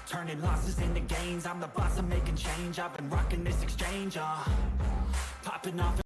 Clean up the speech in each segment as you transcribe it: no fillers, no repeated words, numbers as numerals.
Turning losses into gains, I'm the boss, I'm making change. I've been rocking this exchange, popping off.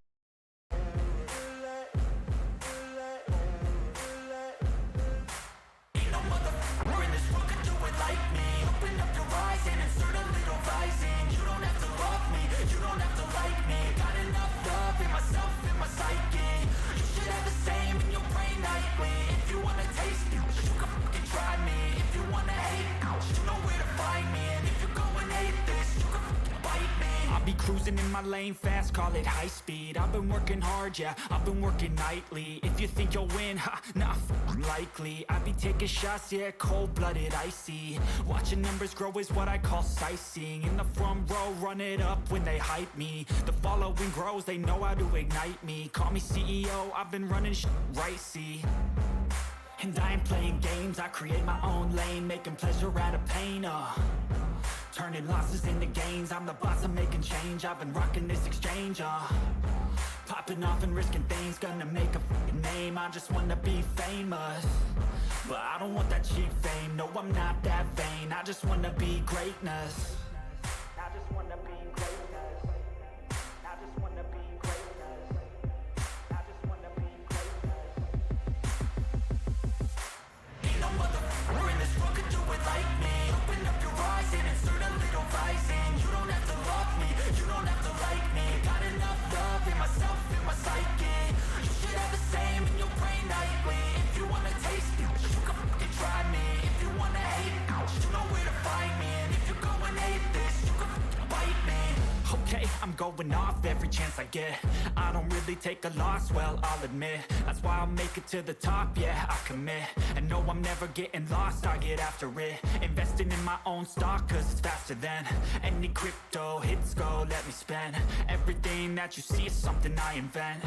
Ain't no motherfucker in this world can do it like me. Open up your eyes and insert a little rising. You don't have to love me, you don't have to like me. Got enough love in myself, in my psyche. You should have the same in your brain nightly. If you wanna taste it, you can fucking try me. If you wanna hate, you know where to find me. And if you're going hate this, you can fucking bite me. I'll be cruising in my lane fast, call it high speed. I've been working hard, yeah, I've been working nightly. If you think you'll win, ha, not likely. I be taking shots, yeah, cold-blooded, icy. Watching numbers grow is what I call sightseeing. In the front row, run it up when they hype me. The following grows, they know how to ignite me. Call me CEO, I've been running right, see. And I ain't playing games, I create my own lane. Making pleasure out of pain, turning losses into gains. I'm the boss, I'm making change. I've been rocking this exchange, popping off and risking things. Gonna make a fucking name, I just wanna be famous. But I don't want that cheap fame, no I'm not that vain. I just wanna be greatness. I just wanna be greatness. I just wanna be greatness. I just wanna be greatness. Ain't no motherfucker in this world can do it like me. Open up your eyes and insert a little rising. You don't have to love me, you don't have to like me. Got enough love in myself, in my psyche. You should have the same in your brain nightly. If you wanna taste it, you can fucking try me. If you wanna hate, you know where to find me. And if you're going hate this, you can fucking bite me. Okay, I'm going off every chance I get. I don't really take a loss, well, I'll admit. That's why I'll make it to the top, yeah, I commit. And no, I'm never getting lost, I get after it. Investing in my own stock, cause it's faster than any crypto hits go, let me spend. Everything that you see is something I invent.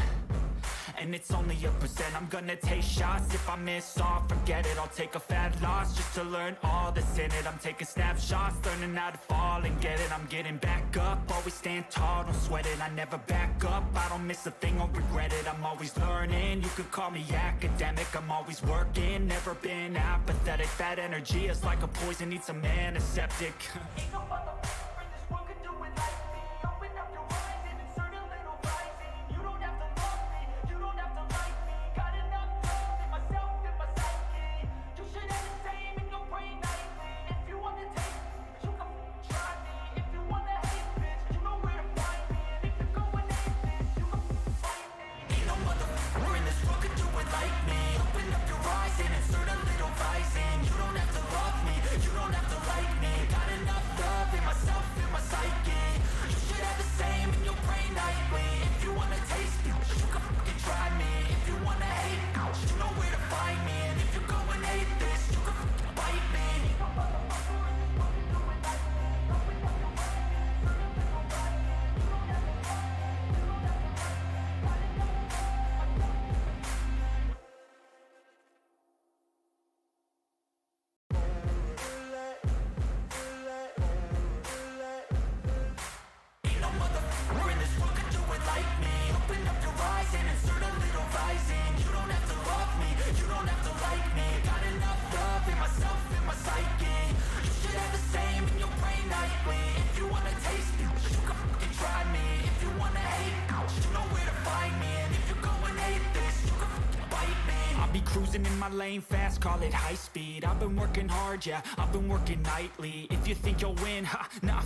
And it's only a percent. I'm gonna take shots. If I miss all, forget it. I'll take a fat loss just to learn all that's in it. I'm taking snapshots, learning how to fall and get it. I'm getting back up, always stand tall, don't sweat it. I never back up, I don't miss a thing or regret it. I'm always learning, you could call me academic. I'm always working, never been apathetic. That energy is like a poison, needs some antiseptic. Ain't no motherfucker in this world can do it like me. Open up your eyes and insert a little rising. You don't have to love me, you don't have to like me. Got enough love in myself, in my psyche. You should have the same in your brain nightly. If you wanna taste it, you can try me. If you wanna hate bitch, you know where to find me. And if you're going hate this, you can fight me. Ain't no motherfucker in this world can do it like me. Open up your eyes and insert a little rising. You don't have to love me, you don't have to like me. Got enough love in myself, in my psyche. You should have the same in your brain nightly. If you wanna taste it, you can fucking try me. If you wanna hate, you know where to find me. And if you're going hate this, you can fucking bite me. Ain't no motherfucker in this world can do it like me. Open up your eyes and insert a little rising. You don't have to love me, you don't have to like me. Got enough love in myself. Ain't no motherfucker in this world can do it like me. Open up your eyes and insert a little rising. You don't have to love me, you don't have to like me. Got enough love in myself, in my psyche. You should have the same in your brain nightly. If you wanna taste it, you can fucking try me. If you wanna hate, you know where to find me. And if you're going hate this, you can fucking bite me. I'll be cruising in my lane fast, call it high speed. I've been working hard, yeah, I've been working nightly. If you think you'll win, ha, not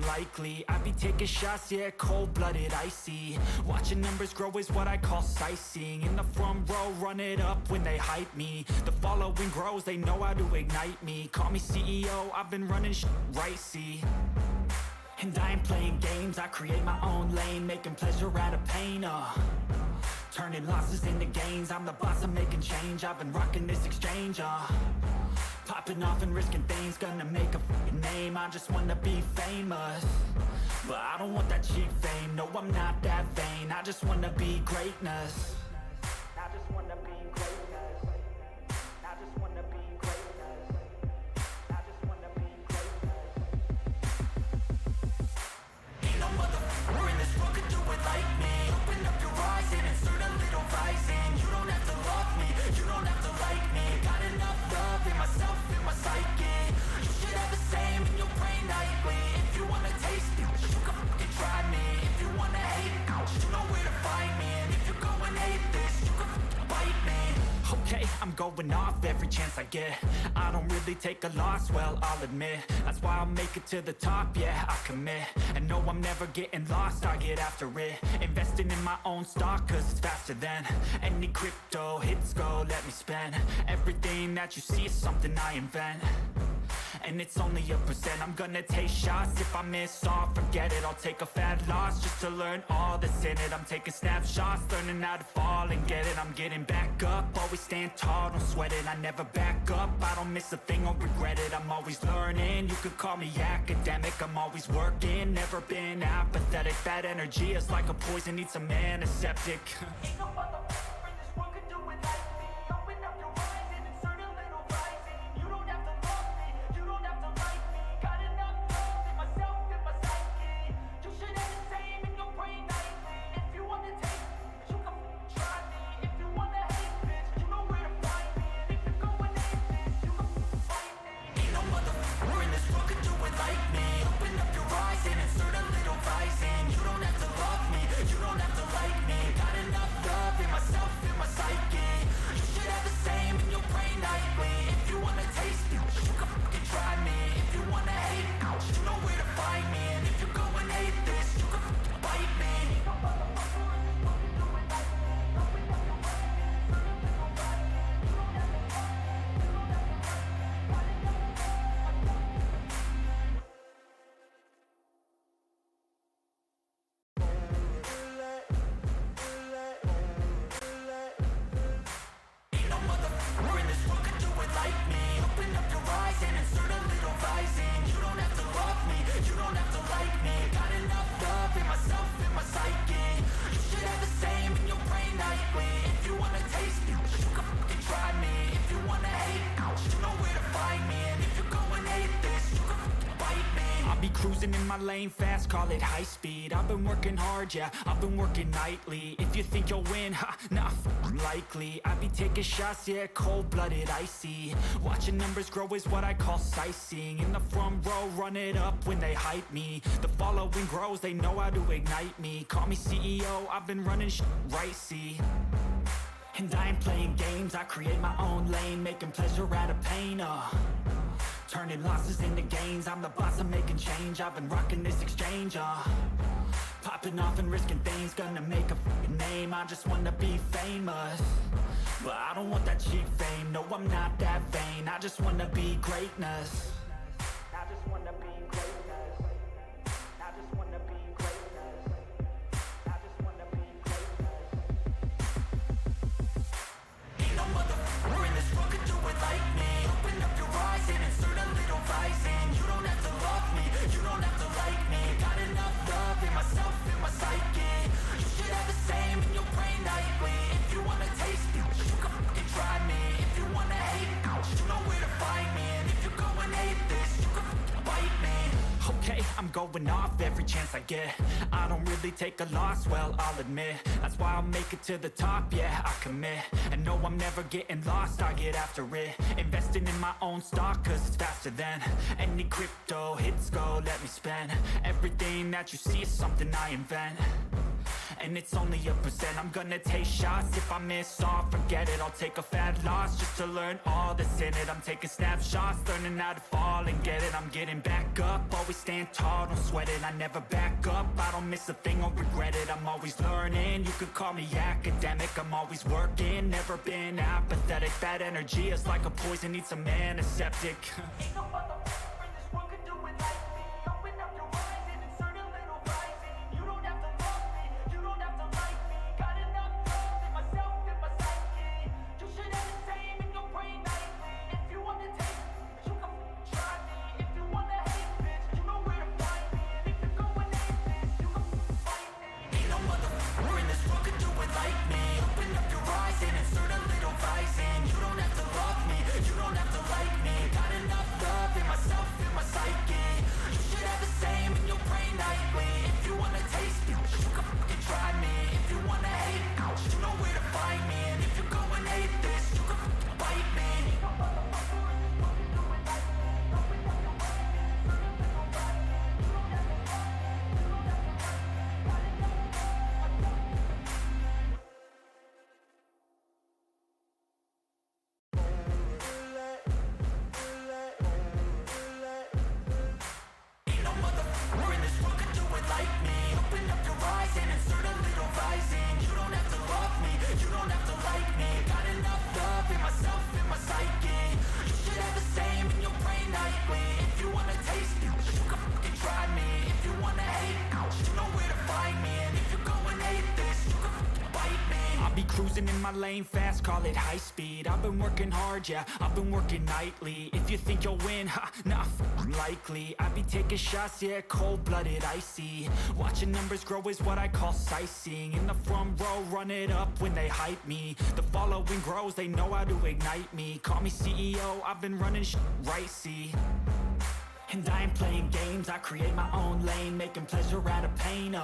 likely. I be taking shots, yeah, cold-blooded, icy. Watching numbers grow is what I call sightseeing. In the front row, run it up when they hype me. The following grows, they know how to ignite me. Call me CEO, I've been running right, see. And I ain't playing games, I create my own lane. Making pleasure out of pain, turning losses into gains. I'm the boss, I'm making change. I've been rocking this exchange, popping off and risking things. Gonna make a fucking name, I just wanna be famous. But I don't want that cheap fame, no I'm not that vain. I just wanna be greatness. I just wanna be greatness. I just wanna be greatness. I just wanna be greatness. Ain't no motherfucker in this world can do it like me. Open up your eyes and insert a little rising. You don't have to love me, you don't have to like me. Got enough love in myself, in my psyche. You should have the same in your going off every chance I get. I don't really take a loss, well, I'll admit. That's why I'll make it to the top, yeah, I commit. And no, I'm never getting lost, I get after it. Investing in my own stock, cause it's faster than any crypto hits go, let me spend. Everything that you see is something I invent. And it's only a percent. I'm gonna take shots. If I miss all, forget it. I'll take a fat loss just to learn all that's in it. I'm taking snapshots, learning how to fall and get it. I'm getting back up, always stand tall, don't sweat it. I never back up, I don't miss a thing or regret it. I'm always learning, you could call me academic. I'm always working, never been apathetic. That energy is like a poison, needs some antiseptic. Ain't no motherfucker in this world could do it like me. Open up your eyes and insert a little rising. You don't have to love me, you don't have to like me. Got enough love in myself, in my psyche. You should have the same in your brain nightly. If you wanna take me, you can try me. If you wanna hate, bitch, you know where to find me. And if you're going hate this, you can fight me. Ain't no motherfucker in this world could do it like me. Open up your eyes and insert a little rising. You don't have to love me, you don't have to like me. Got enough love in myself, in my psyche. You should have the same in your brain nightly. If you wanna taste me, you can fucking try me. If you wanna hate, you know where to find me. And if you're going hate this, you can fucking bite me. Ain't no motherfucker in this world could do it like me. Open up your eyes and insert a little rising. You don't have to love me, you don't have to like me. Got enough love in myself, in my psyche. You should have the same in your brain nightly. If you wanna taste me, you can fucking try me. If you wanna hate, you know where to find me. And if you're going hate this, you can fucking bite me. I'll be cruising in my lane fast, call it high speed. I've been working hard, yeah, I've been working nightly. If you think you'll win, ha, nah, likely. I be taking shots, yeah, cold-blooded, icy. Watching numbers grow is what I call sightseeing. In the front row, run it up when they hype me. The following grows, they know how to ignite me. Call me CEO, I've been running right, see. And I ain't playing games, I create my own lane. Making pleasure out of pain, turning losses into gains. I'm the boss, I'm making change. I've been rocking this exchange, popping off and risking things. Gonna make a f***ing name, I just wanna be famous. But I don't want that cheap fame, no, I'm not that vain. I just wanna be greatness. I just wanna be greatness. I just wanna be greatness. I just wanna be greatness. Ain't no motherfucker in this world could do it like me. Open up your eyes and insert a little rising. You don't have to love me, you don't have to like me. Got enough love in myself, in my psyche. You should have the same in your brain nightly. If you wanna taste me, you can fucking try me. If you wanna hate, you know where to find me. And if you're going hate this, you can fucking bite me. Okay, I'm going off every chance I get. I don't really take a loss, well, I'll admit. That's why I'll make it to the top, yeah, I commit. And no, I'm never getting lost, I get after it. Investing in my own stock, cause it's faster than any crypto hits go, let me spend. Everything that you see is something I invent. And it's only a percent. I'm gonna take shots. If I miss all, forget it. I'll take a fat loss just to learn all that's in it. I'm taking snapshots, learning how to fall and get it. I'm getting back up, always stand tall, don't sweat it. I never back up, I don't miss a thing or regret it. I'm always learning, you could call me academic. I'm always working, never been apathetic. That energy is like a poison, needs some antiseptic. Ain't no motherfucker in this world could do it like me. Open up your eyes and insert a little rising. You don't have to love me, you don't have to like me. Got enough love in myself, in my psyche. You should have the same in your brain nightly. If you wanna take me, you can try me. If you wanna hate, bitch, you know where to find me. And if you're going hate this, you can fight me. Ain't no motherfucker in this world could do it like me. Open up your eyes and insert a little rising. You don't have to love me, you don't have to like me. Got enough love in myself. Cruising in my lane fast, call it high speed. I've been working hard, yeah, I've been working nightly. If you think you'll win, ha, nah, likely. I be taking shots, yeah, cold-blooded, icy. Watching numbers grow is what I call sightseeing. In the front row, run it up when they hype me. The following grows, they know how to ignite me. Call me CEO, I've been running right, see. And I ain't playing games, I create my own lane, making pleasure out of pain,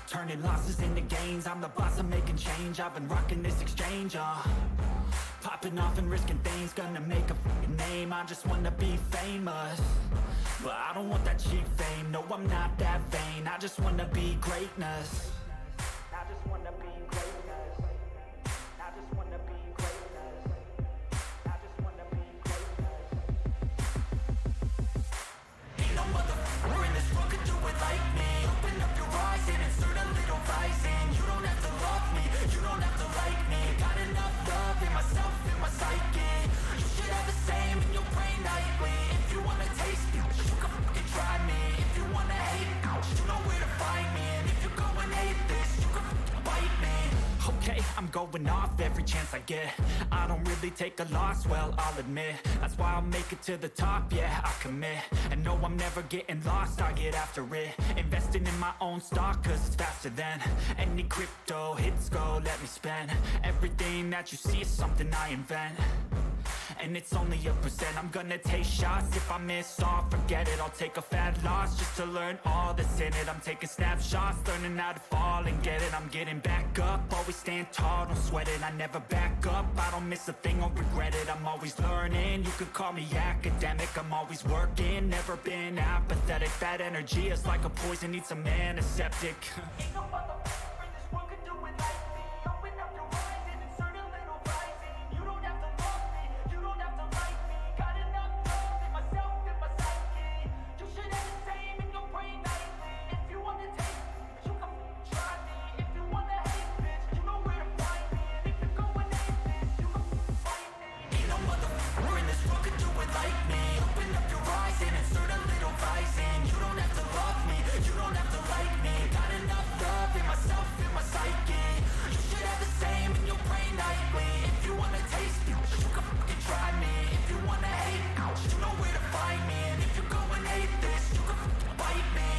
turning losses into gains, I'm the boss, I'm making change. I've been rocking this exchange, popping off and risking things, gonna make a f***ing name. I just wanna be famous, but I don't want that cheap fame. No, I'm not that vain, I just wanna be greatness. I just wanna be greatness. I just wanna be greatness. I just wanna be greatness. Ain't no motherfucker in this world could do it like me. Open up your eyes and insert a little vice in. You don't have to love me, you don't have to like me. Got enough love in myself, in my psyche. You should have the same in your brain nightly. If you wanna taste me, you can fucking try me. If you wanna hate me, you know where to find me. And if you go and hate this, you can fucking bite me. Okay, I'm going off every chance I get. I don't really take a loss, well, I'll admit. That's why I'll make it to the top, yeah, I commit. And no, I'm never getting lost, I get after it. Investing in my own stock, cause it's faster than any crypto hits go, let me spend. Everything that you see is something I invent. And it's only a percent. I'm gonna take shots. If I miss all, forget it. I'll take a fat loss just to learn all that's in it. I'm taking snapshots, learning how to fall and get it. I'm getting back up, always stand tall, don't sweat it. I never back up, I don't miss a thing, I'll regret it. I'm always learning, you could call me academic. I'm always working, never been apathetic. That energy is like a poison, needs some antiseptic. Ain't no motherfucker in this world could do it like me. Open up your eyes and insert a little vice in. You don't have to love me, you don't have to like me. Got enough love in myself, in my psyche. You should have the same in your brain nightly. If you wanna take me, you can try me. If you wanna hate bitch, you know where to find me. And if you go and hate this, you can fight me. Ain't no motherfucker in this world could do it like me. Open up your eyes and insert a little vice in. You don't have to love me, you don't have to like me. Got enough love in myself, in my psyche. You should have the same in your brain nightly. If you wanna taste me, you can fucking try me. If you wanna hate me, you know where to find me. And if you go and hate this, you can fucking bite me.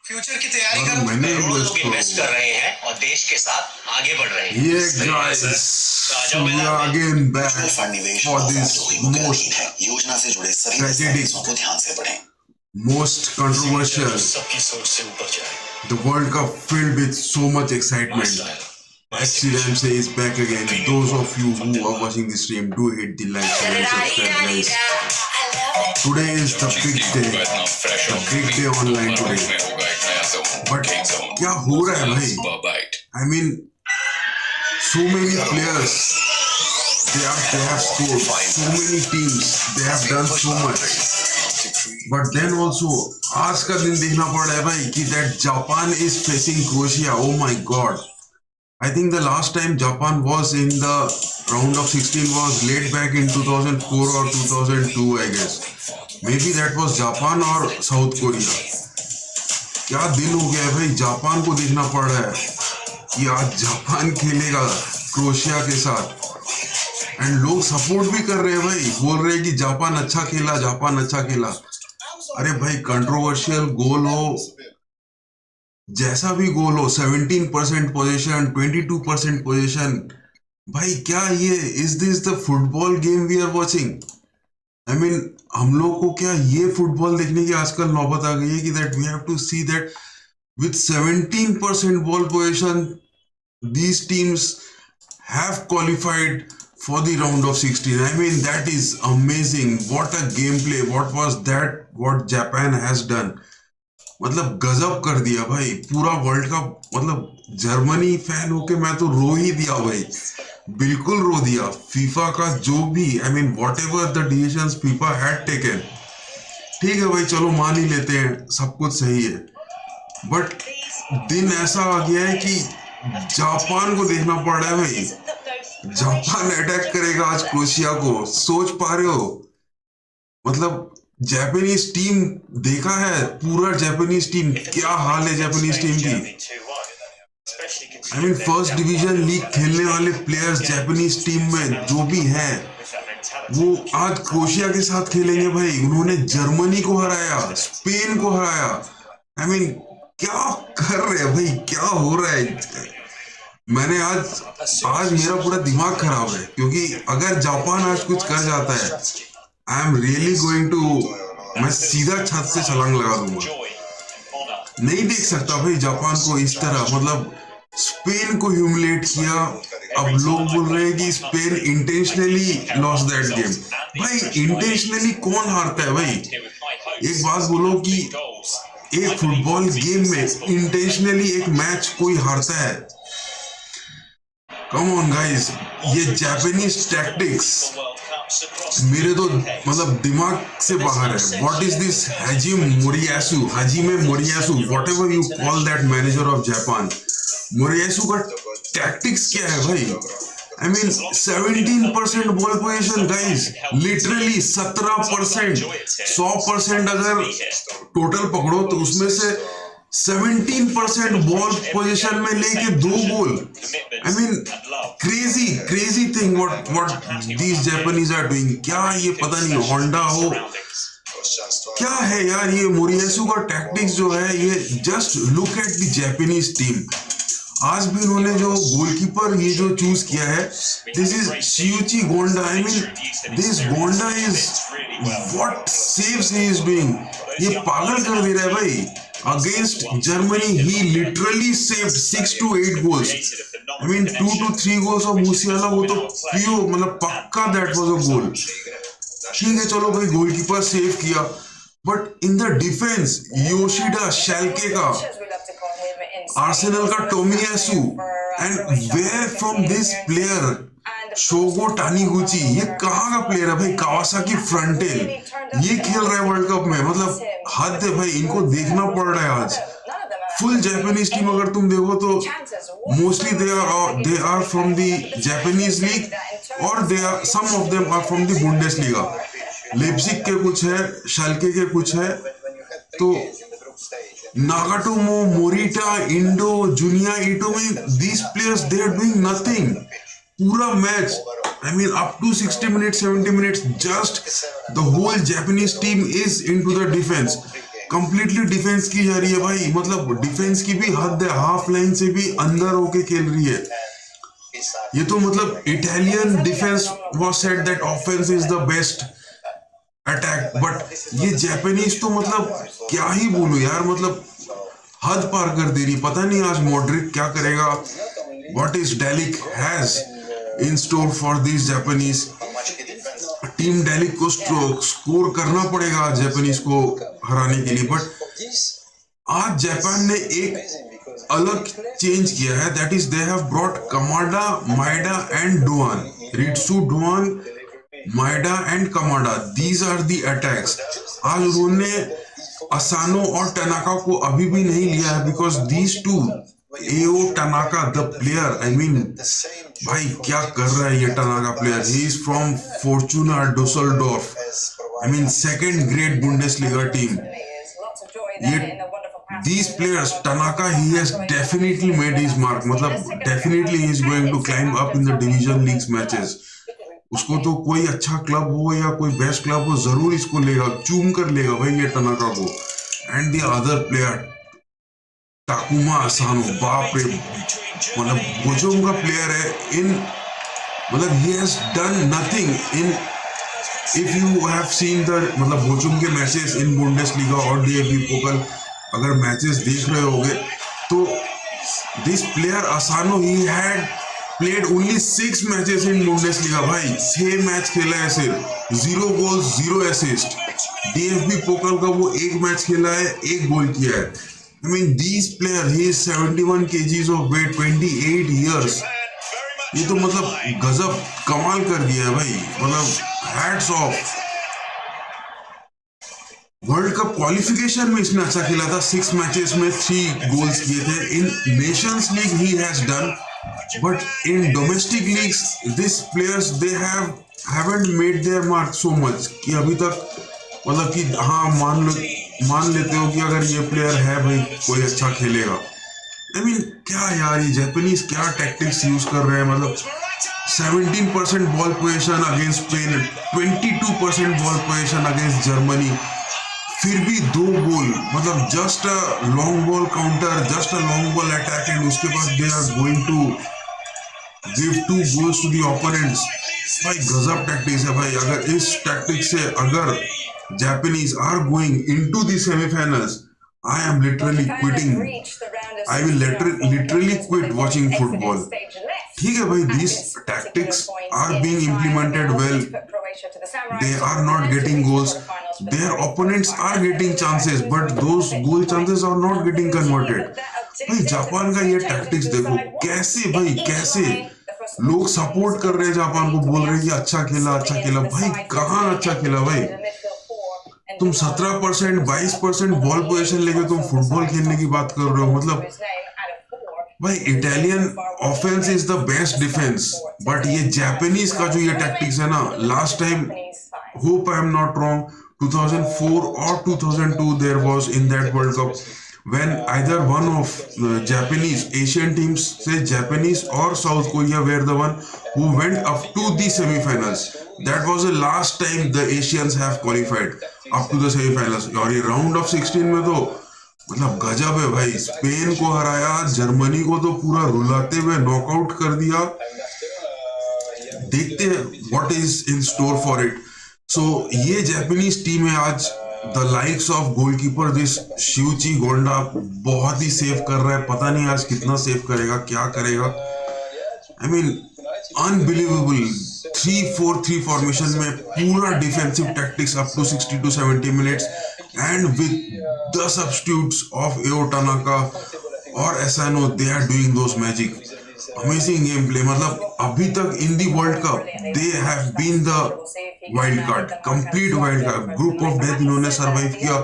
Future की तैयारी करो, करोड़ों लोग invest कर रहे हैं और देश के साथ आगे बढ़ रहे हैं। Yeah, guys, so we are again back for this most योजना से जुड़े सभी tragic, को ध्यान से पढ़ें। most controversial, सबकी सोच से ऊपर जाए। the World Cup filled with so much excitement. FC RAMSAY is back again. Those of you who are watching this stream, do hit the like and subscribe, guys. Today is the big day, the big day online today. But क्या हो रहा है भाई? I mean, so many players, they have scored, so many teams, they have done so much. But then also, आज का दिन देखना पड़ रहा है भाई कि that Japan is facing Croatia. Oh my God! I think the last time Japan was in the round of 16 was late back in 2004 or 2002, I guess. Maybe that was Japan or South Korea. क्या दिन हो गया है भाई, Japan को देखना पड़ रहा है कि आज जापान खेलेगा क्रोएशिया के साथ एंड लोग सपोर्ट भी कर रहे हैं भाई, बोल रहे हैं कि जापान अच्छा खेला, जापान अच्छा खेला। अरे भाई, कंट्रोवर्शियल गोल हो जैसा भी गोल हो, 17% पोजीशन, 22% पोजीशन, भाई क्या ये, is this the football game we are watching? I mean हम लोग को क्या ये फुटबॉल देखने की आजकल नौबत आ गई है कि that we have to see that with 17% ball position these teams have qualified for the round of 16. I mean that is amazing. What a gameplay. What was that? What Japan has done. मतलब गजब कर दिया भाई पूरा world cup. मतलब Germany fan होके मैं तो रो ही दिया भाई, बिल्कुल रो दिया। फीफा का जो भी, I mean what ever the decisions FIFA had taken, ठीक है भाई चलो मान ही लेते हैं सब कुछ सही है, बट दिन ऐसा आ गया है कि जापान को देखना पड़ रहा है भाई। जापान अटैक करेगा आज क्रोएशिया को, सोच पा रहे हो? मतलब जापानीज टीम देखा है, पूरा जापानीज टीम, क्या हाल है जापानीज टीम की। I mean first division league खेलने वाले प्लेयर्स जापानीज टीम में जो भी है वो आज क्रोएशिया के साथ खेलेंगे भाई। उन्होंने जर्मनी को हराया, स्पेन को हराया। आई मीन क्या कर रहे हैं भाई, क्या हो रहा है? मैंने आज मेरा पूरा दिमाग खराब है, क्योंकि अगर जापान आज कुछ कर जाता है, I am really going to, मैं सीधा छत से छलांग लगा दूंगा। नहीं देख सकता भाई जापान को इस तरह, मतलब स्पेन को ह्यूमिलेट किया। अब लोग बोल रहे हैं कि Spain intentionally loss that game. भाई इंटेंशनली कौन हारता है भाई? एक बात बोलो कि एक फुटबॉल गेम में इंटेंशनली एक मैच कोई हारता है? कम ऑन गाइस, ये जापानीज टैक्टिक्स मेरे तो मतलब दिमाग से बाहर है। What is this Hajime Moriyasu, whatever you call that manager of Japan, Moriyasu का टैक्टिक्स क्या है भाई? I mean 17% ball position guys, literally 17%। 100% अगर टोटल पकड़ो तो उसमें से 17% बॉल पोजीशन में लेके 2 goal. I mean crazy thing what these Japanese are doing. क्या ये पता नहीं होंडा हो क्या है यार, ये मोरियासु का टैक्टिक्स जो है, ये just look at the Japanese team. आज भी उन्होंने जो गोलकीपर ये जो चूज किया है, this is Shuichi Gonda. I mean this Gonda is what saves he is doing. ये पागल कर दे रहा है भाई। Against Germany he literally saved 6 to 8 goals. I mean 2 to 3 goals of मूसियाला, वो तो प्योर मतलब पक्का दैट वाज अ गोल। ठीक है चलो भाई गोलकीपर सेव किया, but in the defence Yoshida Schalke का, आर्सेनल का Tomiyasu, and where from this player Shogo Taniguchi, ये कहाँ का प्लेयर है भाई? कावासाकी फ्रंटेल, ये खेल रहा है वर्ल्ड कप में। मतलब हद है भाई, इनको देखना पड़ रहा है आज। फुल जापानीज टीम अगर तुम देखो तो mostly they are from the Japanese league, और they are some of them are from the Bundesliga. Leipzig के कुछ है, शाल्के के कुछ है, तो नागाटोमो, मोरिटा, इंडो, जुनिया इटोमी, these players they are doing nothing पूरा match. I mean up to 60 minutes 70 minutes just the whole Japanese team is into the defense, completely defence की जा रही है भाई। मतलब डिफेंस की भी हद है, हाफ लाइन से भी अंदर होके खेल रही है। ये तो मतलब Italian defence was said that offense is the best attack, but ये जापानीज तो मतलब क्या ही बोलूं यार, मतलब हद पार कर दे रही। पता नहीं आज मॉड्रिक क्या करेगा, what is Dalic has in store for this Japanese team. Dalic को स्कोर करना पड़ेगा जापानीज को हराने के लिए, बट आज जापान ने एक अलग चेंज किया है, that is they have brought Kamada, Maeda and Doan, Ritsu, Doan, Maeda and Kamada, these are the attacks. आज उन्होंने असानो और टनाका को अभी भी नहीं लिया है, because these two, Ao Tanaka the player, I mean भाई क्या कर रहा है ये Tanaka player. He is from Fortuna Dusseldorf, I mean second grade Bundesliga team. ये these players, Tanaka, he has definitely made his mark, मतलब definitely he is going to climb up in the division leagues matches। उसको तो कोई अच्छा club हो या कोई best club हो जरूर इसको लेगा, चूम कर लेगा भाई ये टनाका को। And the other player Takuma Asano, बाप रे, मतलब बोचुम का प्लेयर है इन, मतलब he has done nothing in, if you have seen the मतलब बोचुम के मैचेस इन बुंडेसलीगा और डीएफबी पोकल, अगर मैचेस देख रहे होगे तो this player असानो he had played only 6 matches in Bundesliga भाई, 6 मैच खेला है सिर्फ, 0 गोल्स 0 असिस्ट। डीएफबी पोकल का वो 1 मैच खेला है, 1 गोल किया है। I mean these player, he is 71 kgs of weight, 28 years, ये तो मतलब गजब कमाल कर दिया है भाई, मतलब hats off. World cup qualification में इसने अच्छा खेला था, 6 मैचेस में 3 गोल्स किए थे। In Nations League he has done, but in domestic leagues this players they haven't made their mark so much कि अभी तक, मतलब कि हाँ मान लेते हो कि अगर ये प्लेयर है भाई कोई अच्छा खेलेगा। I mean, क्या यार ये जापानीज क्या टैक्टिक्स यूज कर रहे हैं, मतलब 17% ball position against Spain, 22% ball position against Germany, फिर भी 2 गोल, मतलब just a long ball counter, just a long ball attack, and उसके बाद they are going to give 2 goals to the opponents. भाई गजब टैक्टिक्स है भाई। अगर इस टैक्टिक से अगर Japanese are going into the semifinals, I am literally quitting. I will literally quit watching football. ठीक है भाई, these tactics are being implemented well. They are not getting goals. Their opponents are getting chances, but those goal chances are not getting converted. भाई Japan का ये tactics देखो कैसे, भाई कैसे लोग सपोर्ट कर रहे हैं जापान को, बोल रहे हैं कि अच्छा खेला। भाई कहाँ अच्छा खेला भाई, तुम 17% 22% बॉल पोजीशन लेके तुम फुटबॉल खेलने की बात कर रहे हो। मतलब भाई Italian offense is the best defense, but ये जापानीज का जो ये टैक्टिक्स है ना, last time hope I am not wrong 2004 और 2002 there was in that world cup when either one of Japanese Asian teams, say Japanese or South Korea, were the one who went up to the semi-finals. That was the last time the Asians have qualified up to the semi-finals. और ये round of 16 में तो मतलब गजब है भाई, Spain को हराया, जर्मनी को तो पूरा रुलाते हुए नॉकआउट कर दिया। देखते हैं what is in store for it. So ये जापानीज टीम है आज, the likes of goalkeeper this Shuichi Gonda बहुत ही सेव कर रहा है, पता नहीं आज कितना सेव करेगा, क्या करेगा। आई मीन अनबिलीवेबल 3-4-3 फॉर्मेशन में पूरा defensive tactics up to 60 to 70 minutes, and with the substitutes of Ao Tanaka और Asano, they are doing those magic. Amazing game play, मतलब अभी तक in the World Cup they have been the wild card, complete wild card. Group of death इन्होंने survive किया,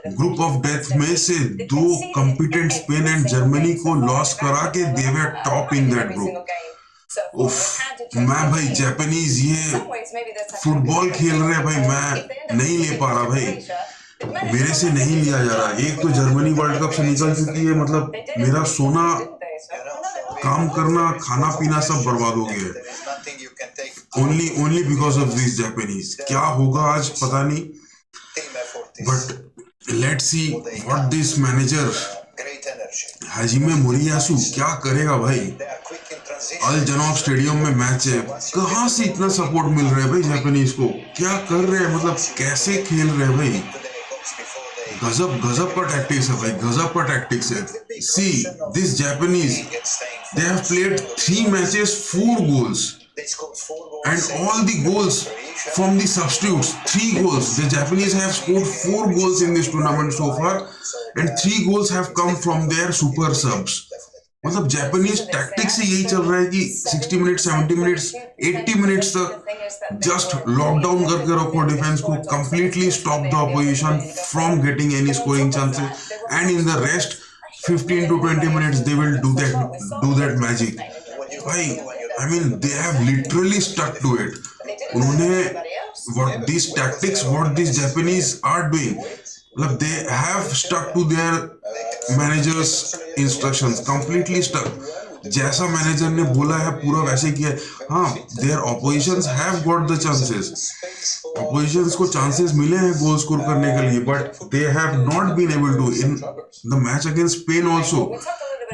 group of death में से 2 competent Spain and Germany को loss करा के they were top in that group. उफ, मैं भाई जापानीज ये फुटबॉल खेल रहे हैं भाई, मैं नहीं ले पा रहा भाई, मेरे से नहीं लिया जा रहा। एक तो जर्मनी वर्ल्ड कप से निकल चुकी है, मतलब मेरा सोना, काम करना, खाना पीना सब बर्बाद हो गया है, only because of this Japanese. क्या होगा आज पता नहीं, but let's see what this manager Hajime Moriyasu क्या करेगा भाई। अल जनॉब स्टेडियम में मैच है, कहाँ से इतना सपोर्ट मिल रहा है भाई जापानीज को, क्या कर रहे हैं, मतलब कैसे खेल रहे हैं भाई। गजब का टैक्टिक्स है भाई, गजब का टैक्टिक्स है। See this Japanese, they have played 3 matches, 4 goals, and all the goals from the substitutes, 3 goals. The Japanese have scored 4 goals in this tournament so far, and 3 goals have come from their super subs. मतलब Japanese tactics से यही चल रहा है कि 60 minutes 70 minutes 80 minutes तक just lockdown करके रखो डिफेंस को, completely stop the opposition from getting any scoring chances, and in the rest 15 to 20 minutes they will do that magic. भाई I mean they have literally stuck to it. उन्होंने what these tactics, what these Japanese are doing, मतलब they have stuck to their managers instructions, completely stuck. जैसा manager ने बोला है पूरा वैसे किया। हाँ, their oppositions have got the chances, oppositions को chances मिले हैं goal score करने के लिए, but they have not been able to. In the match against Spain also,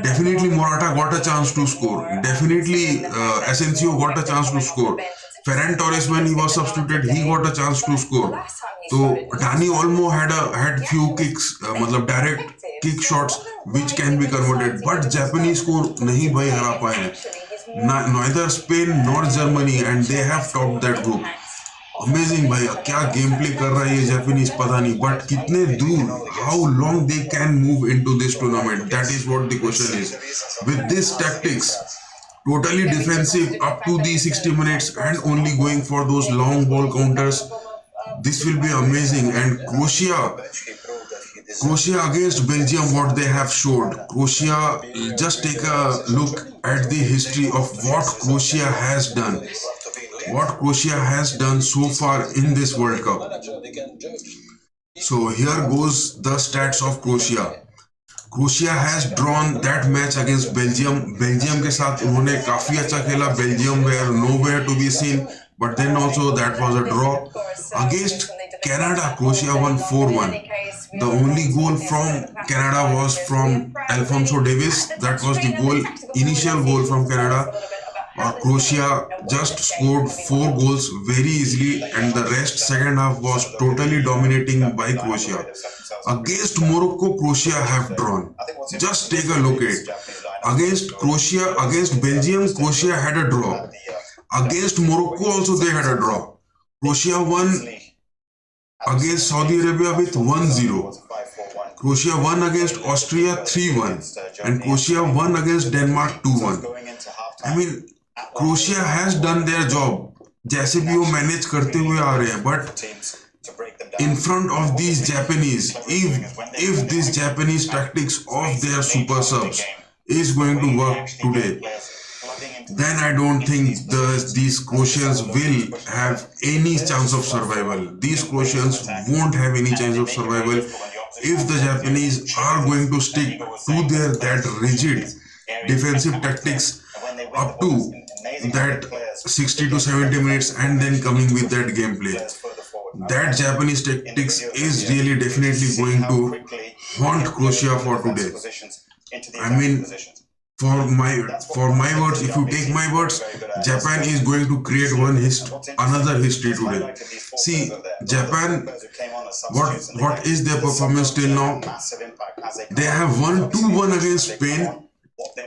definitely Morata got a chance to score. Definitely Asensio got a chance to score. Ferran Torres, when he was substituted, he got a chance to score. So Dani Olmo had few kicks, मतलब direct kick shots which can be converted, but Japanese को नहीं भाई हरा पाए. Neither Spain nor Germany, and they have topped that group. Amazing भैया, क्या game play कर रहा है ये जापानीज पता नहीं, बट कितने दूर, how long they can move into this tournament, that is what the question is. With this tactics, totally defensive up to the 60 minutes and only going for those long ball counters, this will be amazing. And Croatia against Belgium, what they have showed. Croatia, just take a look at the history of what Croatia has done. What Croatia has done so far in this World Cup. So here goes the stats of Croatia. Croatia has drawn that match against Belgium. Belgium के साथ उन्होंने काफी अच्छा खेला. Belgium were nowhere to be seen, but then also that was a draw. Against Canada, Croatia won 4-1. The only goal from Canada was from Alphonso Davies. That was the initial goal from Canada. Croatia just scored 4 goals very easily, and the rest second half was totally dominating by Croatia. Against Morocco, Croatia have drawn. Just take a look at it. Against Belgium, Croatia had a draw. Against Morocco also they had a draw. Croatia won against Saudi Arabia with 1-0. Croatia won against Austria 3-1, and Croatia won against Denmark 2-1. I mean, Croatia has done their job. जैसे भी वो manage करते हुए आ रहे हैं, but in front of these Japanese, if this Japanese tactics of their super subs is going to work today, then I don't think these Croatians will have any chance of survival. These Croatians won't have any chance of survival if the Japanese are going to stick to their that rigid defensive tactics up to that 60 to 70 minutes and then coming with that gameplay. That Japanese tactics is really definitely going to haunt Croatia for today. I mean, for my words, if you take my words, Japan is going to create another history today. See, Japan, what is their performance till now? They have won 2-1 against Spain.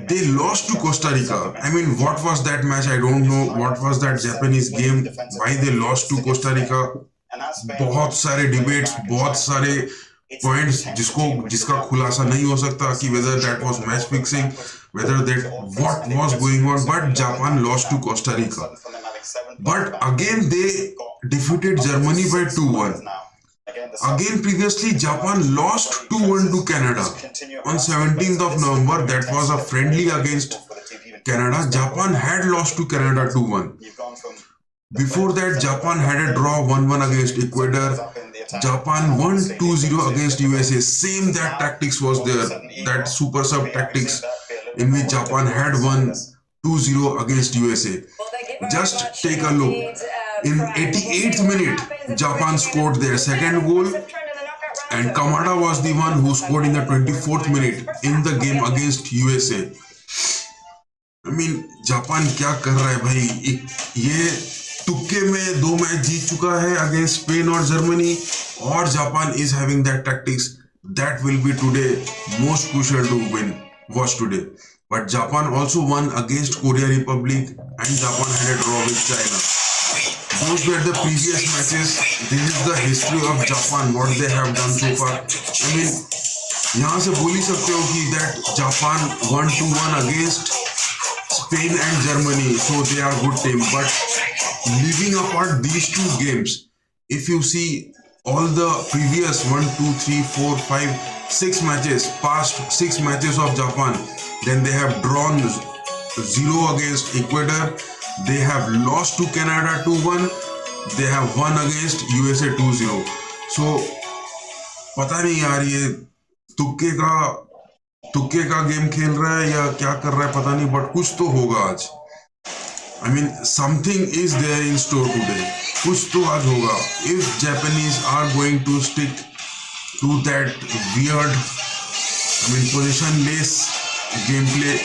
They lost to Costa Rica. I mean, what was that match? I don't know. What was that Japanese game? Why they lost to Costa Rica? बहुत सारे debates, बहुत सारे points जिसका खुलासा नहीं हो सकता कि whether that was match fixing, whether that what was going on. But Japan lost to Costa Rica. But again they defeated Germany by 2-1. Again, previously, Japan lost 2-1 to Canada. On 17th of November, that was a friendly against Canada. Japan had lost to Canada 2-1. Before that, Japan had a draw 1-1 against Ecuador. Japan won 2-0 against USA. Same that tactics was there. That super sub tactics in which Japan had won 2-0 against USA. Just take a look. In 88th minute, Japan scored their second goal, and Kamada was the one who scored in the 24th minute in the game against USA. I mean, Japan क्या कर रहा है भाई? ये तुक्के में 2 match जीत चुका है against Spain और Germany, और Japan is having that tactics. That will be today most crucial to watch today. But Japan also won against Korea Republic, and Japan had a draw with China. Those were the previous matches. This is the history of Japan, what they have done so far. I mean, यहाँ से बोल ही सकते हो कि that Japan won 2-1 against Spain and Germany, so they are good team. But leaving apart these 2 games, if you see all the previous 1, 2, 3, 4, 5, 6 matches, past 6 matches of Japan, then they have drawn 0 against Ecuador. They have lost to Canada 2-1. They have won against USA 2-0. So, पता नहीं यार ये तुक्के का game खेल रहा है या क्या कर रहा है पता नहीं, बट कुछ तो होगा आज. I mean, something is there in store today. कुछ तो आज होगा. If Japanese are going to stick to that weird, positionless gameplay,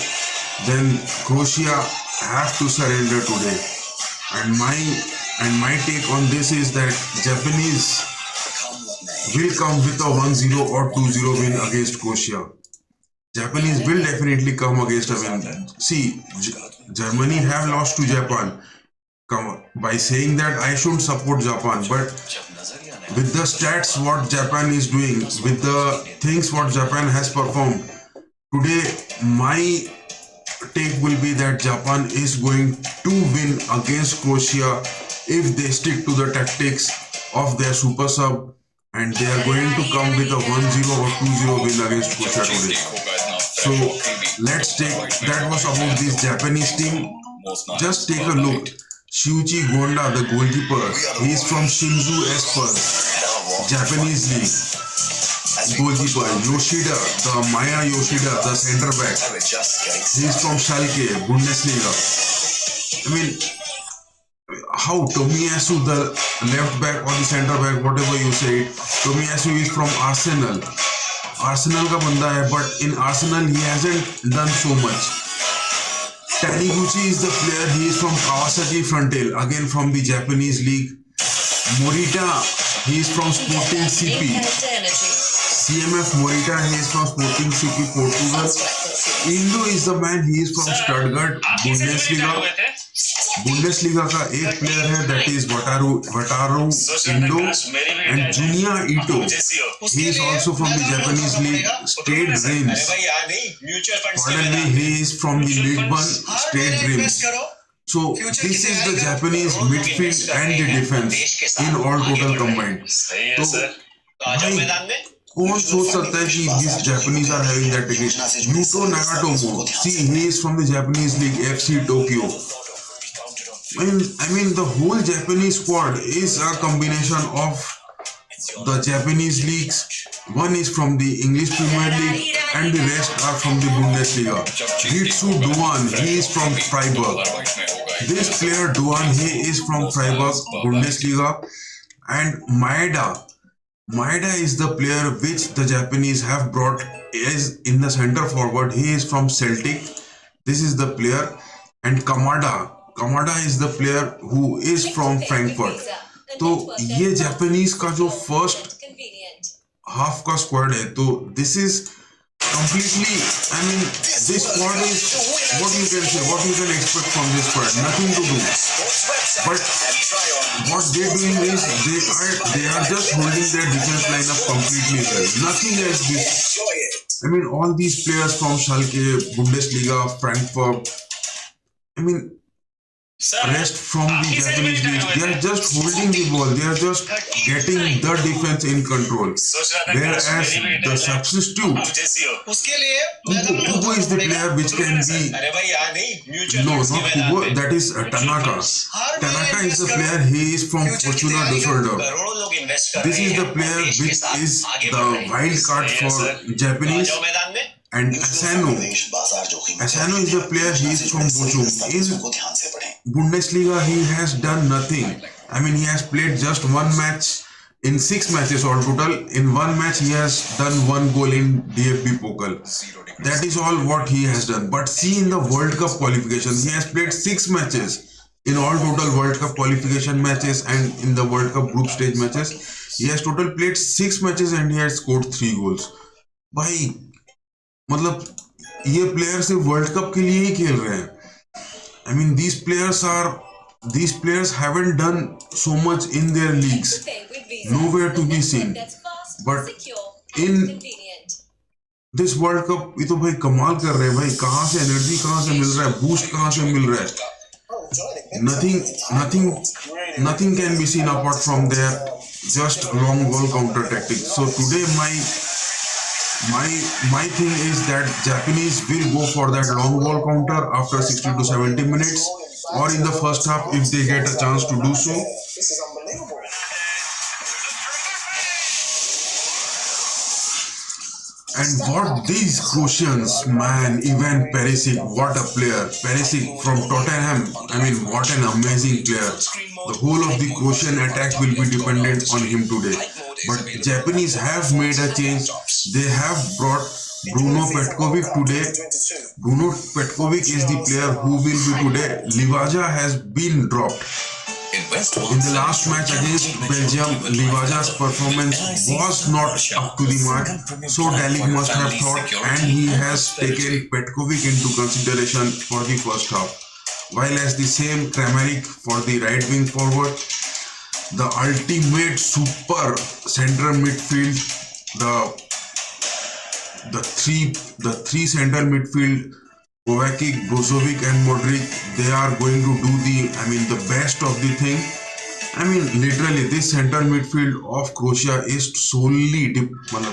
then Croatia have to surrender today. And my take on this is that Japanese will come with a 1-0 or 2-0 win against Croatia. Japanese will definitely come against a win. See, Germany have lost to Japan. Come on. By saying that, I should support Japan, but with the stats what Japan is doing, with the things what Japan has performed, today my take will be that Japan is going to win against Croatia if they stick to the tactics of their super sub, and they are going to come with a 1-0 or 2-0 win against Croatia today. So let's take, that was about this Japanese team. Just take a look. Shuichi Gonda, the goalkeeper, he is from Shinzu Espers, Japanese league. Goalkeeper Yoshida, the Maya Yoshida, the center back, he is from Schalke, Bundesliga. I mean, how Tomiyasu, the left back or the center back, whatever you say, Tomiyasu is from Arsenal. Arsenal का बंदा है, but in Arsenal he hasn't done so much. Taniguchi is the player, he is from Kawasaki Frontale, again from the Japanese league. Morita, he is from Sporting CP. CMF Morita, he is from Sporting CP Portugal. Indo is the man, he is from Stuttgart, Bundesliga. Bundesliga का एक player है, that is Wataru Indo, and Junya Ito. He is also from the Japanese league, State Dreams. Pardon me, he is from the League One, State Dreams. So this is the Japanese midfield and the defense in all total combined. So भाई कौन सोच सकता है कि these Japanese are having that technique? Yuto Nagatomo, see, he is from the Japanese league, FC Tokyo. I mean, the whole Japanese squad is a combination of the Japanese leagues. One is from the English Premier League and the rest are from the Bundesliga. Hitsu Duan, he is from Freiburg. This player Duan, he is from Freiburg, Bundesliga. And Maeda is the player which the Japanese have brought as in the center forward. He is from Celtic. This is the player. And Kamada is the player who is from Frankfurt. तो ये Japanese का जो first half का squad है, तो this is completely, I mean, this squad is what you can say, what you can expect from this squad. Nothing to do. But what they're doing is they are just holding their defense line up completely well. Nothing else. I mean, all these players from Schalke, Bundesliga, Frankfurt, I mean, rest from the Japanese league, they are just holding the ball, they are just getting the defense in control. Whereas the substitute, Kubo is the player which can be, no, not Kubo, that is Tanaka. Tanaka is the player, he is from Fortuna Düsseldorf. This is the player which is the wild card for Japanese. And Asano is the player, he is from Bochum. In Bundesliga, he has done nothing. I mean, he has played just one match in 6 matches all total. In one match, he has done 1 goal in DFB Pokal. That is all what he has done. But see, in the World Cup qualification, he has played 6 matches in all total World Cup qualification matches and in the World Cup group stage matches. He has total played 6 matches and he has scored 3 goals. भाई मतलब ये player सिर्फ world cup के लिए ही खेल रहे हैं. I mean, these players haven't done so much in their leagues, nowhere to be seen. But in this World Cup, ये तो भाई कमाल कर रहे हैं भाई. कहाँ से एनर्जी कहाँ से मिल रहा है, बूस्ट कहाँ से मिल रहा है. Nothing can be seen apart from their just long ball counter tactics. So today my thing is that Japanese will go for that long ball counter after 60 to 70 minutes or in the first half if they get a chance to do so. And what these Croatians, man, even Perisic, what a player. Perisic from Tottenham, I mean, what an amazing player. The whole of the Croatian attack will be dependent on him today. But Japanese have made a change. They have brought Bruno Petkovic today. Bruno Petkovic is the player who will be today. Livaja has been dropped. In the last match against Belgium, Livaja's performance was not up to the mark, so Dalic must have thought, and he has taken Petkovic into consideration for the first half. While as the same Kramaric for the right wing forward, the ultimate super center midfield, the three center midfield, Kovacic, Brozovic and Modric, they are going to do the best of the thing. Literally this center midfield of Croatia is solely dependable.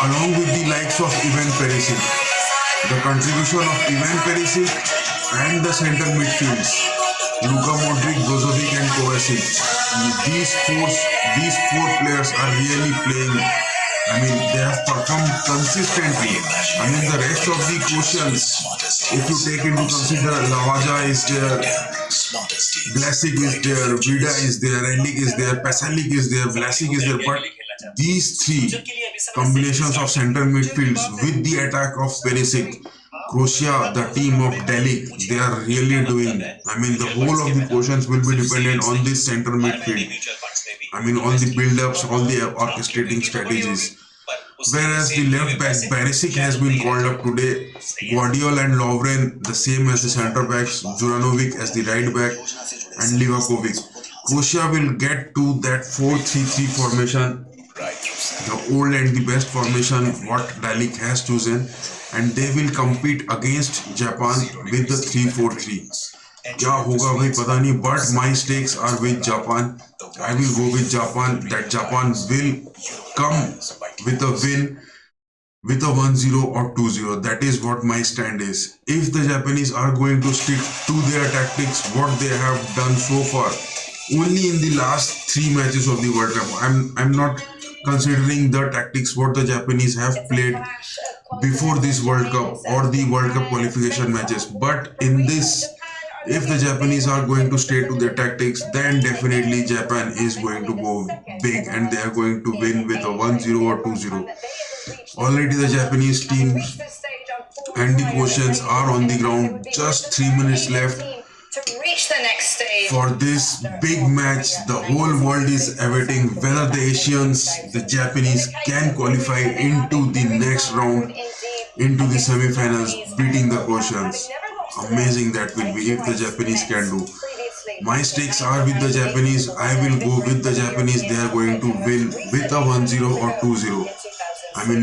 Along with the likes of Ivan Perisic, the contribution of Ivan Perisic and the center midfields, Luka Modric, Brozovic and Kovacic, these four players are really playing. They have performed consistently. The rest of the Croatians, if you take into consider, Lavaja is there, Vlasic is there, Vida is there, Rendik is there, Pasalic is there, Vlasic is there, but these three combinations of center midfields with the attack of Perisic, Croatia, the team of Dalic, they are really doing. The whole of the Croatians will be dependent on this center midfield. All the build-ups, all the orchestrating strategies. Whereas the left back Perisic has been called up today, Guardiola and Lovren the same as the centre backs, Juranovic as the right back and Livakovic. Croatia will get to that 4-3-3 formation, the old and the best formation what Dalic has chosen, and they will compete against Japan with the 3-4-3. क्या होगा भाई पता नहीं, but my stakes are with Japan. I will go with Japan, that Japan will come with a win, with a 1-0 or 2-0. That is what my stand is. If the Japanese are going to stick to their tactics, what they have done so far, only in the last 3 matches of the World Cup, I'm not considering the tactics what the Japanese have played before this World Cup or the World Cup qualification matches, but in this, if the Japanese are going to stay to their tactics, then definitely Japan is going to go big and they are going to win with a 1-0 or 2-0. Already the Japanese team and the Croatians are on the ground. Just 3 minutes left for this big match. The whole world is awaiting whether the Asians, the Japanese, can qualify into the next round, into the semi-finals, beating the Croatians. Amazing that will be if the Japanese can do. My stakes are with the Japanese. I will go with the Japanese. They are going to win with a 1-0 or 2-0.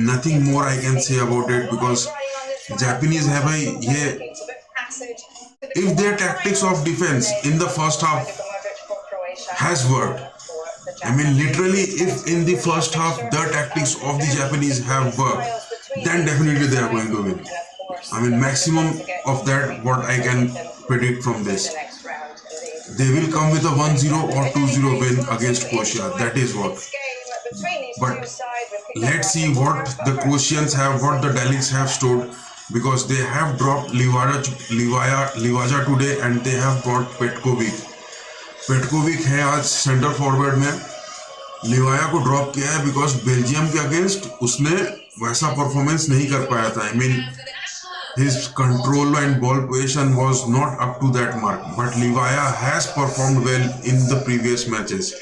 Nothing more I can say about it, because Japanese have if their tactics of defense in the first half has worked. Literally, if in the first half the tactics of the Japanese have worked, then definitely they are going to win. Maximum of that what I can predict from this. They will come with a 1-0 or 2-0 win against Croatia. That is what. But let's see what the Croatians have, what the Dalics have stored, because they have dropped Livaja today and they have got Petkovic. Petkovic है आज centre forward में, लिवाया को drop किया है because Belgium के against उसने वैसा performance नहीं कर पाया था. His control and ball position was not up to that mark, but Livaya has performed well in the previous matches,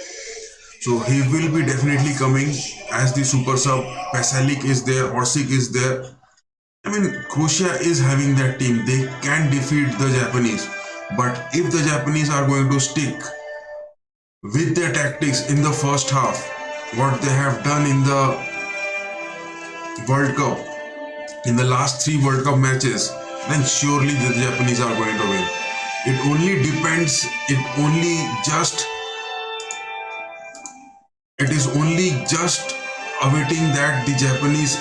so he will be definitely coming as the super sub. Pasalic is there, Orsic is there. Croatia is having that team. They can defeat the Japanese, but if the Japanese are going to stick with their tactics in the first half, what they have done in the World Cup, in the last 3 World Cup matches, then surely the Japanese are going to win. It only depends, it is only just awaiting that the Japanese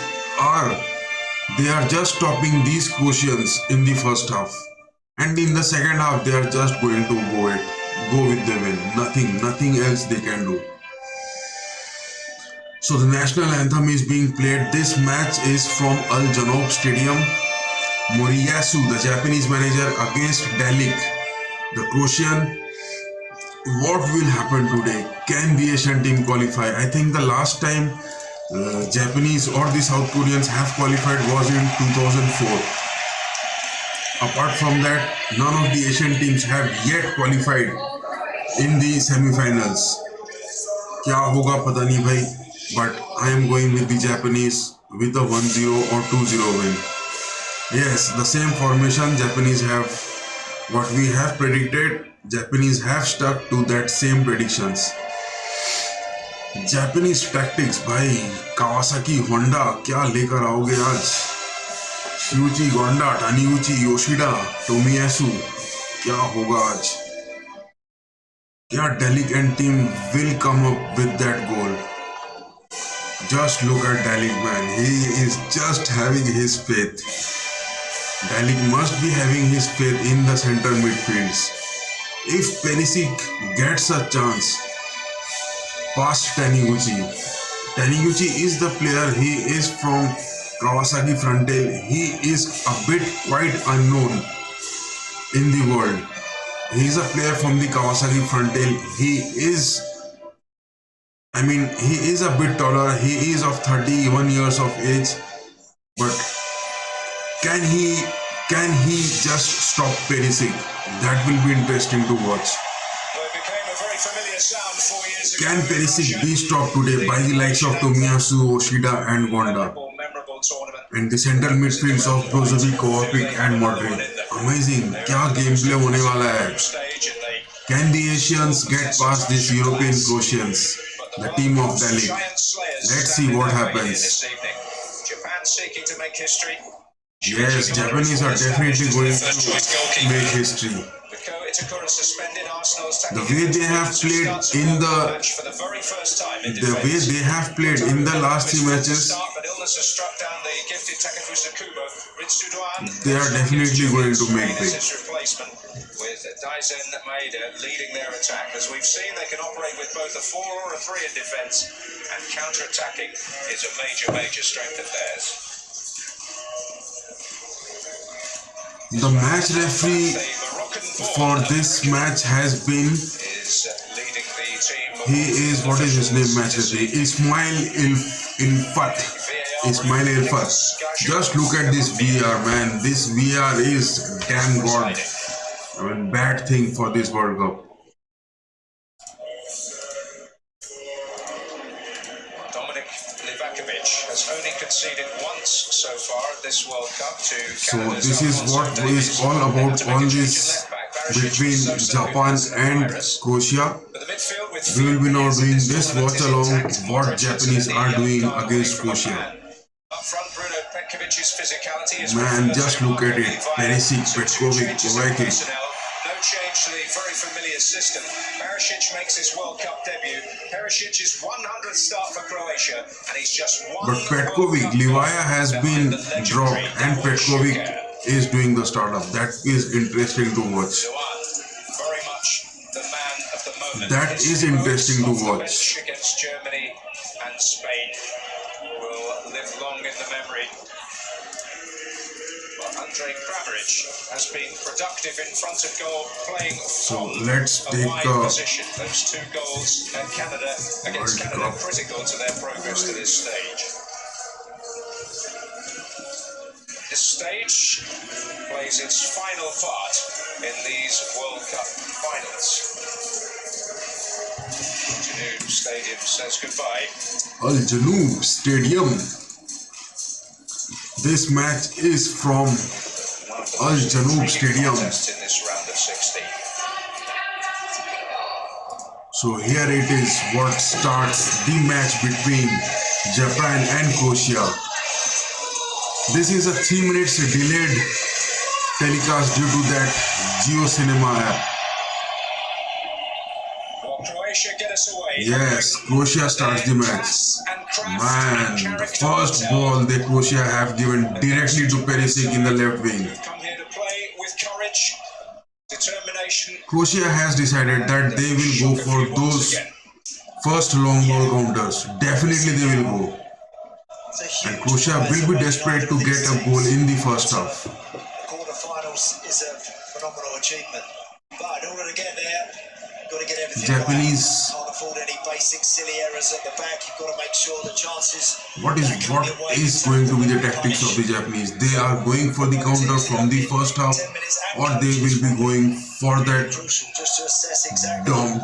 they are just stopping these Croatians in the first half, and in the second half they are just going to go with the win. Nothing else they can do. So the national anthem is being played. This match is from Al Janoub Stadium. Moriyasu, the Japanese manager, against Dalic, the Croatian. What will happen today? Can the Asian team qualify? I think the last time Japanese or the South Koreans have qualified was in 2004. Apart from that, none of the Asian teams have yet qualified in the semi-finals. Kya hoga pata nahi bhai, but I am going with the Japanese with a 1-0 or 2-0 win. Yes, the same formation Japanese have. What we have predicted, Japanese have stuck to that same predictions. Japanese tactics, भाई Kawasaki, Honda, क्या लेकर आओगे आज? Shuichi, Gonda, Taniguchi, Yoshida, Tomiyasu, क्या होगा आज? क्या Dalic and team will come up with that goal? Just look at Dalic, man. He is just having his faith. Dalic must be having his faith in the center midfields. If Perisic gets a chance past Taniguchi, Taniguchi is the player. He is from Kawasaki Frontale. He is a bit quite unknown in the world. He is a player from the Kawasaki Frontale. He is a bit taller. He is of 31 years of age. But can he just stop Perisic? That will be interesting to watch. Can Perisic be stopped today by the likes of Tomiyasu, Yoshida and Gonda? And the central midfields of Brozovic, Kovacic and Modric. Amazing. Kya gameplay hone wala hai. Can the Asians get past these European Croatians? The team of Dalic. Let's see what happens. Japan seeking to make history. Yes, Japanese are definitely going to make history. The way they have played in the last 3 matches, they are definitely going to make big. With Daisen Maeda leading their attack. As we've seen, they can operate with both a 4 or a 3 in defence, and counter-attacking is a major strength of theirs. The match referee for this match has been, what is his name, match referee? Ismail Ilfat. Just look at this VR, man. This VR is damn god. Bad thing for this World Cup. Has only conceded once so far at this World Cup to Canada. So this is what is all about, all this between Japan and Croatia. We will be now doing this watch along what Japanese are doing against Croatia. Man, just look at it. Perisic, Petkovic, Kovacic. No change to the very familiar system. Perisic makes his World Cup debut. Perisic is 100th start for Croatia, and he's just one. But Petkovic, Livaya has been dropped, and Petkovic is doing the startup. That is interesting to watch. Very much the man of the moment. That is interesting to watch. Against Germany and Spain will live long in the memory. Andrej Kramaric has been productive in front of goal, playing from let's a take wide position. Those 2 goals at Canada against Canada critical to their progress to this stage. This stage plays its final part in these World Cup finals. Janoub Stadium says goodbye. Al Janoub Stadium. This match is from Al Janoub Stadium. So here it is what starts the match between Japan and Croatia. This is a 3 minutes delayed telecast due to that Geo Cinema app. Yes, Croatia starts the match. Man, the first ball that Croatia have given directly to Perisic in the left wing. Croatia has decided that they will go for those first long ball counters. Definitely they will go. And Croatia will be desperate to get a goal in the first half. Quarterfinals is a phenomenal achievement, but in order to get there, you've got to get everything Japanese. right. Can't afford any basic silly errors at the back. You've got to make sure the chances. What is going to be the tactics of the Japanese? They are going for the counter from the first half, or they will be going for that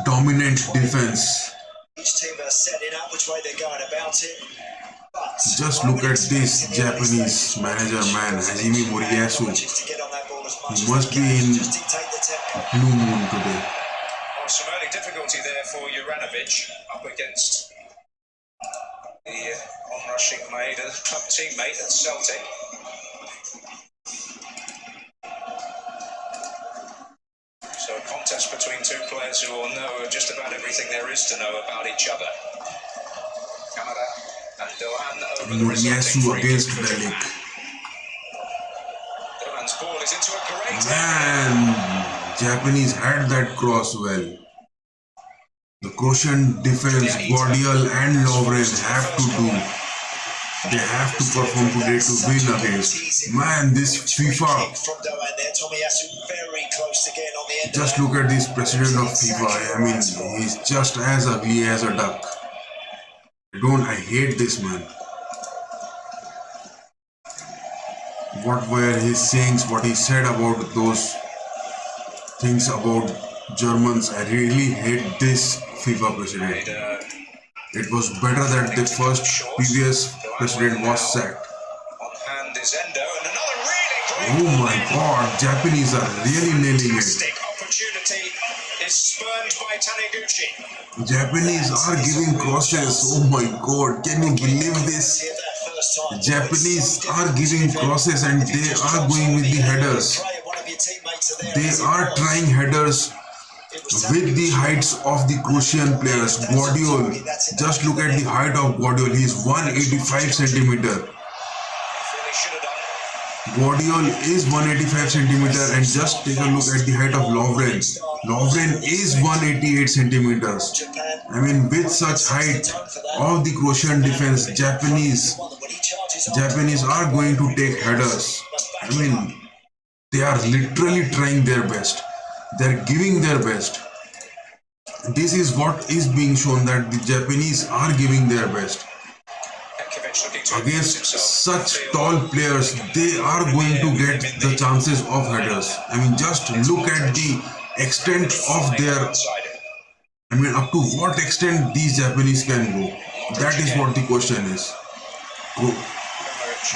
dominant defense. Each team are setting up which way they're going about it. Just look at this Japanese manager, man, Hajime Moriyasu. He must be in blue moon today. Well, some early difficulty there for Juranovic up against the onrushing Maeda, club teammate at Celtic. So a contest between two players who all know just about everything there is to know about each other. Kamada and Doan over the Moriyasu against Delic. Doan's ball is into a great Man, Japanese had that cross well. The Croatian defense, Guardiol and Lovren have to do. They have to perform today to win against. Man, this FIFA. Just look at this president of FIFA. I mean, he's just as ugly as a duck. I hate this man. What were his sayings, what he said about those things about Germans? I really hate this FIFA president. It was better that the previous president was sacked. On hand is Endo and another really great. Oh my god, Japanese are really nailing it. Opportunity is spurned by Taniguchi. Japanese are giving crosses. Oh my god, can you believe this? Japanese are giving crosses and they are going with the headers. They are trying headers with the heights of the Croatian players. Guardiol, just look at the height of Guardiol. He is 185 centimeter. Guardiol is 185 centimeter, and just take a look at the height of Lovren. Lovren is 188 centimeters. I mean, with such height of the Croatian defense, Japanese are going to take headers. I mean, they are literally trying their best. They're giving their best. This is what is being shown, that the Japanese are giving their best. Against such tall players, they are going to get the chances of headers. I mean, just look at the extent of their... I mean, up to what extent these Japanese can go. That is what the question is.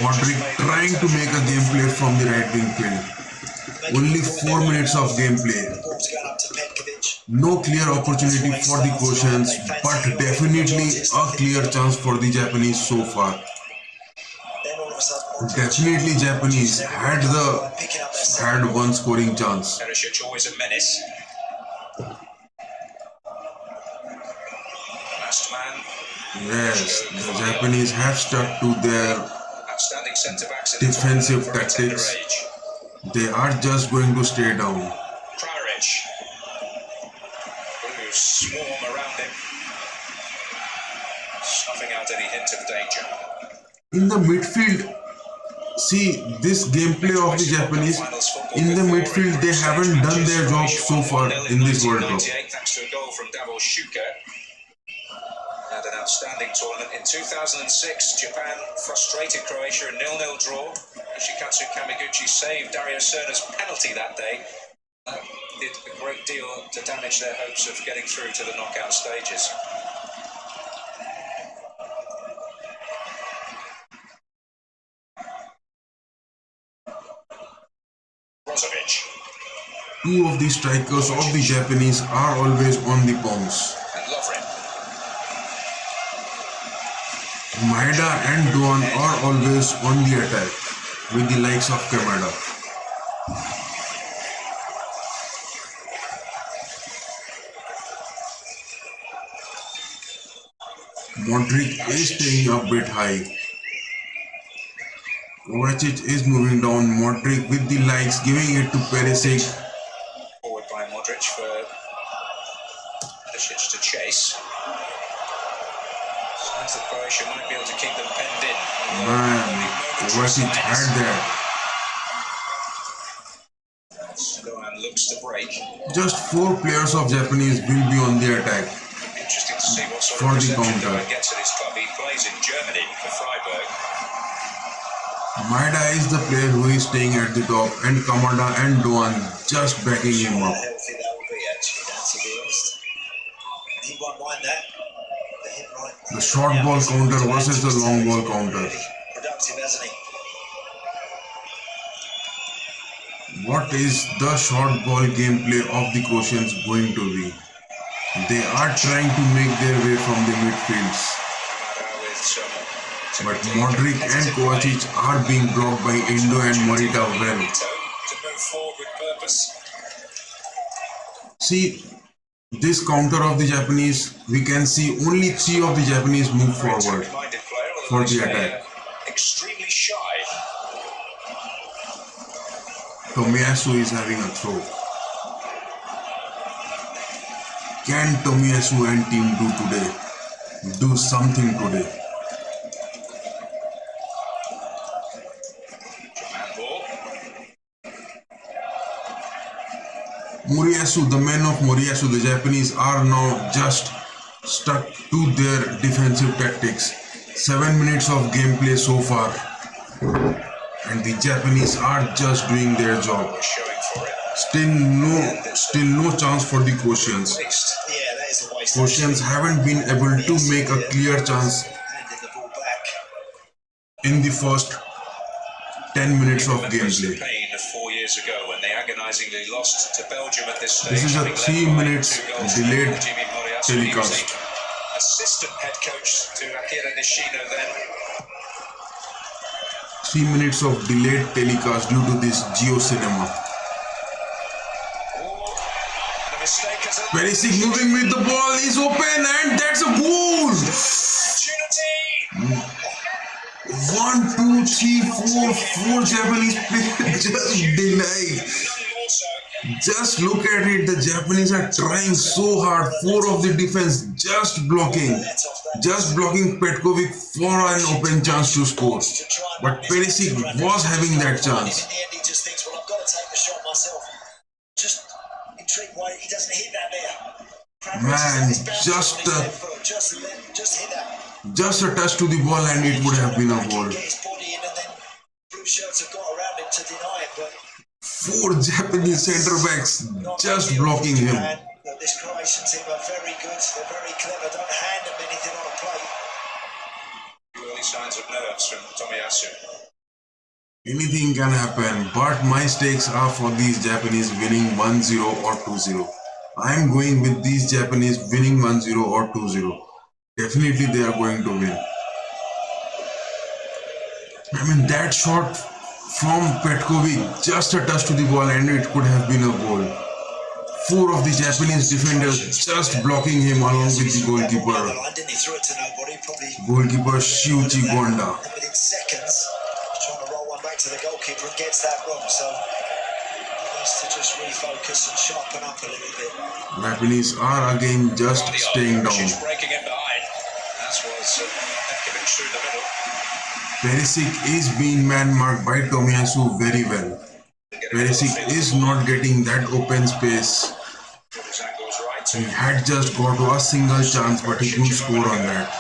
Modric trying to make a gameplay from the right wing field. Only 4 minutes of gameplay. No clear opportunity for the Croatians, but definitely a clear chance for the Japanese so far. Definitely Japanese had one scoring chance. Perisic always a menace. Last man. Yes, the Japanese have stuck to their Outstanding centre-backs in defensive the tournament for a tactics. tender age. They are just going to stay down. Kraric. Blues swarm around him, snuffing out any hint of danger. In the midfield, see this gameplay of the Japanese. In the midfield, they haven't done their job so far in this World Cup. Thanks to a goal from Davor Shuka. Had an outstanding tournament. In 2006, Japan frustrated Croatia, a 0-0 draw. Yoshikatsu Kamiguchi saved Dario Serna's penalty that day. That did a great deal to damage their hopes of getting through to the knockout stages. Brozovic. Two of the strikers of the Japanese are always on the bounce. And Lovren. Maeda and Doan are always on the attack with the likes of Kamada. Modric is staying a bit high. Kovacic is moving down. Modric with the likes, giving it to Perisic. Forward by Modric for Perisic to chase. Signs that Croatia might be able to keep them penned in. Man, Kovacic had that. Sloan looks to break. Just 4 players of Japanese will be on the attack Interesting to see what sort for of the reception counter. Doan gets at his club. He plays in Germany for Freiburg. Maida is the player who is staying at the top, and Kamada and Doan just backing him How up. healthy that will be, actually, Dan, to be honest. He won't mind that. The short ball counter versus the long ball counter. Productive, hasn't he? What is the short ball gameplay of the Croatians going to be? They are trying to make their way from the midfields, but Modric and Kovacic are being blocked by Endo and Morita well. To move forward with purpose. See, this counter of the Japanese, we can see only 3 of the Japanese move forward for the attack. Extremely shy. Tomiyasu is having a throw. Can Tomiyasu and team do something today? Handball. Moriyasu, the men of Moriyasu, the Japanese are now just stuck to their defensive tactics. 7 minutes of gameplay so far, and the Japanese are just doing their job. We're showing for it. Still no chance for the Croatians. Waste. Yeah, that is a waste. Croatians haven't been able to make a clear chance Handed the ball back. in the first 10 minutes of Remembers the gameplay. pain of 4 years ago when they agonisingly lost to Belgium at this stage. This is a having led 3 by minutes 2 goals. delayed Jimmy Moriyasu, telecast. he was the assistant head coach to Akira Nishino then. 3 minutes of delayed telecast due to this Geo Cinema. The mistake has a Perisic moving with the ball is open, and that's a goal! opportunity. 1, 2, 3, 4 Japanese players just denied. Just look at it, the Japanese are trying so hard. 4 of the defense just blocking Petkovic for an open chance to score. But Perisic was having that chance. In the end, he just thinks, well, I've got to take the shot myself. Just intrigued why he doesn't hit that there. Man, just a touch to the ball and it would have been a goal. Get his body in, and then blue shirts have got around him to deny it, but 4 Japanese centre backs just blocking him. This Croatian team are very good, they're very clever, don't hand them anything on a plate. Early signs of nerves from Tomiyasu. Anything can happen, but my stakes are for these Japanese winning 1-0 or 2-0. I am going with these Japanese winning 1-0 or 2-0. Definitely they are going to win. I mean, that shot from Petkovic, just a touch to the ball and it could have been a goal. 4 of the Japanese defenders just blocking him along with the goalkeeper. Goalkeeper Shuichi Gonda. And within seconds, trying to roll one back to the goalkeeper and gets that wrong, so he needs to just refocus and sharpen up a little bit. Japanese are again just staying down. She's breaking it behind. That was Petkovic through the middle. Perisic is being man-marked by Tomiyasu very well. Perisic is not getting that open space. His angle's right. He had just got to a single chance, but he couldn't score on that.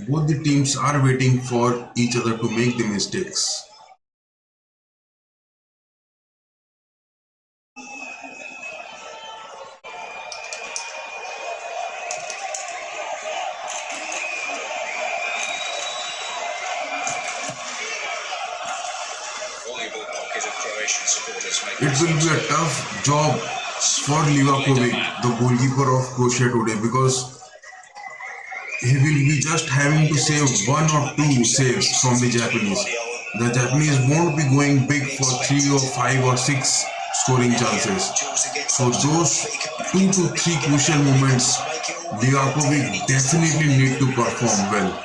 Both the teams are waiting for each other to make the mistakes. It will be a tough job for Livakovic, the goalkeeper of Croatia today, because he will be just having to save 1 or 2 saves from the Japanese. The Japanese won't be going big for 3 or 5 or 6 scoring chances. So those 2 to 3 crucial moments, Livakovic definitely need to perform well.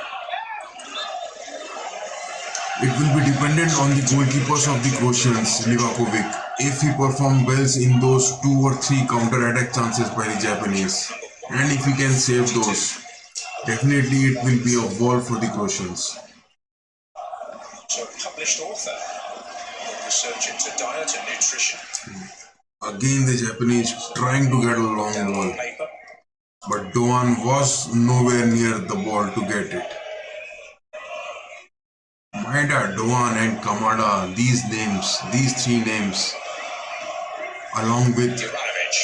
It will be dependent on the goalkeepers of the Croatians, Livakovic, if he performs well in those 2 or 3 counter-attack chances by the Japanese. And if we can save those, definitely it will be a wall for the Croatians. So, published author of research into diet and nutrition. Again, the Japanese trying to get a long Down ball, on paper. but Doan was nowhere near the ball to get it. Maeda, Doan and Kamada, these three names, along with Juranovic.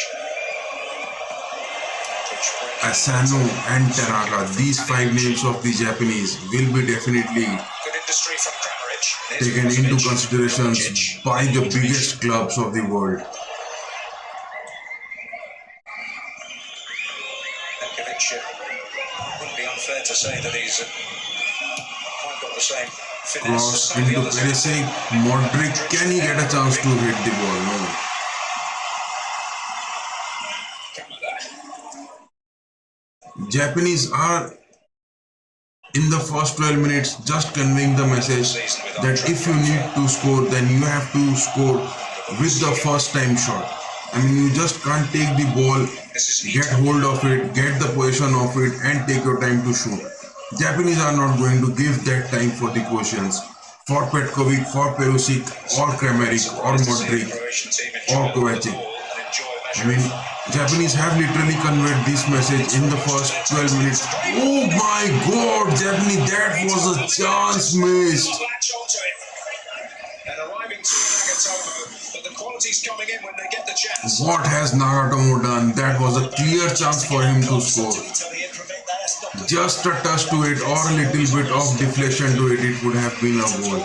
Asano and Tanaka, these five names of the Japanese will be definitely Good industry from Kramaric. taken into considerations by the biggest clubs of the world. Wouldn't be unfair to say that he's quite got the same finesse as Cross some of the into others. Perisic, Modric, can he get a chance to hit the ball? No. Japanese are in the first 12 minutes just conveying the message that if you need to score, then you have to score with the first time shot. I mean, you just can't take the ball, get hold of it, get the position of it and take your time to shoot. Japanese are not going to give that time for the Croatians. For Petkovic, for Perisic, or Kramaric, or Modric, or Kovacic. I mean, Japanese have literally conveyed this message in the first 12 minutes. Oh my god, Japanese, that was a chance missed. What has Nagatomo done? That was a clear chance for him to score. Just a touch to it or a little bit of deflection to it, it would have been a goal.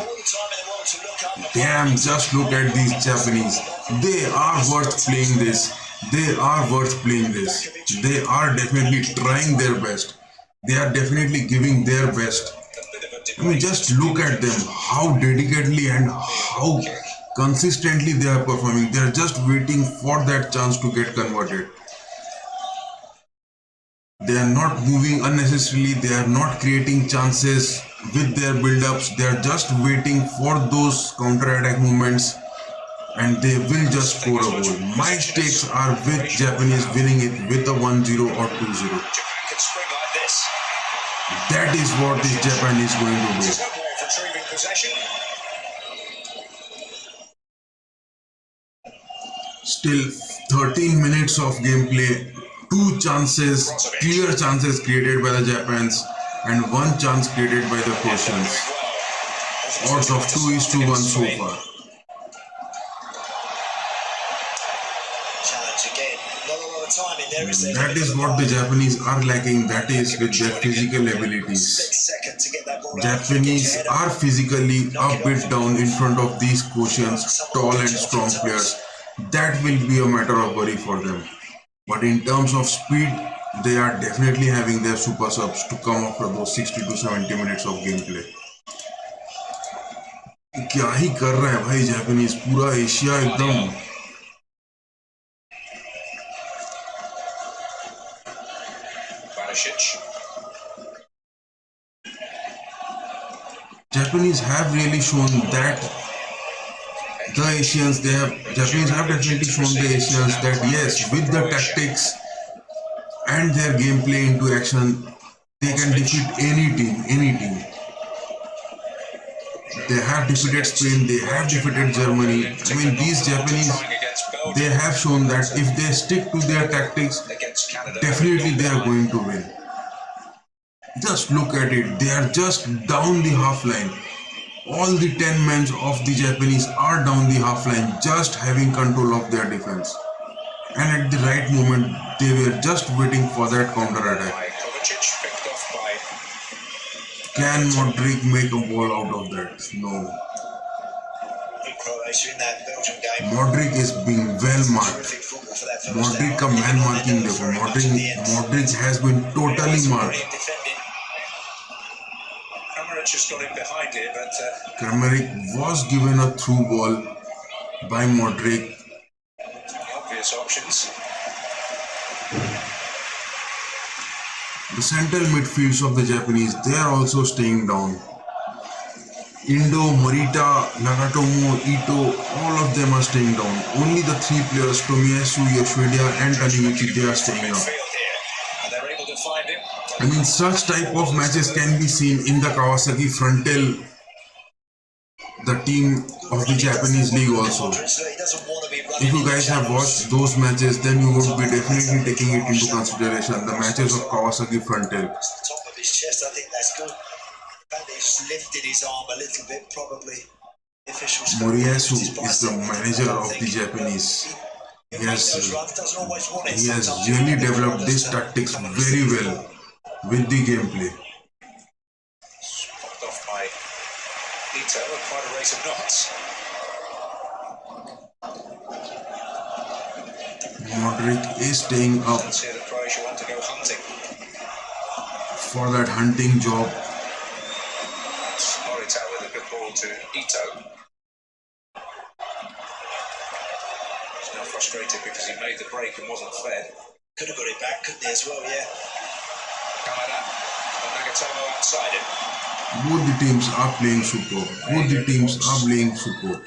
Damn, just look at these Japanese. They are worth playing this. They are worth playing this. They are definitely trying their best. They are definitely giving their best. I mean, just look at them, how dedicatedly and how consistently they are performing. They are just waiting for that chance to get converted. They are not moving unnecessarily. They are not creating chances with their build-ups. They are just waiting for those counter-attack movements and they will just score a goal. My stakes are with Japanese winning it with a 1-0 or 2-0. That is what this Japan is going to do. Still 13 minutes of gameplay, 2 chances, clear chances created by the Japans and 1 chance created by the Croatians. Odds of 2:1 so far. That is what the Japanese are lacking, that is with their physical abilities. Japanese are physically a bit down in front of these Croatians, tall and strong players. That will be a matter of worry for them. But in terms of speed, they are definitely having their super subs to come after those 60 to 70 minutes of gameplay. क्या ही कर रहा है भाई Japanese, पूरा Asia एकदम Japanese have really shown that the Asians, Japanese have definitely shown the Asians that yes, with the tactics and their gameplay into action, they can defeat any team. They have defeated Spain, they have defeated Germany. I mean, these Japanese, they have shown that if they stick to their tactics, definitely they are going to win. Just look at it, they are just down the half line. All the 10 men of the Japanese are down the half line, just having control of their defense. And at the right moment, they were just waiting for that counter attack. Can Modric make a ball out of that? No. Modric is being well marked. Modric का man marking देखो. Modric has been totally marked. Kramaric was given a through ball by Modric. Obvious options. The central midfields of the Japanese, they are also staying down. Indo, Morita, Nagatomo, Ito, all of them are staying down. Only the 3 players, Tomiyasu, Yoshida and Taniguchi, they are staying up. I mean, such type of matches can be seen in the Kawasaki Frontale, the team of the Japanese league also. If you guys have watched those matches, then you would be definitely taking it into consideration. The matches of Kawasaki Frontale. Top of his chest, I think that's good. The fact that he just lifted his arm a little bit, probably. Moriyasu is the manager of the Japanese. He has really developed these tactics very well with the gameplay. Popped off by Ito at quite a rate of knots. Modric is staying up Let's hear that Croatia want to go hunting. for that hunting job. Morita with a good ball to Ito. He's now frustrated because he made the break and wasn't fed. Could have got it back, couldn't he, as well, yeah? Kamada and Nagatomo outside him. Both the teams are playing superb. Both the teams are playing superb.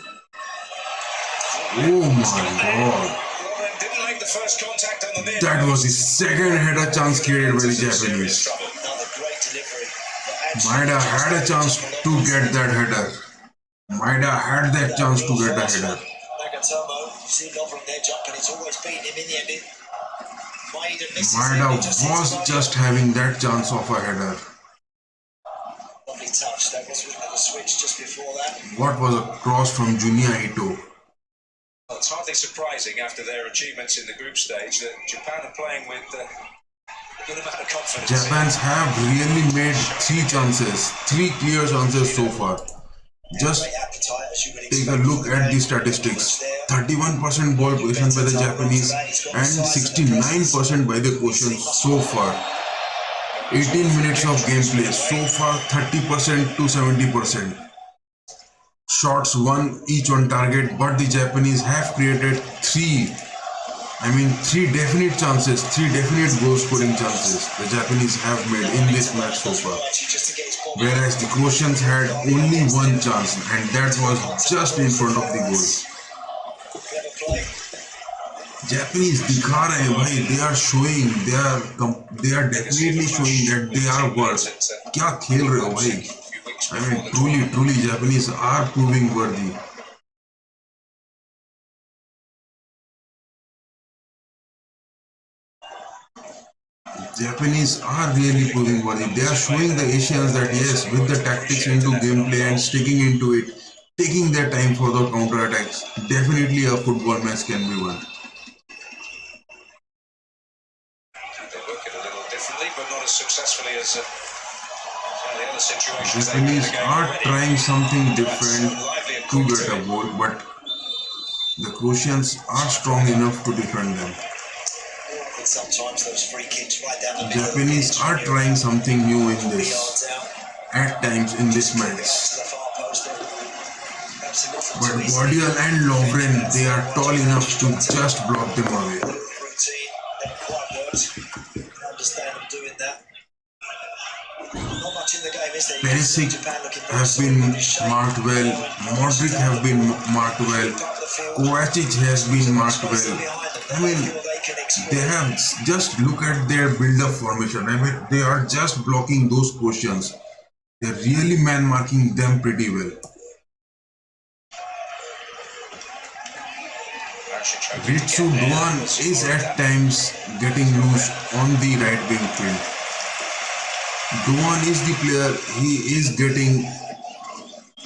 Oh my god. Didn't make the first contact on the near. That was the second header chance created by the Japanese. Another great delivery. Maeda had a chance to get that header. Maeda had that chance to get the header. Nagatomo, you see Lovren there jumping, it's always beaten him in the end. Maeda was just having that chance of a header. Lovely touch, that was with the switch just before that. What was a cross from Junya Ito? Well, it's hardly surprising after their achievements in the group stage that Japan are playing with a good amount of confidence. Japans have really made 3 chances, 3 clear chances so far. Just take a look at the statistics. 31% ball possession by the Japanese and 69% by the Croatians so far. 18 minutes of gameplay, so far 30% to 70%. Shots won each on target, but the Japanese have created 3 definite chances, 3 definite goal scoring chances the Japanese have made in this match so far. Whereas the Croatians had only 1 chance, and that was just in front of the goal. Japanese दिखा रहे हैं भाई, they are showing, they are definitely showing that they are worth. क्या खेल रहे हो भाई? I mean, truly Japanese are proving worthy. Japanese are really proving worthy. They are showing the Asians that yes, with the tactics into gameplay and sticking into it, taking their time for the counter-attacks, definitely a football match can be won. They work it a little differently, but not as successfully as the other situations. Japanese are trying something different to get a goal, but the Croatians are strong enough to defend them. Sometimes those free kicks right down the middle. Japanese are trying something new in this, at times in this match. But Guardiola and Lovren, they are tall enough to just block them away. Routine, never quite worked. I understand them doing that. Not much in the game, is there? Perisic have been marked well, Modric have been marked well, Kovacic has been marked well. I mean, they have just look at their build-up formation. I mean, they are just blocking those positions. They're really man-marking them pretty well. Ritsu Duan is at times getting loose on the right wing field. Duan is the player, he is getting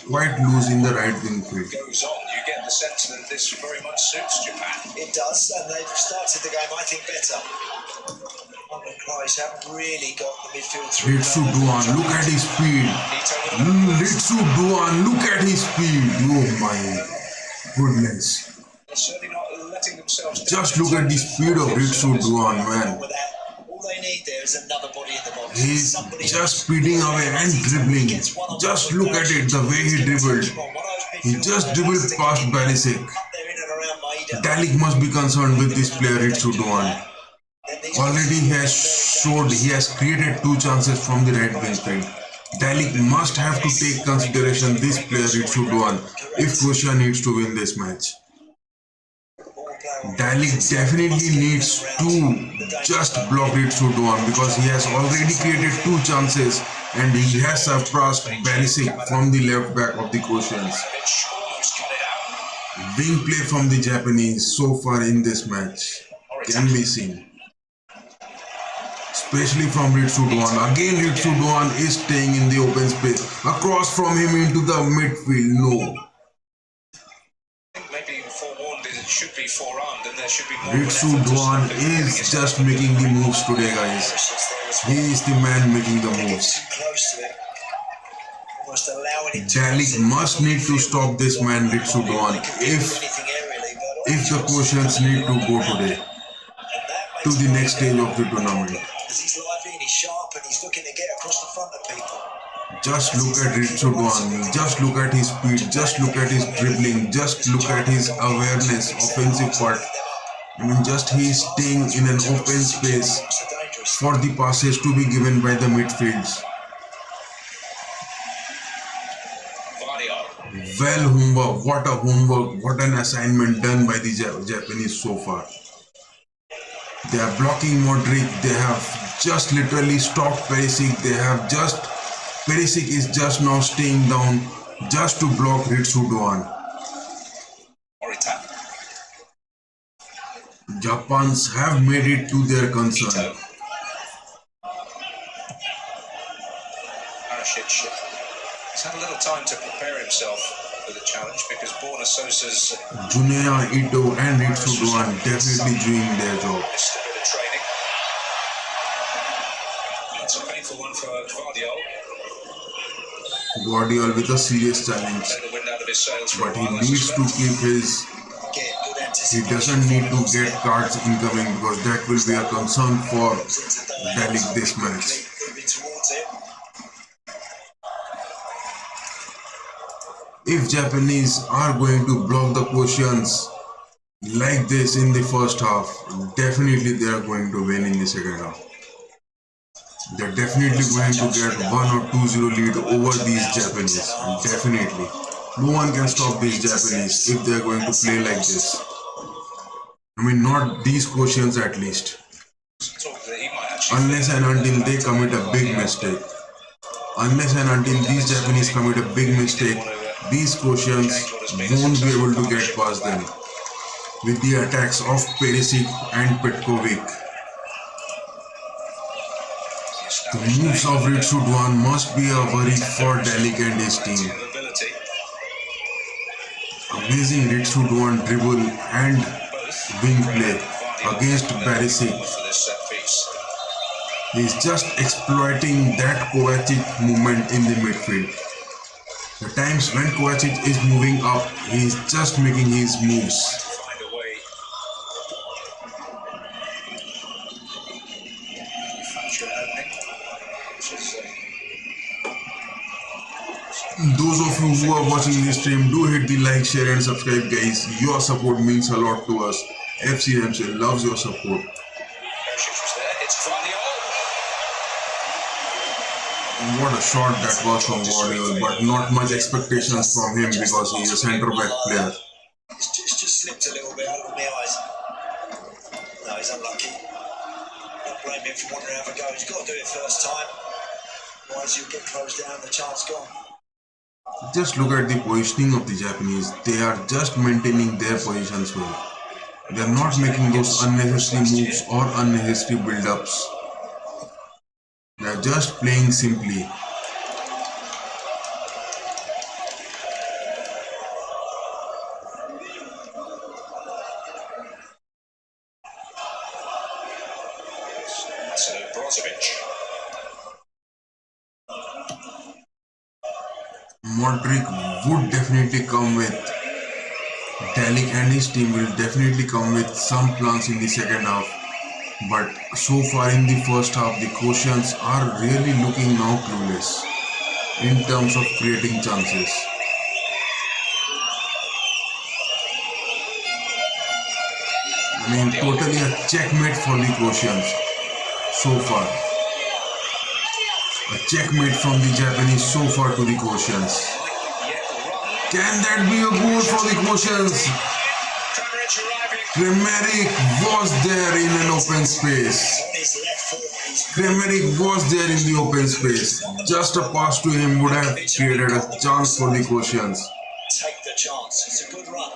quite loose in the right wing field. Goes on, you get the sense that this very much suits Japan. It does, and they've started the game, I think, better. London Croatia haven't really got the midfield through. Ritsu Duan, look at his speed. Ritsu Duan, look at his speed. Oh my goodness. They're certainly not letting themselves down. Just look at the speed of Ritsu Duan, man. All they need there is another body in the box. He's just speeding away and dribbling. Just look at it, the way he dribbled. He just dribbled past Barisic. Dalik must be concerned with this player, Ritsu Duan. Already he has showed, he has created 2 chances from the right wing field. Dalik must have to take consideration this player, Ritsu Duan, if Croatia needs to win this match. Dalik definitely needs to just block Ritsudoan because he has already created 2 chances and he has surpassed Barisic from the left back of the Croatians. Wing play from the Japanese so far in this match can be seen. Especially from Ritsudoan. Again Ritsudoan is staying in the open space. Across from him into the midfield. No. Maybe forewarned it should be forearmed and there should be more. Ritsudoan is just making the moves today, guys. He is the man making the moves. Dalik must need to stop this man Ritsudoan if the Croatians need to go today to the next stage of the tournament. He's lively and he's sharp and he's looking to get across the front of people. Just look at Ritsudoan, just look at his speed, just look at his dribbling, just look at his awareness, offensive part. I mean, just he is staying in an open space for the passes to be given by the midfields. Well, homework, what an assignment done by the Japanese so far. They are blocking Modric, they have just literally stopped Perisic, Perisic is just now staying down just to block Ritsudoan. Japans have made it to their concern. He's had a little time to prepare himself for the challenge because Borna Sosa's Junya, Ito and Ritsudoan definitely doing their job. missed a bit of training. That's a painful one for Guardiola. Guardiola with a serious challenge, Take the wind out of his sails for but a he while, I needs to suspect. keep his. He doesn't need to get cards incoming because that will be a concern for Dalik this match. If Japanese are going to block the Croatians like this in the first half, definitely they are going to win in the second half. They're definitely going to get 1 or 2-0 lead over these Japanese. Definitely. No one can stop these Japanese if they're going to play like this. I mean, not these Croatians at least. Unless and until they commit a big mistake. Unless and until these Japanese commit a big mistake, these Croatians won't be able to get past them with the attacks of Perisic and Petkovic. The moves of Ritsudoan must be a worry for Dalik and his team. Amazing Ritsudoan dribble and wing play against Barisic. He is just exploiting that Kovacic movement in the midfield. The times when Kovacic is moving up, he is just making his moves. Those of you who are watching this stream, do hit the like, share and subscribe, guys. Your support means a lot to us. FC RAMSAY loves your support. What a shot that was from Guardiola, but not much expectations from him because he is a centre-back player. It's just slipped a little bit out of my eyes. No, he's unlucky. Don't blame him for wanting to have a go. He's got to do it first time. Otherwise you'll get closed down, the chance gone. Just look at the positioning of the Japanese. They are just maintaining their positions well. They are not making those unnecessary moves or unnecessary build-ups. They are just playing simply. Modric would definitely come with, Dalik and his team will definitely come with some plans in the second half. But so far in the first half, the Croatians are really looking now clueless in terms of creating chances. I mean, totally a checkmate for the Croatians so far. A checkmate from the Japanese so far to the Croatians. Can that be a goal for the Croatians? Kramaric was there in an open space. On his left foot, he's Kramaric was there in the open space. Just a pass to him would have created a chance for the Croatians. take the chance. It's a good run.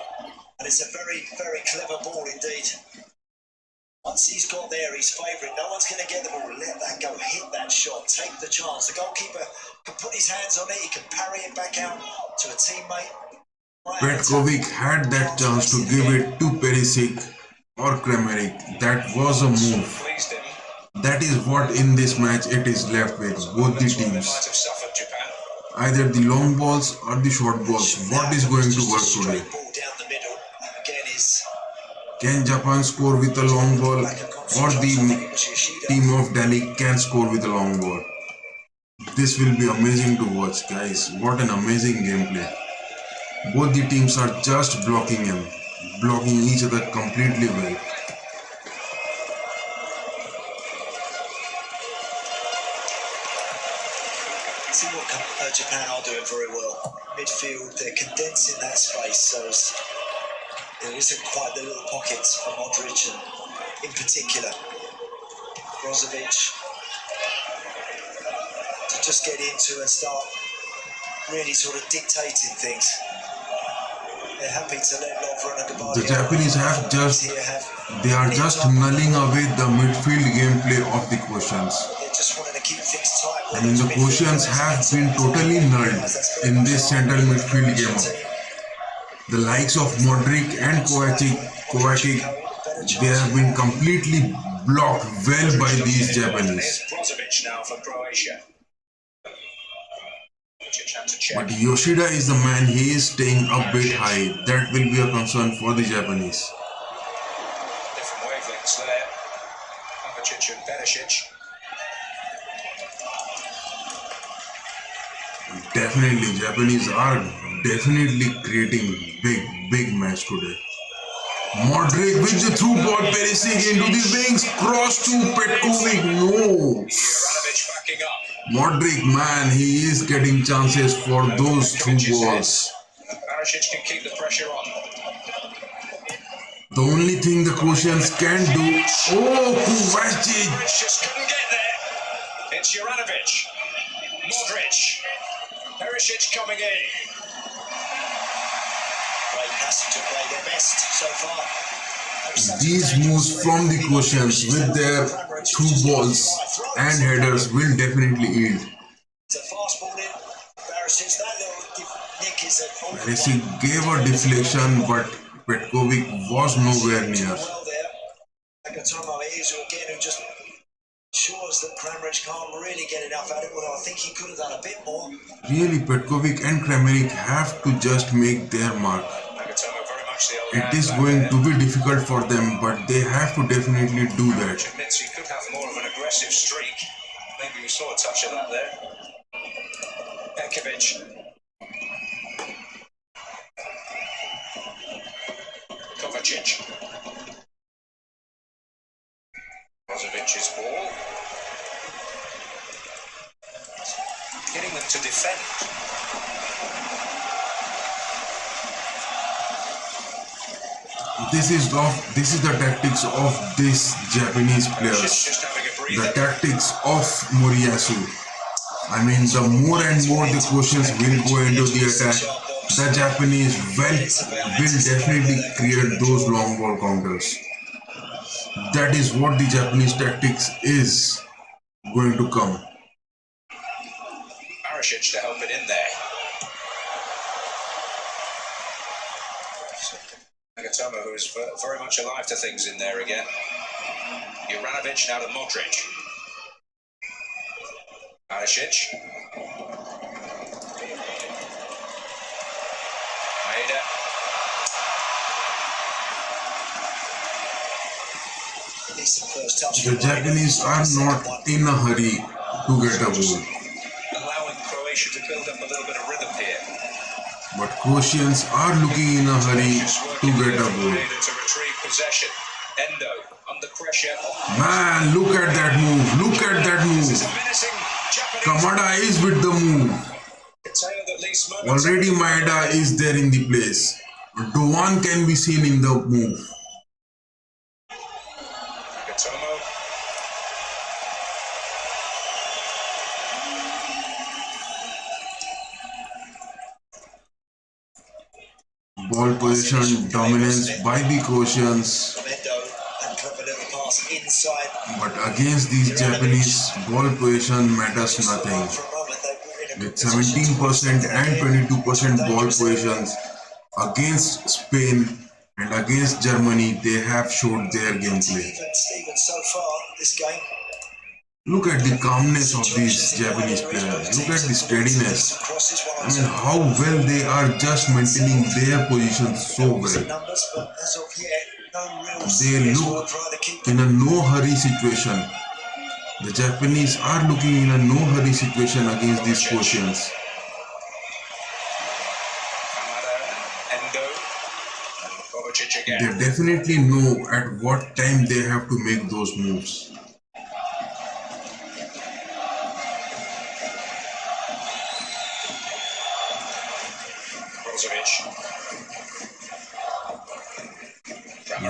And it's a very, very clever ball indeed. Once he's got there, he's favourite. No one's going to get the ball. Let that go. Hit that shot. Take the chance. The goalkeeper can put his hands on it. He can parry it back out to a teammate. Petkovic had that chance to give it to Perisic or Kramaric. That was a move. Pleased him. That is what in this match it is left with, both the That's what they might teams. have suffered, Japan. Either the long balls or the short balls. What is going to work today? Ball down the middle. Again is Can Japan score with a long ball, or the team of Delhi can score with a long ball? This will be amazing to watch, guys. What an amazing gameplay. Both the teams are just blocking each other completely well. see what Japan are doing very well. Midfield, they're condensing that space, so there isn't quite the little pockets for Modric and in particular Brozovic to just get into and start really sort of dictating things. They're happy to let Lovren and Gabardi. The Japanese they are just nulling away the midfield gameplay of the Croatians. They're just wanting to keep things tight. I mean, the Croatians have been totally nulled in this central midfield game. The likes of Modric and Kovacic, they have been completely blocked well by these Japanese. Here's Brozovic now for Croatia. But Yoshida is the man, he is staying a bit high. That will be a concern for the Japanese. Different wavelengths there. Kovacic and Perisic. Definitely, Japanese are definitely creating big match today. Modric with the through ball, Perisic into the wings, cross to Petkovic. No. Juranovic backing up. Modric, man, he is getting chances for those through balls. Perisic can keep the pressure on. The only thing the Croatians can do. Oh, Kovacic. Perisic just couldn't get there. It's Juranovic. Modric. Perisic coming in. Great passage and play their best so far. These moves from the Croatians with their through balls and headers will definitely yield. It's a fast ball in. Perisic, that little nick is a Perisic gave a deflection, but Petkovic was nowhere near. well there. Nagatomo is again who just ensures that Kramaric can't really get enough out of it. Well, I think he could have done a bit more. Really, Petkovic and Kramaric have to just make their mark. Nagatomo very much the old It man is back going there. to be difficult for them, but they have to definitely do that. Which admits he could have more of an aggressive streak. Maybe we saw a touch of that there. Petkovic. Kovacic. Brozovic's ball. Getting them to defend. This is the tactics of these Japanese players. Just having a The breather. tactics of Moriyasu. I mean, the more and more the Croatians will go into the attack, the Japanese will definitely create those long ball counters. That is what the Japanese tactics is going to come. Perisic to help it in there. Nagatomo, who is very much alive to things in there again. Juranovic now to Modric. Perisic. Maeda. The Japanese are not in a hurry to get a goal, Allowing Croatia to build up a little bit of rhythm here. but Croatians are looking in a hurry Just to working get a with goal. Maeda to retrieve possession. Endo under pressure. Man, look at that move! Look at that move! Menacing Japanese. Kamada is with the move. A tale that leaves moments. Already Maeda is there in the place. Doan can be seen in the move. ball possession dominance by the Croatians. And clever little pass inside. But against these Japanese, ball possession matters nothing. With 17% and 22% ball possessions against Spain and against Germany, they have showed their gameplay. Steven, so far this game. Look at the calmness of these Japanese players. Look at the steadiness. I mean, how well they are just maintaining their position so well. They look in a no-hurry situation. The Japanese are looking in a no-hurry situation against these Croatians. They definitely know at what time they have to make those moves.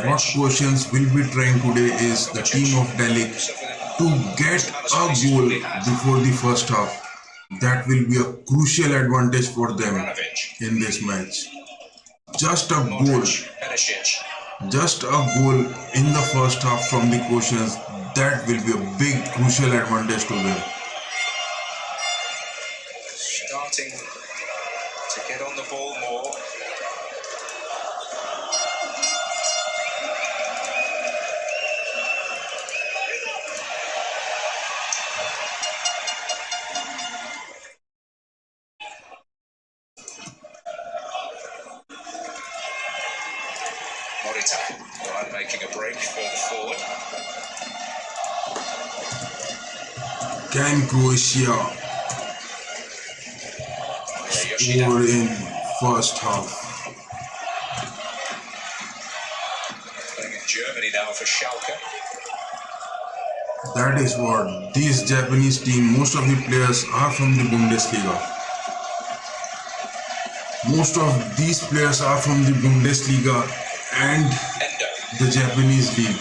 What Croatians will be trying today is the team of Delic to get a goal before the first half. That will be a crucial advantage for them in this match. Just a goal in the first half from the Croatians, that will be a big crucial advantage to them. Starting to get on the ball more. Making a break further forward. Can Croatia score in first half? Playing in Germany now for Schalke. That is what this Japanese team, most of the players are from the Bundesliga. Most of these players are from the Bundesliga and the Japanese league.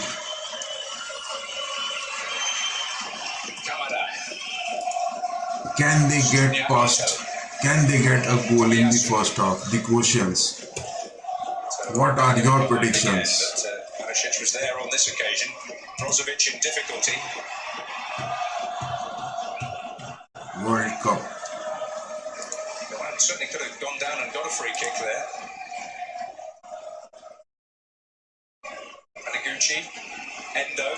Can they get past? Can they get a goal in the first half? The Croatians. What are your predictions? Barisic was there on this occasion. Brozovic in difficulty. World Cup. Well, certainly could have gone down and got a free kick there. Endo.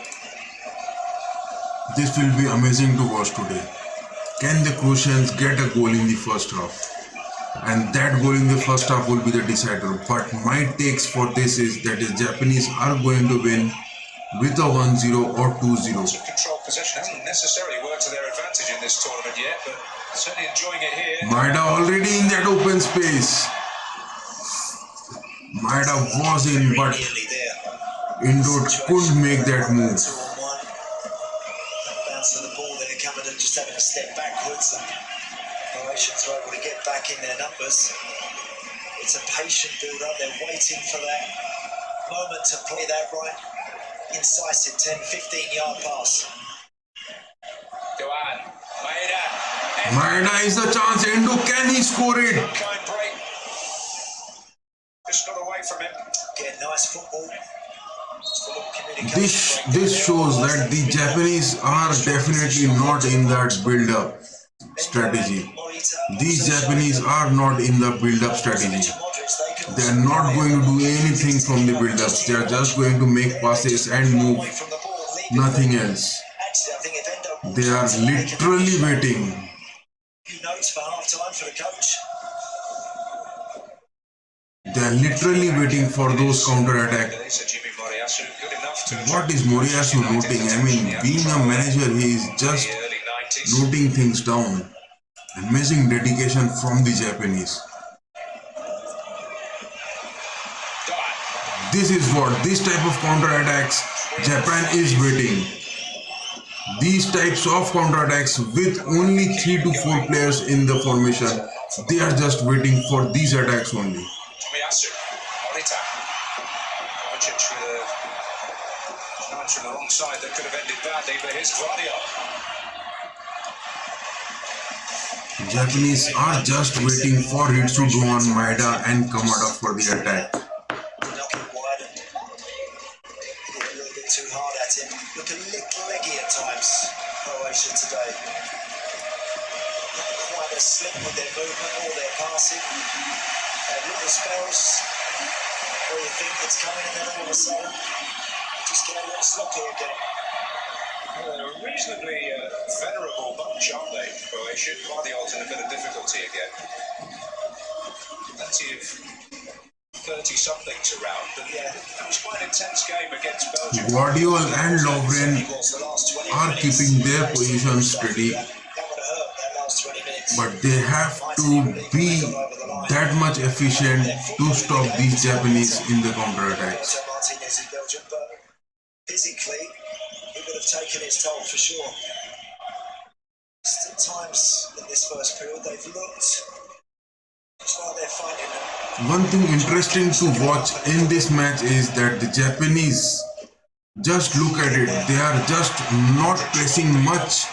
This will be amazing to watch today. Can the Croatians get a goal in the first half? And that goal in the first half will be the decider. But my takes for this is that the Japanese are going to win with a 1-0 or 2-0. Control possession hasn't necessarily worked to their advantage in this tournament yet, but certainly enjoying it here. Maeda already in that open space. Maeda was in, but Indo couldn't make that move. Bounce of the ball, then Kamada just having a step backwards, and Croatians are able to get back in their numbers. It's a patient build-up. They're waiting for that moment to play that right, incisive 10-15 yard pass. Go on, Maeda. Maeda is the chance. Indo, can he score it? Kind break. Just got away from him. Again, nice football. This shows that the Japanese are definitely not in that build-up strategy. These Japanese are not in the build-up strategy. They are not going to do anything from the build-ups. They are just going to make passes and move. Nothing else. They are literally waiting. Notes for half-time for the coach. They are literally waiting for those counter-attacks. What is Moriyasu noting? I mean, being a manager, he is just noting things down. Amazing dedication from the Japanese. This is what, this type of counter-attacks, Japan is waiting. These types of counter-attacks with only 3 to 4 players in the formation, they are just waiting for these attacks only. From the wrong side that could have ended badly, but here's Guardiola. Japanese are just waiting for Ritsu, Doan, Maeda and Kamada for the attack. Knock it wide and hit it a little bit too hard at him. Look a little leggy at times, Croatia today. Not quite as slick with their movement or their passing. They have little spells where you think it's coming and then all of a sudden just get a little sloppy again. Well, they're a reasonably venerable bunch, aren't they, Croatia? Quite the odds in a bit of difficulty again. Plenty of 30-somethings around, but yeah, that was quite an intense game against Belgium. Guardiola and Lovren are keeping their position steady, but they have to be that much efficient to stop these Japanese in the counter-attacks. Martinez in Belgium, but physically it would have taken its toll for sure. At times in this first period they've looked just like they're fighting. One thing interesting to watch in this match is that the Japanese, just look at it, they are just not pressing much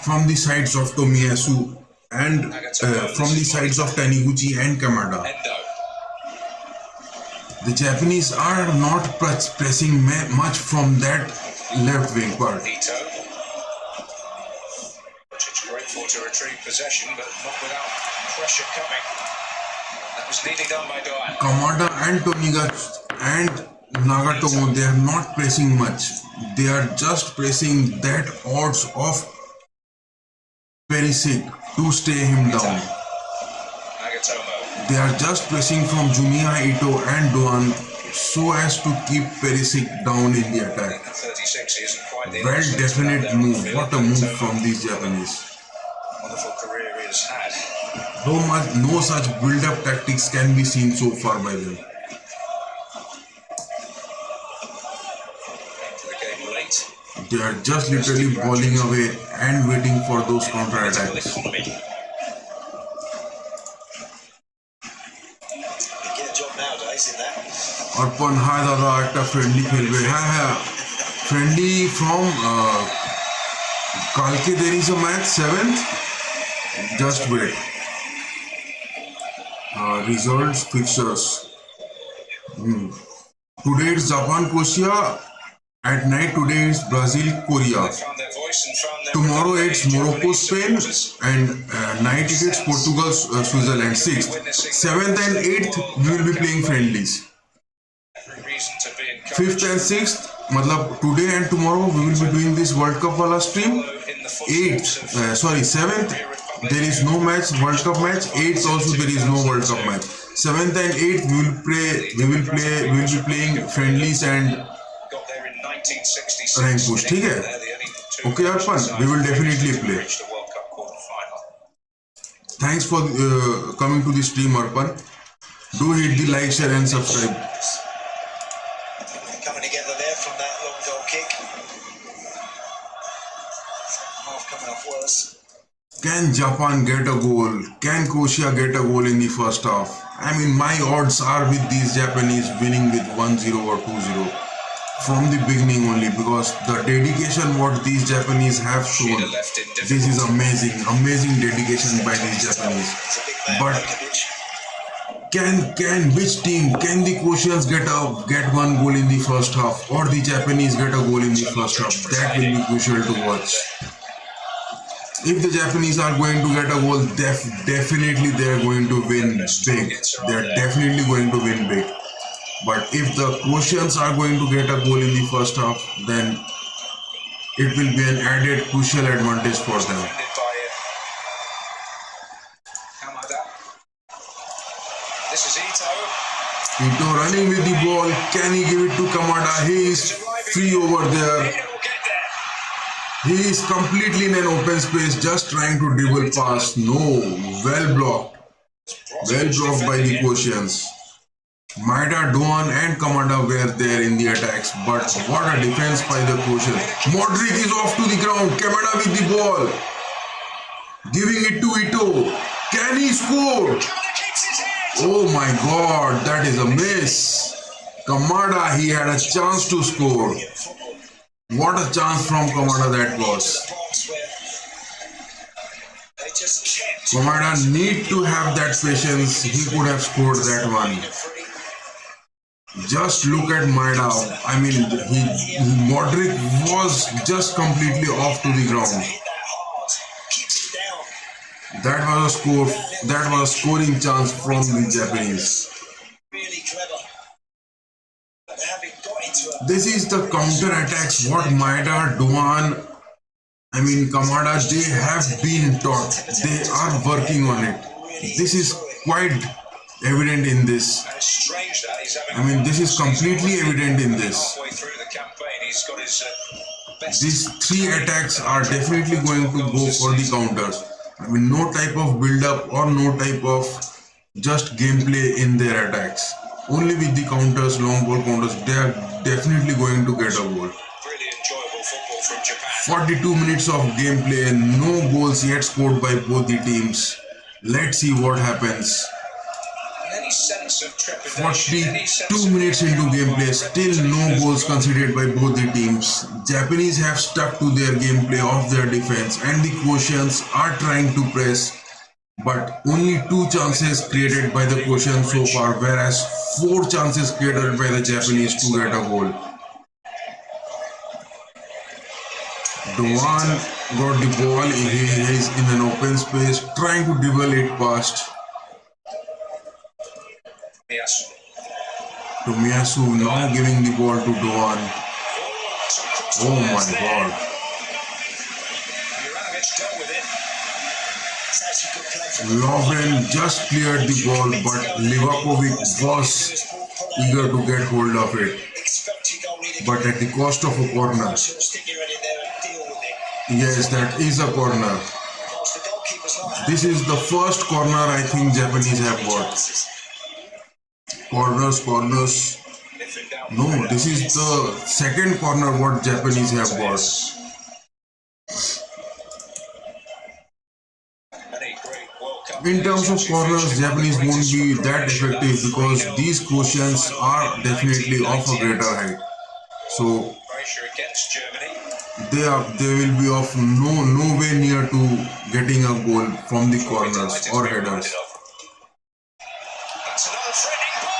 from the sides of Tomiyasu and from the sides of Taniguchi and Kamada. The Japanese are not pressing much from that left wing part. Grateful to retrieve possession, but not without pressure coming. That was neatly done by Doan. Kamada and Toniga and Nagatomo, they are not pressing much. They are just pressing that odds of Perisic to stay him down. They are just pressing from Junya, Ito and Doan so as to keep Perisic down in the attack. Well, definite move. What a move from these Japanese. Wonderful career he has had. No such build-up tactics can be seen so far by them. They are just literally balling away and waiting for those counter-attacks. Arpan, hi dada, একটা friendly খেলবে হ্যাঁ friendly from কালকে there is a match 7th. Just wait. Results, fixtures. Today it's Japan, Croatia. At night today it's Brazil, Korea. Tomorrow it's Morocco, Spain, and night it's Portugal, Switzerland. 6th, 7th and 8th we will be playing friendlies. 5th and 6th, matlab today and tomorrow we will be doing this World Cup wala stream. 7th there is no match, World Cup match. 8th also there is no World Cup match. 7th and 8th we will be playing friendlies and rank push. ठीक है? Okay, Arpan, we will definitely play. Thanks for coming to the stream, Arpan. Do hit the like, share and subscribe. Coming together there from that long goal kick. Half coming off worse. Can Japan get a goal? Can Croatia get a goal in the first half? I mean, my odds are with these Japanese winning with 1-0 or 2-0 from the beginning only, because the dedication what these Japanese have shown, this is amazing dedication by these Japanese. But can which team, can the Croatians get one goal in the first half, or the Japanese get a goal in the first half? That will be crucial to watch. If the Japanese are going to get a goal, definitely they are going to win big. They are definitely going to win big. But if the Croatians are going to get a goal in the first half, then it will be an added crucial advantage for them. This is Ito running with the ball. Can he give it to Kamada? He is free over there. He is completely in an open space, just trying to dribble past. No, well blocked. Well blocked by the Croatians. Maeda, Doan and Kamada were there in the attacks, but what a defense by the Croatians. Modric is off to the ground. Kamada with the ball. Giving it to Ito. Can he score? Oh my god, that is a miss. Kamada, he had a chance to score. What a chance from Kamada that was. They just kept Kamada need to have that patience. He could have scored that one. Just look at Maida. I mean, Modric was just completely off to the ground. That was a score. That was a scoring chance from the Japanese. Really clever. But having got into a This is the counter attacks. What Maida, Duan, I mean Kamada, they have been taught. They are working on it. This is quite evident in this. And it's strange that he's having I mean, this is completely evident in this. halfway through the campaign. He's got his best. These three attacks are definitely going to go for the counters. I mean, no type of build-up or no type of just gameplay in their attacks. Only with the counters, long ball counters, they are definitely going to get a goal. Really enjoyable football from Japan. 42 minutes of gameplay and no goals yet scored by both the teams. Let's see what happens. Any sense of trepidation? 42 minutes into gameplay, still no goals conceded by both the teams. Japanese have stuck to their gameplay of their defense and the Croatians are trying to press, but only 2 chances created by the Croatians so far, whereas 4 chances created by the Japanese to get a goal. Duan got the ball, he is in an open space, trying to dribble it past Yes. Tomiyasu, now giving the ball to Duan. Oh my god. Juranovic dealt with it. it's actually good play from Lovren just cleared the ball, but Livakovic was eager to get hold of it, expected goalie to but at the cost of a corner. sort of stick your head in there and deal with it. Yes, that is a corner. Whilst the goalkeeper's not This is the first corner I think Japanese have got. chances. Corners. If in doubt, No, this is the second corner what Japanese have got. Any great World Cup In terms of corners, Japanese won't be that effective because these Croatians are definitely of a greater height. So Croatia against Germany. they will be of nowhere near to getting a goal from the corners or headers. That's another threatening ball.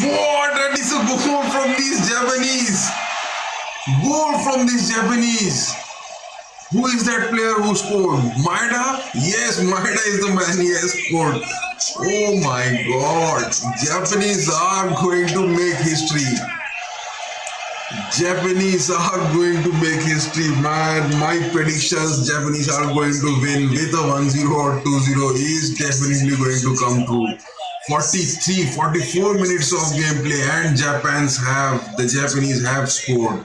What? That is a goal from these Japanese. Goal from these Japanese. Who is that player who scored? Maida? Yes, Maida is the man he has scored. Oh my god. Japanese are going to make history. Japanese are going to make history, man. My predictions, Japanese are going to win with a 1-0 or 2-0 is definitely going to come true. 44 minutes of gameplay and the Japanese have scored.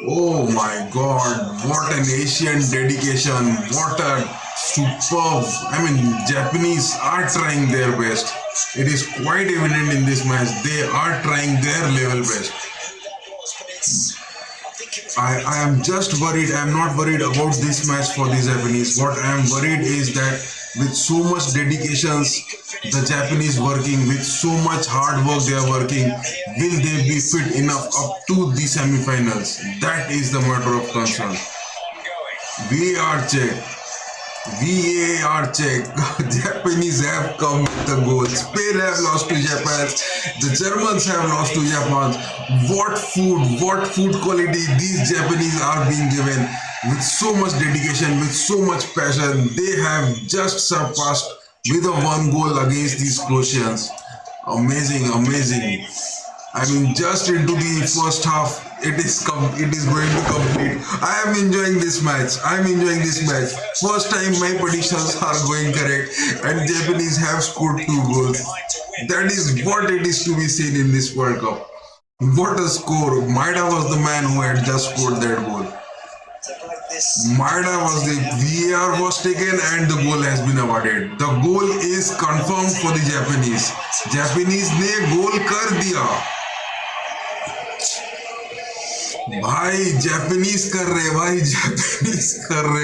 Oh my god, what an Asian dedication, what a superb, Japanese are trying their best. It is quite evident in this match, they are trying their level best. I am just worried, I am not worried about this match for the Japanese. What I am worried is that with so much dedications, the Japanese working, with so much hard work they are working, will they be fit enough up to the semi-finals? That is the matter of concern. VAR check. Japanese have come with the goal. Spain have lost to Japan. The Germans have lost to Japan. What food quality these Japanese are being given. With so much dedication, with so much passion, they have just surpassed with a 1 goal against these Croatians. Amazing. Just into the first half, it is going to complete. I am enjoying this match. First time my predictions are going correct, and Japanese have scored 2 goals. That is what it is to be seen in this World Cup. What a score! Maida was the man who had just scored that goal. Maida was the VAR was taken and the goal has been awarded. The goal is confirmed for the Japanese. Japanese ने गोल कर दिया. भाई Japanese कर रहे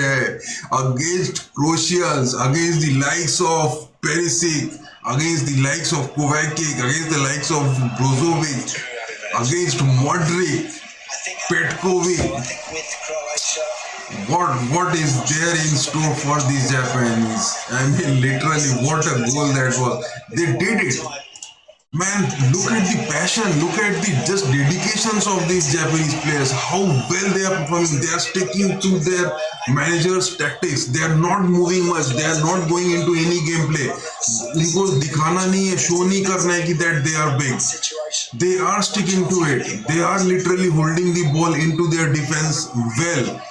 हैं against Croatians, against the likes of Perisic, against the likes of Kovacic, against the likes of Brozovic, against Modric, Petkovic. I think with Croatia, What is there in store for these Japanese? I mean, literally, what a goal that was. They did it. Man, look at the passion, look at the just dedications of these Japanese players, how well they are performing. They are sticking to their manager's tactics. They are not moving much, they are not going into any gameplay. उनको दिखाना नहीं है, show नहीं करना है कि that they are big. They are sticking to it. They are literally holding the ball into their defense well.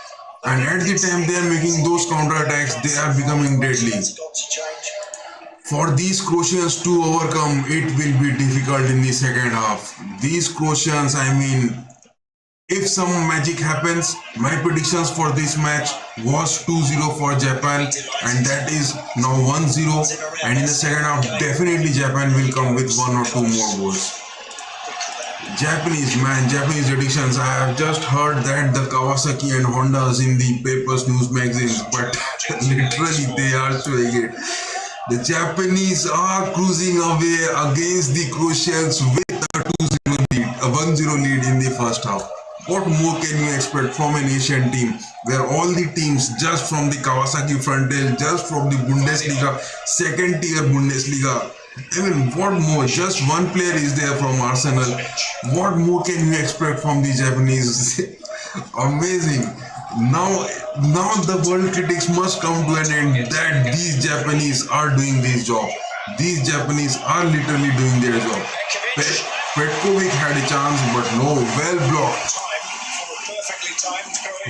And at the time they are making those counter attacks, they are becoming deadly. For these Croatians to overcome, it will be difficult in the second half. These Croatians, I mean, if some magic happens, my predictions for this match was 2-0 for Japan, and that is now 1-0. And in the second half, definitely Japan will come with 1 or 2 more goals. Japanese predictions. I have just heard that the Kawasaki and Hondas in the papers, news magazines, but literally they are showing it. The Japanese are cruising away against the Croatians with a 2-0 lead, a 1-0 lead in the first half. What more can you expect from an Asian team where all the teams just from the Kawasaki frontage, just from the Bundesliga, second tier Bundesliga, I mean, what more? Just one player is there from Arsenal. What more can you expect from the Japanese? Amazing. Now the world critics must come to an end that these Japanese are doing this job. These Japanese are literally doing their job. Petkovic had a chance, but no, well blocked.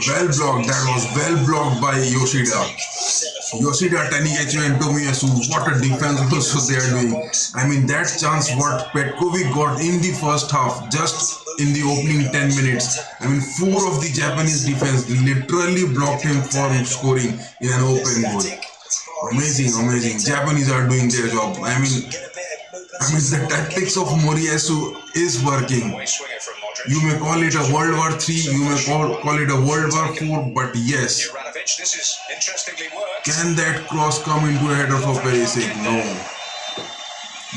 Well blocked. That was well blocked by Yoshida. Yoshida, Taniguchi and Tomiyasu, what a defense also they are doing. I mean, that chance what Petkovic got in the first half, just in the opening 10 minutes. I mean, 4 of the Japanese defense literally blocked him from scoring in an open goal. Amazing. Japanese are doing their job. I mean, the tactics of Moriyasu is working. You may call it a World War III, you may call it a World War IV, but yes. Can that cross come into a header for Perisic? No.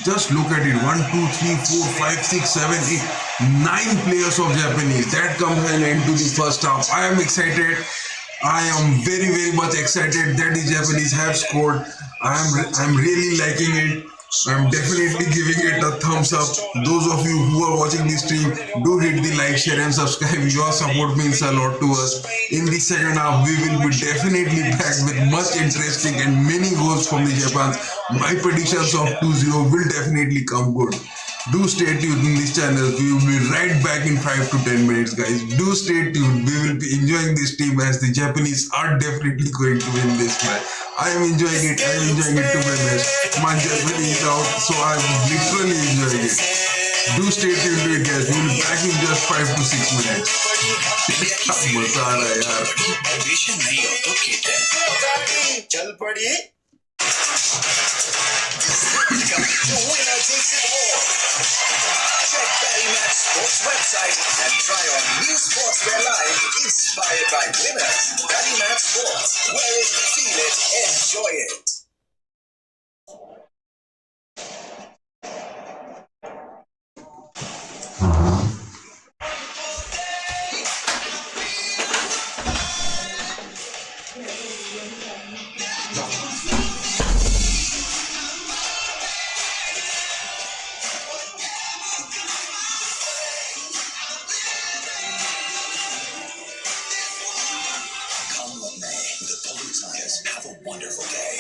Just look at it. 1, 2, 3, 4, 5, 6, 7, 8, 9 players of Japanese. That comes an end to the first half. I am excited. I am very much excited that the Japanese have scored. I'm really liking it. I'm definitely giving it a thumbs up. Those of you who are watching this stream, do hit the like, share and subscribe. Your support means a lot to us. In the second half, we will be definitely back with much interesting and many goals from the Japans. My predictions of 2-0 will definitely come good. Do stay tuned in this channel. We will be right back in 5 to 10 minutes, guys. Do stay tuned. We will be enjoying this team as the Japanese are definitely going to win this match. I am enjoying it. I am enjoying it to my best. My Japanese out, so I am literally enjoying it. Do stay tuned to it, guys. We will be back in just 5 to 6 minutes. मजा आ रहा है यार. चल पड़ी. The winner takes it all. Check Barry Match Sports website and try on new sportswear line inspired by winners. Barry Match Sports. Wear it, feel it, enjoy it. Have a wonderful day.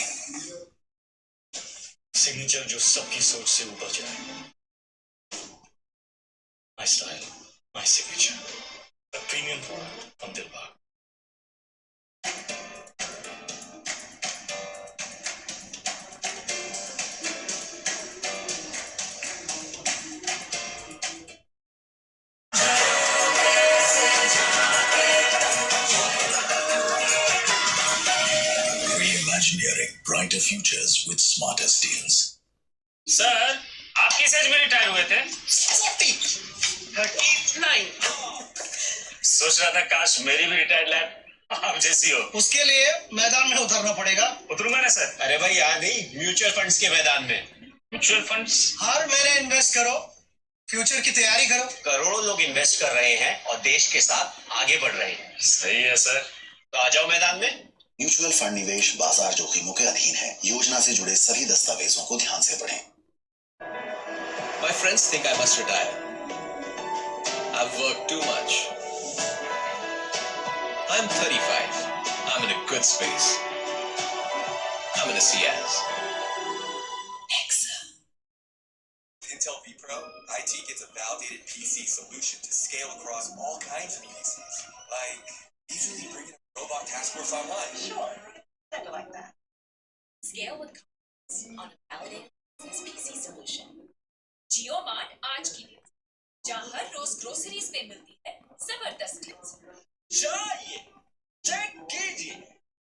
Signature जो सबकी सोच से ऊपर जाए. My style, my signature. A premium product from Dilbag. Engineering brighter futures with smarter steels. Sir, आप किस as में retire हुए थे? 39. सोच रहा था काश मेरी भी रिटायर्ड लाइफ आप जैसी हो. उसके लिए मैदान में उतरना पड़ेगा. उतरूंगा ना सर. अरे भाई यहाँ नहीं, म्यूचुअल फंड्स के मैदान में. म्यूचुअल फंड्स हर महीने इन्वेस्ट करो, फ्यूचर की तैयारी करो. करोड़ों लोग इन्वेस्ट कर रहे हैं और देश के साथ आगे बढ़ रहे हैं. सही है सर. तो आ जाओ मैदान में। म्यूचुअल फंड निवेश बाजार जोखिमों के अधीन है। योजना से जुड़े सभी दस्तावेजों को ध्यान से पढ़ें। My friends think I must retire. I've worked too much. I'm 35. I'm in a good space. I'm in a CS. Intel vPro, IT gets a validated PC solution to scale across all kinds of PCs, like easily bringing a robot task force online. Sure, kind of like that. Scale with confidence on a validated PC solution. Jio mart आज की deal, जहाँ हर रोज groceries पे मिलती है जबरदस्त deals. चाहिए check कीजिए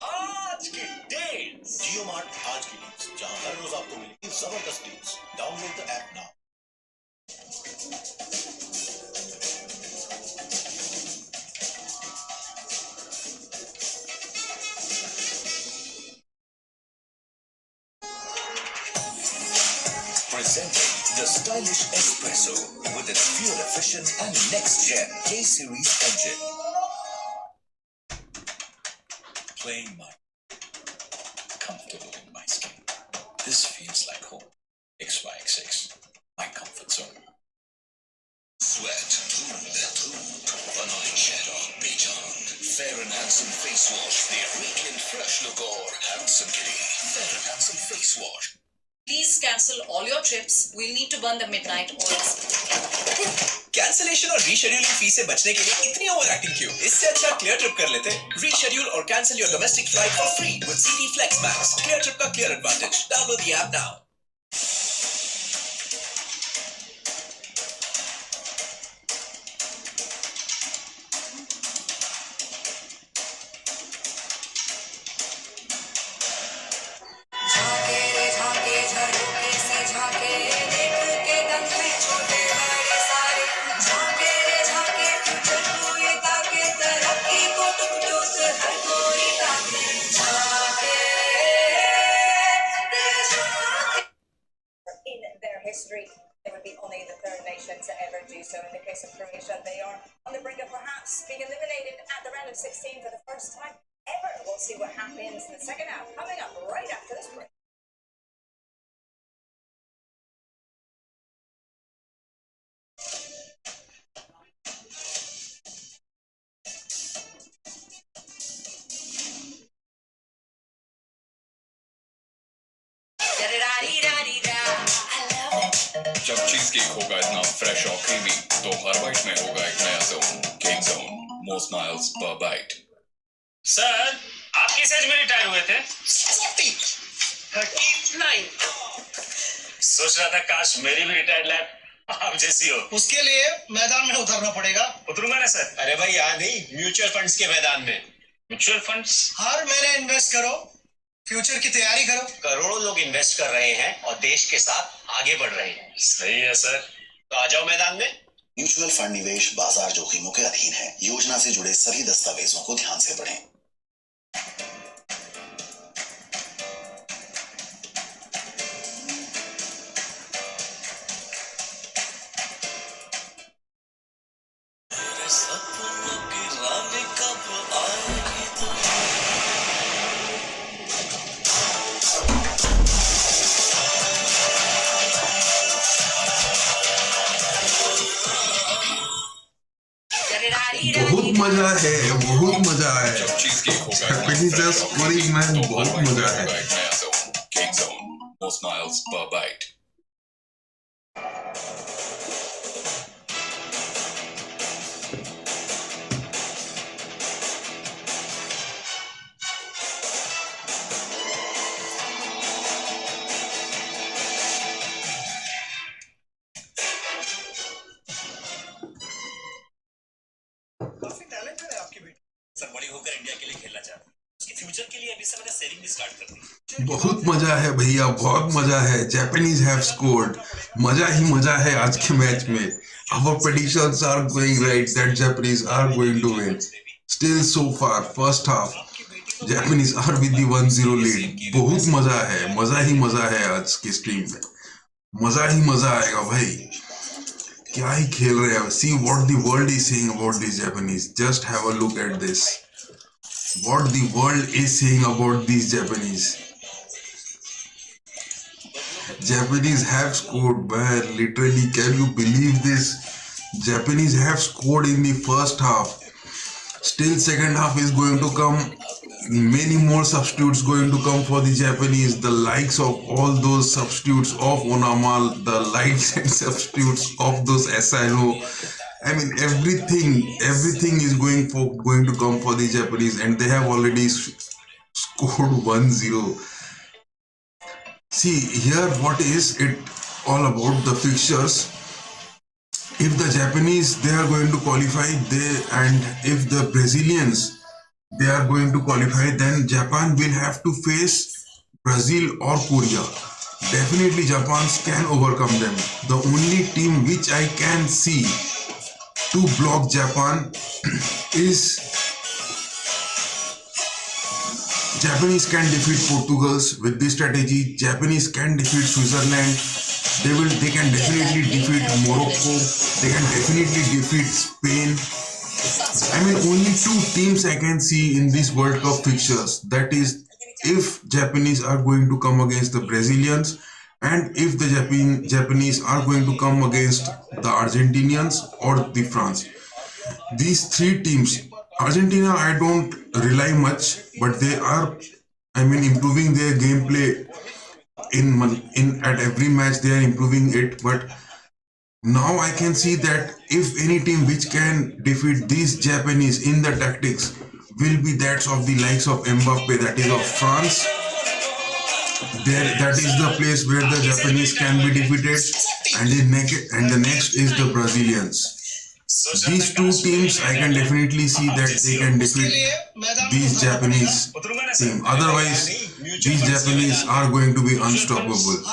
आज की डील्स। जियो मार्ट आज की डील्स, जहां हर रोज आपको मिलेगी जबरदस्त deals. Download the app now. Presenting the stylish espresso with its fuel-efficient and next-gen K-series engine. Playing my comfortable in my skin. This feels like home. XY6, my comfort zone. Sweat through बनाए चेहरा बेजान. Fair and Handsome face wash. The radiant fresh look और handsome के लिए Fair and Handsome face wash. Please cancel all your trips. We'll need to burn the midnight oils. Cancellation और rescheduling फी से बचने के लिए इतनी ओवर एक्टिंग क्यों? इससे अच्छा क्लियर ट्रिप कर लेते। रीशेड्यूल और cancel your domestic flight for free with सीटी फ्लेक्स मैक्स। क्लियर ट्रिप का clear advantage. Download the app now. History, they would be only the third nation to ever do so. In the case of Croatia, they are on the brink of perhaps being eliminated at the round of 16 for the first time ever. We'll see what happens in the second half, coming up right after this break. जब cheese cake होगा इतना fresh और creamy तो हर bite में होगा एक नया zone. Cake zone, मोर smiles पर बाइट। सर आप किस एज में रिटायर हुए थे? 39। सोच रहा था काश मेरी भी रिटायर्ड लाइफ आप जैसी हो। उसके लिए मैदान में उतरना पड़ेगा। उतरूंगा ना सर। अरे भाई यहाँ नहीं, म्यूचुअल फंड्स के मैदान में। Mutual funds? हर महीने इन्वेस्ट करो, फ्यूचर की तैयारी करो। करोड़ों लोग इन्वेस्ट कर रहे हैं और देश के साथ आगे बढ़ रहे हैं। सही है सर। तो आ जाओ मैदान में। म्यूचुअल फंड निवेश बाजार जोखिमों के अधीन है। योजना से जुड़े सभी दस्तावेजों को ध्यान से पढ़ें। बहुत मजा है, बहुत मजा है। Japanese scoring में बहुत मजा है। केक जोन, मोर स्माइल्स पर बाइट। काफी टैलेंटेड है आपकी बेटी। सर बड़ी होकर इंडिया के लिए खेलना चाहती है। उसके फ्यूचर के लिए अभी से मैंने सेविंग भी स्टार्ट कर दी। बहुत मजा है भैया, बहुत मजा है। Japanese have scored. मजा ही मजा है आज के मैच में। Our predictions are going right that Japanese are going to win. Still so far, first half, Japanese are with the 1-0 lead. बहुत मजा है, मजा ही मजा है आज की स्ट्रीम में। मजा ही मजा आएगा भाई। क्या ही खेल रहे हैं। See what the world is saying about these Japanese. Just have a look at this. what the world is saying about these Japanese. Japanese have scored, man. Literally, can you believe this? Japanese have scored in the first half. Still, second half is going to come. Many more substitutes going to come for the Japanese. The likes of all those substitutes of Onamal, the likes and substitutes of those Asano. I mean, everything is going to come for the Japanese, and they have already scored 1-0. See here, what is it all about? The fixtures. If the Japanese they are going to qualify, and if the Brazilians they are going to qualify, then Japan will have to face Brazil or Korea. Definitely Japan can overcome them. The only team which I can see to block Japan is Japanese can defeat Portugal with this strategy. Japanese can defeat Switzerland. They can definitely defeat Morocco. They can definitely defeat Spain. I mean, only two teams I can see in these World Cup fixtures. That is, if Japanese are going to come against the Brazilians, and if the Japanese are going to come against the Argentinians or the France. These three teams, Argentina I don't rely much, but they are, I mean, improving their gameplay at every match. They are improving it, but now I can see that if any team which can defeat these Japanese in the tactics will be that of the likes of Mbappe, that is of France. That is the place where the Japanese can be defeated, and the next is the Brazilians. These two teams I can definitely see that they can defeat these Japanese team. Otherwise, these Japanese are going to be unstoppable.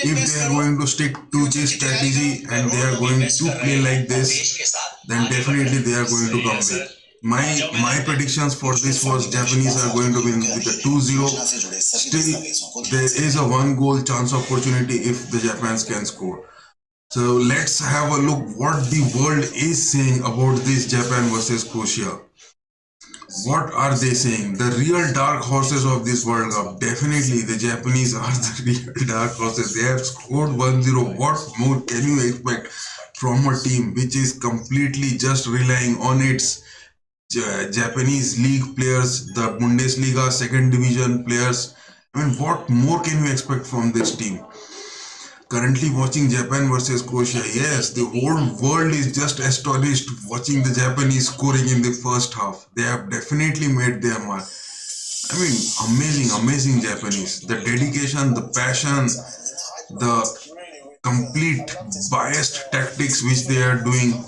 If they are going to stick to this strategy and they are going to play like this, then definitely they are going to come back. My predictions for this was Japanese are going to win with a 2-0. Still, there is a 1-goal chance opportunity if the Japans can score. So let's have a look what the world is saying about this Japan versus Croatia. What are they saying? The real dark horses of this World Cup. Definitely the Japanese are the real dark horses. They have scored 1-0. What more can you expect from a team which is completely just relying on its Japanese league players, the Bundesliga second division players? I mean, what more can you expect from this team? Currently watching Japan versus Croatia, yes, the whole world is just astonished watching the Japanese scoring in the first half. They have definitely made their mark. I mean, amazing Japanese. The dedication, the passion, the complete biased tactics which they are doing.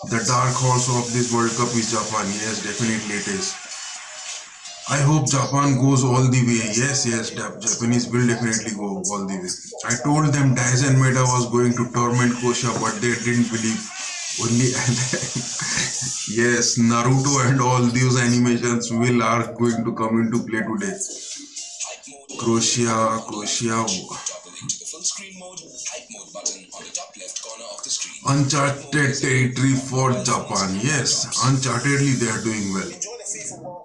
The dark horse of this World Cup is Japan. Yes, definitely it is. I hope Japan goes all the way. Yes, Japanese will definitely go all the way. I told them Daisen Maeda was going to torment Croatia, but they didn't believe. Only yes, Naruto and all these animations are going to come into play today. Croatia. Uncharted territory for Japan. Yes, unchartedly they are doing well.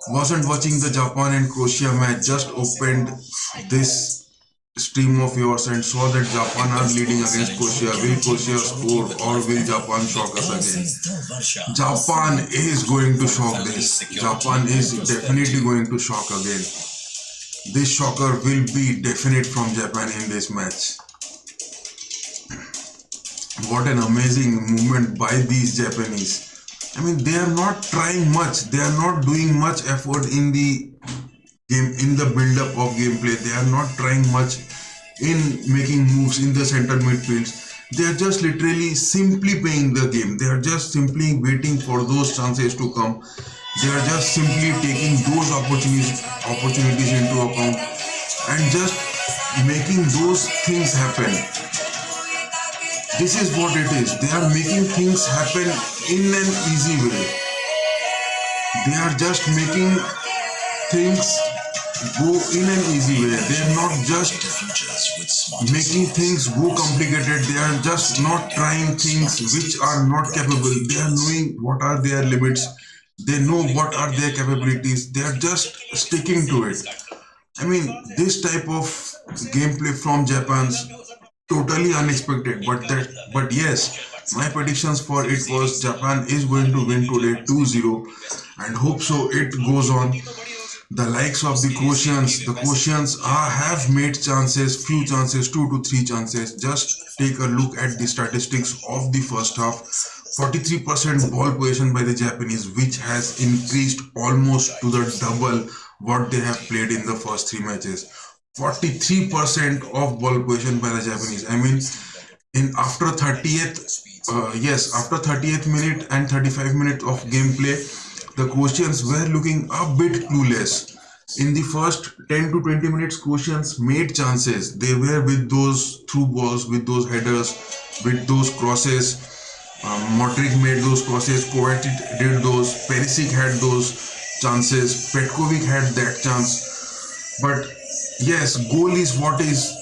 Wasn't watching the Japan and Croatia match, just opened this stream of yours and saw that Japan are leading against Croatia. Will Croatia score or will Japan shock us again? Japan is going to shock this. Japan is definitely going to shock again. This shocker will be definite from Japan in this match. What an amazing movement by these Japanese. I mean, they are not trying much. They are not doing much effort in the game, in the build-up of gameplay. They are not trying much in making moves in the center midfields. They are just literally simply playing the game. They are just simply waiting for those chances to come. They are just simply taking those opportunities into account and just making those things happen. This is what it is. They are making things happen in an easy way. They are just making things go in an easy way. They are not just making things go complicated. They are just not trying things which are not capable. They are knowing what are their limits. They know what are their capabilities. They are just sticking to it. I mean, this type of gameplay from Japan's totally unexpected. But yes, my predictions for it was Japan is going to win today 2-0, and hope so it goes on. The likes of the Croatians have made chances, few chances, 2 to 3 chances. Just take a look at the statistics of the first half. 43% ball possession by the Japanese, which has increased almost to the double what they have played in the first 3 matches. 43% of ball possession by the Japanese. I mean, after 30th minute and 35 minutes of gameplay, the Croatians were looking a bit clueless. In the first 10 to 20 minutes, Croatians made chances. They were with those through balls, with those headers, with those crosses. Modric made those crosses, Kovacic did those, Perisic had those chances, Petkovic had that chance. But yes, goal is what is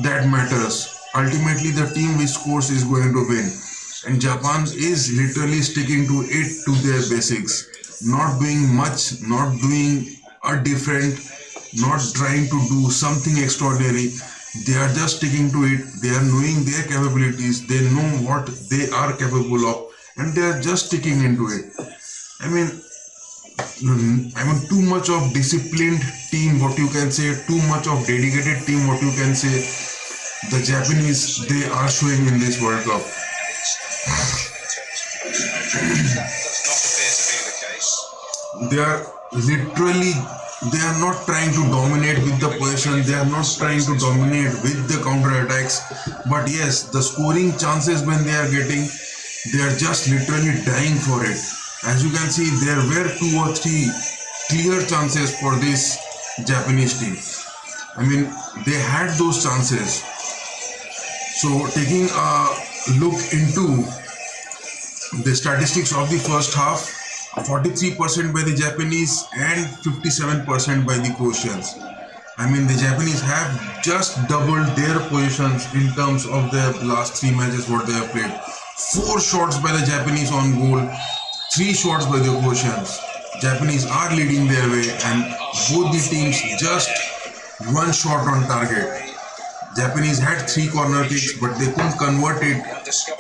that matters. Ultimately, the team which scores is going to win. And Japan is literally sticking to it, to their basics. Not doing much, not doing a different, not trying to do something extraordinary. They are just sticking to it. They are knowing their capabilities. They know what they are capable of, and they are just sticking into it. I mean, too much of disciplined team, what you can say, too much of dedicated team, what you can say. The Japanese, they are showing in this World Cup. They are literally, they are not trying to dominate with the possession, they are not trying to dominate with the counter attacks, but yes, the scoring chances when they are getting, they are just literally dying for it. As you can see, there were 2 or 3 clear chances for this Japanese team. I mean, they had those chances. So taking a look into the statistics of the first half, 43% by the Japanese and 57% by the Croatians. I mean, the Japanese have just doubled their positions in terms of their last 3 matches what they have played. 4 shots by the Japanese on goal, 3 shots by the Croatians. Japanese are leading their way, and both the teams just 1 shot on target. Japanese had 3 corner kicks, but they couldn't convert it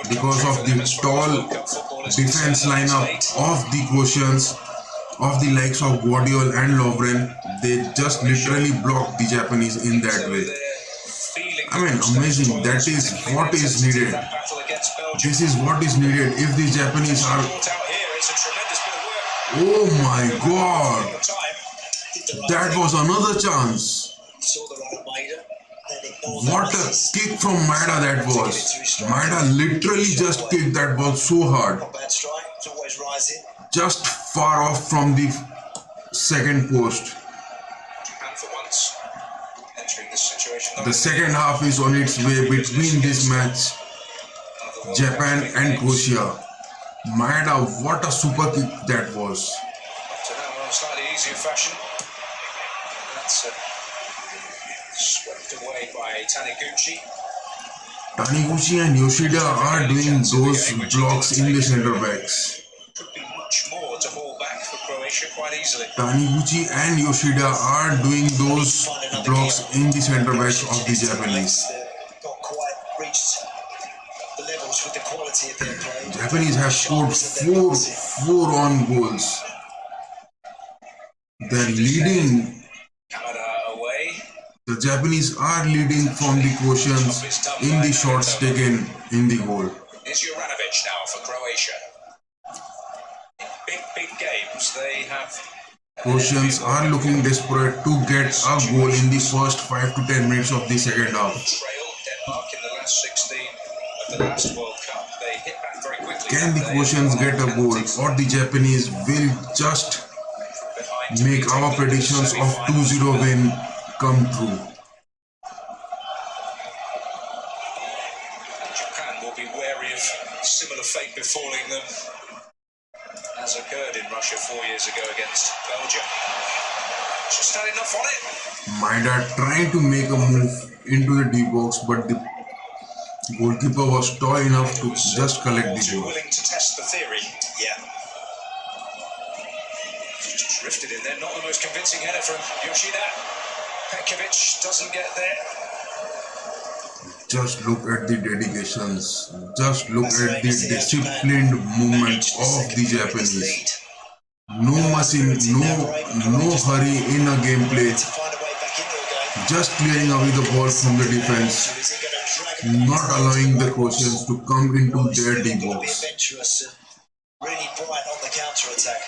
because of the tall defense lineup of the Croatians, of the likes of Guardiola and Lovren. They just literally blocked the Japanese in that way. I mean, amazing. That is what is needed. This is what is needed if the Japanese are... Oh my God! That was another chance. What a kick from Maeda that was. Maeda literally just kicked that ball so hard. Just far off from the second post. The second half is on its way between this match, Japan and Croatia. Maeda, what a super kick that was. Slightly easier fashion. That's swept away by Taniguchi. Taniguchi and Yoshida are doing those blocks in the centre backs. Could be much more to hold back for Croatia quite easily. Taniguchi and Yoshida are doing those blocks in the centre backs of the Japanese. Japanese have scored 4 on goals. They're leading. The Japanese are leading from the Croatians in the shots taken in the goal. Here's Juranovic now for Croatia. In big games, they have... Croatians are looking desperate to get a goal in the first 5 to 10 minutes of the second half. Trailed Denmark in the last 16 of the last World Cup. They hit back very quickly. Can the Croatians get a goal, or the Japanese will just make our predictions of 2-0 win come true? Japan will be wary of similar fate befalling them as occurred in Russia 4 years ago against Belgium. Just had enough on it. Maeda trying to make a move into the D box, but the goalkeeper was tall enough to just collect the ball. Willing to test the theory. Yeah. drifted in there. Not the most convincing header from Yoshida. Petkovic doesn't get there. Just look at the dedications. Just look at the disciplined movement of the Japanese. No hurry in a gameplay. Just clearing away the ball from the defense. Not allowing the Croatians to come into their D box. Really bright on the counter attack.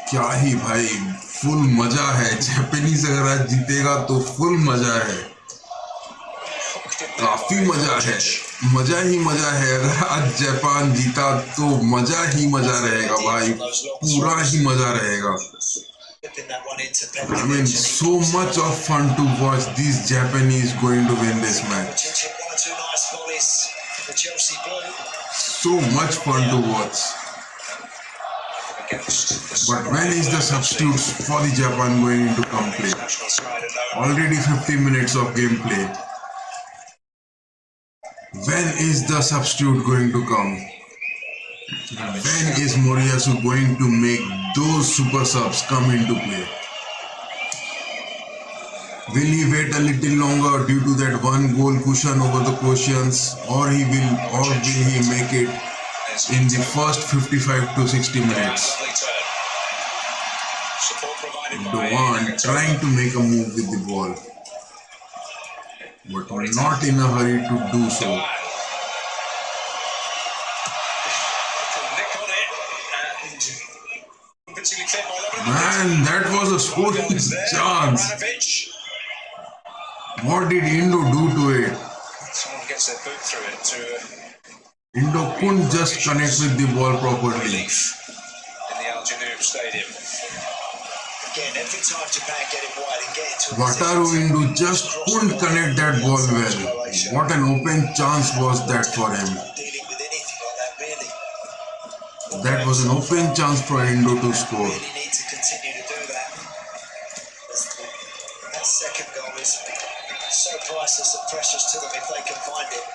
क्या ही भाई, full मजा है। Japanese अगर आज जीतेगा तो full मजा है, काफी मजा है, मजा ही मजा है। अगर आज जापान जीता तो मजा ही मजा रहेगा भाई, पूरा ही मजा रहेगा। I mean, so much of fun to watch these Japanese going to win this match. So much fun to watch. But when is the substitutes for the Japan going into play? Already 50 minutes of gameplay. When is the substitute going to come? When is Moriyasu going to make those super subs come into play? Will he wait a little longer due to that one goal cushion over the Croatians, or will he make it in the first 55 to 60 minutes? Doan trying to make a move with the ball, but not in a hurry to do so. Man, that was a scoring chance. What did Indo do to it? Someone gets their boot through it to Indo couldn't just connect with the ball properly. relief in the Al Janoub Stadium. Again, every time Japan get it wide and get into a Wataru Indo just couldn't connect that ball well. What an open chance was that for him. dealing with anything like that, really. That was an open chance for Indo to score. Really need to continue to do that. That second goal is so priceless and precious to them if they can find it.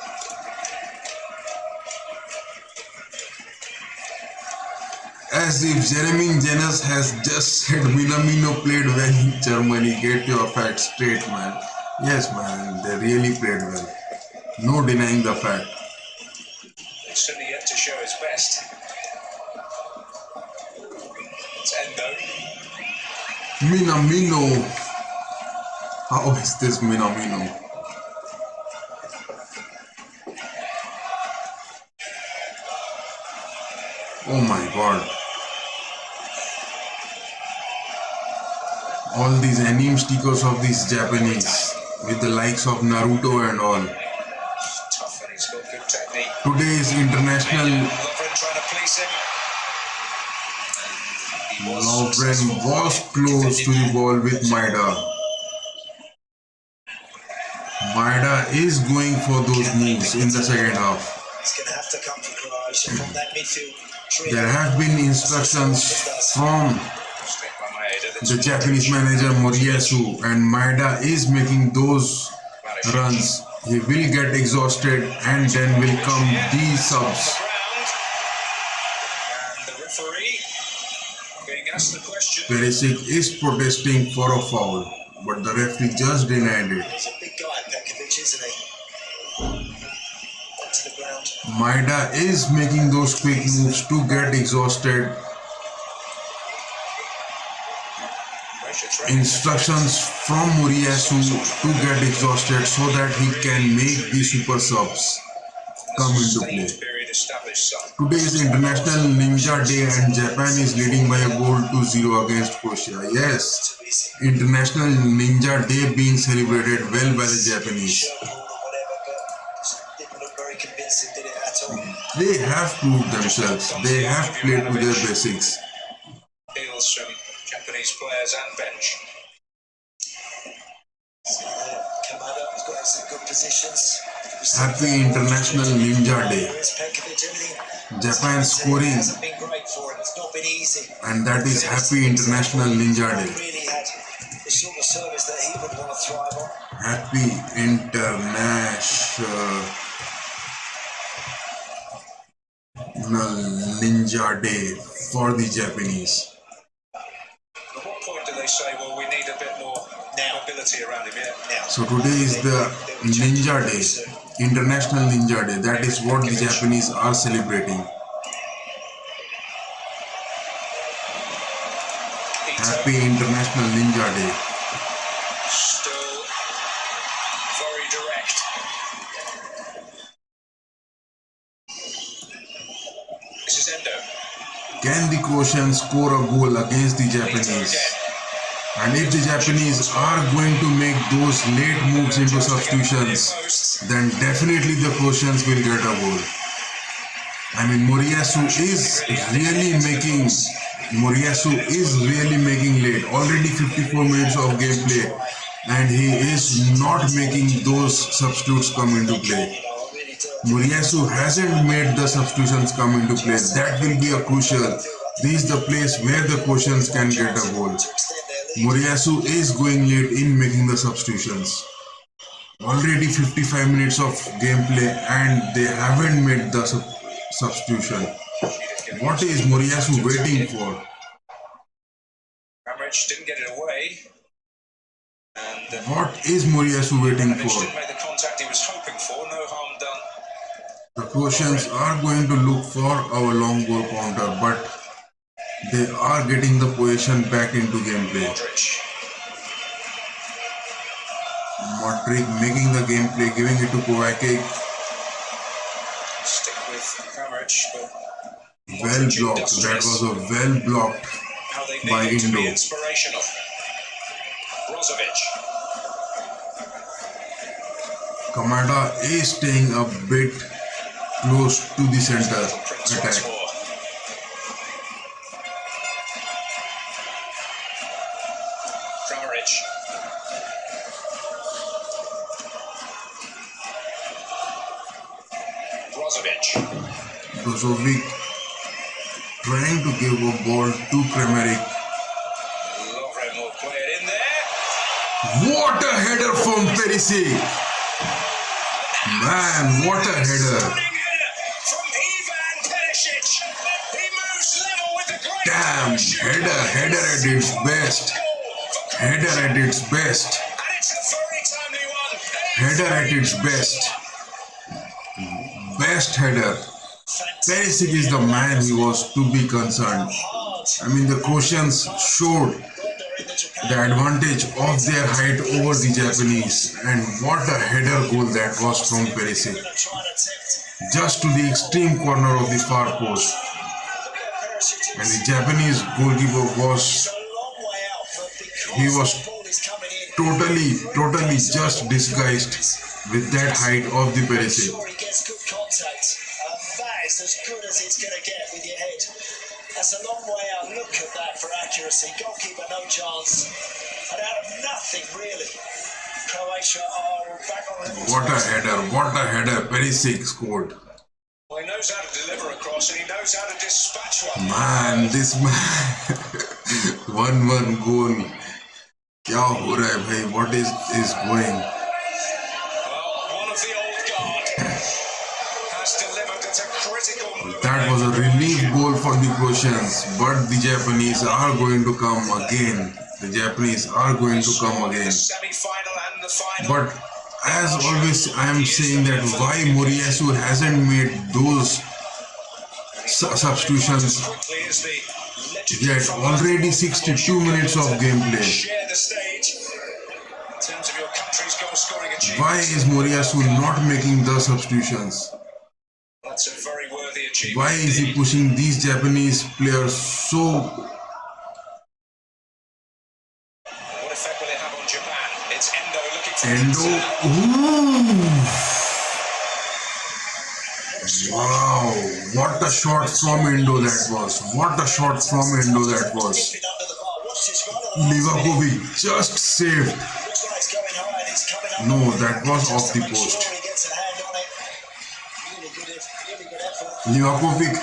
As if Jeremy Janus has just said Minamino played well in Germany. Get your facts straight, man. Yes, man, they really played well. No denying the fact. It's certainly yet to show his best. It's Endo. Minamino. How is this Minamino? Oh my god. All these anime stickers of these Japanese with the likes of Naruto and all. Tough, and he's got good technique. Today is international. Lovren trying to please him. Lovren was close to the ball with Maeda. Maeda is going for those moves in the second half. It's going to have to come for Croatia from that midfield. There have been instructions from the Japanese manager Moriyasu, and Maeda is making those runs. He will get exhausted and then will come the subs. And the referee being asked the question. Perisic is protesting for a foul, but the referee just denied it. He's a big guy, Petkovic, isn't he? Onto the ground. Maeda is making those quick moves to get exhausted. Instructions from Moriyasu to get exhausted so that he can make the super subs come into play. Today is International Ninja Day and Japan is leading by a goal to 0 against Croatia. Yes, International Ninja Day being celebrated well by the Japanese. They have proved themselves. They have played to their basics. Appeals from Japanese players and bench. Kamada has got some good positions. Happy International Ninja Day. Japan scoring, Hasn't been great for him. It's not been easy. and that is Happy International Ninja Day. Really had the sort of service that he would want to thrive on. Happy International Ninja Day for the Japanese. At what point do they say, well, we need a bit more mobility around him here? Now. So today is the Ninja Day, International Ninja Day. That is what the Japanese are celebrating. Happy International Ninja Day. Still very direct. This is Endo. Can the Croatians score a goal against the Japanese? And if the Japanese are going to make those late moves into substitutions, then definitely the Croatians will get a goal. I mean, Moriyasu is really making late. Already 54 minutes of gameplay, and he is not making those substitutes come into play. Moriyasu hasn't made the substitutions come into play. That will be a crucial. This is the place where the Croatians can get a goal. Moriyasu is going late in making the substitutions. Already 55 minutes of gameplay and they haven't made the substitution. What is Moriyasu waiting for? Ramsay didn't get it away. And what is Moriyasu waiting for? Didn't make the contact he was hoping for. No harm done. The Croatians are going to look for our long ball counter, but they are getting the position back into gameplay. Modric making the gameplay, giving it to Kovacic. Stick with Ramsay, but well blocked. That was a well blocked by Indo. Inspirational. Brozovic. Kamada is staying a bit close to the center attack. Brozovic trying to give a ball to Kramaric. What a header from Perisic! Man, what a header! Damn, header at its best. Header at its best. Header at its best. Best header. Perisic is the man he was to be concerned. I mean, the Croatians showed the advantage of their height over the Japanese, and what a header goal that was from Perisic. Just to the extreme corner of the far post. And the Japanese goalkeeper was totally just disguised with that height of the Perisic. That is as good as it's going to get with your head. That's a long way out. Look at that for accuracy. Goalkeeper, no chance. And out of nothing, really. Croatia are back on the... What a header. Perisic scored. Well, he knows how to deliver across and he knows how to dispatch one. Man, this man. 1-1 goal. Kya ho raha hai bhai? What is going? That was a relief goal for the Croatians, but the Japanese are going to come again. But as always, I am saying that why Moriyasu hasn't made those substitutions yet. Already 62 minutes of gameplay. Why is Moriyasu not making the substitutions? That's a very worthy achievement. Why is he pushing these Japanese players so? What effect will it have on Japan? It's Endo looking for Endo. Ooh. Wow, what a shot from Endo that was. Livakovic just saved. No, that was off the post. Livakovic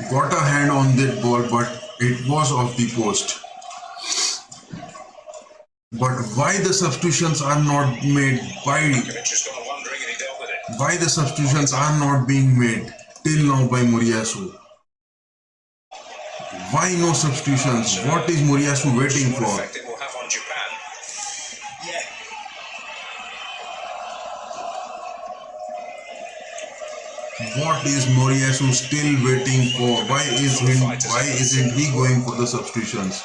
got a hand on that ball, but it was off the post. But why the substitutions are not made? Begovic has gone wandering and he dealt with it. Why the substitutions are not being made till now by Moriyasu? Why no substitutions? What is Moriyasu waiting What for? effect it will have on Japan? Yeah. What is Moriyasu still waiting for? Why isn't he going for the substitutions?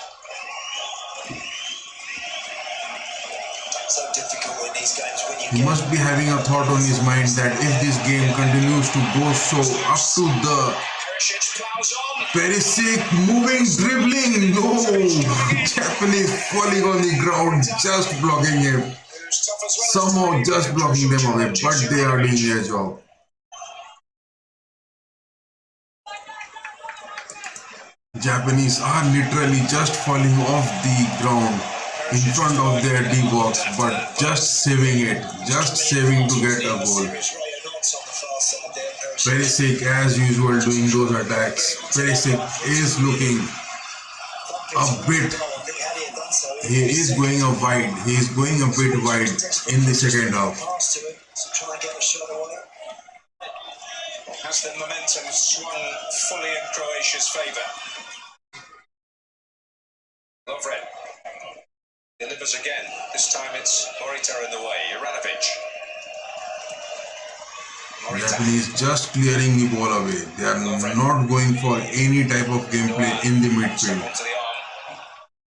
So difficult in these games when you He must be having a thought on his mind that if this game continues to go so up to the Perisic plows on. Perisic moving, dribbling, no! Japanese falling on the ground, just blocking him. Who's tough as well. Somehow just blocking them away, but they are doing their job. Japanese are literally just falling off the ground in front of their D-box, but just saving it, just saving to get a goal. Perisic, as usual, doing those attacks. Perisic is looking a bit. He is going a wide. He is going a bit wide in the second half. Has the momentum swung fully in Croatia's favour? Lovren delivers again. This time it's Morita in the way. Juranovic. Japanese just clearing the ball away. They are not going for any type of gameplay in the midfield.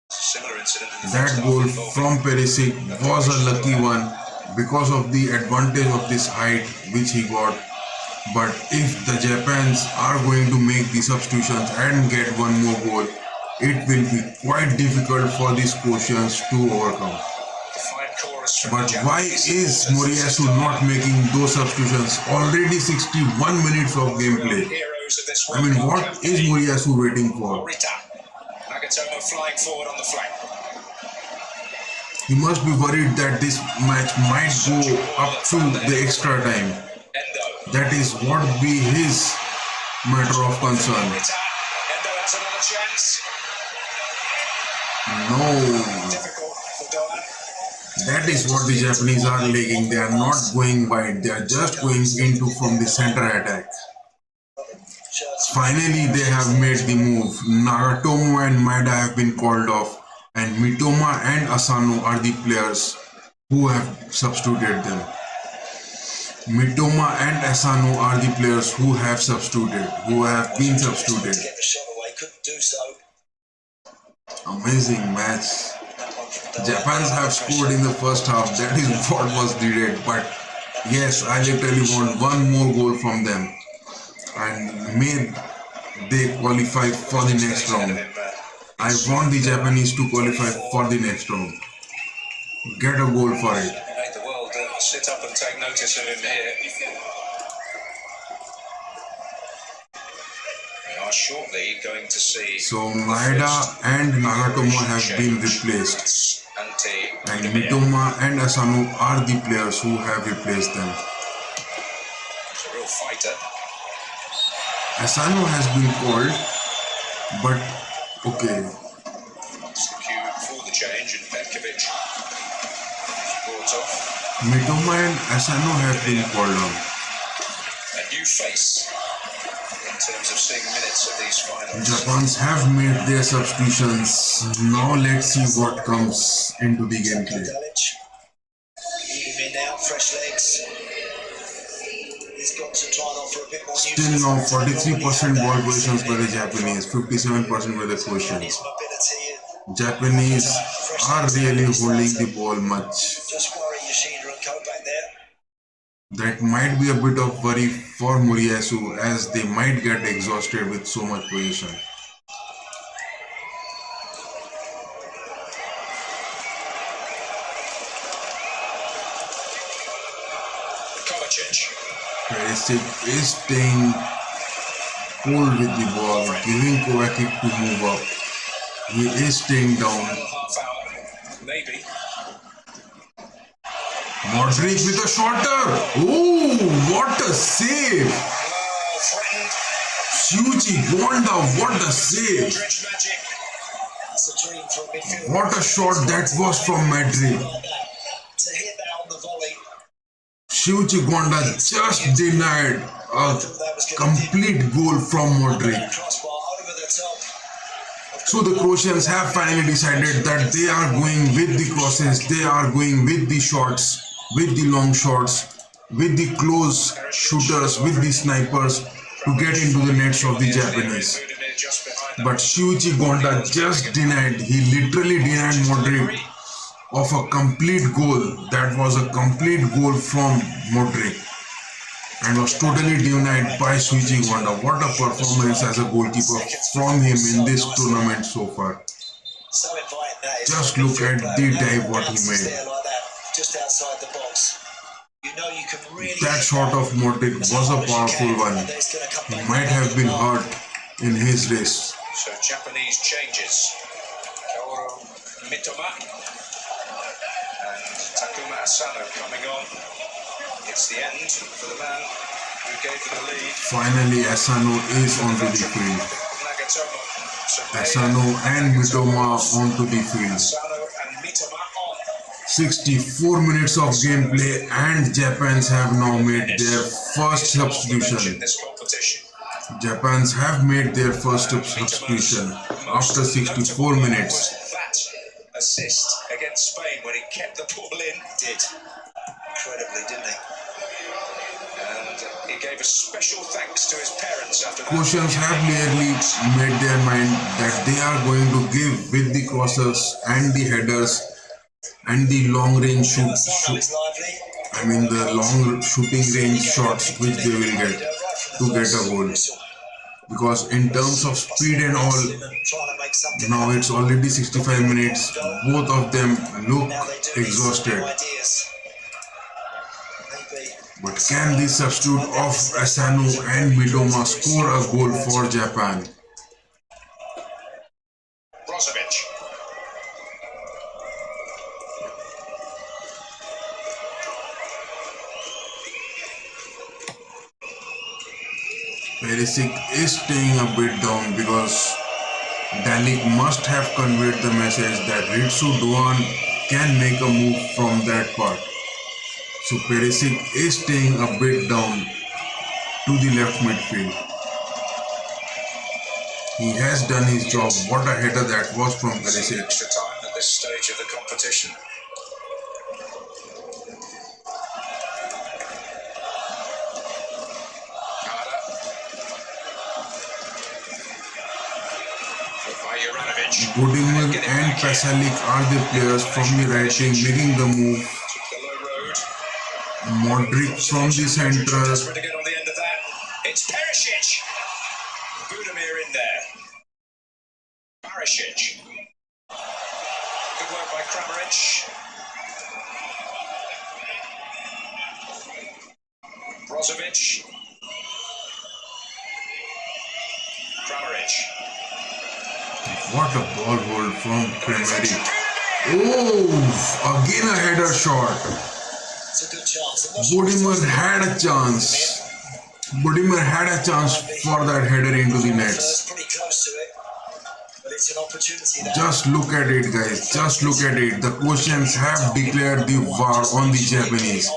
Similar incident in the That first goal half from Perisic was a lucky one because of the advantage of this height which he got. But if the Japans are going to make the substitutions and get one more goal, it will be quite difficult for these Croatians to overcome. But why is Moriyasu not making those substitutions? Already 61 minutes of gameplay. I mean, what is Moriyasu waiting for? Nagatomo flying forward on the flank. He must be worried that this match might go up to the extra time. That is what be his matter of concern. Endo has another chance. No. That is what the Japanese are lagging. They are not going wide. They are just going into from the center attack. Finally, they have made the move. Nagatomo and Maeda have been called off, and Mitoma and Asano are the players who have substituted them. Mitoma and Asano are the players who have been substituted. Amazing match. Japans have scored in the first half. That is what was needed. But yes, I literally want one more goal from them, and may they qualify for the next round. I want the Japanese to qualify for the next round. Get a goal for it. Made the world sit up and take notice of him here. We are shortly going to see. So Maeda and Nagatomo have been replaced, and Mitoma and Asano are the players who have replaced them. He's a real fighter. Asano has been called, but okay. It's the cue for the change, and Begovic is brought off. Mitoma and Asano have been called on. A new face in terms of seeing minutes of these finals. Japans have made their substitutions. Now let's see what comes into the gameplay. Fresh legs. He's got to try and offer a bit more. Still now 43% ball positions by the Japanese, 57% by the Croatians. Japanese are really holding the ball much. Just worry Yoshida and Kopak there. That might be a bit of worry for Moriyasu, as they might get exhausted with so much position. Perisic is staying cool with the ball, giving Kovacic to move up. He is staying down. Maybe. Modric with a shotter. Oh, what a save! Shuji Gonda, what a save! It's a dream for a midfield. What a shot that was from Madrid. To hit that on the volley. Shuichi Gonda just denied a complete goal from Modric. Crossbar over the top. So the Croatians have finally decided that they are going with the crosses, they are going with the shots, with the long shots, with the close shooters, with the snipers to get into the nets of the Japanese. But Shuichi Gonda just denied, he literally denied Modric of a complete goal. That was a complete goal from Modric and was totally denied by Shuichi Gonda. What a performance as a goalkeeper from him in this tournament so far. So inviting that is. Just look at the dive what he made. Like that, just outside the box. You know you can really. That shot of Modric was a powerful one. He might have been hurt in his race. So Japanese changes. Kaoru Mitoma and Takuma Asano coming on. It's the end for the man who gave them the lead. Finally, Asano is onto the field. Nagatomo. So Asano and Mitoma onto the field. Asano and Mitoma on. 64 minutes of gameplay and Japans have now made their first substitution. This competition. Japans have made their first substitution after 64 minutes. That assist against Spain when he kept the ball in. Did. Incredibly, didn't he? And he gave a special thanks to his parents after that. Croatians have clearly made their mind that they are going to give with the crosses and the headers and the long range the long shooting range shots which they will get to get a goal. Because in terms of speed and all, now it's already 65 minutes. Both of them look exhausted. But can the substitute of Asano and Mitoma score a goal for Japan? Brozovic. Perisic is staying a bit down because Dalic must have conveyed the message that Ritsu Doan can make a move from that part. So Perisic is staying a bit down to the left midfield. He has done his job. What a header that was from Perisic. Extra time at this stage of the competition. Budimir and Pasalic are the players from the right wing making the move. Modric from the center. Desperate to get on the end of that. It's Perisic. Budimir in there. Perisic. Good work by Kramaric. Brozovic. Kramaric. What a ball hold from Kramaric. Oh, again a header shot. It's a good chance. Budimir had a chance. Budimir had a chance for that header into the nets. Pretty close to it, but it's an opportunity there. Just look at it, guys. Just look at it. The Croatians have declared the war on the Japanese.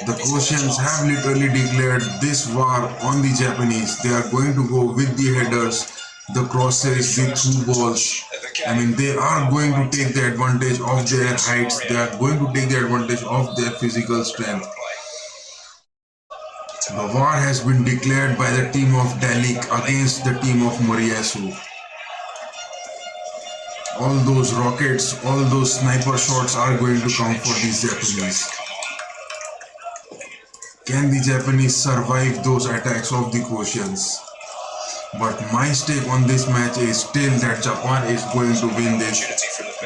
The Croatians have literally declared this war on the Japanese. They are going to go with the headers, the crosses, the through balls. They are going to take the advantage of their heights. They are going to take the advantage of their physical strength. The war has been declared by the team of Dalic against the team of Moriyasu. All those rockets, all those sniper shots are going to come for these Japanese. Can the Japanese survive those attacks of the Croatians? But my stake on this match is still that Japan is going to win this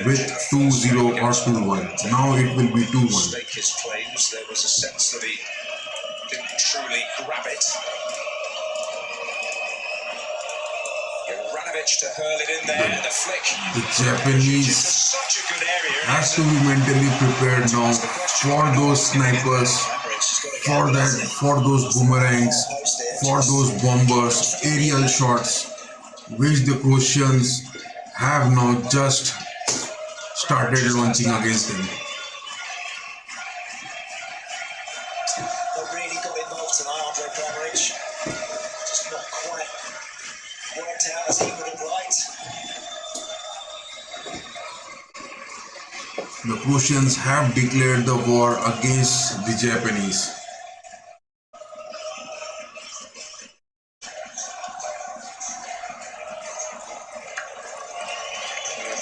with 2-0 or 2-1. Now it will be 2-1. Mistake his claims. There was a sense that he didn't truly grab it. Juranovic to hurl it in there, the flick. The Japanese Such a good area. have to be mentally prepared now for those snipers, for those boomerangs, for those bombers, aerial shots, which the Croatians have now just started launching against them. They really got involved tonight, Andre Kramaric. Just not quite worked out as he would have liked. The Croatians have declared the war against the Japanese.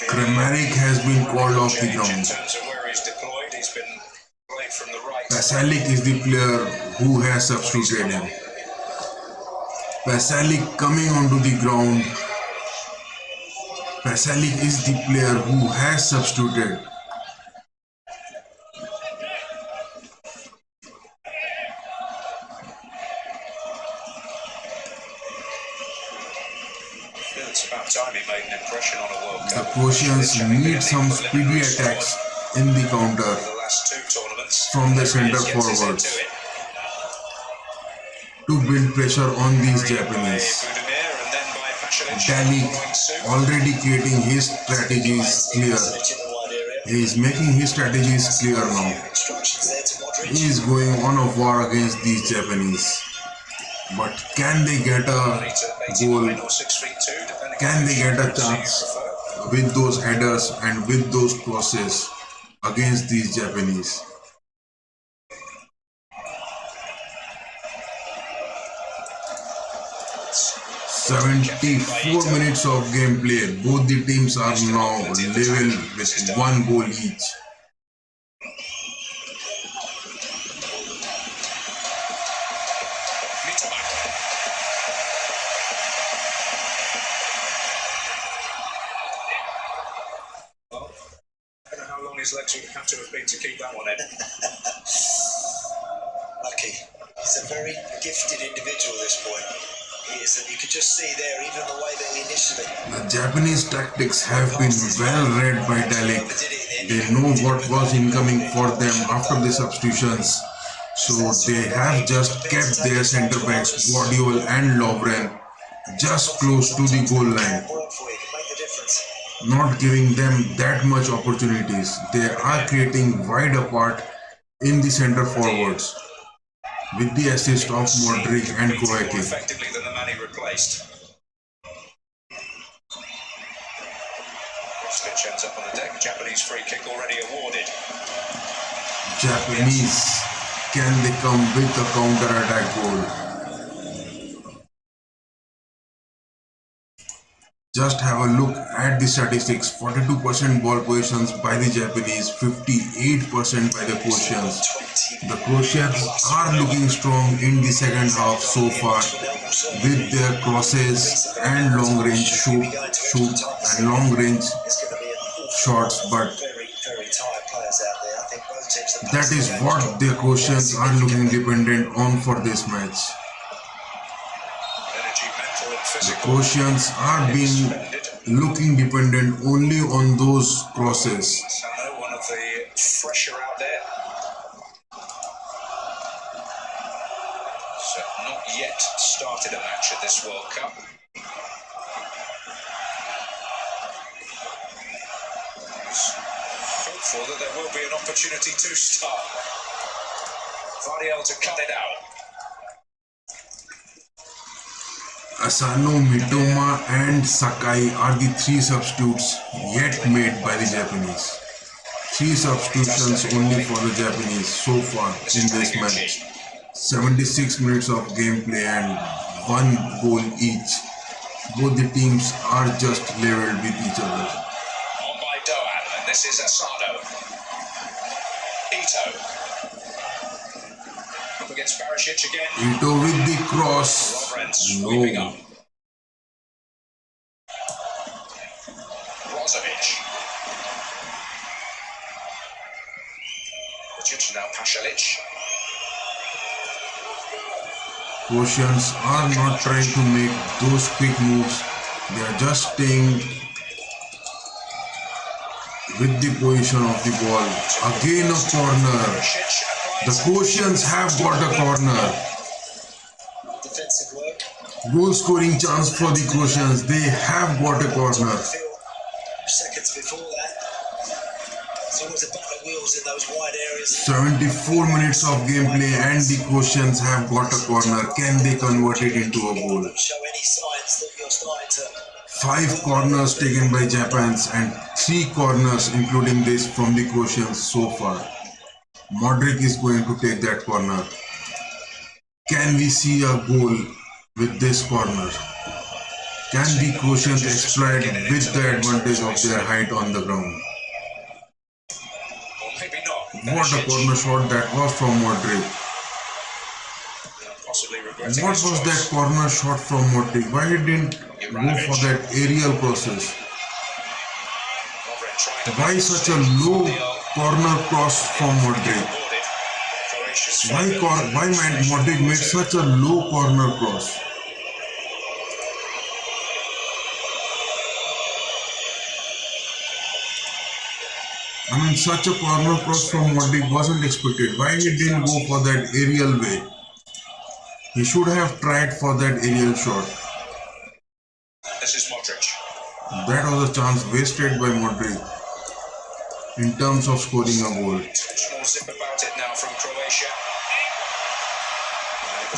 Kramaric has been called off the ground. Pasalic is the player who has substituted him. Pasalic coming onto the ground. Pasalic is the player who has substituted. It's about time he made an impression on a World Cup. The Croatians need some speedy attacks in the counter from the center forwards to build pressure on these Japanese. Dalik already creating his strategies clear. He is making his strategies clear now. He is going on a war against these Japanese. But can they get a goal? Can they get a chance with those headers and with those crosses against these Japanese? "74 minutes of gameplay. Both the teams are now level with 1 goal each. His legs would have to have been to keep that one in. Lucky. He's a very gifted individual, this boy. He is, and you could just see there, even the way that he initially... The Japanese tactics have been well read by Dalik. They know what was incoming for them after the substitutions. So they have just kept their centre backs Guardiola and Lovren just close to the goal line, not giving them that much opportunities. They are creating wide apart in the centre forwards with the assist of Modric and Kovacic. Effectively than the man he replaced. Rostic ends up on the deck. Japanese free kick already awarded. Japanese, can they come with a counter-attack goal? Just have a look at the statistics. 42% ball possessions by the Japanese, 58% by the Croatians. The Croatians are looking strong in the second half so far with their crosses and long range shoot and long range shots, but that is what the Croatians are looking dependent on for this match. The Croatians are being looking dependent only on those crosses. One of the fresher out there. So not yet started a match at this World Cup. Hopeful that there will be an opportunity to start. Vardiel to cut it out. Asano, Mitoma and Sakai are the 3 substitutes yet made by the Japanese. 3 substitutions only for the Japanese so far in this match. 76 minutes of gameplay and 1 goal each. Both the teams are just leveled with each other. On by Doan, and this is Asano. Ito. Up against Barisic again. Ito with the cross. No. Brozovic. Now Pasalic. Croatians are not trying to make those quick moves. They are just staying with the position of the ball. Again a corner. The Croatians have got a corner. Defensive work. Goal scoring chance for the Croatians. They have got a corner. Seconds before that. always a battle of wheels in those wide areas. 74 minutes of gameplay and the Croatians have got a corner. Can they convert it into a goal? Don't show any signs that you're starting to. 5 corners taken by Japans and 3 corners including this from the Croatians so far. Modric is going to take that corner. Can we see a goal with this corner? Can the Croatians exploit with the advantage of their height on the ground? Or maybe not. What a corner shot that was from Modric. Possibly regretting What his was choice. that corner shot from Modric? Why he didn't go for that aerial process? Modric trying to Why make such it a stick. low corner cross from Modric? Boarded. Croatia's Why might Modric make such a low corner cross? I mean, such a corner cross from Modric wasn't expected. Why he didn't go for that aerial way? He should have tried for that aerial shot. This is Modric. That was a chance wasted by Modric in terms of scoring a goal. Touch more zip about it now from Croatia.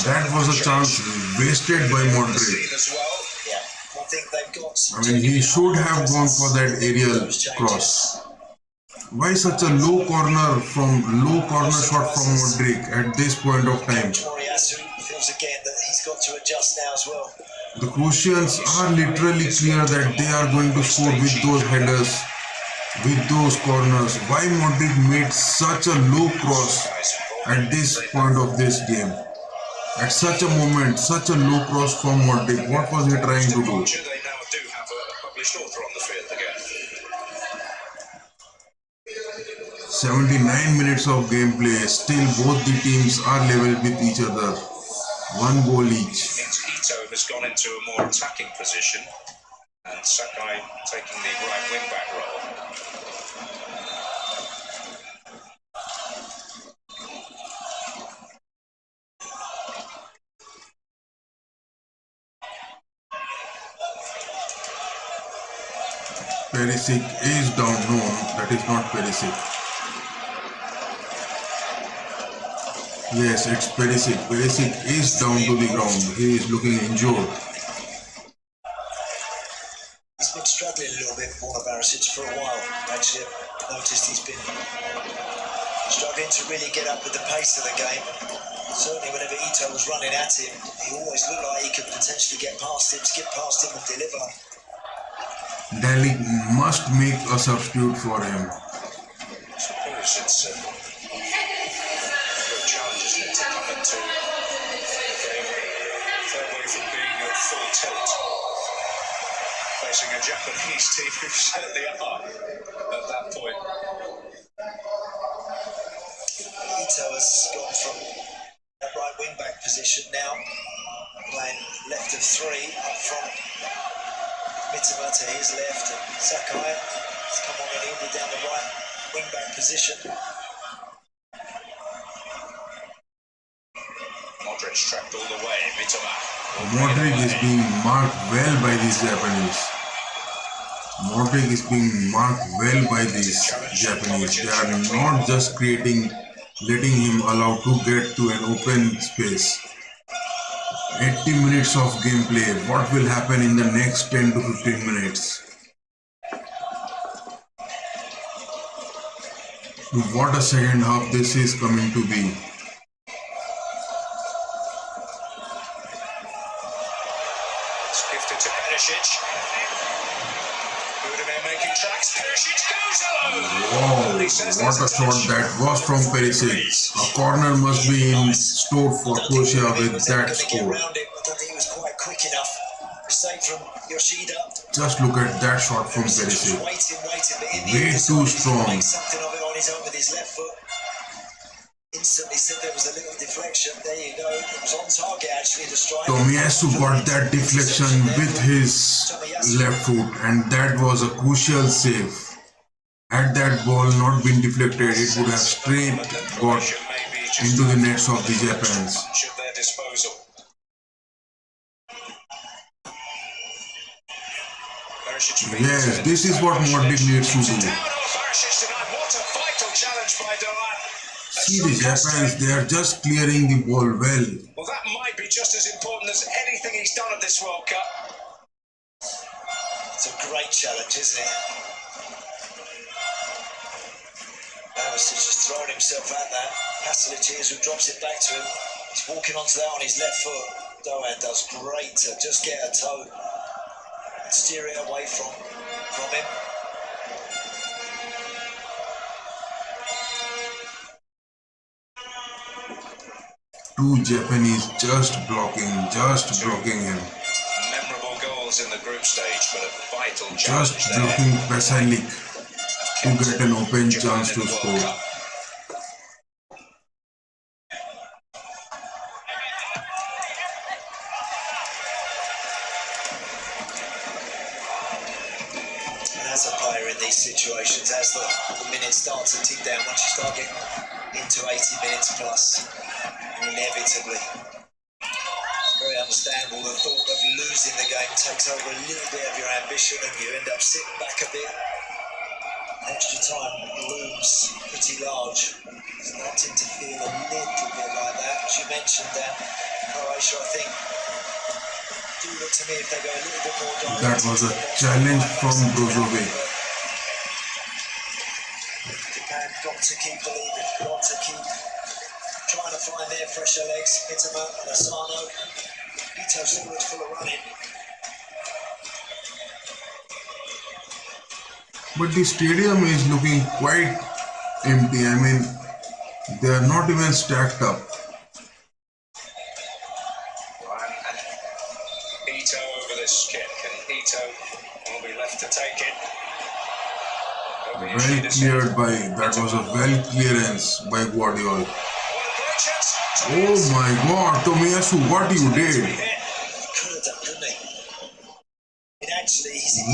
That was a chance wasted by Modric. As well. Yeah, I think they've got. I mean, he should have gone for that aerial cross. Why such a low corner shot from Modric at this point of time? Toriasu feels again that he's got to adjust now as well. The Croatians are literally clear that they are going to score with those headers, with those corners. Why Modric made such a low cross at this point of this game? At such a moment, such a low cross from Modric. What was he trying to do? They now do have a published author on the field again. 79 minutes of gameplay, still both the teams are level with each other. 1 goal each. Ito has gone into a more attacking position and Sakai taking the right wing back role. Perisic is down. No, that is not Perisic. Yes, it's Perisic. Perisic is down to the ground. He is looking injured. He's been struggling a little bit, Borna Barisic, for a while. Actually, I've noticed he's been struggling to really get up with the pace of the game. Certainly, whenever Ito was running at him, he always looked like he could potentially get past him, skip past him, and deliver. Delhi must make a substitute for him. I suppose it's a real challenge, isn't it, to come into the game third way from being at full tilt, facing a Japanese team who certainly are at that point. Ito has gone from that right wing back position now, playing left of 3 up front. Mitoma to his left, and Sakai has come on and in down the right wing back position. Modric tracked all the way. Mitoma. Modric is being marked well by these Japanese. Modric is being marked well by these Japanese. They are not just letting him allow to get to an open space. 80 minutes of gameplay. What will happen in the next 10 to 15 minutes? What a second half this is coming to be. It's gifted to Perisic. Budimir making tracks. Perisic goes alone. Wow, what a shot that was from Perisic. A corner must be in store for Croatia with that score. I don't think he was quite quick enough. Mistake from Yoshida. Just look at that shot from Perisic. Waiting, but in the Way end, too he strong. made something of it on his own with his left foot. Instantly said there was a little deflection. There you go. It was on target actually. The strike. Tomiyasu got that deflection with his left foot, and that was a crucial save. Had that ball not been deflected, it would have straight got into the nets of the Japans. At their disposal. Yes, this is what Modric needs to do. Perisic tonight. What a fight! See the Japans, they are just clearing the ball well. Well, that might be just as important as anything he's done at this World Cup. It's a great challenge, isn't it? Ramos has just thrown himself at that. Pasalic who drops it back to him. He's walking onto that on his left foot. Doan does great to just get a toe and steer it away from him. Two Japanese just blocking him. Memorable goals in the group stage, but a vital Just challenge there. blocking Pasalic to get an open chance to score. As a player in these situations, as the minutes start to tick down, once you start getting into 80 minutes plus, inevitably, it's very understandable, the thought of losing the game takes over a little bit of your ambition and you end up sitting back a bit. Extra time looms pretty large. Starting to feel a little bit like that. As you mentioned, Croatia, I think, do look to me if they go a little bit more direct. That was a challenge from Brozovic. Japan got to keep believing, got to keep trying to find their fresher legs. Mitoma, Asano, Ito still looks full of running. But the stadium is looking quite empty. I mean, they are not even stacked up. Ito over this kick, and Ito will be left to take it. Well cleared by, that was a well clearance by Guardiola. Oh my God, Tomiyasu, what you did?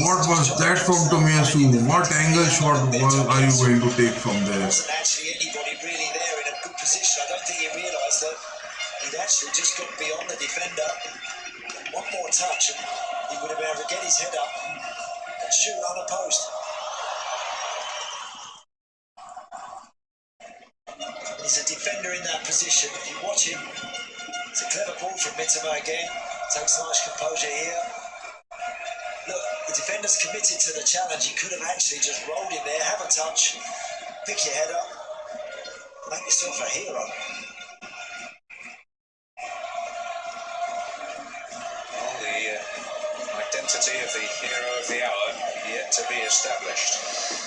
What was that from Tomiyasu? What angle shot are you going to take from there? There wasn't actually anybody really there in a good position. I don't think he realised that he'd actually just got beyond the defender. One more touch and he would have been able to get his head up and shoot unopposed. He's a defender in that position. If you watch him, it's a clever ball from Mitoma again. Takes nice composure here. Look, the defender's committed to the challenge. He could have actually just rolled in there, have a touch, pick your head up, make yourself a hero. Well, the identity of the hero of the hour yet to be established.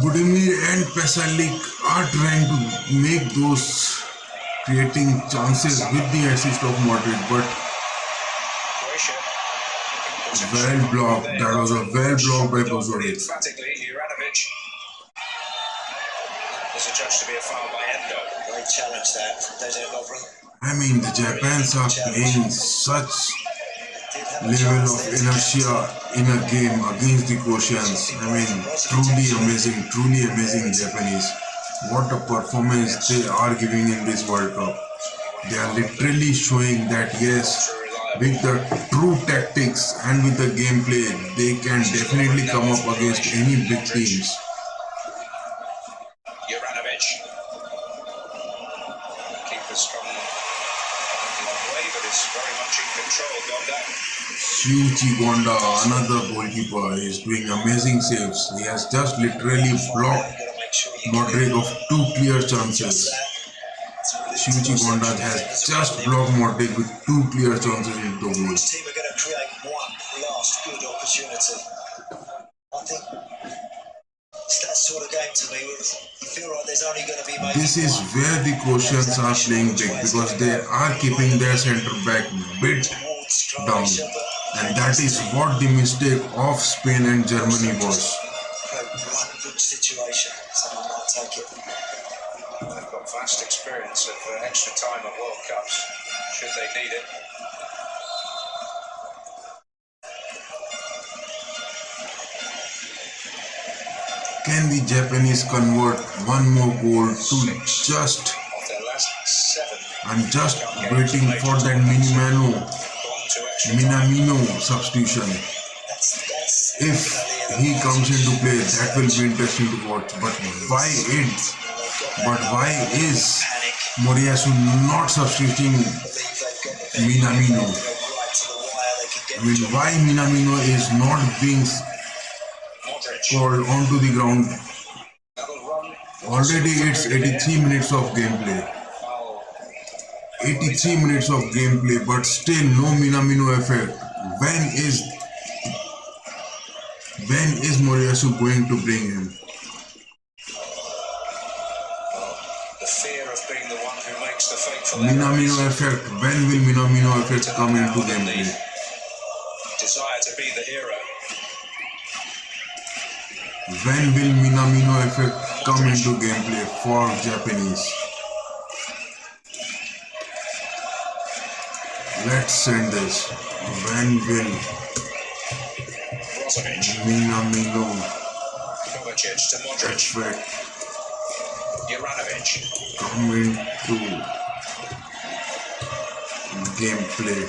Budimir and Pasalic are trying to make those creating chances with the assist of Modric, but well blocked. That was a well blocked by Brozovic. Emphatically, Juranovic was adjudged to be a foul by Endo. Great challenge that from Dejan Lovren. I mean, the Japans are playing such level of inertia in a game against the Croatians. I mean, truly amazing Japanese. What a performance they are giving in this World Cup. They are literally showing that yes, with the true tactics and with the gameplay, they can definitely come up against any big teams. Juranovic. Keeper's come a long way, but is very much in control. Gonda. Shuichi Gonda, another goalkeeper, is doing amazing saves. He has just literally blocked Modric of two clear chances. Shuichi Gonda has just blocked Modric with two clear chances in the goal. Which team are going to create one last good opportunity? I think it's that sort of game to me. You feel like there's only going to be maybe This is where the Croatians are playing big because they are keeping their centre back bit down, and that is what the mistake of Spain and Germany was. one good situation. Someone might take it. They've got vast experience of extra time at World Cups, should they need it. Can the Japanese convert one more goal to just... Of their last 7, I'm just waiting for that Minamino substitution. If he comes into play, that will be interesting to watch. But why it? But why is Moriyasu not substituting Minamino? I mean, why Minamino is not being called onto the ground? Already it's 83 minutes of gameplay. 83 minutes of gameplay, but still no Minamino effect. When is Moriyasu going to bring him? The fear of being the one who makes the fateful Minamino effect. When will Minamino effect come into gameplay? desire to be the hero. When will Minamino effect come into gameplay for Japanese? Let's send this. When will Minamino Kovacic to Modric. effect Juranovic. come into gameplay?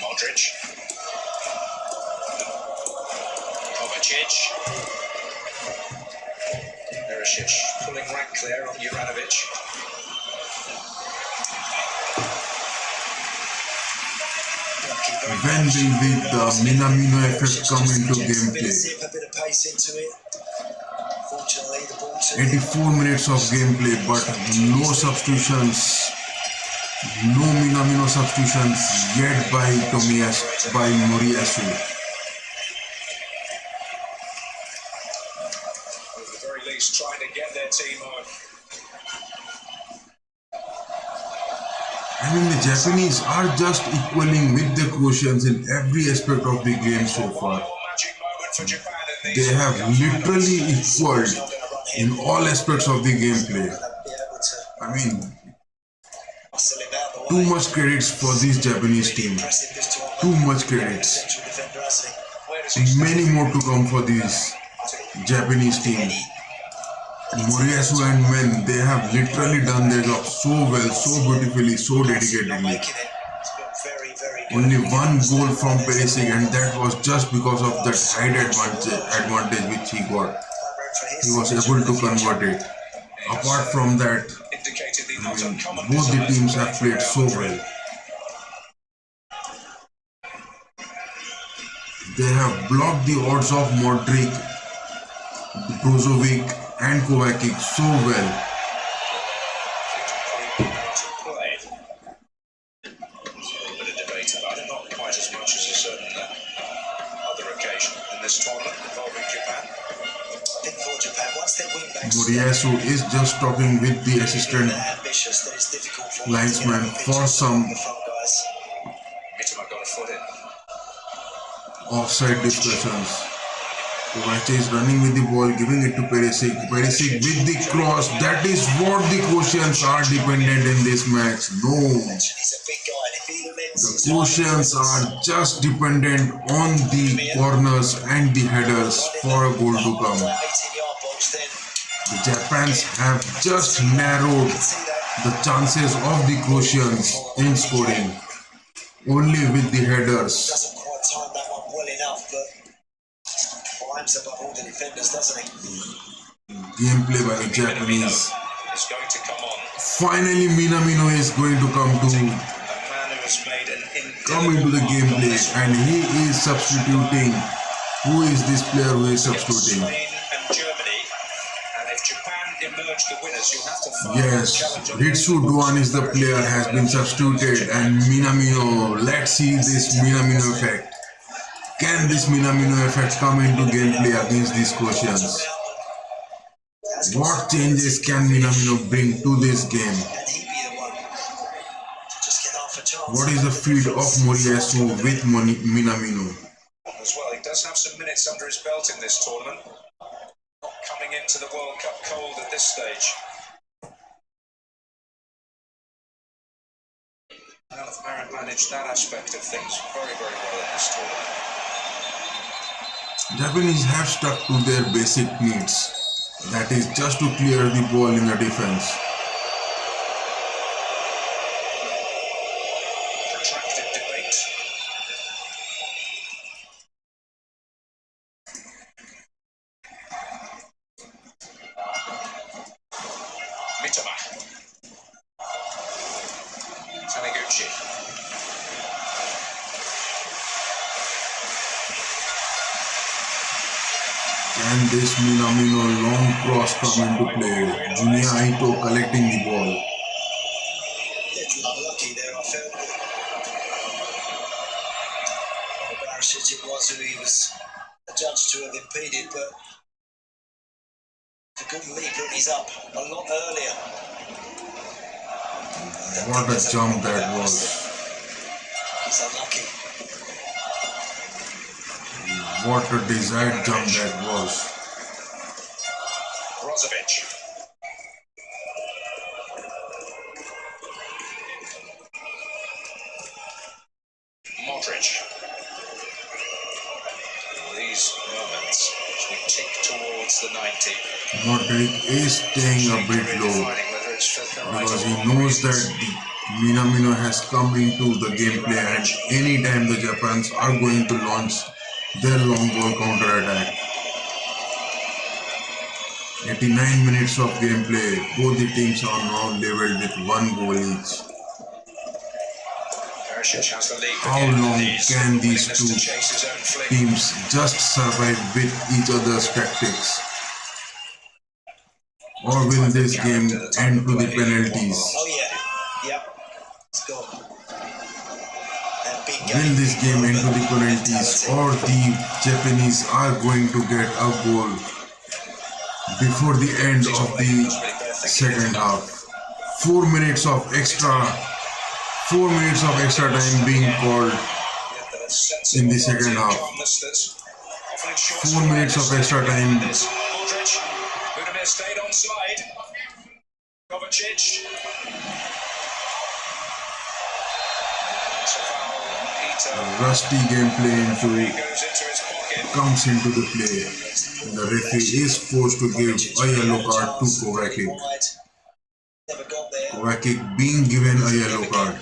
Modric. Kovacic. Perisic pulling rank clear on Juranovic. When will the Minamino effect come into gameplay? A bit of pace into it. Fortunately, the ball 84 minutes of gameplay, but no substitutions. No Minamino substitutions yet by Moriyasu. At the very least, trying to get their team on. I mean, the Japanese are just equaling with the Croatians in every aspect of the game so far. Magic moment for Japan in They these have literally equaled in all aspects of the gameplay. I mean, too much credits for this Japanese team. Too much credits. Many more to come for this Japanese team. Moriyasu and men, they have literally done their job so well, so beautifully, so dedicatedly. Only one goal from Perisic, and that was just because of that height advantage which he got. He was able to convert it. Apart from that, both the teams have played so well. They have blocked the odds of Modric, Brozovic and Kovacic so well. As much as a certain other occasion in this tournament involving Japan. I think for Japan, once they win back, Moriyasu is just talking with the assistant ambitious that it's difficult for linesman for some Mitoma got a foot in. offside discussions. Kovacic is running with the ball, giving it to Perisic. Perisic with the cross. That is what the Croatians are dependent in this match. No. he's a big guy, and if he lends The Croatians are just dependent on the corners and the headers for a goal to come. 18-yard box, then The Japans have just narrowed the chances of the Croatians in scoring only with the headers. doesn't quite time that one well enough, but climbs above all the defenders, doesn't he? Gameplay by the Japanese. Is going to come on. Finally, Minamino is going to come A man who has made an into the gameplay, and he is substituting. Who is this player who is substituting? Spain and Germany, and if Japan emerge the winners, you'll have to find Yes, Ritsu Duan is the player, has been substituted, and Minamino. Let's see this Minamino effect. Can this Minamino effect come into gameplay against these Croatians? What changes can Minamino bring to this game? Can he be the one to just get off a chance? What is the feed of Moriyasu with Minamino? as well. He does have some minutes under his belt in this tournament. Not coming into the World Cup cold at this stage. Well, Marin managed that aspect of things very, very well in this tournament. Japanese have stuck to their basic needs. That is just to clear the ball in the defense. Protracted debate. Can this Minamino long cross come into play? Junya Ito collecting the ball. Little unlucky there, I felt. Barisic it was who he was adjudged to have impeded, but a good lead when he's up a lot earlier. What a jump that was. He's unlucky. What a desired jump that was. Brozovic. Modric. These moments as we tick towards the 90. Modric is staying a bit low because he knows that Minamino has come into the gameplay and anytime the Japans are going to launch their long ball counter attack. 89 minutes of gameplay, both the teams are now leveled with 1 goal each. How long can these two teams just survive with each other's tactics? Or will this game end to the penalties? Oh yeah, yep, it's gone. Will this game end to the penalties or the Japanese are going to get a goal before the end of the second half? 4 minutes of extra time being called in the second half. 4 minutes of extra time. Budimir stayed onside. Kovacic. Rusty gameplay comes into the play. The referee is forced to give a yellow card to Kovacic. Kovacic being given a yellow card.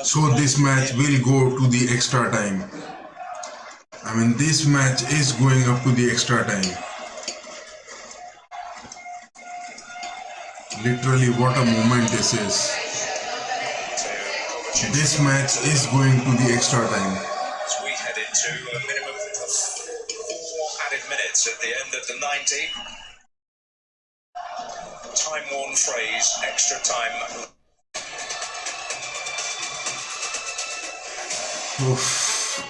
So this match will go to the extra time. I mean, this match is going up to the extra time. Literally, what a moment this is. This match is going to the extra time. As we head into a minimum of 4 added minutes at the end of the 90. Time-worn phrase, extra time. Oof.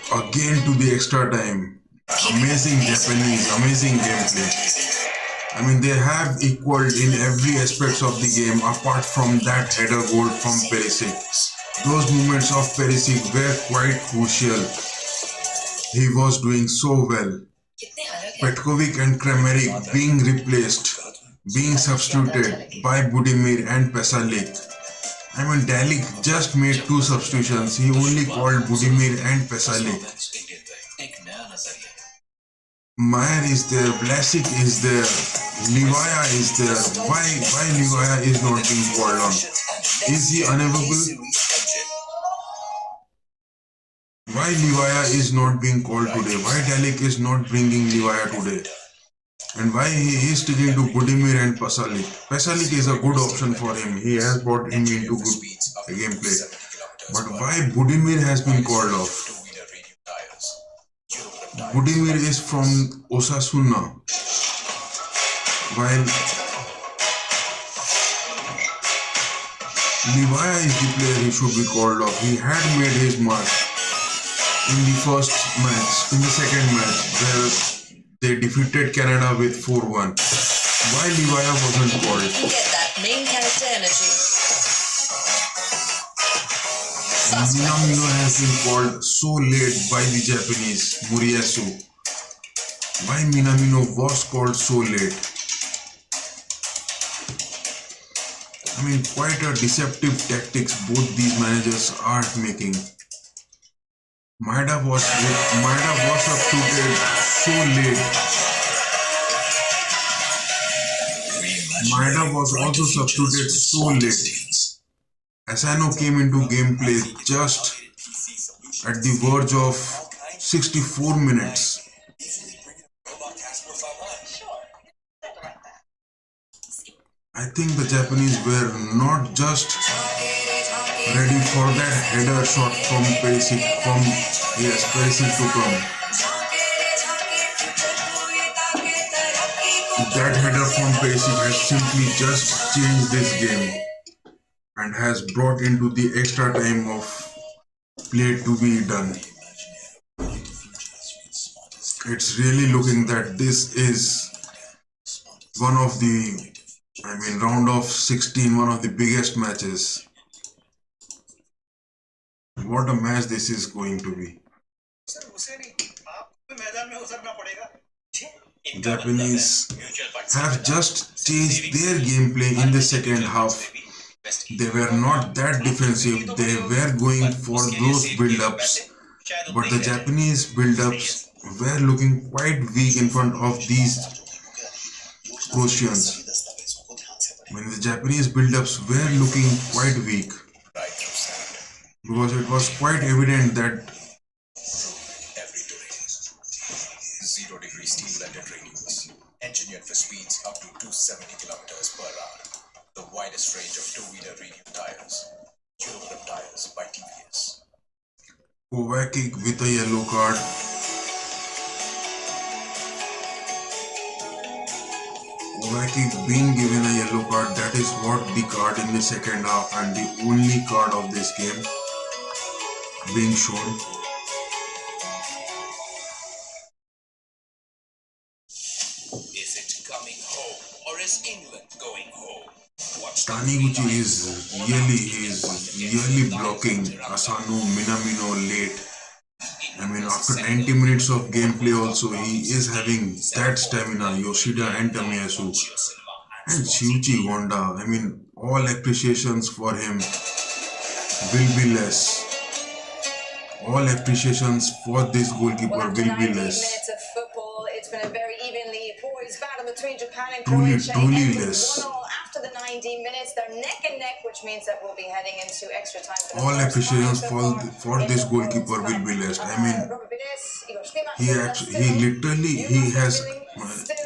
Again to the extra time. Amazing Japanese, amazing gameplay. I mean, they have equaled in every aspect of the game apart from that header goal from Perisic. Those moments of Perisic were quite crucial. He was doing so well. Petkovic and Kramaric being replaced, being substituted by Budimir and Pasalic. I mean, Dalic just made 2 substitutions. He only called Budimir and Pasalic. Mayer is there, Vlasic is there, Livaya is there. Why Livaya is not being called on? Is he unavailable? Why Livaya is not being called today? Why Dalic is not bringing Livaya today? And why he is sticking to Budimir and Pasalic? Pasalic is a good option for him. He has brought him into good gameplay. But why Budimir has been called off? Budimir is from Osasuna, while Livaya is the player who should be called off. He had made his mark in the first match, in the second match, where they defeated Canada with 4-1. Why Livaya wasn't called? Get that main character energy. Minamino has been called so late by the Japanese, Muriyasu. Why Minamino was called so late? I mean, quite a deceptive tactics both these managers are making. Maeda was substituted so late. Maeda was also substituted so late. Asano came into gameplay just at the verge of 64 minutes. I think the Japanese were not just Ready for that header shot from Perisic. Perisic to come. That header from Perisic has simply just changed this game and has brought into the extra time of play to be done. It's really looking that this is one of the, round of 16, one of the biggest matches. What a match this is going to be. Japanese have just changed their gameplay in the second half. They were not that defensive, they were going for those build-ups, but the Japanese build-ups were looking quite weak in front of these Croatians. The Japanese build-ups were looking quite weak because it was quite evident that 0 degree steel-blended radials, engineered for speeds up to 270 kilometers per hour. The widest range of two-wheeler radial tires, Eurogrip tires by TVS. Kovacic with a yellow card. Kovacic being given a yellow card, that is what the card in the second half and the only card of this game being shown. Is it coming home or is England going home? Taniguchi is really blocking Asano Minamino late. After 90 minutes of gameplay also, he is having that stamina, Yoshida and Tamiyasu. And Shuichi Honda, all appreciations for him will be less. All appreciations for this goalkeeper will be less. Minutes of football, it's been a very evenly poised battle between Japan and Croatia. Truly less. 1-1 after the 90 minutes, they're neck and neck, which means that we'll be heading into extra time. All appreciations for this goalkeeper will be less.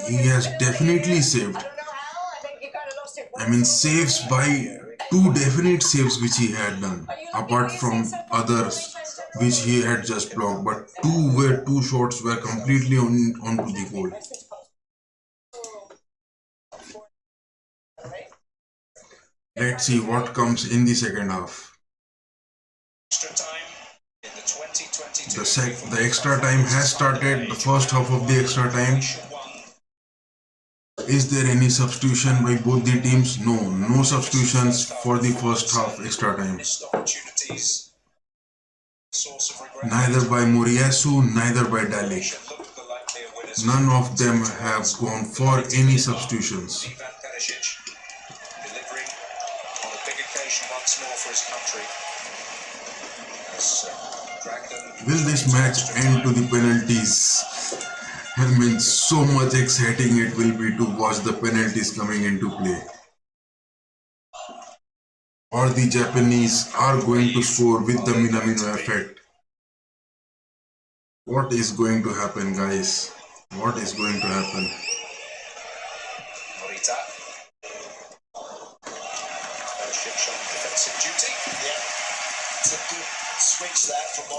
He has definitely saved. Saves by 2 definite saves which he had done, apart from others which he had just blocked, but 2 shots were completely onto the goal. Let's see what comes in the second half. The extra time has started, the first half of the extra time. Is there any substitution by both the teams? No substitutions for the first half extra time. Neither by Moriyasu, neither by Dalic. None of them have gone for any substitutions. Will this match end to the penalties? So much exciting it will be to watch the penalties coming into play. Or the Japanese are going to score with the Minamino effect. What is going to happen, guys? What is going to happen?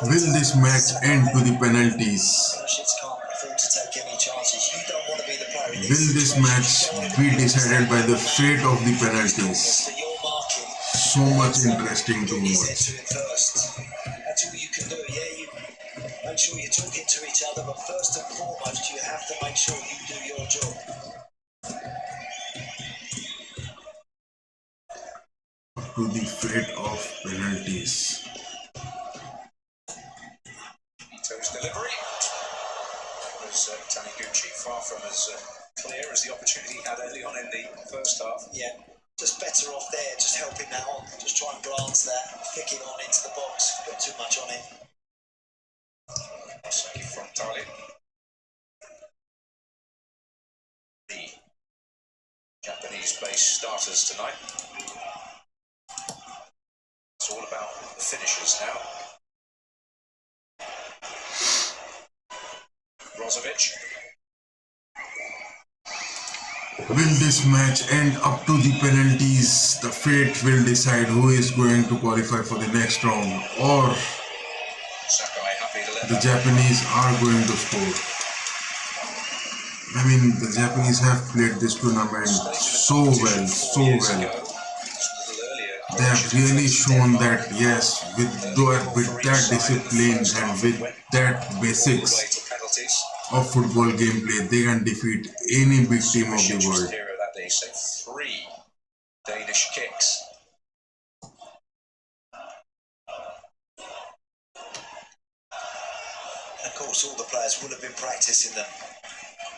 Will this match end to the penalties? Will this match be decided by the fate of the penalties? So much interesting to watch. That's all you can do, make sure you're talking to each other, but first and foremost, you have to make sure you do your job. To the fate of penalties. Ito's delivery was Taniguchi far from as clear as the opportunity he had early on in the first half. Yeah, just better off there, just helping that on. Just try and glance that, flick it on into the box. Got too much on it. Saki frontale. The Japanese base starters tonight. It's all about the finishers now. Brozovic. Will this match end up to the penalties? The fate will decide who is going to qualify for the next round, or Sakai happy to let the that Japanese are going to score. I mean, the Japanese have played this tournament so well, so well. They have really shown that yes, with that discipline and with that basics of football gameplay, they can defeat any big team of the world. That day, so 3 Danish kicks. And of course, all the players will have been practicing them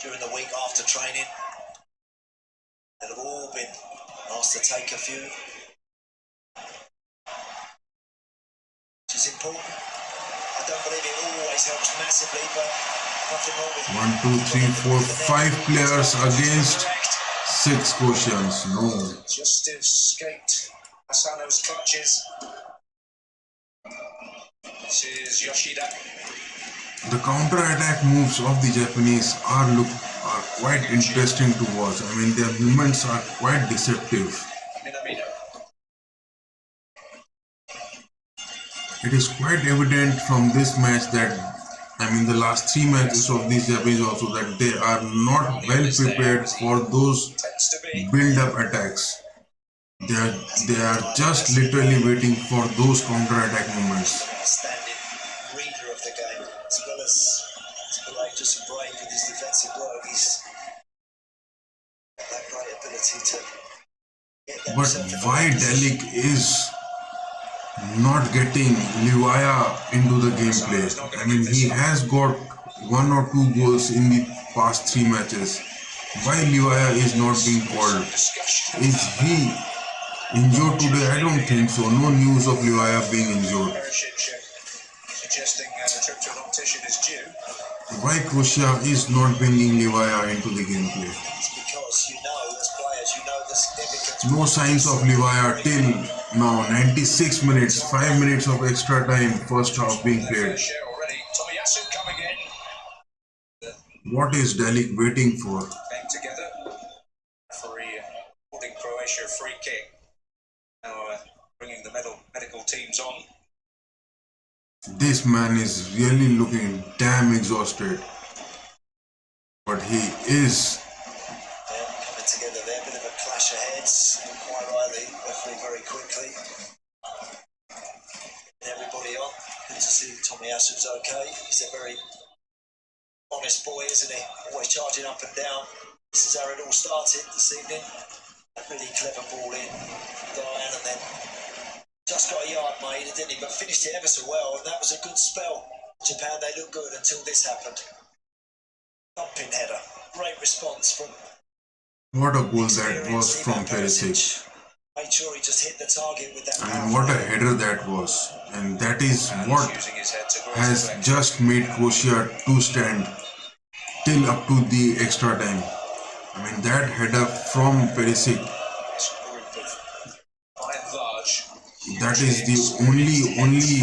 during the week after training. They'll have all been asked to take a few, which is important. I don't believe it always helps massively, but nothing wrong with 1, 2, 3, 4, 5 players against 6 Croatians. No. Just escaped Asano's clutches. This is Yoshida. The counter-attack moves of the Japanese are quite interesting to watch. I mean, their movements are quite deceptive. It is quite evident from this match that, I mean, the last 3 matches of these Japanese also, that they are not well prepared for those build-up attacks. They are just literally waiting for those counter-attack movements. outstanding reader of the game, as well as courageous and brave with his defensive work. He's got that great ability to get that. But why Delic is not getting Livaya into the gameplay? I mean, he has got 1 or 2 goals in the past 3 matches. Why Livaya is not being called? Is he injured today? I don't think so. No news of Livaya being injured. Suggesting a trip to an optician is due. Why Croatia is not bringing Livaya into the gameplay? It's because you know, as players, you know the significance. No signs of Livaya till now. 96 minutes, 5 minutes of extra time, first half being played. What is Delic waiting for? Came together for holding Croatia a free kick. Now bringing the medical teams on. This man is really looking damn exhausted. But he is. Coming together there, a bit of a clash of heads. Quite rightly, referee very quickly. Everybody on. Good to see Tomiyasu's okay. He's a very honest boy, isn't he? Always charging up and down. This is how it all started this evening. A really clever ball in, Diane, and then just got a yard made, didn't he? But finished it ever so well, and that was a good spell. Japan, they looked good until this happened. Thumping header. Great response from... What a goal that was from Perisic. Made sure he just hit the target with that. I mean, what a header that was. And that is what has just made Croatia to stand till up to the extra time. I mean, that header from Perisic, that is the only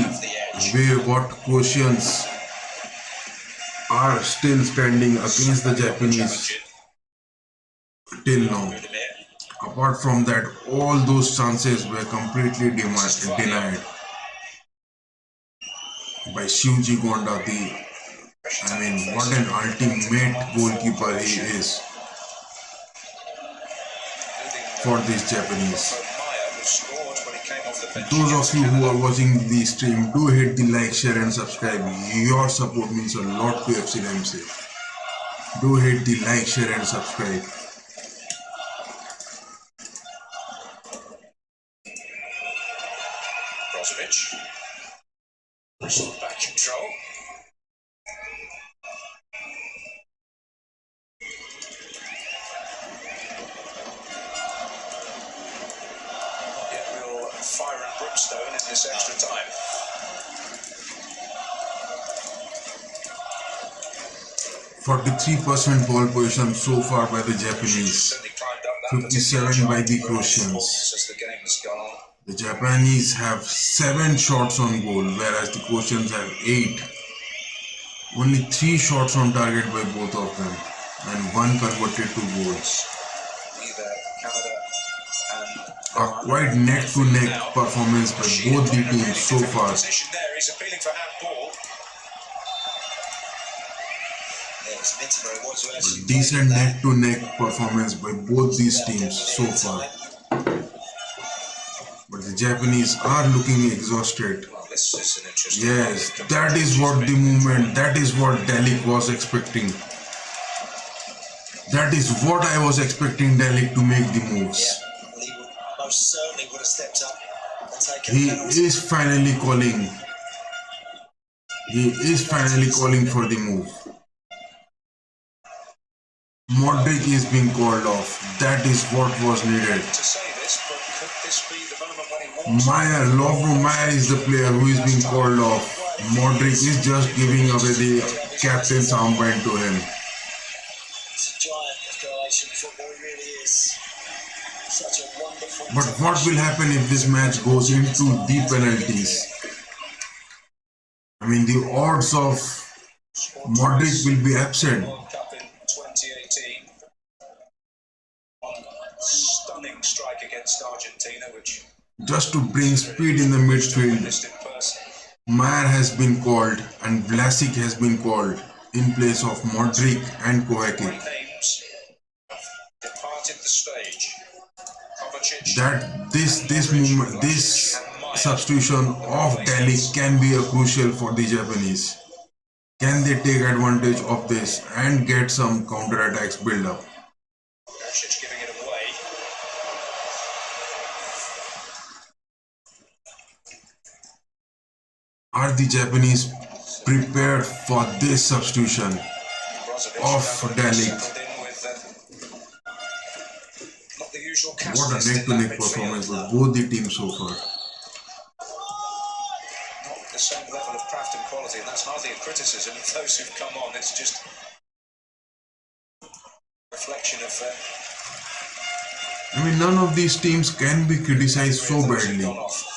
way what Croatians are still standing against the Japanese till now. Apart from that, all those chances were completely denied by Shuji Gonda. I mean, what an ultimate goalkeeper he is for these Japanese. Those of you who are watching the stream, do hit the like, share and subscribe. Your support means a lot to FC RAMSAY. Do hit the like, share and subscribe. Brozovic. Back control. Fire and brimstone in this extra time. %43% ball position so far by the Japanese, 57% by the Croatians. The Japanese have 7 shots on goal, whereas the Croatians have 8. Only 3 shots on target by both of them, and 1 converted to goals. A quite neck-to-neck performance by both the teams so far. Position there, he's appealing for handball. Decent neck-to-neck performance by both these teams so far. But the Japanese are looking exhausted. Well, this is an interesting Yes, that is what the movement, that is what Delic was expecting. That is what I was expecting Delic to make the moves. Most certainly would have stepped up and taken He penalty. is finally calling. He is finally calling for the move. Modric is being called off. That is what was needed. to say this, but could this be the moment when he wants Meyer is the player who is being called off. Modric is just giving away the captain's armband to him. He's a giant of Croatian football, he really is. Such a wonderful... But what will happen if this match goes into the penalties? I mean, the odds of Modric will be absent. World Cup in 2018? Stunning strike against Argentina, which Just to bring speed in the midfield, witnessed in person. Meyer has been called and Vlasic has been called in place of Modric and Kovacic. Three names have departed the stage. Kovacic, That this substitution of Delic can be a crucial for the Japanese. Can they take advantage of this and get some counter-attacks build up? Kovacic giving it away. Are the Japanese prepared for this substitution Brozovic of Delic? settled in with not the usual cast What a list in that neck-to-neck midfield. performance by both the teams so far. Not the same level of craft and quality, and that's hardly a criticism of those who've come on. It's just a reflection of I mean, none of these teams can be criticized so badly. gone off.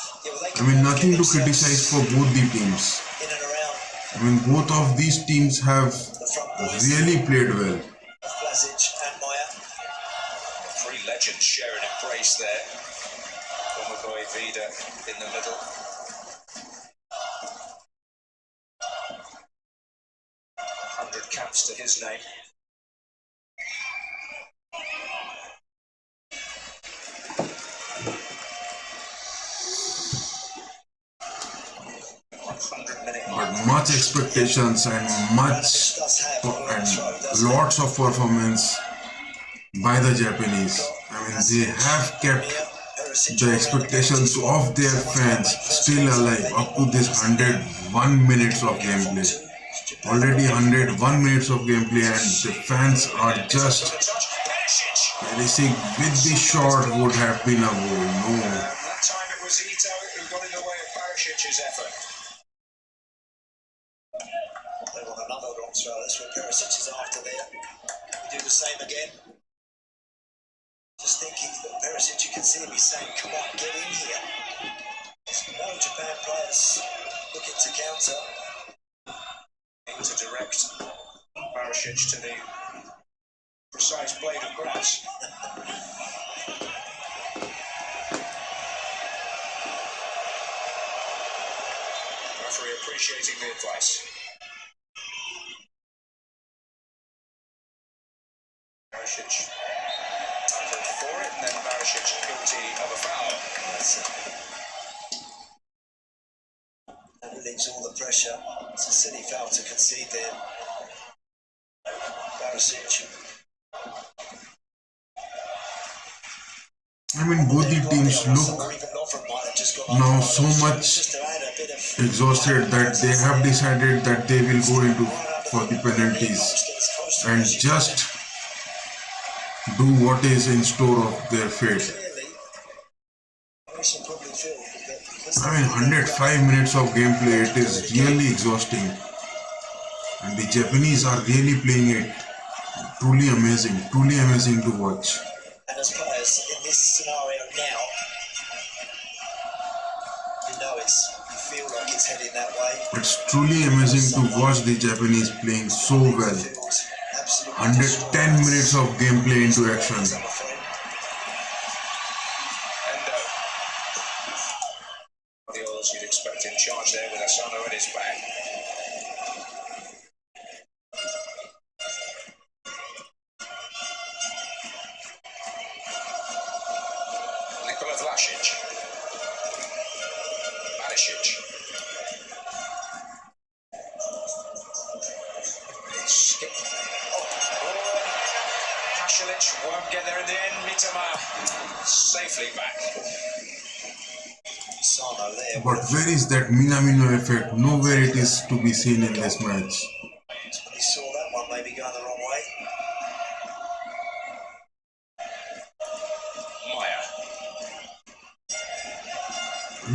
I mean, nothing to criticize for both the teams. In and around I mean, both of these teams have the front boys really played well. of Vlasic and Meyer. Three legends share an embrace there. Omoboy Vida in the middle. 100 caps to his name. But much expectations and lots of performance by the Japanese. I mean, they have kept the expectations of their fans still alive up to this 101 minutes of gameplay. Already 101 minutes of gameplay and the fans are just racing with the shot would have been a goal. No. That time it was Ito who got in the way of Barishic's effort. They want another long throw. That's what Perisic is after there. We do the same again. Just thinking that Perisic, you can see him, he's saying, come on, get in here. There's no Japan players looking to counter. To direct Barisic to the precise blade of grass. Referee appreciating the advice. Barisic tackled for it, and then Barisic guilty of a foul. That relieves all the pressure. It's a silly foul to concede there. Barisic. I mean, both the teams look now so much exhausted that they have decided that they will go into for the penalties and just do what is in store of their fate. I mean, 105 minutes of gameplay, it is really exhausting. And the Japanese are really playing it truly amazing to watch. And as players in this scenario now, you know you feel like it's heading that way. It's truly amazing to watch the Japanese playing so well. 110 minutes of gameplay into action. And Guardiola's you'd expect in charge there with Asano at his back. Nikola Vlasic. Barisic. Skip. Pasalic won't get there in the end. Mitoma safely back. But where is that Minamino effect? Nowhere it is to be seen in this match. He saw that one maybe going the wrong way. Maya.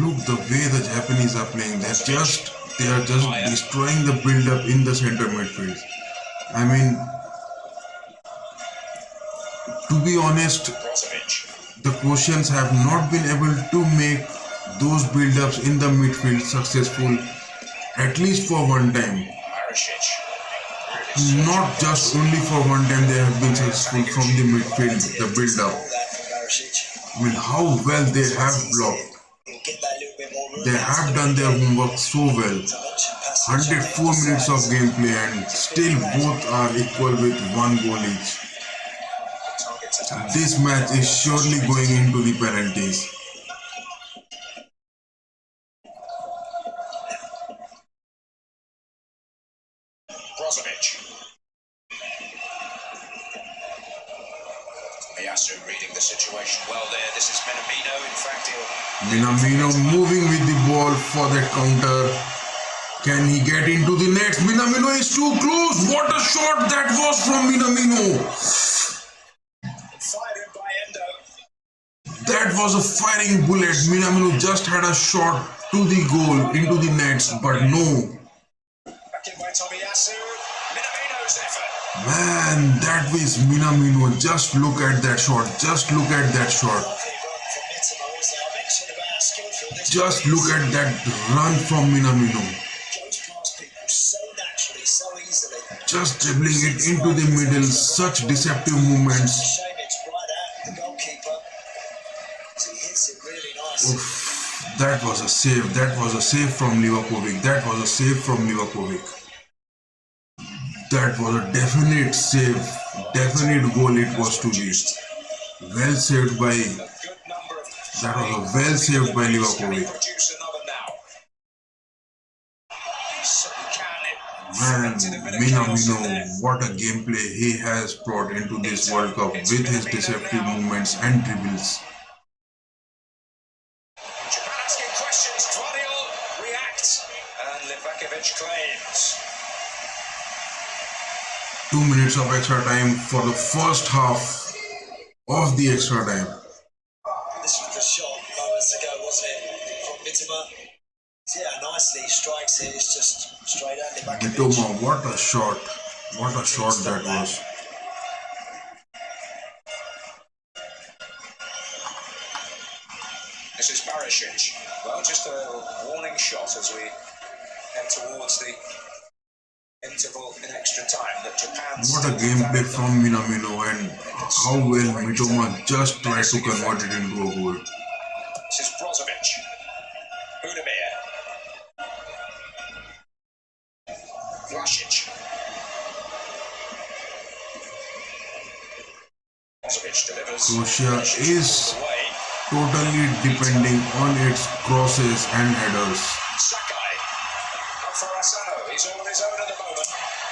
Look the way the Japanese are playing. They are just destroying the build-up in the center midfield. I mean, to be honest, the Croatians have not been able to make those build-ups in the midfield successful, at least for one time. Not just only for one time they have been successful from the midfield, the build-up. I mean, how well they have blocked. They have done their homework so well. 104 minutes of gameplay and still both are equal with 1 goal each. This match is surely going into the penalties. Miyasu reading the situation well there. This is Minamino. In fact, Minamino moving with the ball for that counter. Can he get into the net? Minamino is too close. What a shot that was from Minamino. fired by Endo. That was a firing bullet. Minamino just had a shot to the goal, into the nets, but no. Back in by Tomiyasu. Minamino's effort. Man, that was Minamino. Just look at that shot. Just look at that shot. Just look at that run from Minamino. Just dribbling it into the middle. Such deceptive movements. Oof, that was a save. That was a save from Livakovic. That was a save from Livakovic. That was a definite save. Definite goal it was to be. Well saved by... That was a well saved by Livakovic. Man, Minamino, what a gameplay he has brought into this World Cup with his deceptive movements and dribbles. Japan asking questions. Guardiola reacts. And Livakovic claims. 2 minutes of extra time for the first half of the extra time. This was the shot moments ago, wasn't it? From Mitoma. See how nicely he strikes it. It's just straight at Livakovic. Mitoma, what a shot. What a shot that was. This is Barisic. Well, just a warning shot as we head towards the interval in extra time that Japan... What a gameplay from Minamino and how well Mitoma just tried to convert it into a goal. This is Brozovic. Budimir. Vlasic. Brozovic delivers. Croatia is totally depending on its crosses and headers. Sakai. Up for Asano. He's all on his own at the moment.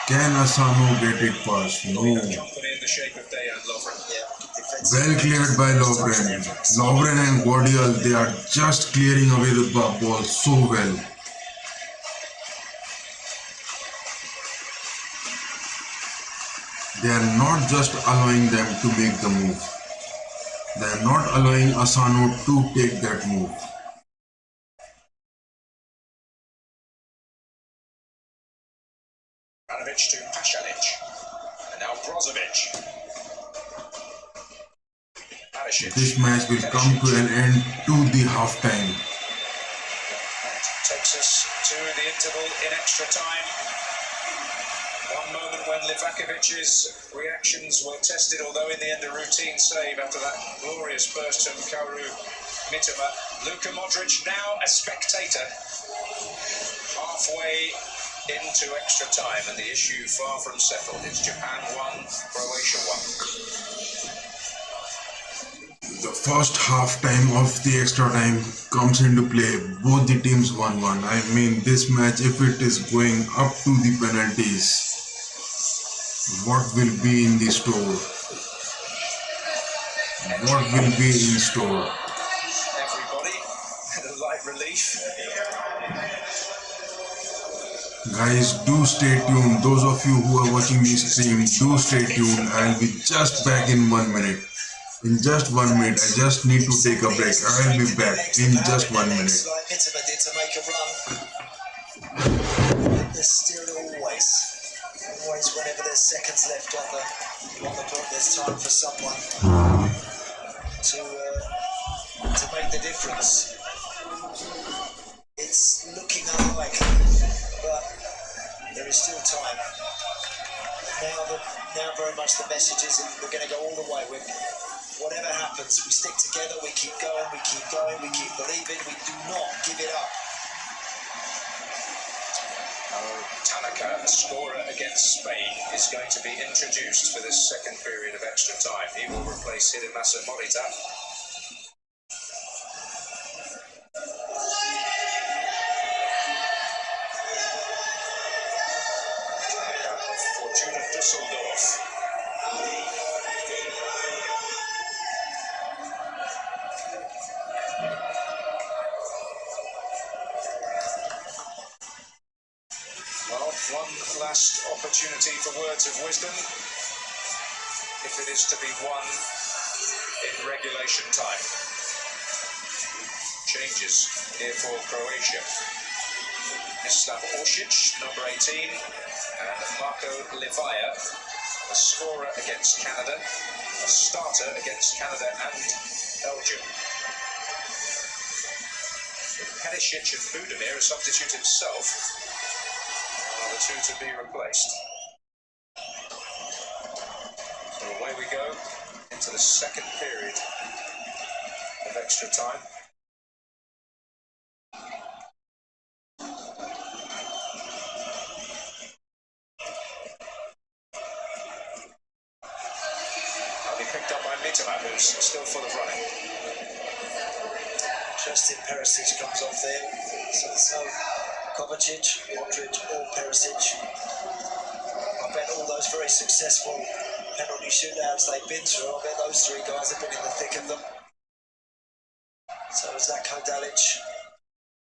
Can Asano get it past? No. Company in the shape of Dejan Lovren. Well cleared by Lovren. Lovren and Guardiola, they are just clearing away the ball so well. They are not just allowing them to make the move. They are not allowing Asano to take that move. To Pasalic. And now Brozovic. This match will come to an end to the half-time. Takes us to the interval in extra time. One moment when Livakovic's reactions were tested, although in the end a routine save after that glorious burst from Kaoru Mitoma. Luka Modric now a spectator. Halfway into extra time, and the issue far from settled. It's Japan 1, Croatia 1. The first half time of the extra time comes into play. Both the teams 1-1. I mean, this match, if it is going up to the penalties, what will be in the store? What will be in store? Everybody, a light relief. Guys, do stay tuned. Those of you who are watching this stream, do stay tuned. I'll be just back in 1 minute. In just 1 minute, I just need to take a break. I'll be back in just 1 minute. To make a run. There's still always whenever there's seconds left on the clock, there's time for someone to make the difference. It's looking unlikely, but there is still time. Now very much the message is that we're going to go all the way. Whatever happens, we stick together, we keep going, we keep believing, we do not give it up. Tanaka, a scorer against Spain, is going to be introduced for this second period of extra time. He will replace Hidemasa Morita. Fortuna Düsseldorf. Well, one last opportunity for words of wisdom, if it is to be won in regulation time. Changes here for Croatia. Mislav Orsic, number 18, and Marko Livaja, a scorer against Canada, a starter against Canada and Belgium. Perisic and Budimir, a substitute himself, are the two to be replaced. So away we go into the second period of extra time. Picked up by Mitoma, who's still full of running. Justin Perisic comes off there, so there's no Kovacic, Modric or Perisic. I bet all those very successful penalty shootouts they've been through, I bet those three guys have been in the thick of them. So Zlatko Dalic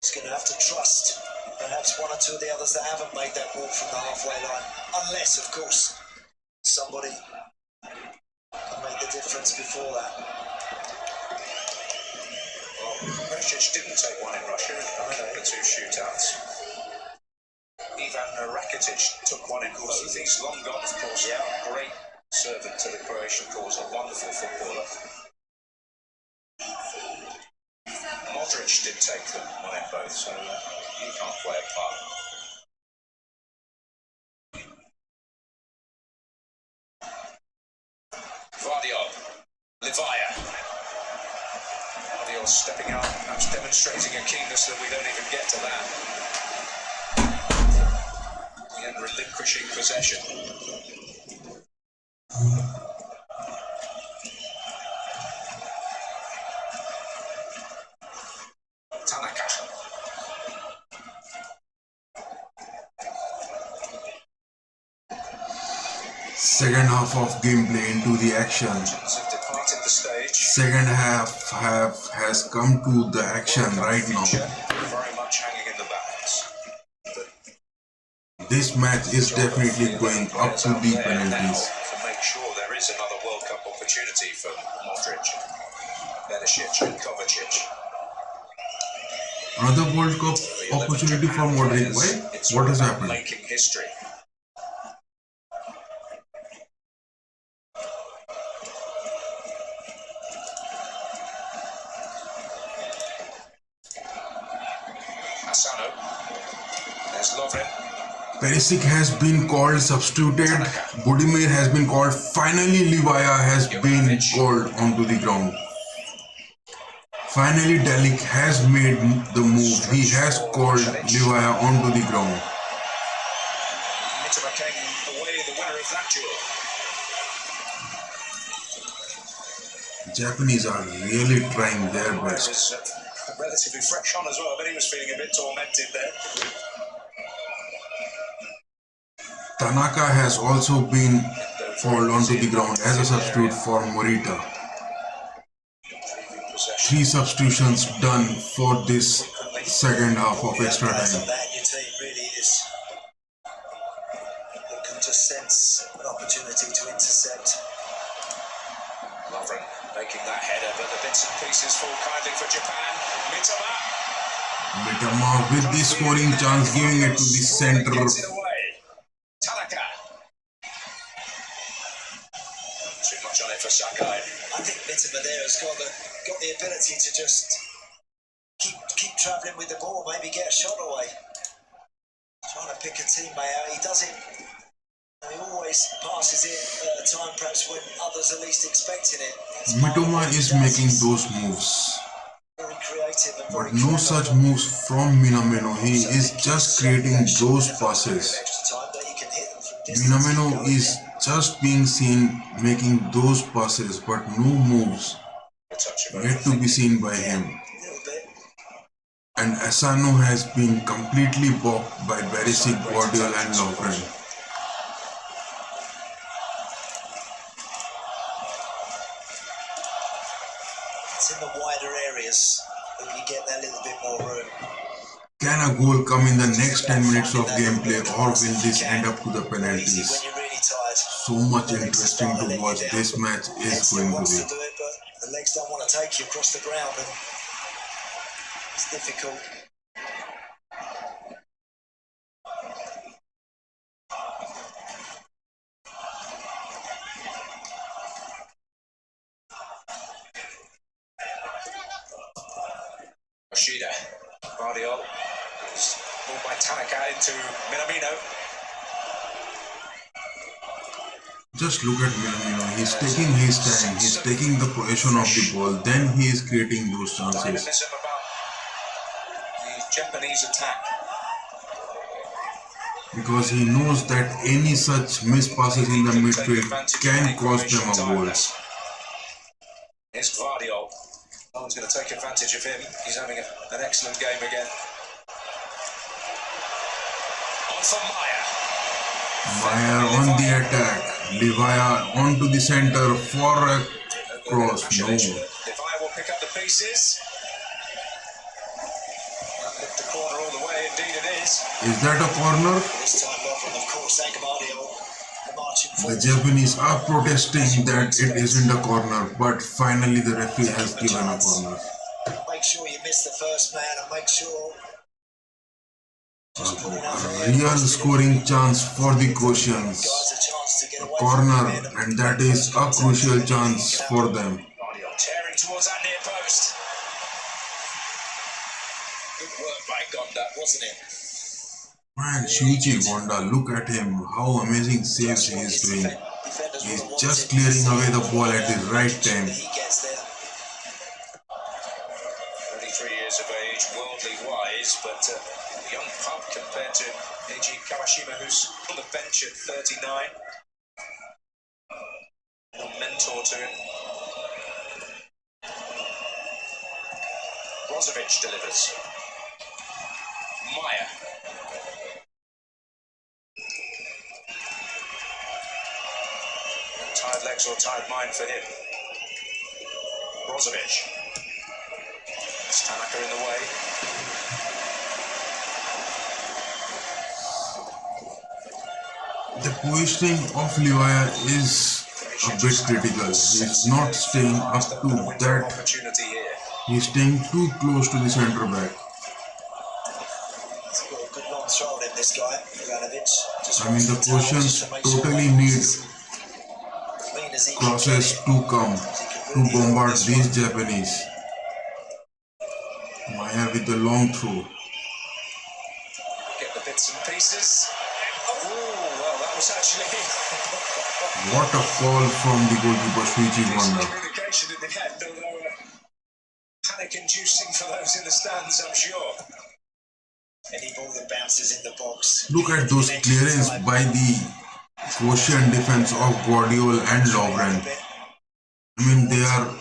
is going to have to trust perhaps one or two of the others that haven't made that walk from the halfway line, unless, of course, somebody can make the difference before that. Well, Perisic didn't take one in Russia in the two shootouts. Ivan Rakitic took one in both. He's long gone, of course, a great servant to the Croatian cause, a wonderful footballer. Modric did take them one in both, so he can't play a part. Livaja. Vardiol stepping up, perhaps demonstrating a keenness that we don't even get to that. And relinquishing possession. Tanaka. Second half of gameplay into the action. Second half has come to the action right now. Very much hanging in the balance. This match is definitely going up to the penalties. To make sure there is another World Cup opportunity for Modric, Perisic and Kovacic. Another World Cup opportunity for Modric. Why? What has happened? Making history. Perisic has been called substituted. Budimir has been called. Finally, Livaja has been called onto the ground. Finally, Delic has made the move. He has called Livaya onto the ground. Mitoma came away the winner of that duel. Japanese are really trying their best. Was relatively fresh on as well, but he was feeling a bit tormented there. Tanaka has also been called onto the ground as a substitute for Morita. 3 substitutions done for this second half of extra time. Your team really is looking to sense an opportunity to intercept. Lovren making that header, but the bits and pieces fall kindly for Japan. Mitoma with the scoring chance, giving it to the center. Tanaka. Too much on it for Sakai. I think Mitoma there has got the ability to just keep travelling with the ball, maybe get a shot away. Trying to pick a teammate out. He does it. He always passes it at a time perhaps when others are least expecting it. Mitoma is making those moves, Very creative and but very no clever. such moves from Minamino. He is just creating those passes. Extra time that he can hit them from distance. Minamino is just being seen making those passes, but no moves yet to be seen by him. And Asano has been completely balked by Barisic, Guardiola and Lovren. It's in the wider areas that you get that little bit more room. Can a goal come in the next 10 minutes of gameplay, or will this end up to the penalties? When you're really tired. So much interesting to watch this match is going to Wants be. to do it, but the legs don't want to take you across the ground, and it's difficult. Yoshida. Guardiola. Ball by Tanaka into Minamino. Just look at Minamino. He's taking his time. He's taking the possession of the ball. Then he is creating those chances. Dynamism about the Japanese attack. Because he knows that any such missed passes in the midfield can cost them a goal. Here's Guardiola. No one's going to take advantage of him. He's having an excellent game again. On for Maya. Maya on the attack. Livaya onto the center for a cross. No. Livaya will pick up the pieces. That lift the corner all the way. Indeed it is. Is that a corner? This time, Lovren, of course, Guardiola, marching The forward. Japanese are protesting that it isn't a corner, but finally the referee has given a corner. Make sure you miss the first man, and make sure. A real scoring chance for the Croatians. A corner, and that is a crucial chance for them. Guardiola tearing towards that near post. Good work by Gonda, wasn't it? Man, Shuichi Honda, look at him, how amazing saves he is doing. He is just clearing away the ball at the right time. 33 years of age, worldly wise, but a young pup compared to Eiji Kawashima, who's on the bench at 39. A mentor to him. Brozovic delivers. Maya. Tired legs or tired mind for him. Brozovic. Tanaka in the way. The positioning of Livaya is a bit critical. He is not staying up to that. He is staying too close to the centre back. He's got a good long throw in this guy, Ivanovic. I mean, the Croatians totally need crosses to come to bombard these Japanese. Maya with the long throw. Get the bits and pieces. Oh, well, that was actually... What a call from the goalkeeper, Shuichi Honda. Communication in the end, although panic-inducing for those in the stands, I'm sure. Any ball that bounces in the box. Look at those clearance by the Croatian defense of Guardiola and Lovren. I mean, they are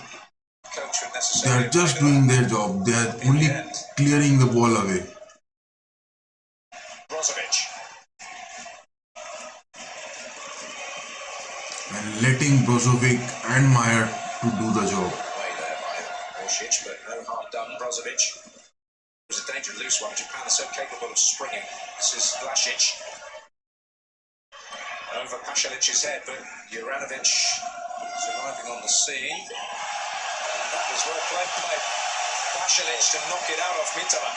just doing their job. They are only clearing the ball away. Brozovic. And letting Brozovic and Meyer to do the job. Way there by Orsic, but no harm done. Brozovic. It was a dangerous loose one. Japan is so capable of springing. This is Vlasic. Over Pasalic's head, but Juranovic is arriving on the scene. And that was well played by Pasalic to knock it out of Mitoma.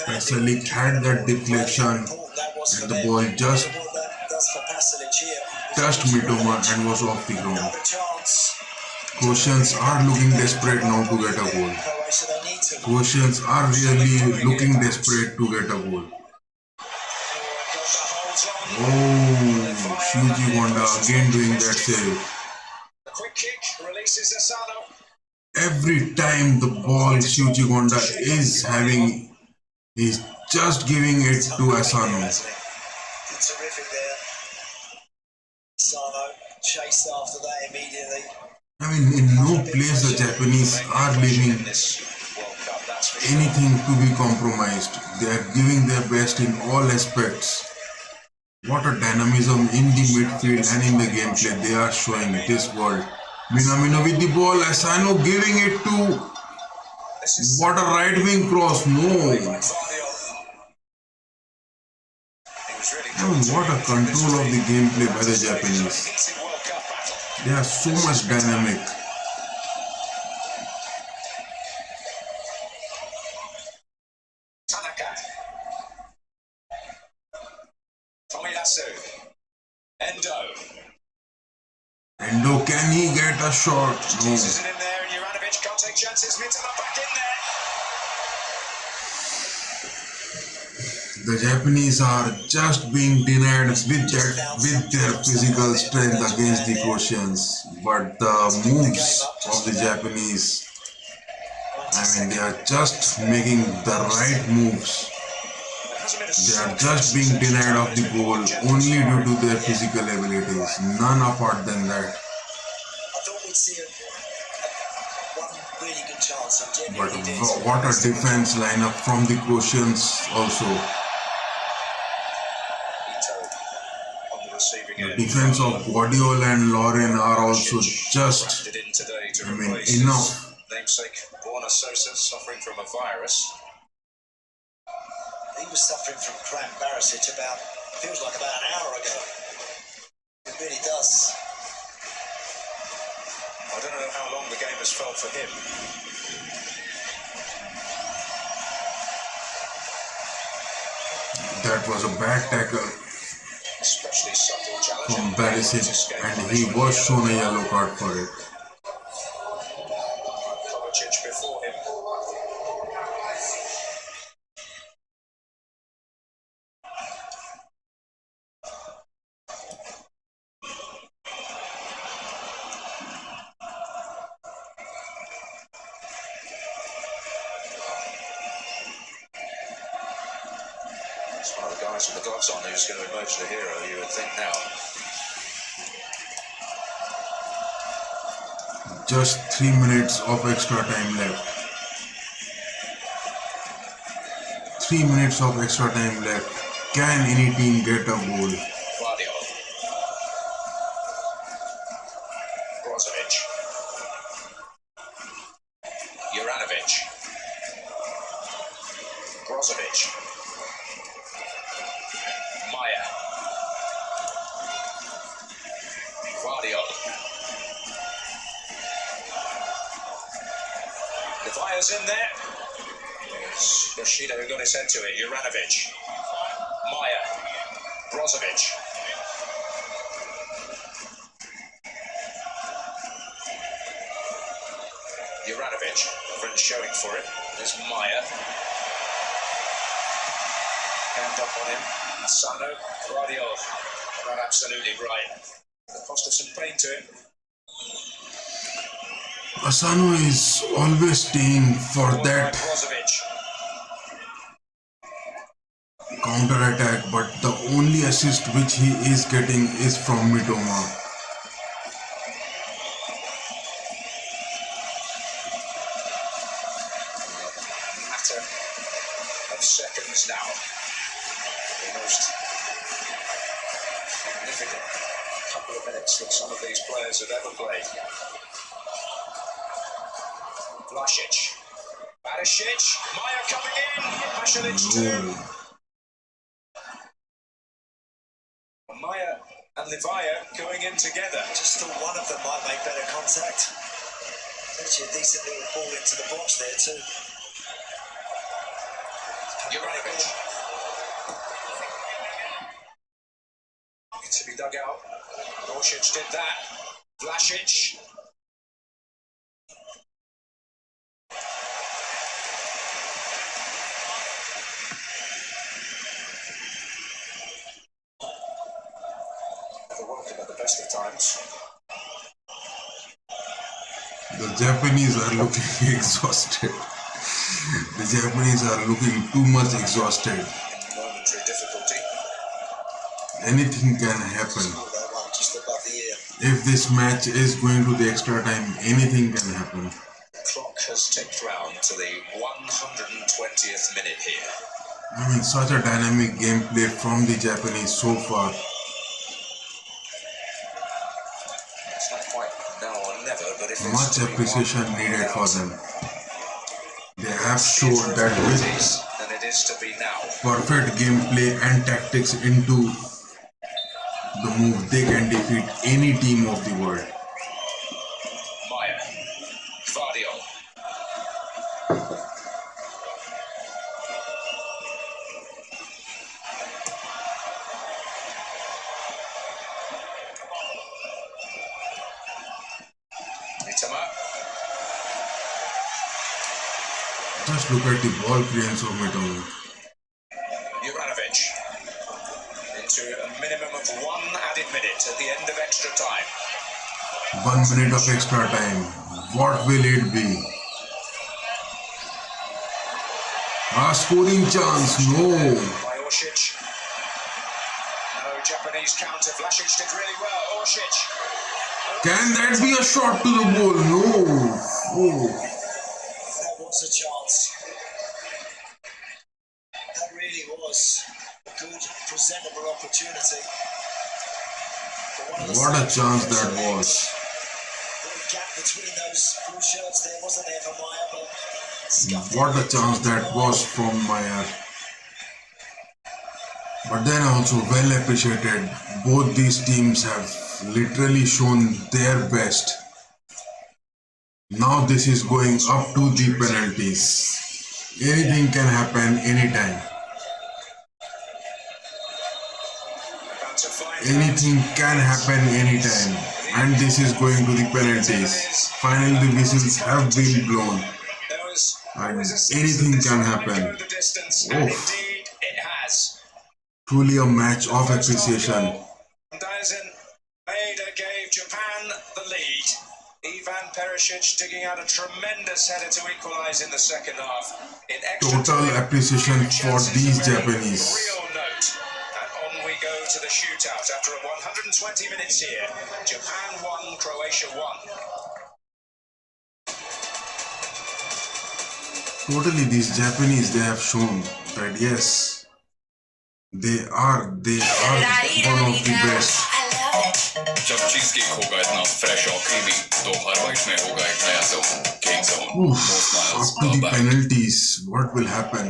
Pasalic had that deflection and the ball just touched Mitoma and was off the ground. Croatians are looking desperate now to get a goal. Croatians are really looking desperate to get a goal. Oh, Shuji Honda again doing that save. The quick kick releases Asano. Every time the ball Shuji Honda is having, he's just giving it to Asano. Terrific there. Asano chased after that immediately. I mean, in no place the Japanese are leaving anything to be compromised. They are giving their best in all aspects. What a dynamism in the midfield and in the gameplay they are showing this world. Minamino with the ball, Asano giving it to... What a right wing cross, no! I mean, what a control of the gameplay by the Japanese. They are so much dynamic. Tanaka. Tomiyasu. Endo, can he get a shot? No. Isn't in there, and Juranovic can't take chances. Mitoma back in there. The Japanese are just being denied with their physical strength against the Croatians. But the moves of the Japanese, I mean, they are just making the right moves. They are just being denied of the goal only due to their physical abilities, none apart than that. But what a defense lineup from the Croatians also. The defense of Guardiola and Lauren are also just, I mean, enough. Namesake Borna Sosa suffering from a virus. He was suffering from cramp Barisic feels like about an hour ago. It really does. I don't know how long the game has felt for him. That was a bad tackle Especially subtle challenge from Barisic, and he was shown a yellow card for it. Kovacic before him. It's one of the guys with the gloves on who's going to emerge the hero, you would think now. Just 3 minutes of extra time left. 3 minutes of extra time left. Can any team get a goal? Brozovic. Juranovic. Brozovic. Meyer. Guardiola. Levia's in there. Yoshida who got his head to it. Juranovic. Meyer. Brozovic. Juranovic. Friends showing for it. There's Meyer. Hand up on him. Asano. Guardiola. Not absolutely right. The cost of some pain to him. Asano is always staying for that counter attack, but the only assist which he is getting is from Mitoma. Matter of seconds now. The most significant couple of minutes that some of these players have ever played. Vlasic, Barisic, Maya coming in, Pasalic too. Maya and Livaya going in together. Just thought one of them might make better contact. Actually a decent little ball into the box there too. You're right, Mitch. Needs to be dug out. Orsic did that. Vlasic. Never welcome at the best of times. The Japanese are looking exhausted. The Japanese are looking too much exhausted. Momentary difficulty. Anything can happen. That one just above the ear. If this match is going to the extra time, anything can happen. The clock has ticked round to the 120th minute here. I mean, such a dynamic gameplay from the Japanese so far. It's not quite now or never, but if Much appreciation needed for them. They have shown that with then it is to be now. perfect gameplay and tactics into the move, they can defeat any team of the world. Maya, Vardiol. Mitoma. Just look at the ball clearance of Mitoma. Juranovic. Into a minimum of 1 added minute at the end of extra time. 1 minute of extra time. What will it be? A scoring chance. No. By Orsic. No Japanese counter. Vlasic did really well. Orsic. Can that be a shot to the goal? No. Oh. That was a chance. That really was a good, presentable opportunity. What a chance that was. A gap between those blue shirts there, wasn't there for Maya? But What a chance that was from Maya. But then also well appreciated. Both these teams have literally shown their best. Now this is going up to the penalties. Anything can happen anytime. Anything can happen anytime. And this is going to the penalties. Finally the whistles have been blown. And anything can happen. Oh. Truly a match of appreciation. Dyson Maeda gave Japan the lead. Ivan Perisic digging out a tremendous header to equalise in the second half. In extra Total time, appreciation for these Japanese. real note. And on we go to the shootout after 120 minutes here. Japan 1, Croatia 1. Totally, these Japanese, they have shown that yes, they are one of the best. जब cheese cake होगा इतना fresh और creamy तो हर bite में होगा एक नया zone cake zone Up to the penalties, what will happen?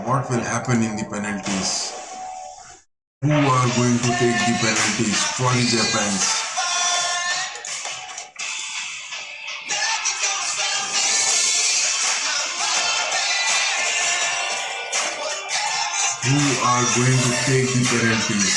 What will happen in the penalties? Who are going to take the penalties for the Japans? Who are going to take the penalties?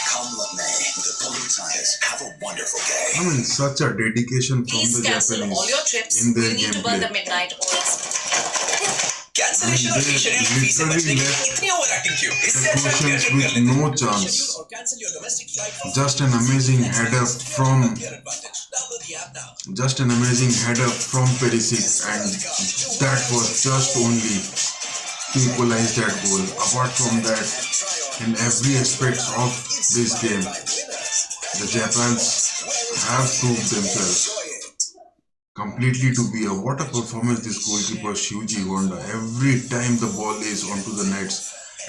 Come what may, the polite scientists have a wonderful day. I mean, such a dedication from Please the cancel Japanese all your trips. in their You need to burn the gameplay. midnight oils. Cancellation और rescheduling फी से बचने के लिए इतनी over acting क्यों? इससे अच्छा clear trip कर लेते no chance. और cancel your domestic flight for Just an amazing header from Perisic, and that was just only to equalize that goal. Apart from that, in every aspect of this game, the Japans have proved themselves completely to be what a performance this goalkeeper Shuji Honda. Every time the ball is onto the nets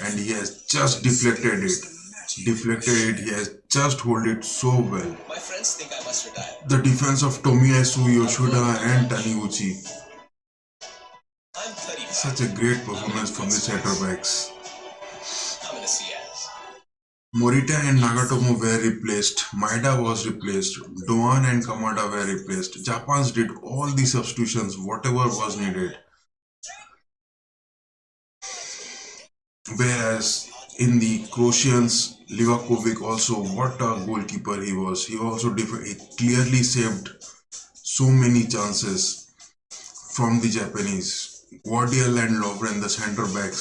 and he has just deflected it, he has just hold it so well. My friends think I must retire. The defense of Tomiyasu, Yoshida and Taniguchi. I'm 35. Such a great performance from the center backs. I'm in a CS. Morita and Nagatomo were replaced, Maeda was replaced, Doan and Kamada were replaced. Japans did all the substitutions, whatever was needed. Whereas in the Croatians, Livakovic also, what a goalkeeper he was. He also he clearly saved so many chances from the Japanese. Guardiol and Lovren, the center backs,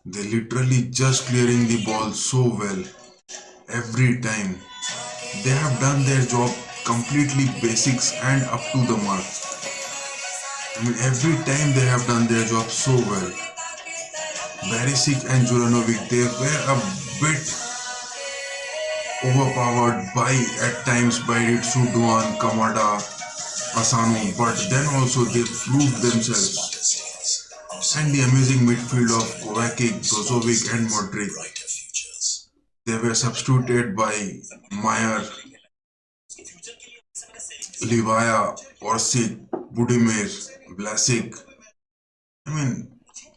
they literally just clearing the ball so well every time. They have done their job completely basics and up to the mark. I mean, every time they have done their job so well. Perisic and Juranovic, they were a bit overpowered at times by Ritsu, Doan, Kamada, Asano, but then also they proved themselves. And the amazing midfield of Kovacic, Brozovic and Modric, they were substituted by Mayer, Livaya, Orsic, Budimir, Vlasic. I mean,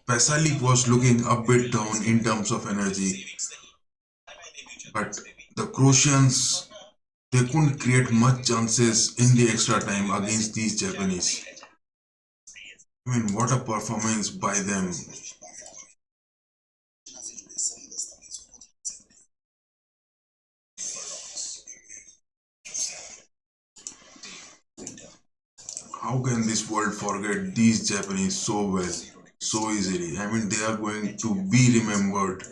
Pasalic was looking a bit down in terms of energy, but the Croatians, they couldn't create much chances in the extra time against these Japanese. I mean, what a performance by them. How can this world forget these Japanese so well, so easily? I mean, they are going to be remembered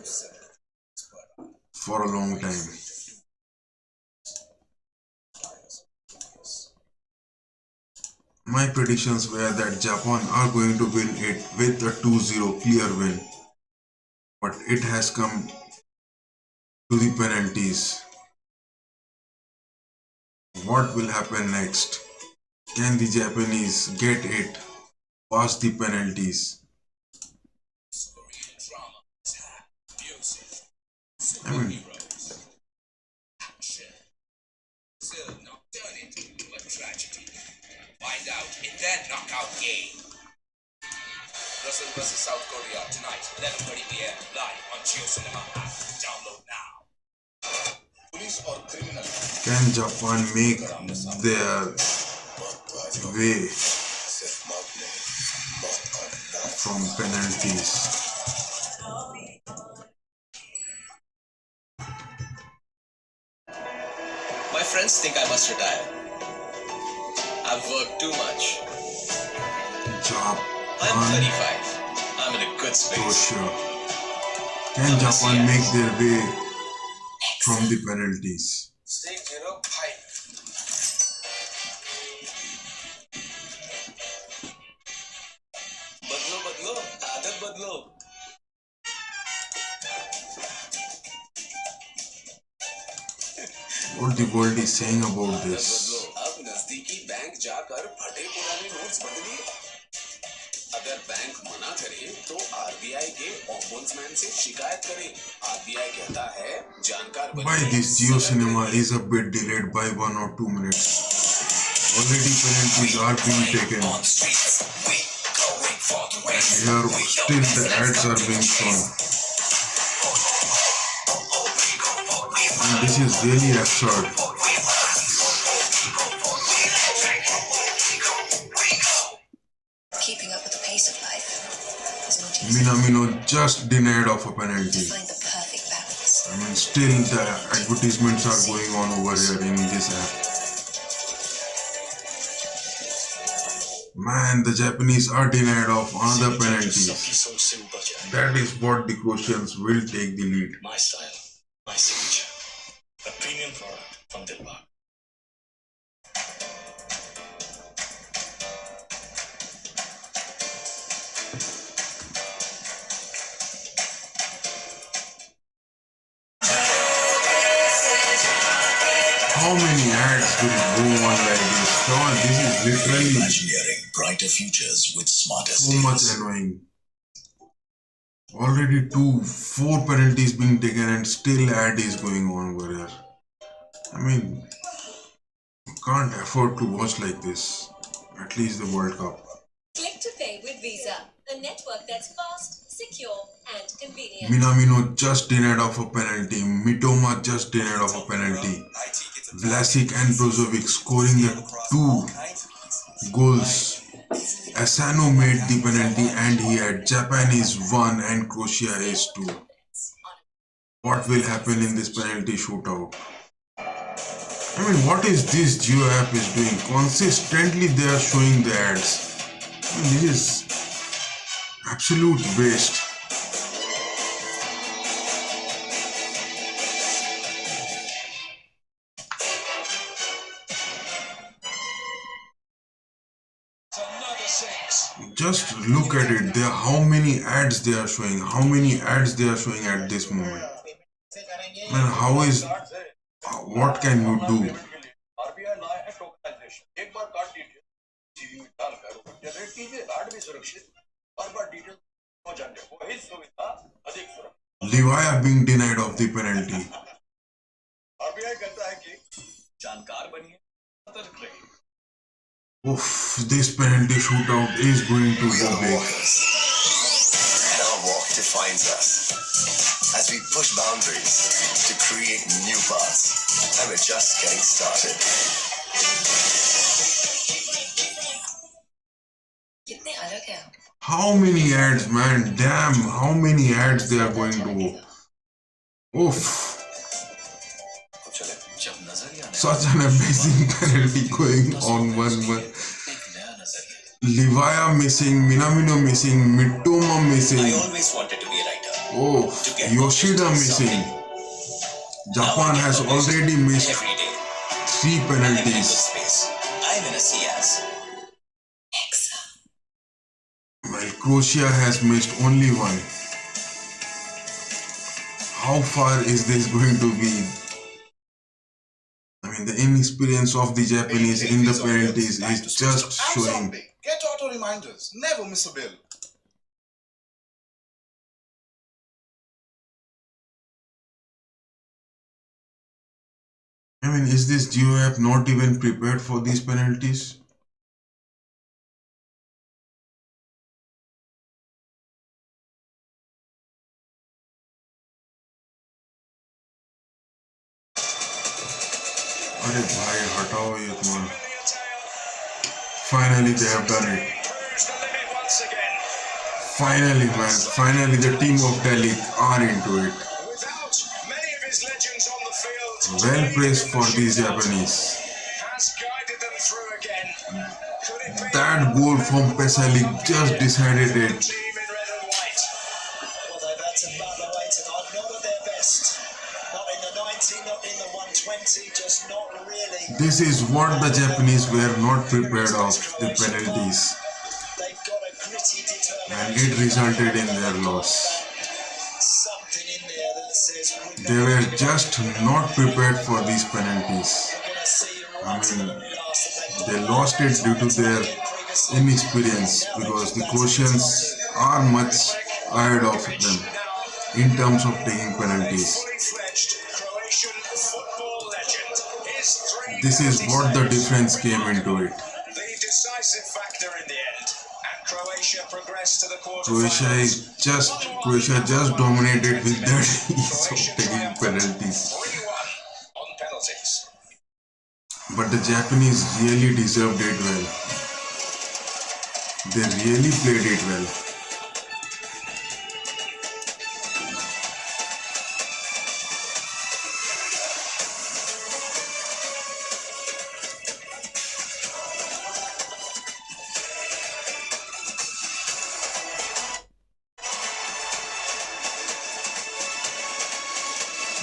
for a long time. My predictions were that Japan are going to win it with a 2-0 clear win, but it has come to the penalties. What will happen next? Can the Japanese get it past the penalties? I mean, Find out in their knockout game. Brazil versus South Korea tonight, 11:30 p.m. live on Jio Cinema app. Download now. Police or criminal? Can Japan make their way from penalties? My friends think I must retire. I've worked too much. I'm 35. I'm in a good space. Croatia. Can Japan make their way from the penalties? 605. बदलो आदत बदलो. What the world is saying about this? अब नजदीकी bank जाकर फटे पुराने notes बदलिए. अगर बैंक मना करे तो आरबीआई के ओम्बुड्समैन से शिकायत करें. आरबीआई कहता है जानकार Why this Jio Cinema is a bit delayed by 1 or 2 minutes? Already penalties are being taken. And here still the ads are being shown. And this is really absurd. Keeping up with the pace of life is not easy. Minamino just denied of a penalty. Find the perfect balance. I mean, still the advertisements are going on over here in this app. Man, the Japanese are denied of another penalties. सबकी सोच से ऊपर जाए. That is what the Croatians will take the lead. My style, my signature, a premium product from Dilbar. How many ads will go on like this? Sean, this is literally Imagineering brighter futures with smarter so much states. annoying. Already 4 penalties being taken and still ad is going on over here. I mean, you can't afford to watch like this. At least the World Cup. Click to pay with Visa, a network that's fast, secure, and convenient. Minamino just denied of a penalty. Mitoma just denied of a penalty. Vlasic and Brozovic scoring the 2 goals. Asano made the penalty and he had Japan is 1 and Croatia is 2. What will happen in this penalty shootout? I mean, what is this Geo app is doing? Consistently they are showing the ads. I mean, this is absolute waste. Just look at it. There, how many ads they are showing? How many ads they are showing at this moment? Man, how is? What can you do? Livaya being denied of the penalty. Oof, this penalty shootout is going to go big. And our walk defines us as we push boundaries to create new paths. And we're just getting started. कितने अलग है आप? How many ads, man? Damn, how many ads they are going to? Oof. Such an amazing penalty going on 1-1. Livaya missing, Minamino missing, Mitoma missing. I always wanted to be a writer. Oh, Yoshida missing. Japan has already missed 3 penalties. I'm in a CS. While Croatia has missed only 1. How far is this going to be? I mean, the inexperience of the Japanese in the penalties is just showing. Get auto reminders. Never miss a bill. I mean, is this Geo app not even prepared for these penalties? अरे भाई हटाओ ये तुम्हारा. Finally they have done it. Finally, man. Finally the team of Delhi are into it. Well praised for these Japanese. That goal from Pesalic just decided it. This is what the Japanese were not prepared of, the penalties. And it resulted in their loss. They were just not prepared for these penalties. I mean, they lost it due to their inexperience because the Croatians are much ahead of them in terms of taking penalties. This is what the difference came into it. The decisive factor in the end, and Croatia progressed to the Croatia just dominated with their ease of taking penalties. on penalties. But the Japanese really deserved it well. They really played it well.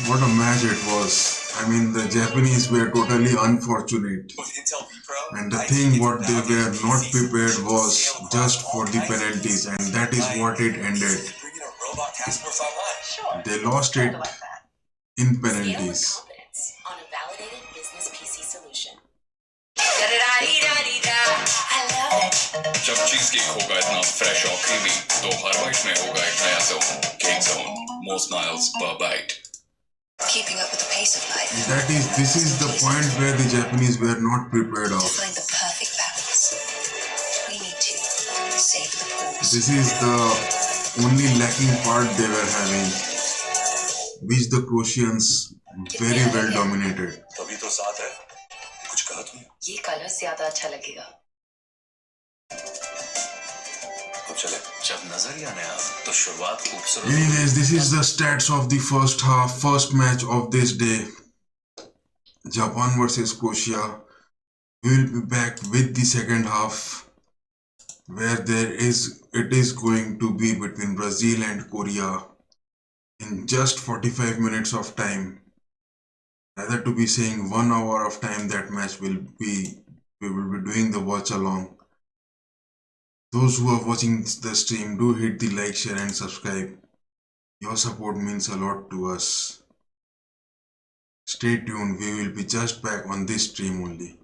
What a match it was. I mean, the Japanese were totally unfortunate. And the thing what they were not prepared was just for the penalties, and that is what it ended. They lost it in penalties. On a validated business PC solution. जब cheesecake होगा इतना fresh और creamy, तो हर bite में होगा एक नया zone. Cake zone, more smiles per bite. Keeping up with the pace of life. This is the point where the Japanese were not prepared of. To find the perfect balance, we need to save the poor. This is the only lacking part they were having, which the Croatians very well dominated. तभी तो साथ है कुछ कहा तुमने ये colour ज्यादा अच्छा लगेगा अब चले जब नजर ही आने आ तो शुरुआत खूबसूरत Anyways, this is the stats of the first match of this day. Japan versus Croatia. We will be back with the second half, where it is going to be between Brazil and Korea in just 45 minutes of time. Rather to be saying 1 hour of time, that match we will be doing the watch along. Those who are watching the stream, do hit the like, share and subscribe. Your support means a lot to us. Stay tuned, we will be just back on this stream only.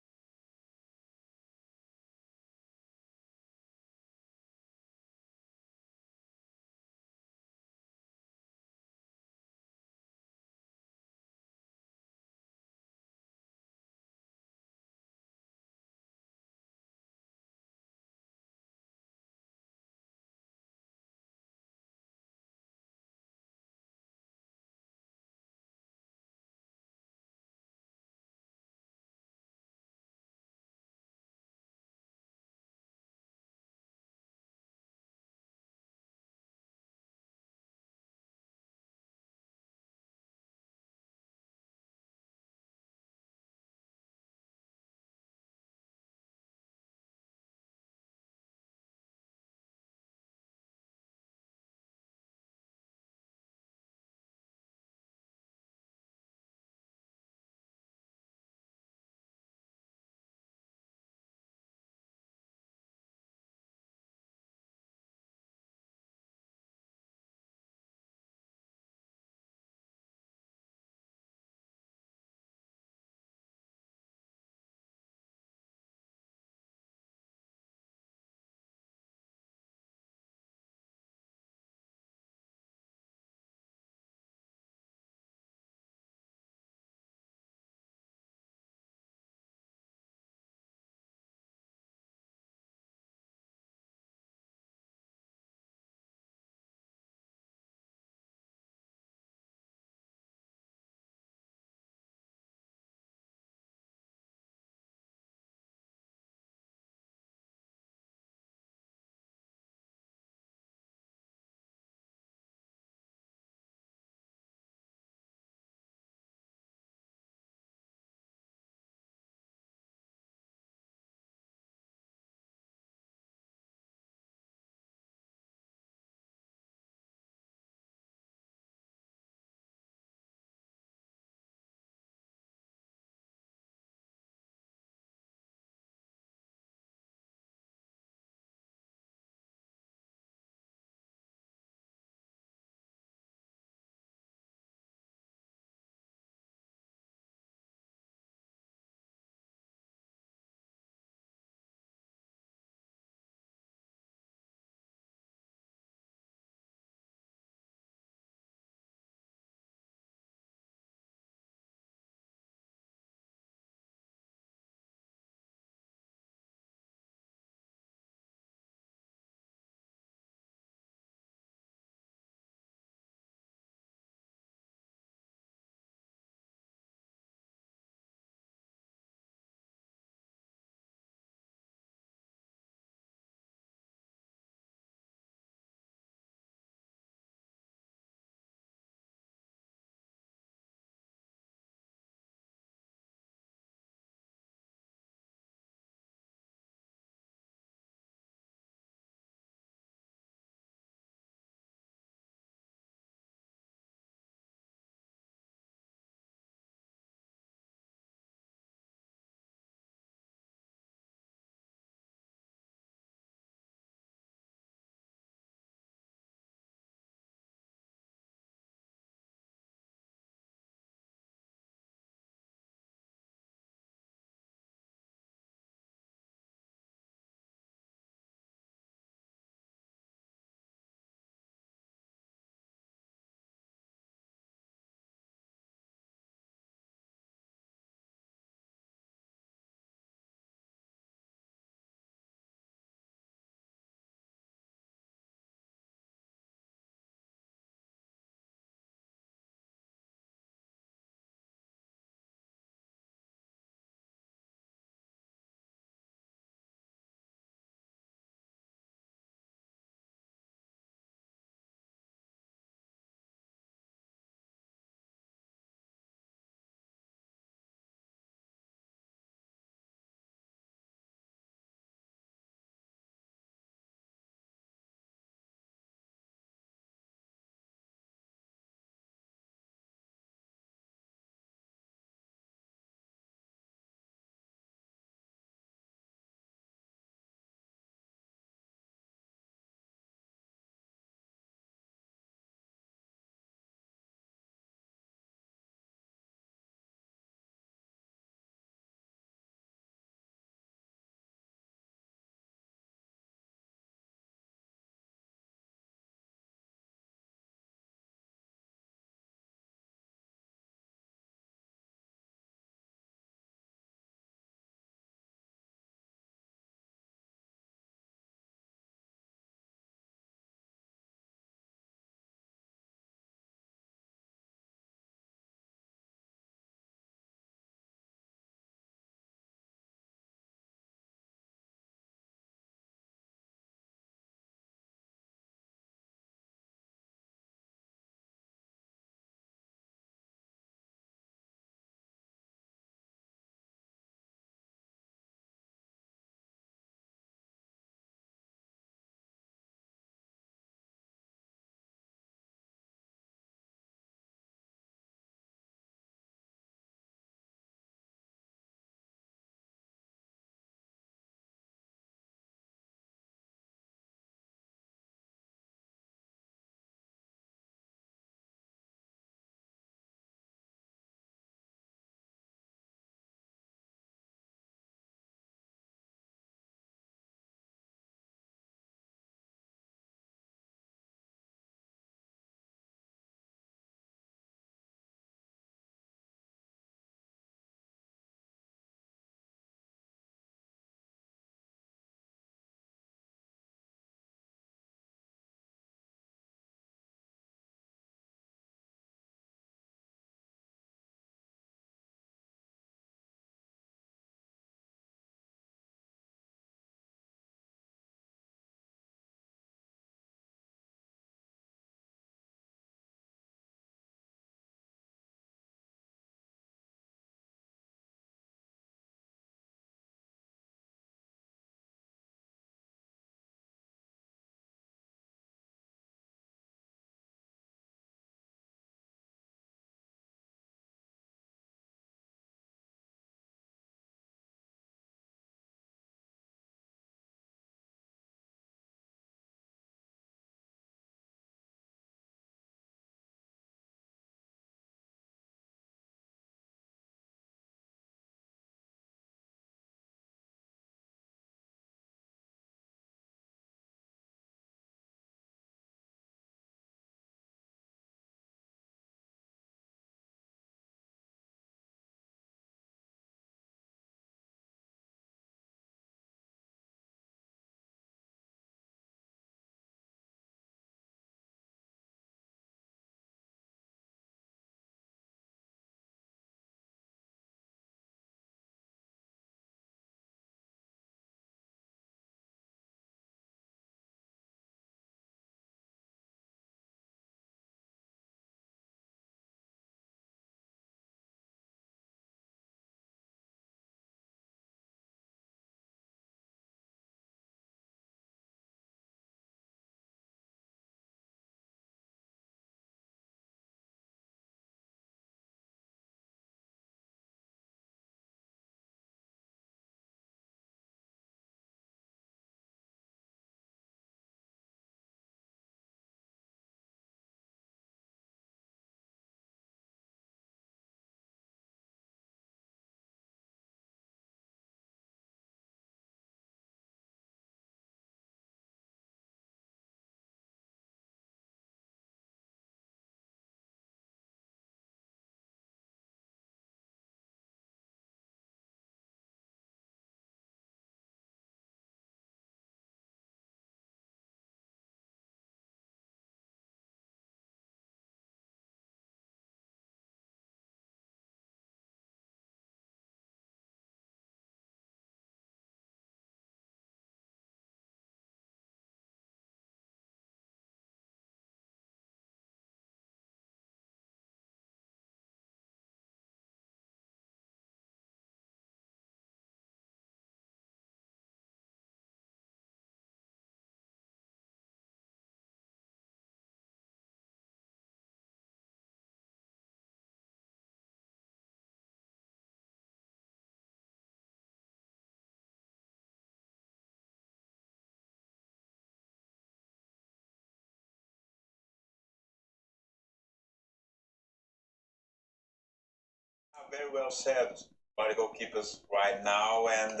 very well said by the goalkeepers right now, and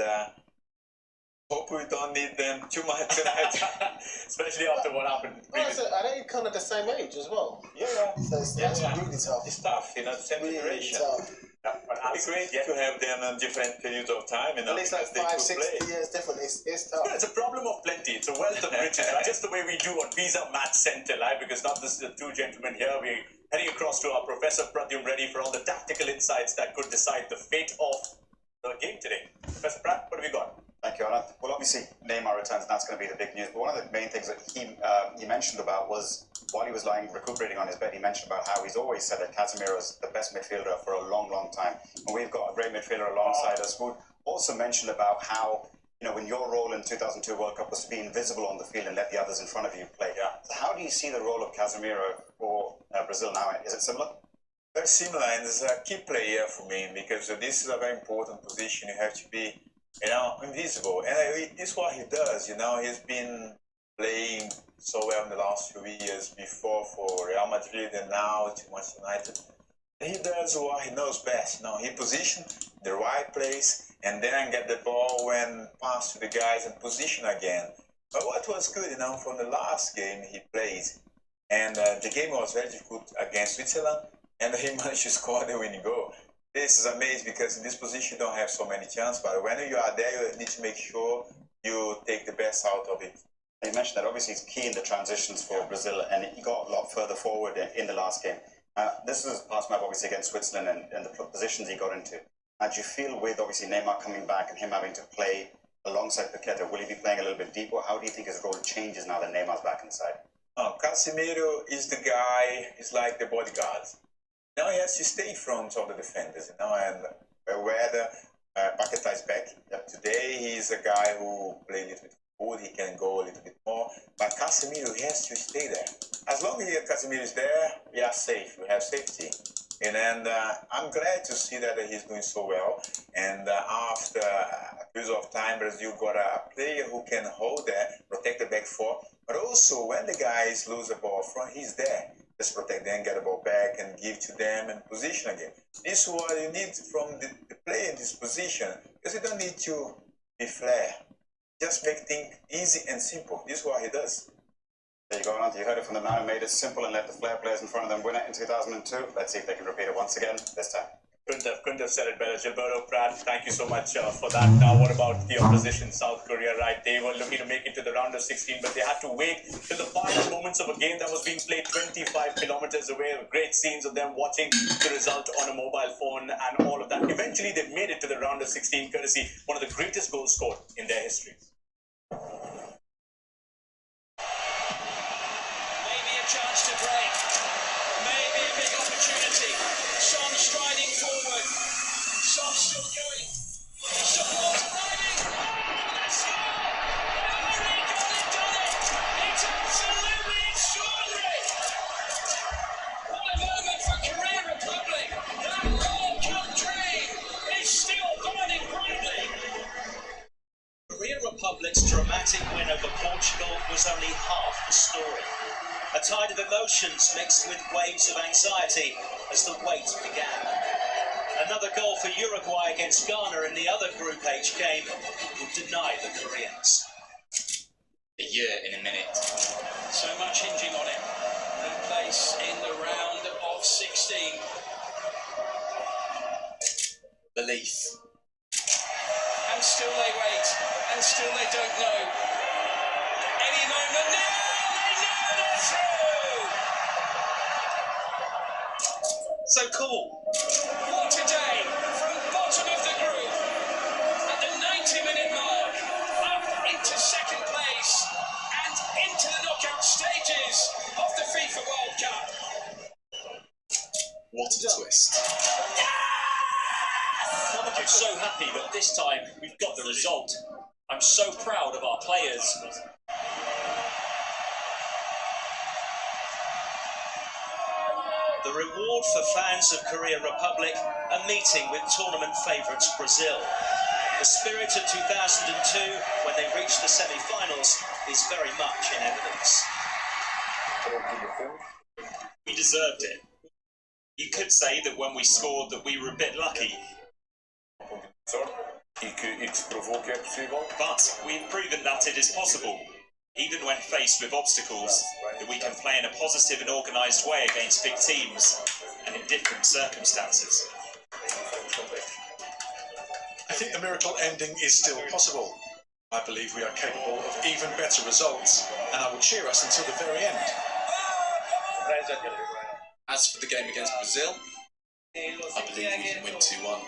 hope we don't need them too much tonight, especially after what happened. Are they kind of the same age as well? Yeah. So it's really tough. It's tough, the same generation. But it's great to have them in different periods of time. At least like 5-6 years different. It's tough. It's a problem of plenty. It's a wealth of riches, right? Just the way we do on Visa Match Center, right? Because not just the two gentlemen here. We're heading across to our Professor Pradyum ready for all the tactical insights that could decide the fate of the game today. Professor Prat, what have we got? Thank you, Anand. Well, obviously, Neymar returns, and that's going to be the big news. But one of the main things that he mentioned about was, while he was lying recuperating on his bed, he mentioned about how he's always said that Casemiro is the best midfielder for a long, long time. And we've got a great midfielder alongside us, who also mentioned about how, when your role in 2002 World Cup was to be invisible on the field and let the others in front of you play. So how do you see the role of Casemiro for Brazil now? Is it similar? Very similar, and it's a key player for me, because this is a very important position. You have to be invisible, and this is what he does. He's been playing so well in the last few years, before for Real Madrid and now to Manchester United. He does what he knows best. He positions the right place and then get the ball when pass to the guys and position again. But what was good, from the last game he played, and the game was very difficult against Switzerland, and he managed to score the winning goal. This is amazing, because in this position you don't have so many chances, but when you are there, you need to make sure you take the best out of it. You mentioned that obviously it's key in the transitions for Brazil, and he got a lot further forward in the last game. This is a past map obviously against Switzerland and the positions he got into. Do you feel with obviously Neymar coming back and him having to play alongside Paqueta, will he be playing a little bit deeper? How do you think his role changes now that Neymar's back inside? Casemiro is the guy, he's like the bodyguard. Now he has to stay in front of the defenders, and whether Paqueta is back. Today he's a guy who plays a little bit forward, he can go a little bit more, but Casemiro, he has to stay there. As long as Casemiro is there, we are safe, we have safety. And I'm glad to see that he's doing so well, and after a period of time, Brazil got a player who can hold there, protect the back four, but also when the guys lose the ball front, he's there. Just protect them, get the ball back, and give to them, and position again. This is what you need from the player in this position, because you don't need to be flair. Just make things easy and simple. This is what he does. There you go, Anand. You heard it from the man who made it simple and let the flair players in front of them win it in 2002. Let's see if they can repeat it once again this time. Couldn't have said it better. Gilberto Prat, thank you so much for that. Now, what about the opposition, South Korea, right? They were looking to make it to the round of 16, but they had to wait till the final moments of a game that was being played 25 kilometers away. Great scenes of them watching the result on a mobile phone and all of that. Eventually, they made it to the round of 16, courtesy one of the greatest goals scored in their history. Maybe a chance to break. Maybe a big opportunity. Son striding forward. Son still going. Support arriving. Oh, let's go! Already got it, done it! It's absolutely extraordinary! What a moment for Korea Republic! That World Cup dream is still burning brightly! Korea Republic's dramatic win over Portugal was only half the story. A tide of emotions mixed with waves of anxiety as the wait began. Another goal for Uruguay against Ghana in the other Group H game would deny the Koreans. A year in a minute. So much hinging on it. And place in the round of 16. Belief. And still they wait. And still they don't know. Any moment now! So cool. What a day from bottom of the group. At the 90-minute mark, up into second place and into the knockout stages of the FIFA World Cup. What a twist. I'm so happy that this time we've got the result. I'm so proud of our players. The reward for fans of Korea Republic, a meeting with tournament favourites Brazil. The spirit of 2002, when they reached the semi-finals, is very much in evidence. We deserved it. You could say that when we scored that we were a bit lucky. But we've proven that it is possible, even when faced with obstacles, that we can play in a positive and organised way against big teams and in different circumstances. I think the miracle ending is still possible. I believe we are capable of even better results, and I will cheer us until the very end. As for the game against Brazil, I believe we can win 2-1.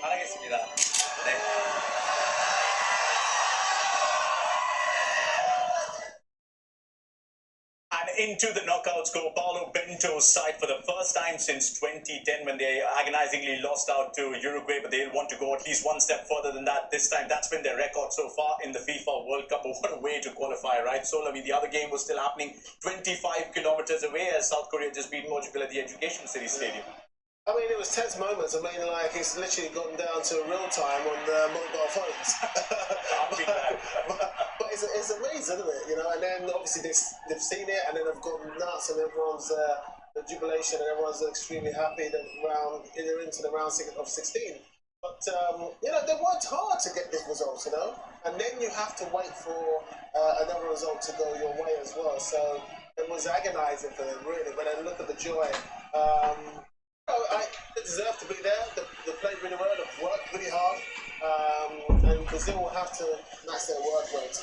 And into the knockouts go Paulo Bento's side for the first time since 2010 when they agonizingly lost out to Uruguay, but they'll want to go at least one step further than that this time. That's been their record so far in the FIFA World Cup. But what a way to qualify, right? So, I mean, the other game was still happening 25 kilometers away as South Korea just beat Portugal at the Education City Stadium. I mean, it was tense moments. I mean, like, it's literally gone down to real time on the mobile phones. but it's amazing, isn't it? You know, and then obviously they've seen it, and then they've gone nuts, and everyone's the jubilation, and everyone's extremely happy that they're into the round of 16. But you know, they worked hard to get this result, you know, and then you have to wait for another result to go your way as well. So it was agonising for them, really. But then look at the joy. They deserve to be there. They played really well. They've worked really hard, and Brazil will have to match their work rate.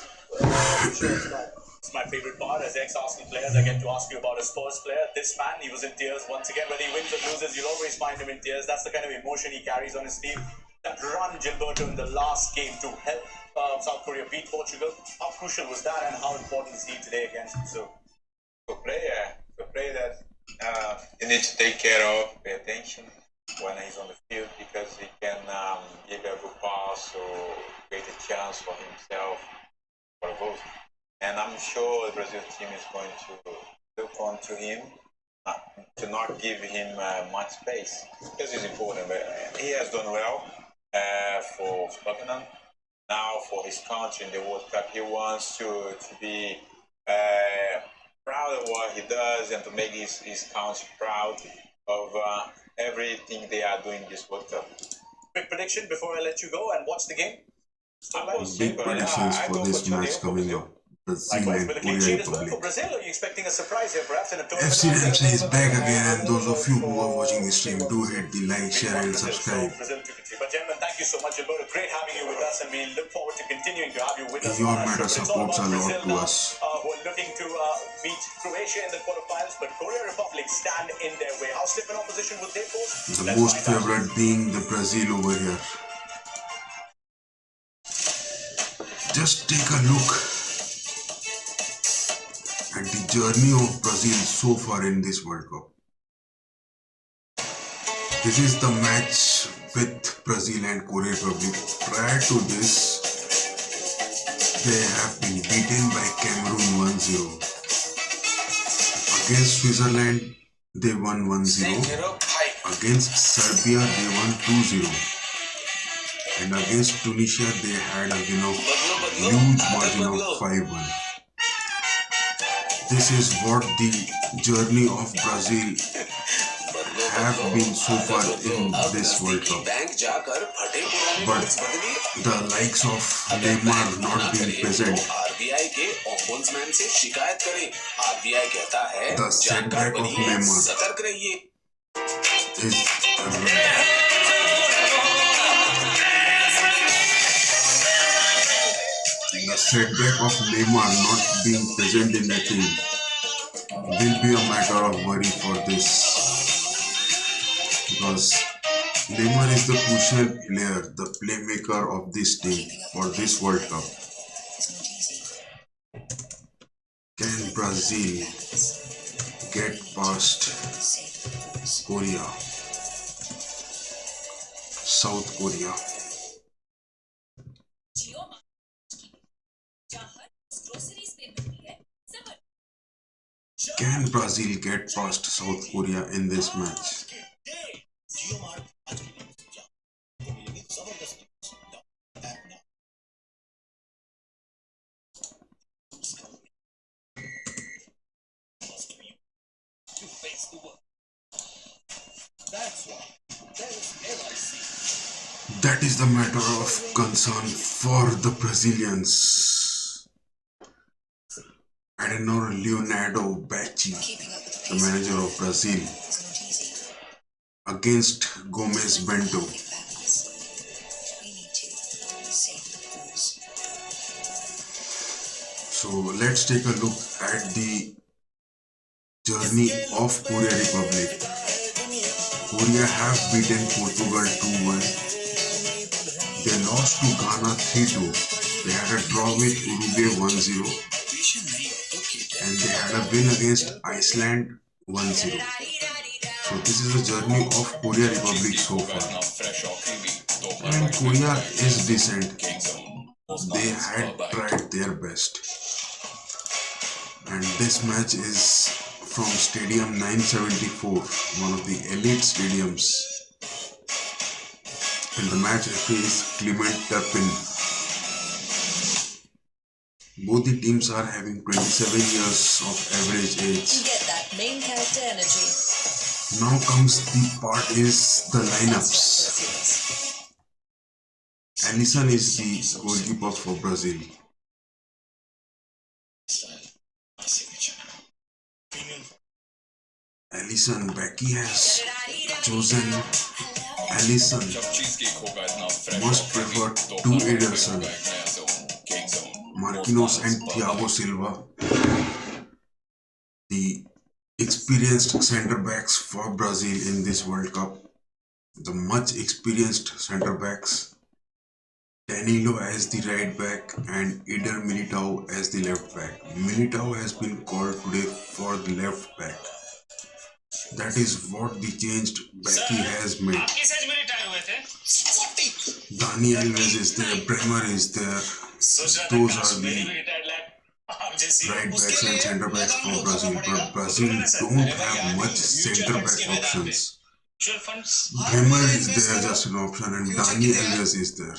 It's my favourite part. As ex-Arsenal players, I get to ask you about a Spurs player. This man, he was in tears once again. Whether he wins or loses, you'll always find him in tears. That's the kind of emotion he carries on his team. That run, Gilberto, in the last game to help South Korea beat Portugal. How crucial was that, and how important is he today against Brazil? A player that you need to take care of, pay attention when he's on the field, because he can give a good pass or create a chance for himself for a goal. And I'm sure the Brazil team is going to look on to him to not give him much space, because he's important. But he has done well for Scotland. Now for his country in the World Cup, he wants to be proud of what he does and to make his country proud of everything they are doing this World Cup. Quick prediction before I let you go and watch the game. Big predictions for this match coming up. Brazil and Korea Republic. Brazil, are you expecting a surprise here, perhaps in a FC RAMSAY is back again, and those of you who are watching the stream, do hit the like, share and subscribe. But gentlemen, thank you so much, Gilberto. Great having you with us, and we look forward to continuing to have you with us. Your matter supports a lot to us. We're looking to beat Croatia in the quarterfinals, but Korea Republic stand in their way. How stiff an opposition would they pose? The most favorite being the Brazil over here. Just take a look at the journey of Brazil so far in this World Cup. This is the match with Brazil and Korea Republic. Prior to this, they have been beaten by Cameroon 1-0. Against Switzerland, they won 1-0. Against Serbia, they won 2-0. And against Tunisia, they had a huge margin of 5-1. This is what the journey of Brazil have been so far in this World Cup. But the likes of Neymar not being present, the setback of Neymar is the setback of Neymar not being present in the team will be a matter of worry for this, because Neymar is the crucial player, the playmaker of this team for this World Cup. Can Brazil get past Korea, South Korea? Can Brazil get past South Korea in this match? That's That is the matter of concern for the Brazilians. And now Leonardo Bacci, the manager of Brazil, against Gomes Bento. So let's take a look at the journey of Korea Republic. Korea have beaten Portugal 2-1. They lost to Ghana 3-2. They had a draw with Uruguay 1-0. And they had a win against Iceland 1-0. So this is the journey of Korea Republic so far. And Korea is decent. They had tried their best. And this match is from Stadium 974, one of the elite stadiums. And the match referee is Clement Turpin. Both the teams are having 27 years of average age. Get that main character energy. Now comes the part is the lineups. Alisson is the goalkeeper for Brazil. Alisson, Becky has chosen Alisson. Must prefer to Ederson, Marquinhos and Thiago Silva. The experienced centre backs for Brazil in this World Cup. The much experienced centre backs. Danilo as the right back and Eder Militao as the left back. Militao has been called today for the left back. That is what the changed Becky has made. Dani Alves is there, Bremer is there. Those are the right backs and centre backs for Brazil. But Brazil don't have much centre back options. Bremer is there just an option and Dani Alves is there.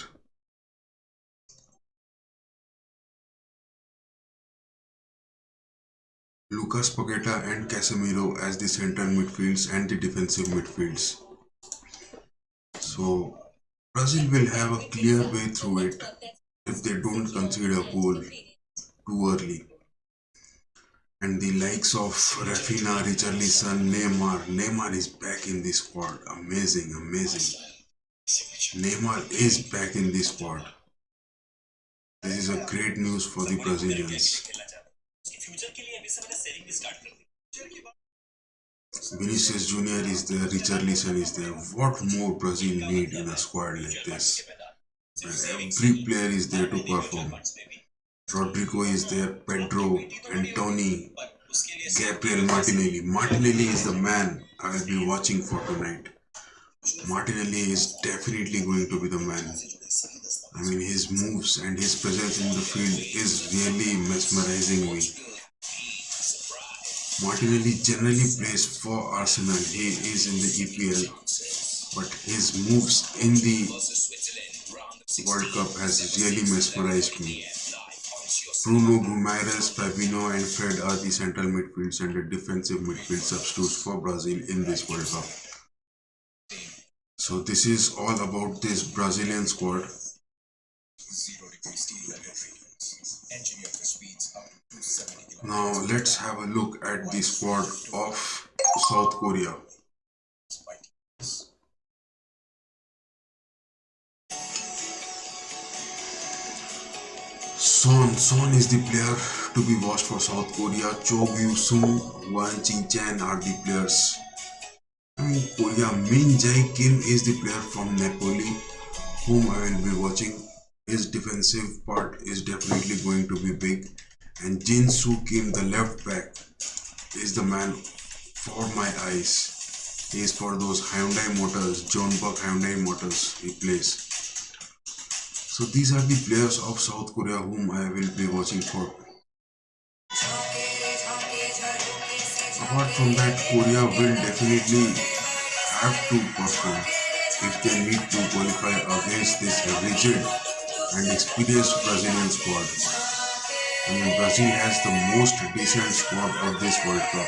Lucas Paqueta and Casemiro as the central midfields and the defensive midfields. So Brazil will have a clear way through it if they don't concede a goal too early. And the likes of Rafinha, Richarlison, Neymar is back in the squad. Amazing. Neymar is back in the squad. This is a great news for the Brazilians. Vinicius Jr. is there, Richarlison is there. What more Brazil need in a squad like this? Every player is there to perform. Rodrigo is there, Pedro, Anthony, Gabriel Martinelli. Martinelli is the man I will be watching for tonight. Martinelli is definitely going to be the man. I mean, his moves and his presence in the field is really mesmerizing me. Martinelli generally plays for Arsenal. He is in the EPL, but his moves in the World Cup has really mesmerized me. Bruno Guimaraes, Fabinho and Fred are the central midfields and the defensive midfield substitutes for Brazil in this World Cup. So this is all about this Brazilian squad. Now let's have a look at the squad of South Korea. Son is the player to be watched for South Korea. Cho Gyu-sung, Hwang Jin-chan are the players. Korea, Min Jae-kim is the player from Napoli whom I will be watching. His defensive part is definitely going to be big. And Jin Soo Kim, the left back, is the man for my eyes. He is for those Hyundai Motors, Jeonbuk Hyundai Motors he plays. So these are the players of South Korea whom I will be watching for. Apart from that, Korea will definitely have to perform if they need to qualify against this rigid and experienced Brazilian squad. I mean, Brazil has the most decent squad of this World Cup.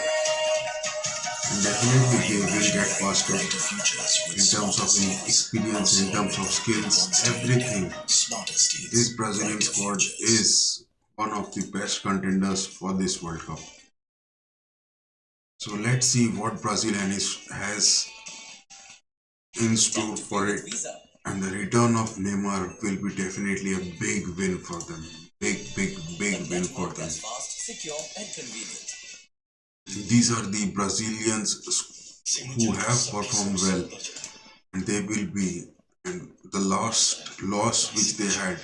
And definitely they will get faster in terms of experience, in terms of skills, everything. This Brazilian squad is one of the best contenders for this World Cup. So let's see what Brazil has in store for it. And the return of Neymar will be definitely a big win for them. Big win for them. These are the Brazilians who have performed well, and they will be. And the loss which they had,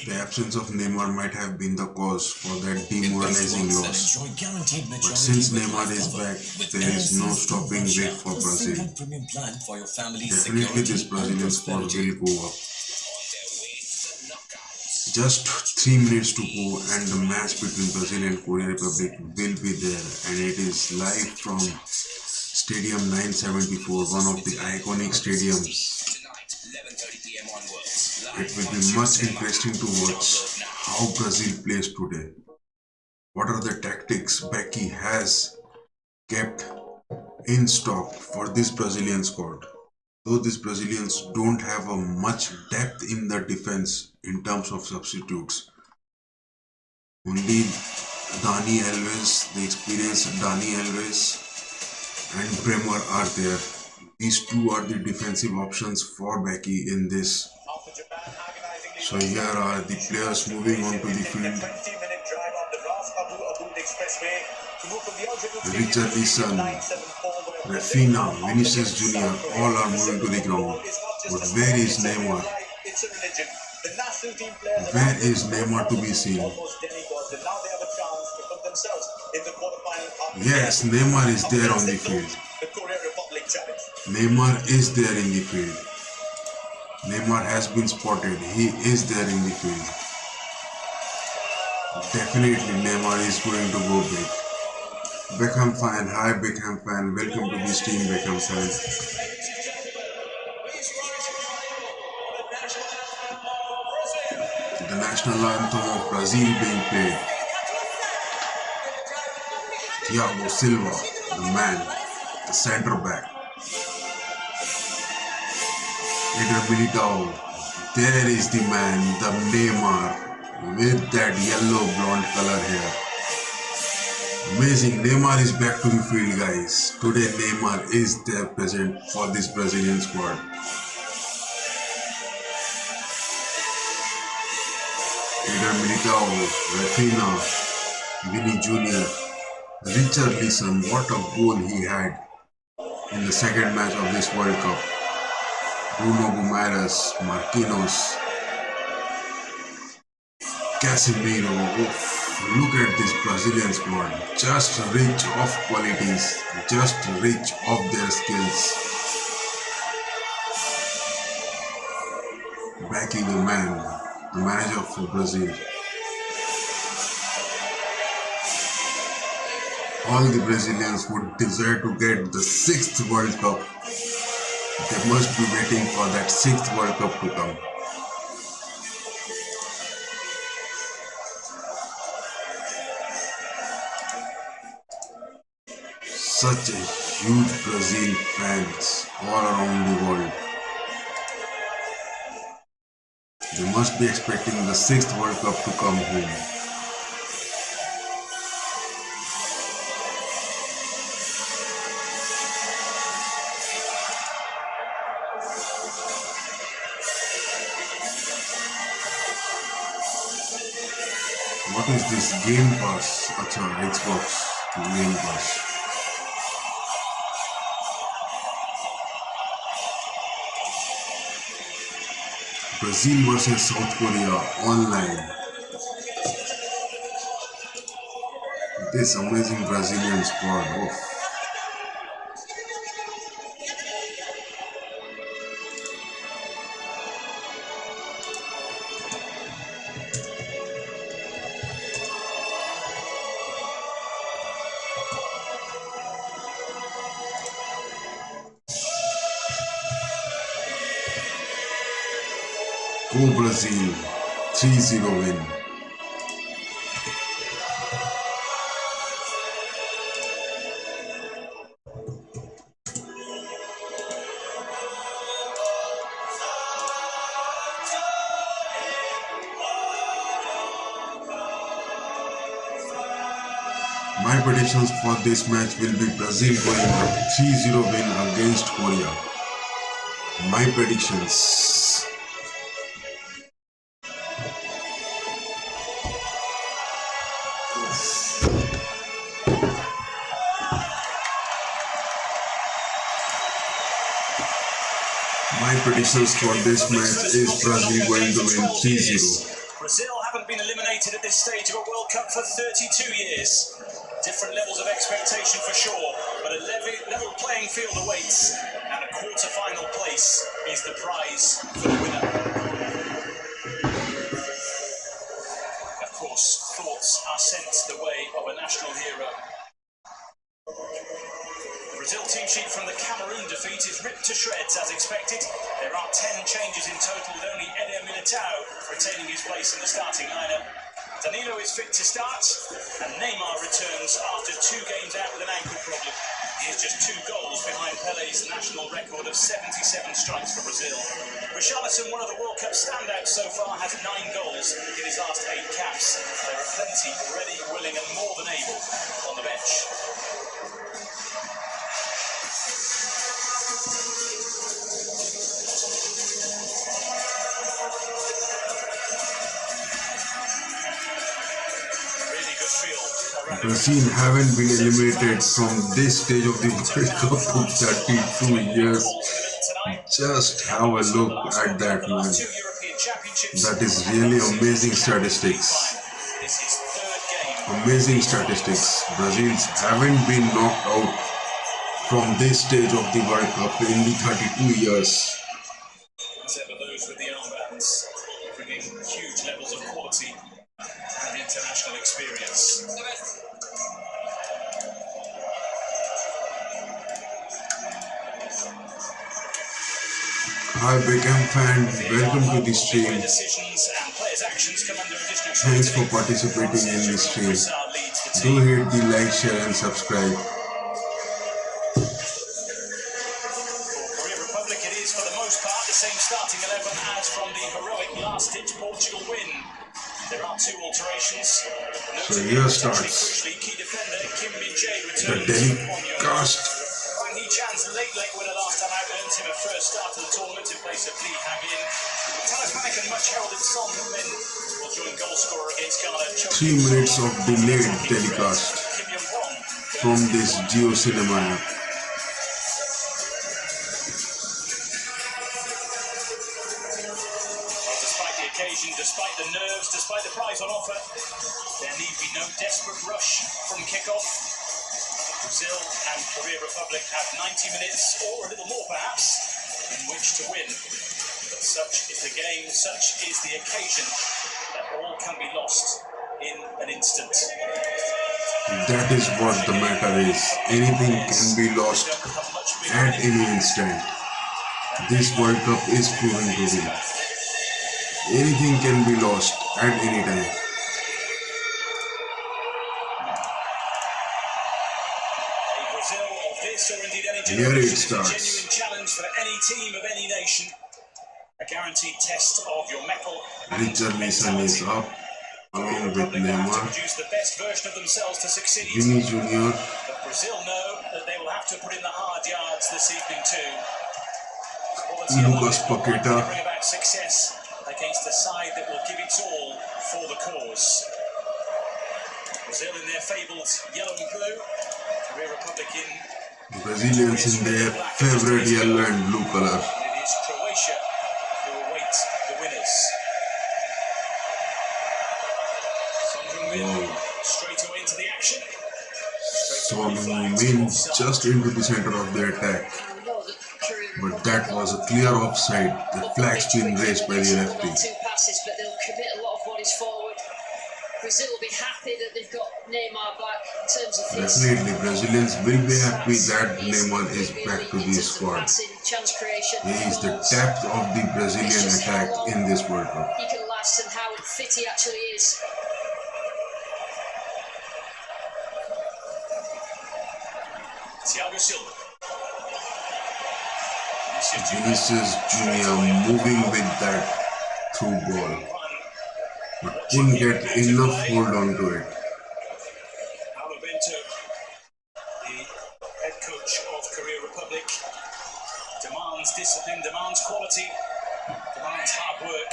the absence of Neymar might have been the cause for that demoralizing loss. But since Neymar is back, there is no stopping wait for Brazil. Definitely this Brazilian squad will go up. Just 3 minutes to go and the match between Brazil and Korea Republic will be there, and it is live from Stadium 974, one of the iconic stadiums. It will be much interesting to watch how Brazil plays today. What are the tactics Becky has kept in stock for this Brazilian squad? Though these Brazilians don't have a much depth in the defense in terms of substitutes, only Dani Alves, the experienced Dani Alves and Bremer are there. These two are the defensive options for Becky in this. So here are the players moving on to the field. Richarlison, Rafinha, Vinicius Jr. all are moving to the ground. But where is Neymar? Where is Neymar to be seen? Yes, Neymar is there on the field. Neymar is there in the field. Neymar has been spotted. He is there in the field. Definitely Neymar is going to go big. Beckham fan, hi Beckham fan, welcome to this team Beckham fan. The national anthem of Brazil being played. Thiago Silva, the man, the centre back. Eder Militao, there is the man, the Neymar, with that yellow blonde color hair. Amazing, Neymar is back to the field, guys. Today Neymar is there present for this Brazilian squad. Eder Militao, Rafinha, Vini Jr., Richarlison, what a goal he had in the second match of this World Cup. Bruno Guimaraes, Marquinhos, Casemiro. Look at this Brazilian squad, just rich of qualities, just rich of their skills. Backing the man, the manager for Brazil. All the Brazilians would desire to get the 6th World Cup. They must be waiting for that 6th World Cup to come. Such a huge Brazil fans all around the world. They must be expecting the 6th World Cup to come home. What is this Game Pass? Acha, Xbox Game Pass. Brazil versus South Korea online. This amazing Brazilian squad. Oh. Go Brazil, 3-0 win. predictions for this match will be Brazil going a 3-0 win against Korea. My predictions. My predictions for this match is Brazil going to win 3-0. Brazil haven't been eliminated at this stage of a World Cup for 32 years. Different levels of expectation for sure, but a level playing field awaits, and a quarter-final place is the prize for the winner. Of course, thoughts are sent the way of a national hero. The Brazil team sheet from the Cameroon defeat is ripped to shreds as expected. There are 10 changes in total, with only Eder Militao retaining his place in the starting lineup. Danilo is fit to start, and Neymar returns after 2 games out with an ankle problem. He is just 2 goals behind Pele's national record of 77 strikes for Brazil. Richarlison, one of the World Cup standouts so far, has 9 goals in his last 8 caps. There are plenty ready, willing and more than able on the bench. Brazil haven't been eliminated from this stage of the World Cup for 32 years. Just have a look at that, man. That is really amazing statistics. Amazing statistics. Brazils haven't been knocked out from this stage of the World Cup in the 32 years. As ever, those with the armbands bringing huge levels of quality and international experience. Hi Beckham fan, welcome to the stream. Thanks for participating in the stream. Do hit the like, share and subscribe. For Korea Republic, it is for the most part the same starting 11 as from the heroic last-ditch Portugal win. There are 2 alterations. So here starts the telecast. Chan's late winner last time out earned him a first start to the tournament in place of Lee Hagin. Talismanic and much heralded Son Heung-min will join goal scorer against Ghana. 3 minutes of delayed telecast from this Geo Cinema app. Well, despite the occasion, despite the nerves, despite the prize on offer, there need be no desperate rush from kick-off. Brazil and Korea Republic have 90 minutes, or a little more perhaps, in which to win. But such is the game, such is the occasion, that all can be lost in an instant. That is what the matter is. Anything can be lost at any instant. This World Cup is proving to be. Anything can be lost at any time. Here it starts. Challenge for any team of any nation. A guaranteed test of your mettle. Richarlison is up along with Neymar. Produce the best version of themselves to succeed. Vini Jr. But Brazil know that they will have to put in the hard yards this evening too. Lucas Paqueta. Bring about success against a side that will give its all for the cause. Brazil in their fabled yellow and blue. Korea Republic in Brazilians in their favorite yellow and blue color. And it is Croatia who await the winners. Son Heung-min straight away into the action. Son Heung-min just into the center of the attack. But that was a clear offside. The flag's been raised by the referee. 2 passes, but they'll commit a lot of bodies forward. Brazil will be happy that they've got Neymar back in terms of his... Definitely, Brazilians will be happy that Neymar is back to the squad. He is the depth of the Brazilian attack in this World Cup. He can last and how fit he actually is. Thiago Silva. Vinicius Jr. moving with that through ball, but couldn't get enough hold on to it. head coach of Korea Republic, demands discipline, demands quality, demands hard work,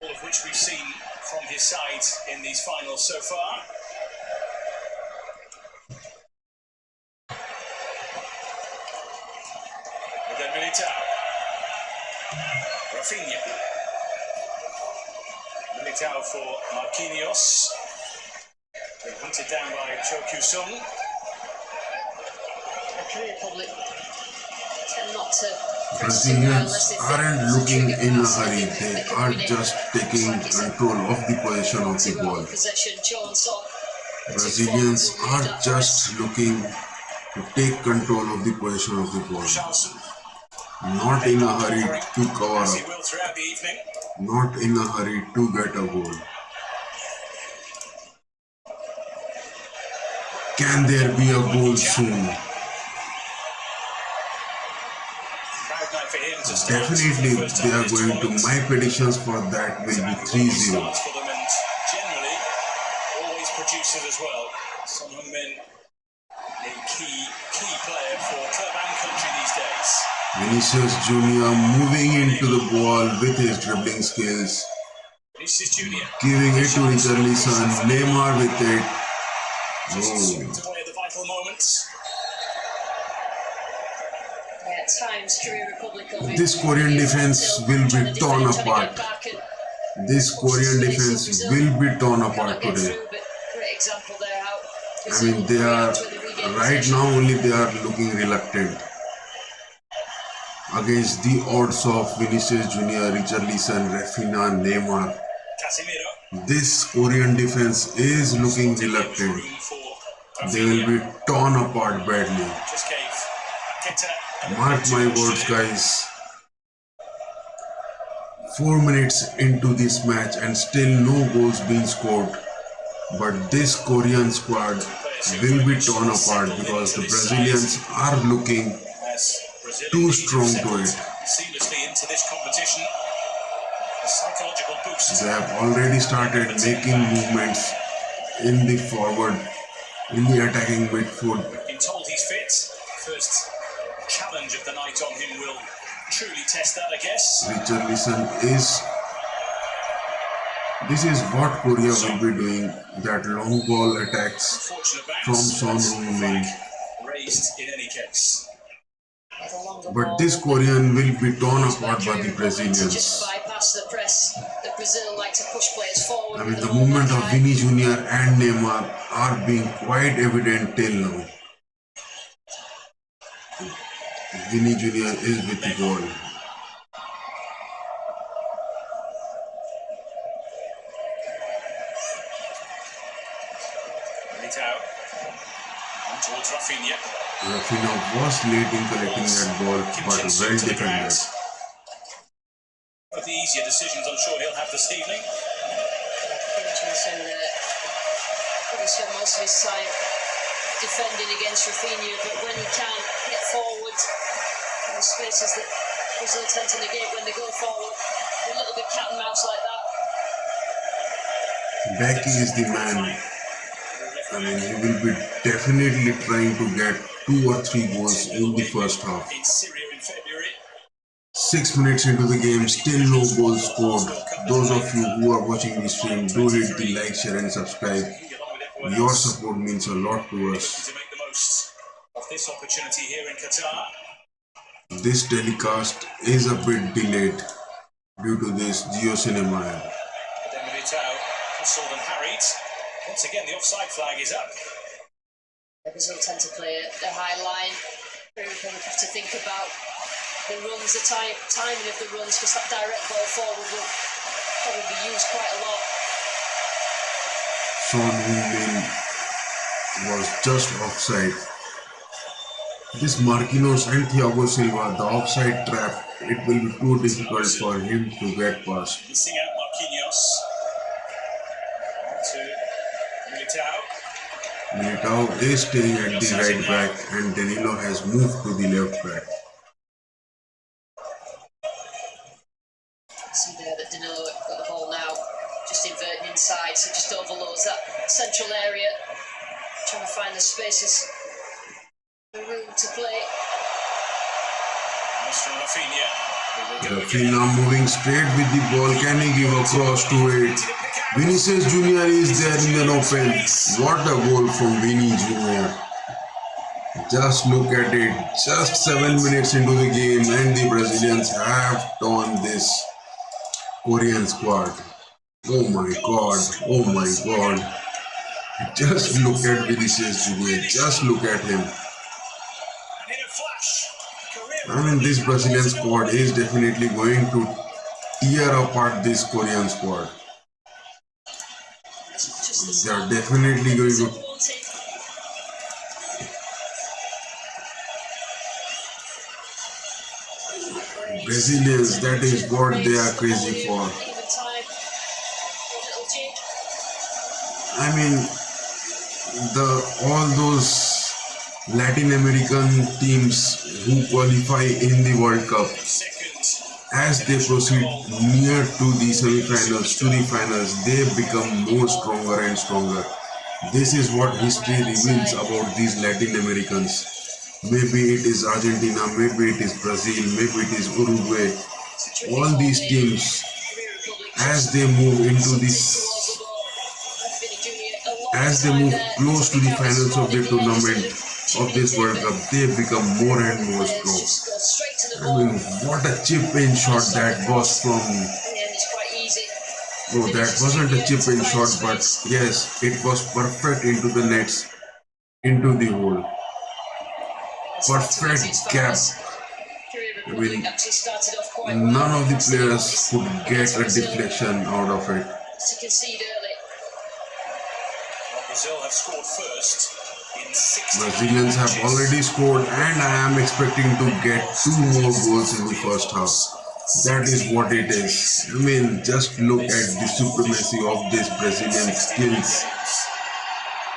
all of which we've seen from his side in these finals so far. And then Militao. Rafinha. Militao for Marquinhos. Been hunted down by Cho Kyu-sung. Korea Republic tend not to Brazilians aren't looking in a hurry, they are just taking control of the possession of the ball. Brazilians are just looking to take control of the possession of the ball. Not in a hurry to cover up, not in a hurry to get a goal. Can there be a goal soon? Definitely they are going to. My predictions for that will be 3-0. Generally, always produces as well. Son Heung-min, a key player for club and country these days. Vinicius Jr. moving into the ball with his dribbling skills. Vinicius Jr. Giving it to Richarlison. Neymar with it. Swept away at the vital moments. At times, Korea Republic This Korean defense will be torn apart. This Korean defense will be torn apart today. Great example there how I mean, they are right now only they are looking reluctant against the odds of Vinicius Jr., Richarlison, Rafinha, Neymar. This Korean defense is looking reluctant. They will be torn apart badly. Mark my words, guys. 4 minutes into this match and still no goals being scored. But this Korean squad will be torn apart because the Brazilians are looking too strong to it. Seamlessly into this competition. A psychological boost. They have already started making movements in the forward, in the attacking midfield. Been told he's fit. First challenge of the night on him will truly test that, I guess. Richarlison is. This is what Korea will be doing. That long ball attacks from Son Heung-min. Raised in any case. But this Korean will be torn apart by the Brazilians. Bypass the press. The Brazil like to push players forward. I mean, the movement of Vini Jr. and Neymar are being quite evident till now. Vini Jr. is with the ball. Militao. On towards Rafinha. Rafinha was late in collecting that ball, but well defended. One of the easier decisions I'm sure he'll have this evening. Hutchinson probably spent most of his time defending against Rafinha, but when he can't get forward in the spaces that Brazil tend to negate when they go forward, a little bit cat and mouse like that. Becky is the man. I mean, he will be definitely trying to get 2 or 3 goals in the first half. 6 minutes into the game, still no goals scored. Those of you who are watching the stream, do hit the like, share and subscribe. Your support means a lot to us. To make the most of this opportunity here in Qatar. This telecast is a bit delayed due to this Geo Cinema app. Then Militao, hustled and harried. Once again, the offside flag is up. Brazil tend to play a high line. We have to think about the runs, the timing of the runs, because that direct ball forward will probably be used quite a lot. Son Heung-min was just offside. This Marquinhos and Thiago Silva, the offside trap, it will be too difficult for him to get past. Missing out Marquinhos. To Militao. Militao is staying at the right back and Danilo has moved to the left back. See there that Danilo got the ball now, just inverting inside, so just overloads that central area, trying to find the spaces. from Rafinha. Rafinha moving straight with the ball. Can he give a cross to it? Vinicius Junior is there in the open. What a goal from Vini Junior. Just look at it. Just 7 minutes into the game and the Brazilians have torn this Korean squad. Oh my god. Oh my god. Just look at Vinicius Junior. Just look at him. I mean, this Brazilian squad is definitely going to tear apart this Korean squad. They are definitely going to. Brazilians, that is what they are crazy for. I mean, all those Latin American teams who qualify in the World Cup, as they proceed near to the semi-finals, to the finals, they become more stronger and stronger. This is what history reveals about these Latin Americans. Maybe it is Argentina, maybe it is Brazil, maybe it is Uruguay. All these teams, as they move into this, as they move close to the finals of the tournament, of this World Cup, they become more and more strong. I mean, what a chip-in shot that was from. Oh, that wasn't a chip-in shot, but yes, it was perfect into the nets, into the hole. Perfect gap. I mean, none of the players could get a deflection out of it. Brazil have scored first. Brazilians have already scored, and I am expecting to get 2 more goals in the first half. That is what it is. I mean, just look at the supremacy of this Brazilian skills.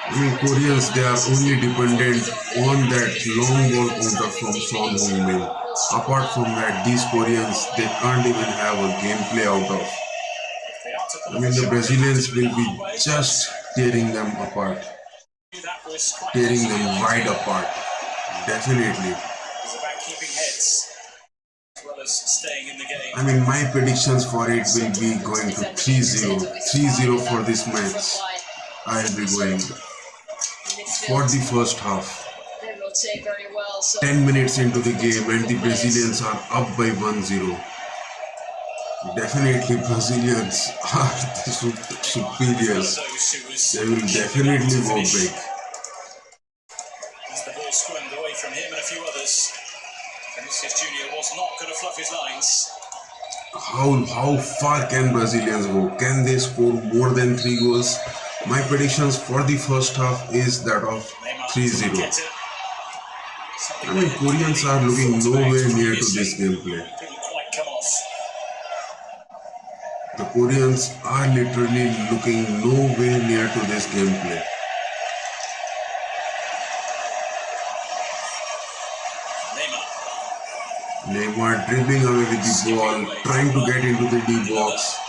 I mean, Koreans, they are only dependent on that long ball counter from Son Heung-min. Apart from that, these Koreans, they can't even have a gameplay out of. I mean, the Brazilians will be just tearing them apart. Tearing them right apart. Definitely. I mean, my predictions for it will be going to 3-0. 3-0 for this match. I'll be going for the first half. 10 minutes into the game and the Brazilians are up by 1-0. Definitely Brazilians are the superiors. They will definitely go big. As the ball squirmed away from him and a few others, Vinicius Junior was not going to fluff his lines. How far can Brazilians go? Can they score more than 3 goals? My predictions for the first half is that of 3-0. I mean, Koreans are looking nowhere near to this gameplay. The Koreans are literally looking nowhere near to this gameplay. Neymar dribbling away with the ball, trying to get into the D-box.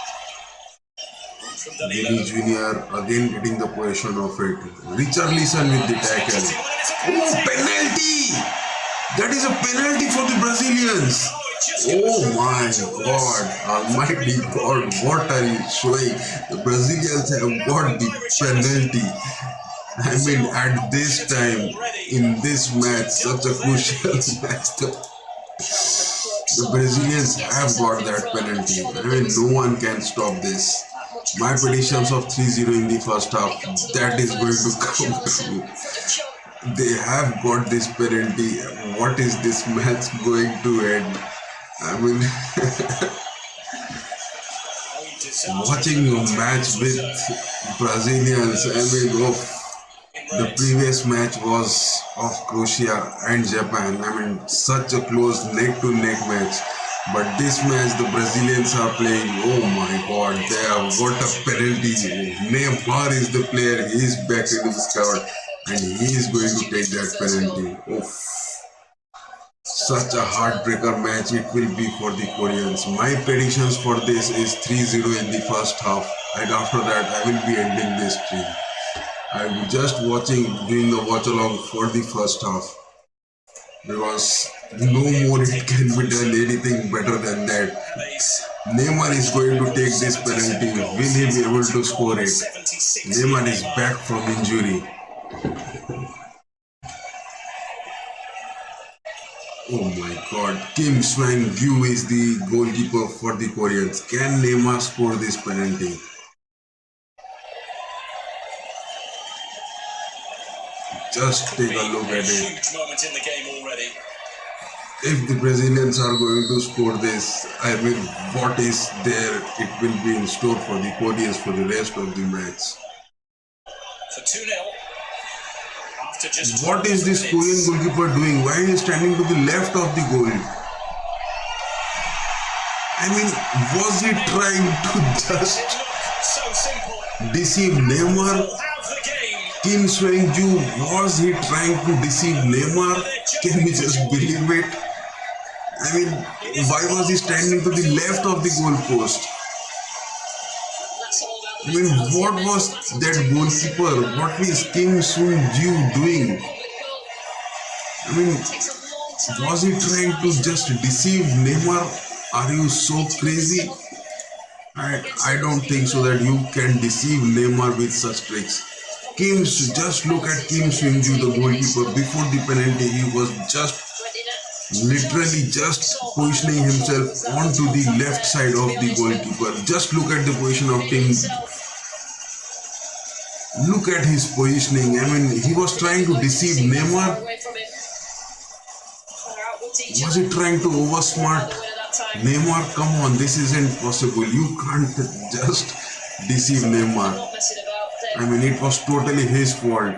Vini Junior again getting the possession of it. Richarlison with the tackle. Oh, penalty! That is a penalty for the Brazilians. Oh my God, almighty God, what are you showing? The Brazilians have got the penalty. I mean, at this time, in this match, such a crucial match, the Brazilians have got that penalty. I mean, no one can stop this. My predictions of 3-0 in the first half, that is going to come true. They have got this penalty. What is this match going to end? I mean, watching a match with Brazilians, I mean, the previous match was of Croatia and Japan. I mean, such a close neck-to-neck match. But this match, the Brazilians are playing, oh my God, they have got a penalty. Neymar is the player, he is back into the squad and he is going to take that penalty. Oof. Such a heartbreaker match it will be for the Koreans. My predictions for this is 3-0 in the first half, and after that I will be ending this stream. I will just doing the watch along for the first half. because no more it can be done anything better than that. Neymar is going to take this penalty. Will he be able to score it? Neymar is back from injury. Oh my god, Kim Swang-gyu is the goalkeeper for the Koreans. Can Neymar score this penalty? Just take a look at it. Huge moment in the game already. If the Brazilians are going to score this, I mean, what is there? It will be in store for the Koreans for the rest of the match. So 2-0. After just What is this Korean goalkeeper doing? Why is he standing to the left of the goal? I mean, was he trying to just deceive Neymar? Kim Swang-gyu, was he trying to deceive Neymar? Can we just believe it? I mean, why was he standing to the left of the goal post? I mean, what was that goalkeeper? What is Kim Swang-gyu doing? I mean, was he trying to just deceive Neymar? Are you so crazy? I don't think so that you can deceive Neymar with such tricks. Just look at Kim Swang-gyu, the goalkeeper. Before the penalty, he was just literally just positioning himself onto the left side of the goalkeeper. Just look at the position of Kim. Look at his positioning. I mean, he was trying to deceive Neymar. Was he trying to oversmart Neymar? Come on, this isn't possible. You can't just deceive Neymar. I mean, it was totally his fault.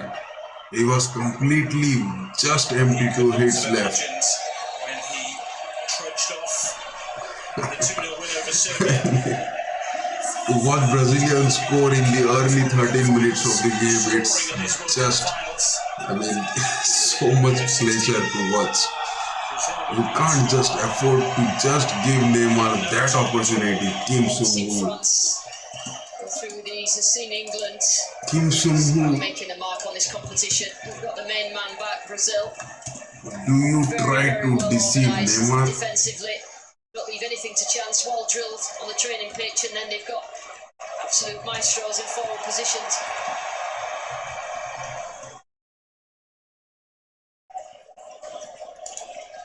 He was completely just empty to his left. When he trudged off the 2-0 win over Serbia. What Brazilians score in the early 13 minutes of the game, it's just, I mean, so much pleasure to watch. You can't just afford to just give Neymar that opportunity. Kim Swang-gyu. Through these, has seen England Kim Swang-gyu, making a mark on this competition. We've got the main man back, Brazil. do you try to deceive Neymar? Defensively, don't leave anything to chance. Well drilled on the training pitch, and then they've got absolute maestros in forward positions.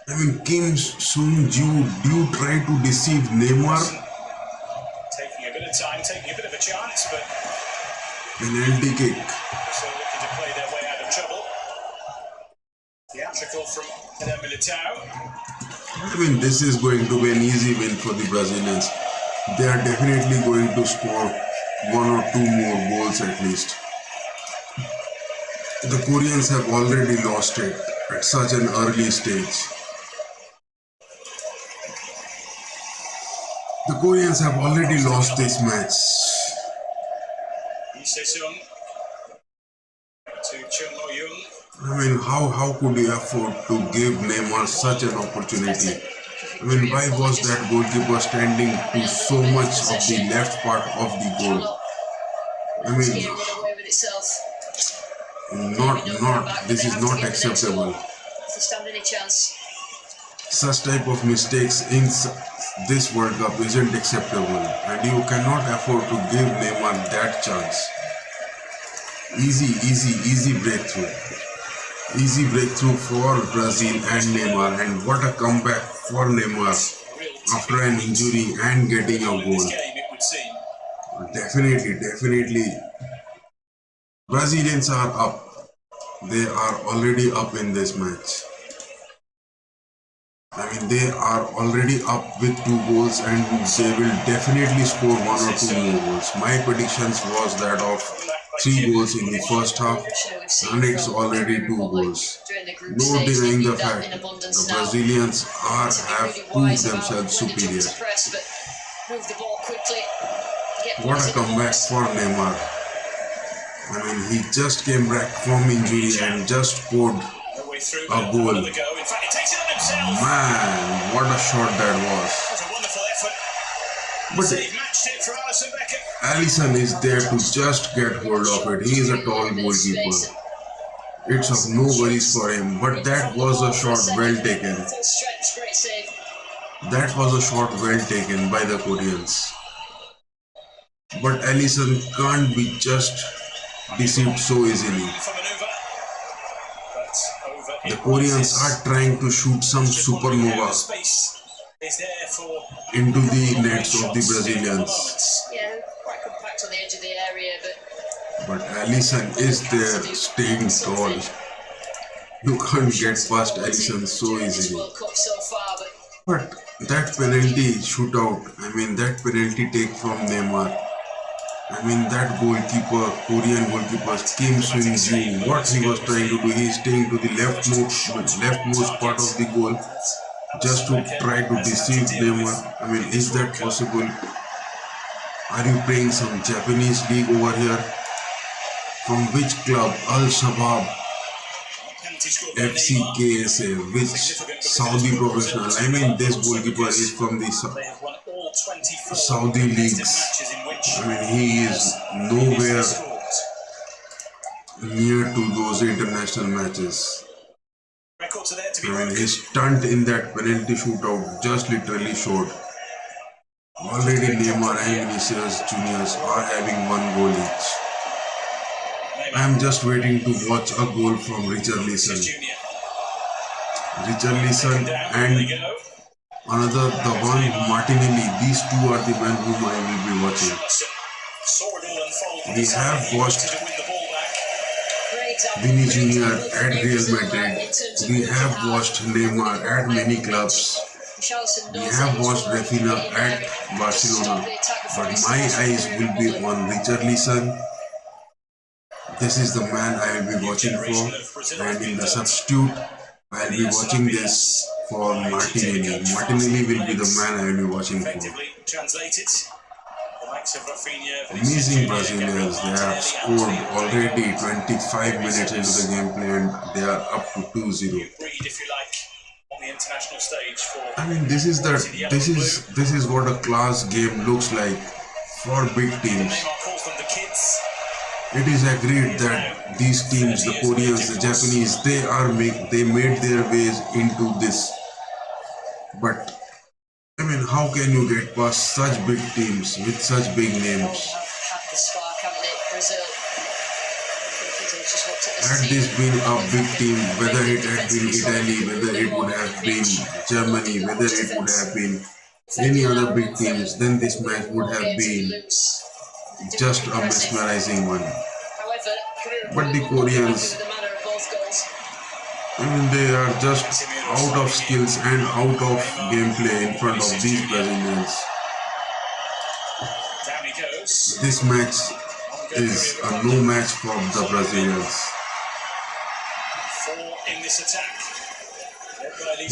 I mean, Kim Swang-gyu, do you try to deceive Neymar? Taking a bit of time, taking a bit of a chance, but Penalty kick. still looking to play their way out of trouble. Theatrical from Eder Militao. I mean, this is going to be an easy win for the Brazilians. They are definitely going to score 1 or 2 more goals at least. The Koreans have already lost it at such an early stage. The Koreans have already lost this match. Lee Se-sung to Chung Ho-young. I mean, how could you afford to give Neymar such an opportunity? I mean, why was that goalkeeper standing to so much of the left part of the goal? I mean, this is not acceptable. Such type of mistakes in this World Cup isn't acceptable, and you cannot afford to give Neymar that chance. Easy breakthrough. Easy breakthrough for Brazil and Neymar, and what a comeback for Neymar after an injury and getting a goal. Definitely. Brazilians are up. They are already up in this match. I mean, they are already up with 2 goals, and they will definitely score 1 or 2 more goals. My predictions was that of 3 goals in the first half, and it's already 2 goals. No denying the fact the Brazilians have proved themselves superior. What a comeback for Neymar. I mean, he just came back from injury and just scored a goal. Man, what a shot that was. But Alisson is there to just get hold of it. He is a tall goalkeeper. It's of no worries for him, but that was a shot well taken. That was a shot well taken by the Koreans. But Alisson can't be just deceived so easily. The Koreans are trying to shoot some supernova into the nets of the Brazilians. Yeah, quite compact on the edge of the area, But Alisson is there staying tall. You can't get past Alisson so easily. World Cup so far, But that penalty shootout, that penalty take from Neymar. That goalkeeper, Korean goalkeeper, scheme swings you. What he was trying to do, he is staying to the leftmost part of the goal just to try to deceive Neymar. Is that possible? Are you playing some Japanese league over here? From which club? Al-Shabaab, FC RAMSAY, which Saudi professional? This goalkeeper is from the Saudi leagues. He is nowhere near to those international matches. His stunt in that penalty shootout just literally showed. Already Neymar and Vinicius Juniors are having one goal each. I am just waiting to watch a goal from Richarlison and another, the one Martinelli. These two are the men whom I will be watching. We have watched Vini Jr. at Real Madrid. We have watched Neymar at many clubs. We have watched Rafinha at Barcelona. But my eyes will be on Richarlison. This is the man I will be watching for. And in the substitute, I will be watching this for Martinelli. Martinelli will be the man I will be watching for. Amazing Brazilians. They have scored already 25 minutes into the gameplay and they are up to 2-0. This is what a class game looks like for big teams. It is agreed that these teams, the Koreans, the Japanese, they made their ways into this. But how can you get past such big teams with such big names? Had this been a big team, whether it had been Italy, whether it would have been Germany, whether it would have been any other big teams, then this match would have been just a mesmerizing one. But the Koreans, they are just out of skills and out of gameplay in front of these Brazilians. This match is a no match for the Brazilians.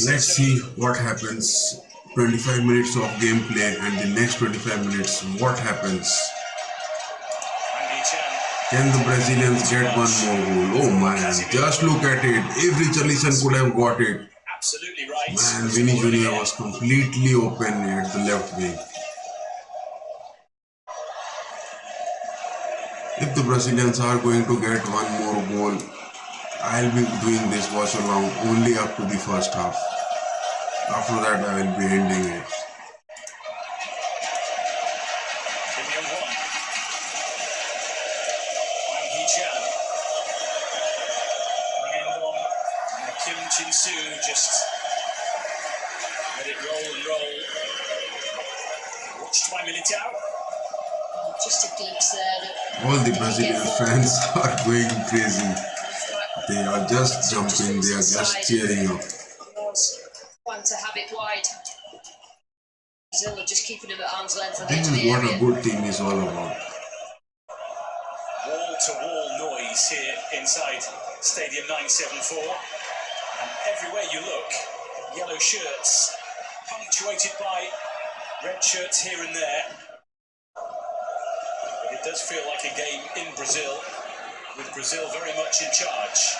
Let's see what happens. 25 minutes of gameplay and the next 25 minutes, what happens? Can the Brazilians get one more goal? Oh man, just look at it. If Richarlison could have got it. Absolutely right. Man, Vini Jr. was completely open at the left wing. If the Brazilians are going to get one more goal, I'll be doing this watch along only up to the first half. After that, I will be ending it. Just let it roll and roll. Watched by Militao. just a glimpse there. All the Brazilian fans are going crazy. They are just jumping, they are just cheering up. One to have it wide. Brazil are just keeping him at arm's length. This is what a good team is all about. Wall-to-wall noise here inside Stadium 974. And everywhere you look, yellow shirts, punctuated by red shirts here and there. But it does feel like a game in Brazil, with Brazil very much in charge.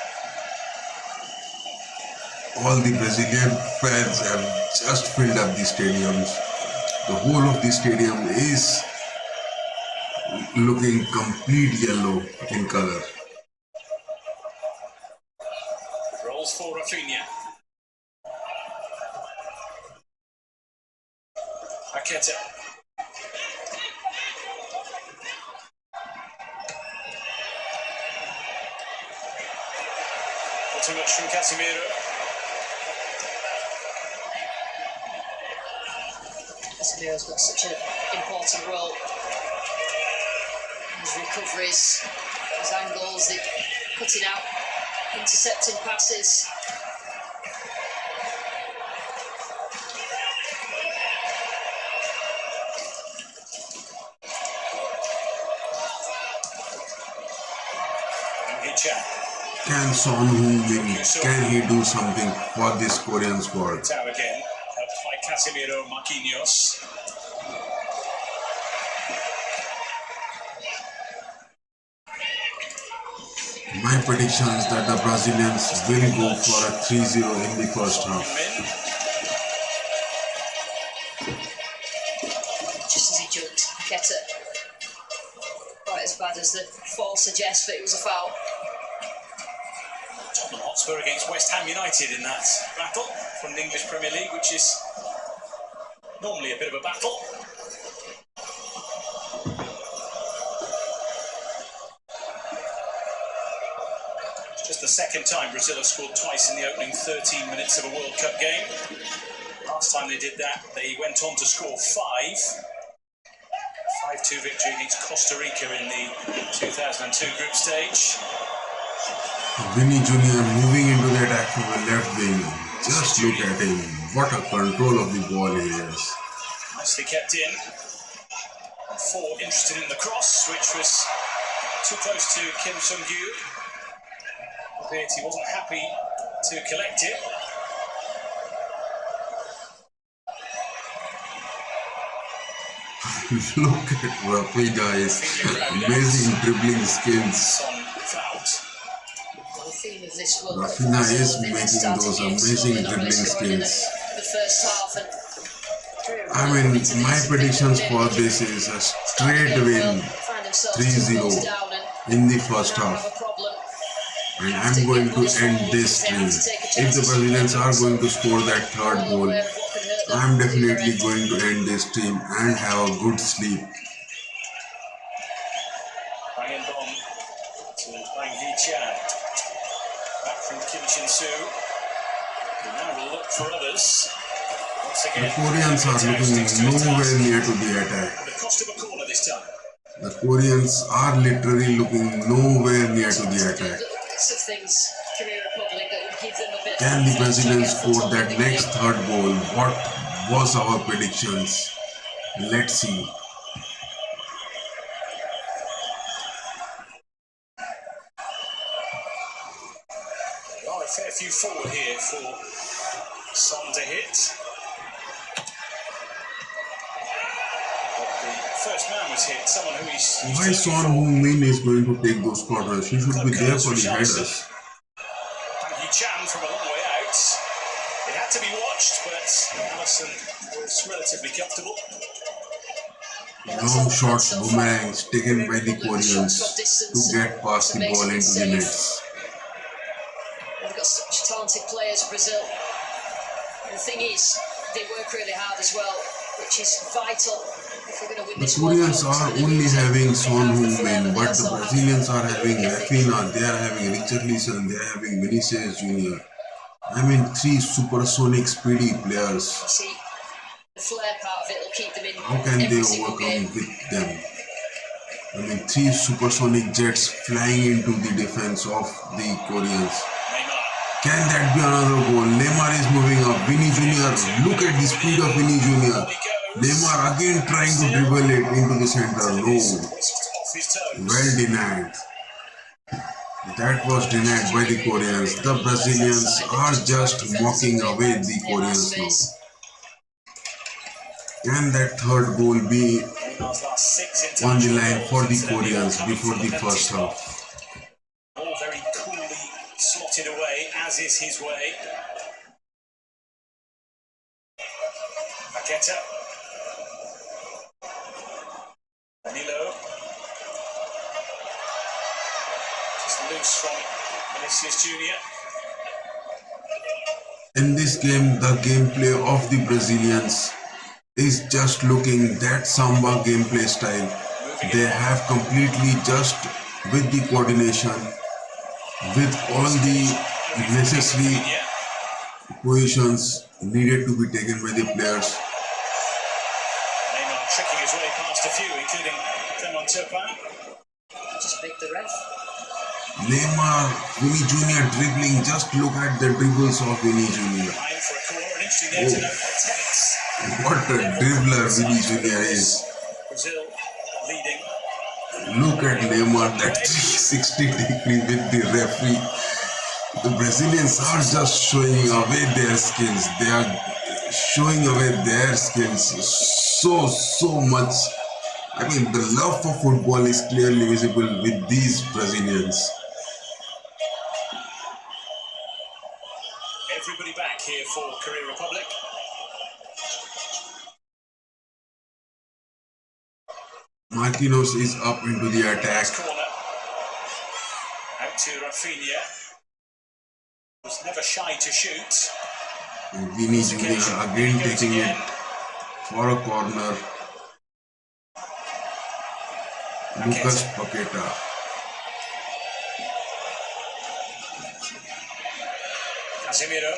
All the Brazilian fans have just filled up the stadiums. The whole of the stadium is looking complete yellow in color. Paqueta. Not too much from Casemiro. Casemiro's got such an important role. His recoveries, his angles, the cutting out, intercepting passes. Can Son Heung-min, can he do something for this Korean squad? Out again, helped by Casemiro, Marquinhos. My prediction is that the Brazilians will go for a 3-0 in the first half. Just as he jumped, Paqueta. Quite as bad as the fall suggests, but it was a foul. Tottenham Hotspur against West Ham United in that battle from the English Premier League, which is normally a bit of a battle. It's just the second time Brazil have scored twice in the opening 13 minutes of a World Cup game. Last time they did that, they went on to score 5-2 victory against Costa Rica in the 2002 group stage. Vinny Jr. moving into the attack from the left wing. Just look at him. What a control of the ball he has. Nicely kept in. And Ford interested in the cross, which was too close to Kim Sung-gyu. Albeit he wasn't happy to collect it. Look at Rafinha's amazing dribbling skills. Rafinha is making those amazing dribbling skills. I mean, my predictions for this is a straight win, 3-0 in the first half. And I'm going to end this stream. If the Brazilians are going to score that third goal, I'm definitely going to end this stream and have a good sleep. Bang and bomb to Bang Hee-chan. Back from Kim Shin-soo. Who now will look for others. Once The again, Koreans are looking nowhere near to the attack. the cost of a corner this time. The Koreans are literally looking nowhere near to the attack. Can the Brazilians score that next third goal? What was our predictions? Let's see. Well, a fair few forward here for Son to hit. But the first man was hit, someone who he's... Why Son Heung-min is going to take those corners? He should be there for the headers. Bang Hee-chan from a long way out. It had to be watched, but Allison was relatively comfortable. Long shot boomerangs taken by the Koreans to get past the ball into the nets. They've got such talented players, Brazil. And the thing is, they work really hard as well, which is vital if we're going to win The this Koreans World Cup. are only having Son Heung-min, but the Brazilians are having Rafinha, they are having Richarlison, they are having Vinicius Jr. I mean, 3 supersonic speedy players. See, the flair part of it will keep them in. How can they overcome with them? I mean, 3 supersonic jets flying into the defense of the Koreans. Can that be another goal? Neymar is moving up. Vinny Jr. Look at the speed of Vinny Jr. Neymar again trying to dribble it into the center. No. Well denied. That was denied by the Koreans. The Brazilians are just mocking away the Koreans now. Can that third goal be on the line for the Koreans before the first half? All very coolly slotted away, as is his way. Paqueta. Danilo. Just loose from Vinicius Jr. In this game, the gameplay of the Brazilians is just looking that Samba gameplay style. They have completely just with the coordination, with all the necessary positions needed to be taken by the players. Neymar tricking his way past a few, including Clement Turpin. Just pick the ref. Neymar, Vinny Jr. dribbling, just look at the dribbles of Vinny Jr. What a dribbler Vinny Jr. is. Brazil leading. Look at Neymar, that 360 degree with the referee. The Brazilians are just showing away their skills. They are showing away their skills so much. I mean, the love for football is clearly visible with these Brazilians. Everybody back here for Korea Republic. Marquinhos is up into the attack. Corner. Out to Rafinha. Was never shy to shoot. And Vinny Jr. again taking it for a corner. Lucas Paqueta. Casemiro.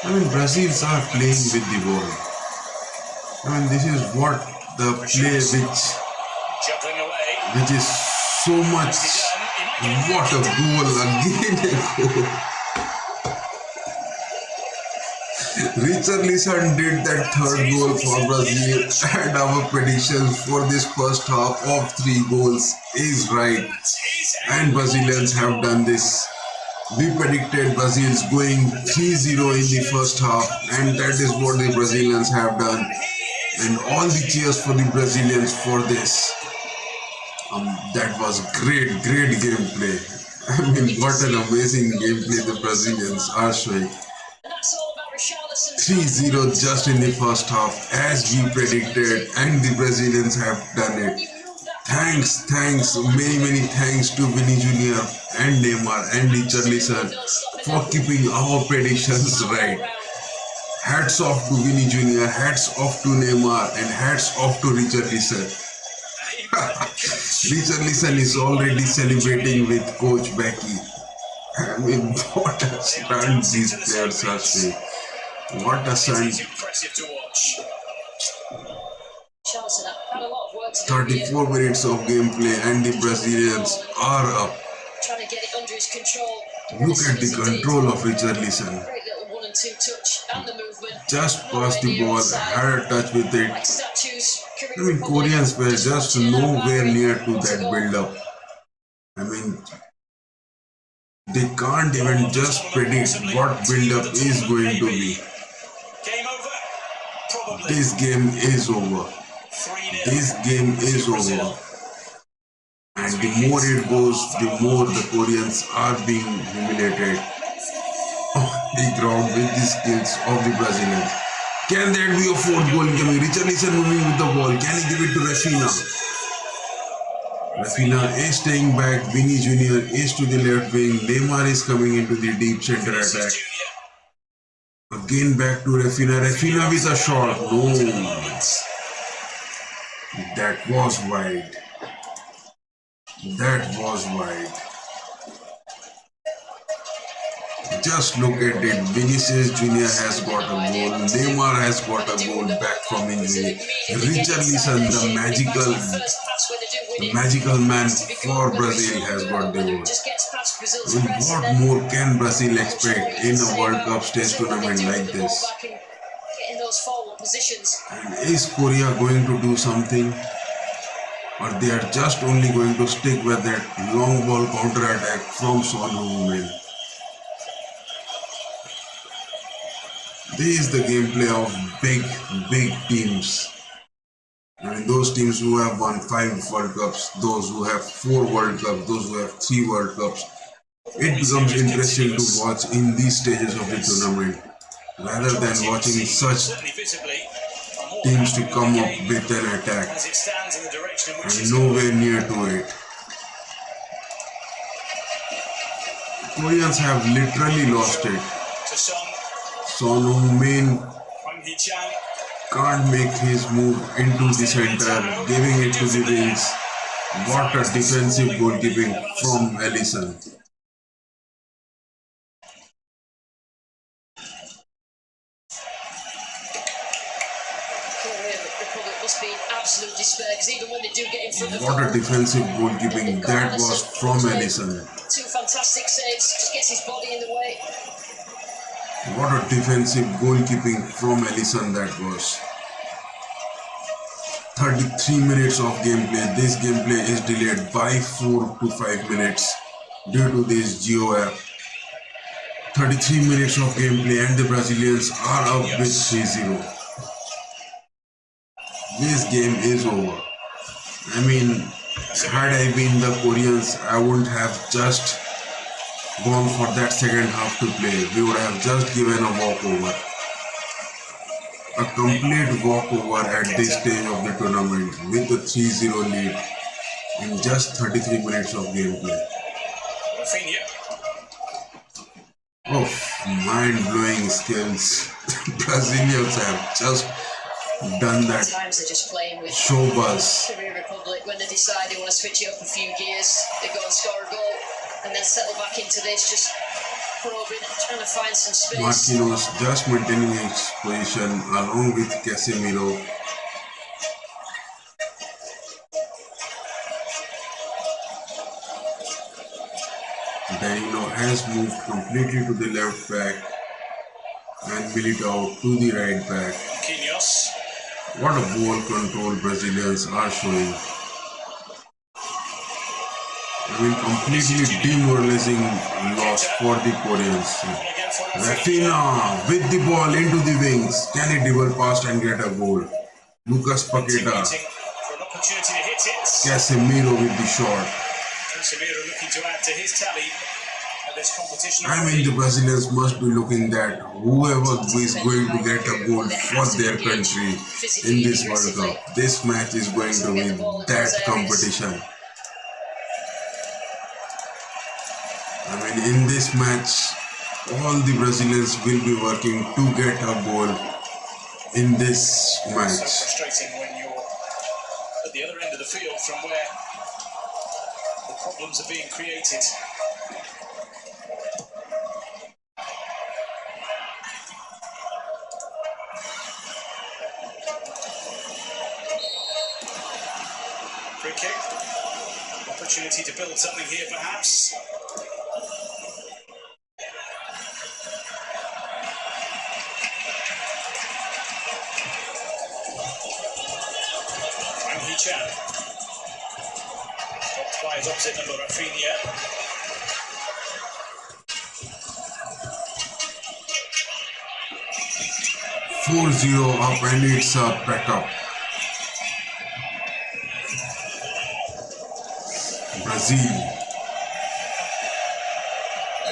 I mean, Brazils are playing with the ball. I mean, this is what the play which is so much. What a goal, again a goal. Richarlison did that third goal for Brazil, and our predictions for this first half of 3 goals is right. And Brazilians have done this. We predicted Brazil's going 3-0 in the first half, and that is what the Brazilians have done. And all the cheers for the Brazilians for this. That was great gameplay. I mean, what an amazing gameplay the Brazilians are showing. 3-0 just in the first half, as we predicted, and the Brazilians have done it. Thanks, many thanks to Vinny Jr. and Neymar and Richarlison for keeping our predictions right. Hats off to Vinny Jr., hats off to Neymar, and hats off to Richarlison. Richarlison is already celebrating with Coach Becky. I mean, what a stunt these players are showing. What a stunt. Impressive to watch. 34 minutes of gameplay and the Brazilians are up. Trying to get it under his control. Look at the control of Richarlison. Great little 1 and 2 touch and the movement. Just passed the ball, had a touch with it. Like statues. I mean, Koreans were just nowhere near to that build-up. I mean, they can't even just predict what build-up is going to be. This game is over. This game is over. And the more it goes, the more the Koreans are being humiliated on the ground with the skills of the Brazilians. Can that be a 4th goal incoming? Richarlison moving with the ball. Can he give it to Rafinha? Rafinha is staying back. Vinny Jr. is to the left wing. Neymar is coming into the deep center attack. Again back to Rafinha. Rafinha with a shot. No. That was wide. That was wide. Just look at it. Vinicius Jr. has got a goal. Neymar has got a goal back from injury. Richarlison, the magical man for Brazil, has got the goal. What more can Brazil expect in a World Cup stage tournament like this? And is Korea going to do something? Or they are just only going to stick with that long ball counter attack from Son Heung-min? This is the gameplay of big teams. I mean, those teams who have won 5 World Cups, those who have 4 World Cups, those who have 3 World Cups. It becomes interesting to watch in these stages of the tournament, rather than watching such teams to come up with an attack and nowhere near to it. Koreans have literally lost it. Son Heung-min Can't make his move into the center, giving it to the wings. What a defensive goalkeeping from Alisson. Must be in absolute despair because even when they do get in front of What a defensive goalkeeping that was from Alisson. Two fantastic saves, just gets his body in the way. What a defensive goalkeeping from Alisson that was. 33 minutes of gameplay. This gameplay is delayed by 4 to 5 minutes due to this Geo app. 33 minutes of gameplay and the Brazilians are up with 3-0. This game is over. I mean, had I been the Koreans, I wouldn't have just gone for that second half to play. We would have just given a walkover. A complete walkover at this stage of the tournament with a 3-0 lead in just 33 minutes of gameplay. Oh, mind-blowing skills. Brazilians have just done that. Sometimes they're just playing with show buzz. Korea Republic. When they decide they want to switch it up a few gears, they go and score a goal and then settle back into this, just probing, trying to find some space. Marquinhos just maintaining his position along with Casemiro. Danilo has moved completely to the left back and Militao to the right back. What a ball control Brazilians are showing. I mean, completely demoralizing loss for the Koreans. Rafinha with the ball into the wings. Can he dribble past and get a goal? Lucas Paqueta. Casemiro with the shot. Casemiro looking to add to his tally at this competition. I mean, the Brazilians must be looking that whoever is going to get a goal for their country in this World Cup, this match is going to win that competition. I mean, in this match, all the Brazilians will be working to get a goal in this match. So frustrating when you're at the other end of the field from where the problems are being created. Free kick. Opportunity to build something here, perhaps. Stopped by his opposite number, Rafinha. Up and it's a backup. Brazil.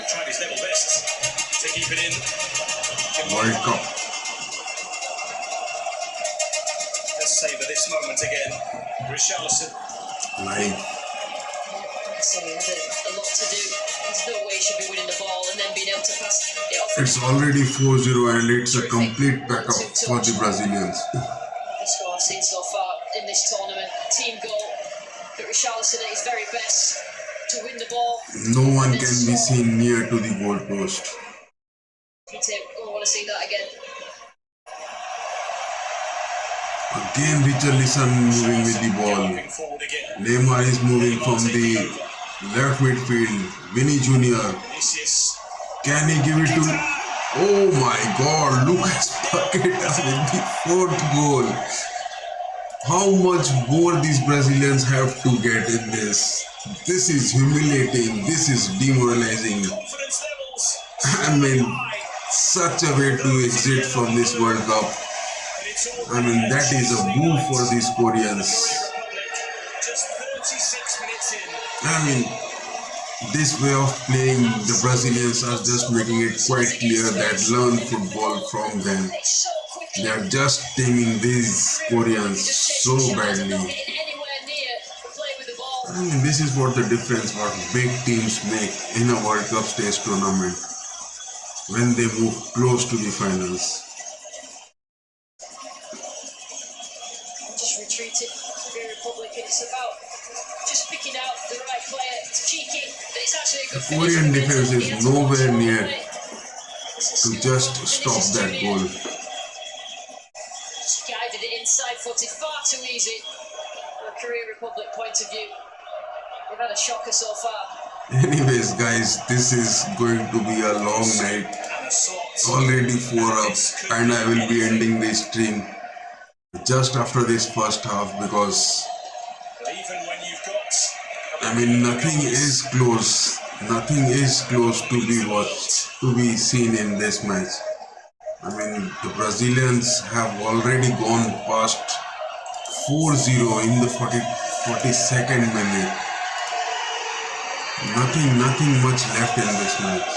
Tried his level best to keep it in. World Cup. Let's savour this moment again. Richarlison. Live. So he has a lot to do. There's no way he should be winning the ball and then being able to pass it off. It's already 4-0 and it's a complete backup for the Brazilians. That's what I've seen so far in this tournament. Team goal. But Richarlison at his very best to win the ball. No one can be seen near to the goal post. I want to see that again. Again, Richarlison moving with the ball. Neymar is moving from the left midfield. Vinny Jr. Can he give it to... Oh my God, Lucas Paqueta with the 4th goal. How much more these Brazilians have to get in this? This is humiliating. This is demoralizing. I mean, such a way to exit from this World Cup. I mean, that is a move for these Koreans. I mean, this way of playing, the Brazilians are just making it quite clear that learn football from them. They are just taming these Koreans so badly. I mean, this is what the difference what big teams make in a World Cup stage tournament when they move close to the finals. Republic, and it's about just picking out the right player. It's cheeky, but it's actually a good finish. Korean defense is nowhere near to just stop that goal. Just guided it inside footed, far too easy from a Korean Republic point of view. They've had a shocker so far. Anyways guys, this is going to be a long night. Already 4 up, and I will be ending this stream just after this first half, because I mean nothing is close to be watched, to be seen in this match. I mean the Brazilians have already gone past 4-0 in the 42nd minute. Nothing much left in this match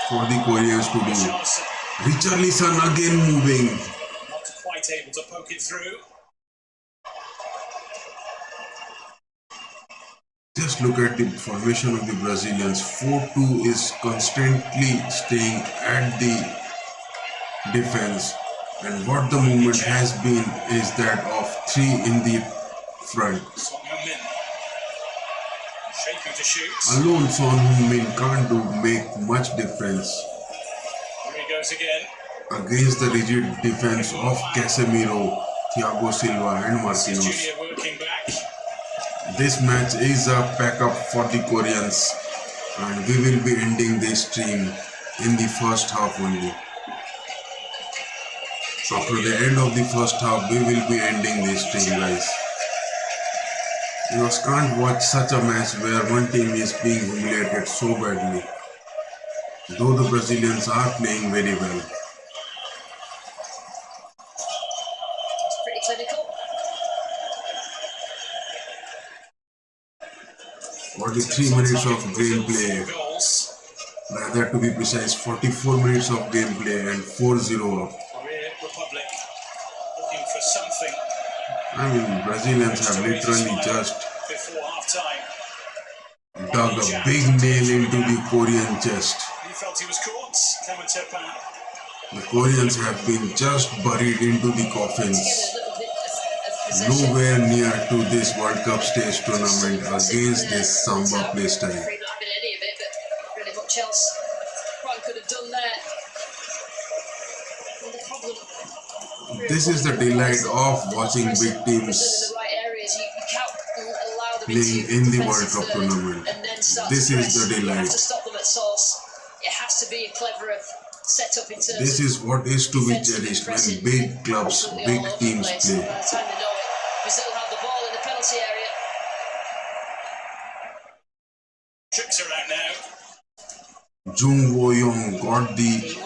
for the Koreans to do. Richarlison again moving. Not quite able to poke it through. Just look at the formation of the Brazilians. 4-2 is constantly staying at the defense, and what the movement has been is that of 3 in the front. Shaping to shoot. Alone Son Heung-min can't make much difference Here he goes again. against the rigid defense of Casemiro, Thiago Silva and Marquinhos. Junior working back. This match is a pack-up for the Koreans, and we will be ending this stream in the first half only. After the end of the first half, we will be ending this stream, guys. You just can't watch such a match where one team is being humiliated so badly, though the Brazilians are playing very well. It's pretty clinical. 43 minutes of gameplay, rather to be precise 44 minutes of gameplay, and 4-0 up. Korea Republic looking for something I mean, Brazilians have literally just before half time. dug a big nail into the Korean chest. He felt he was caught. Kametepan. The Koreans have been just buried into the coffins. Nowhere near to this World Cup stage tournament against this Samba playstyle. Not having any of it, but really much else one could have done there. And the problem. This is the delight of watching big teams playing in the World Cup tournament. This is the delight. You have to stop them at source. It has to be a cleverer setup in terms. This is what is to be cherished when big clubs, big teams play. By the time they know it, Brazil have the ball in the penalty area. Tricks are out now. Jung Wo-young got the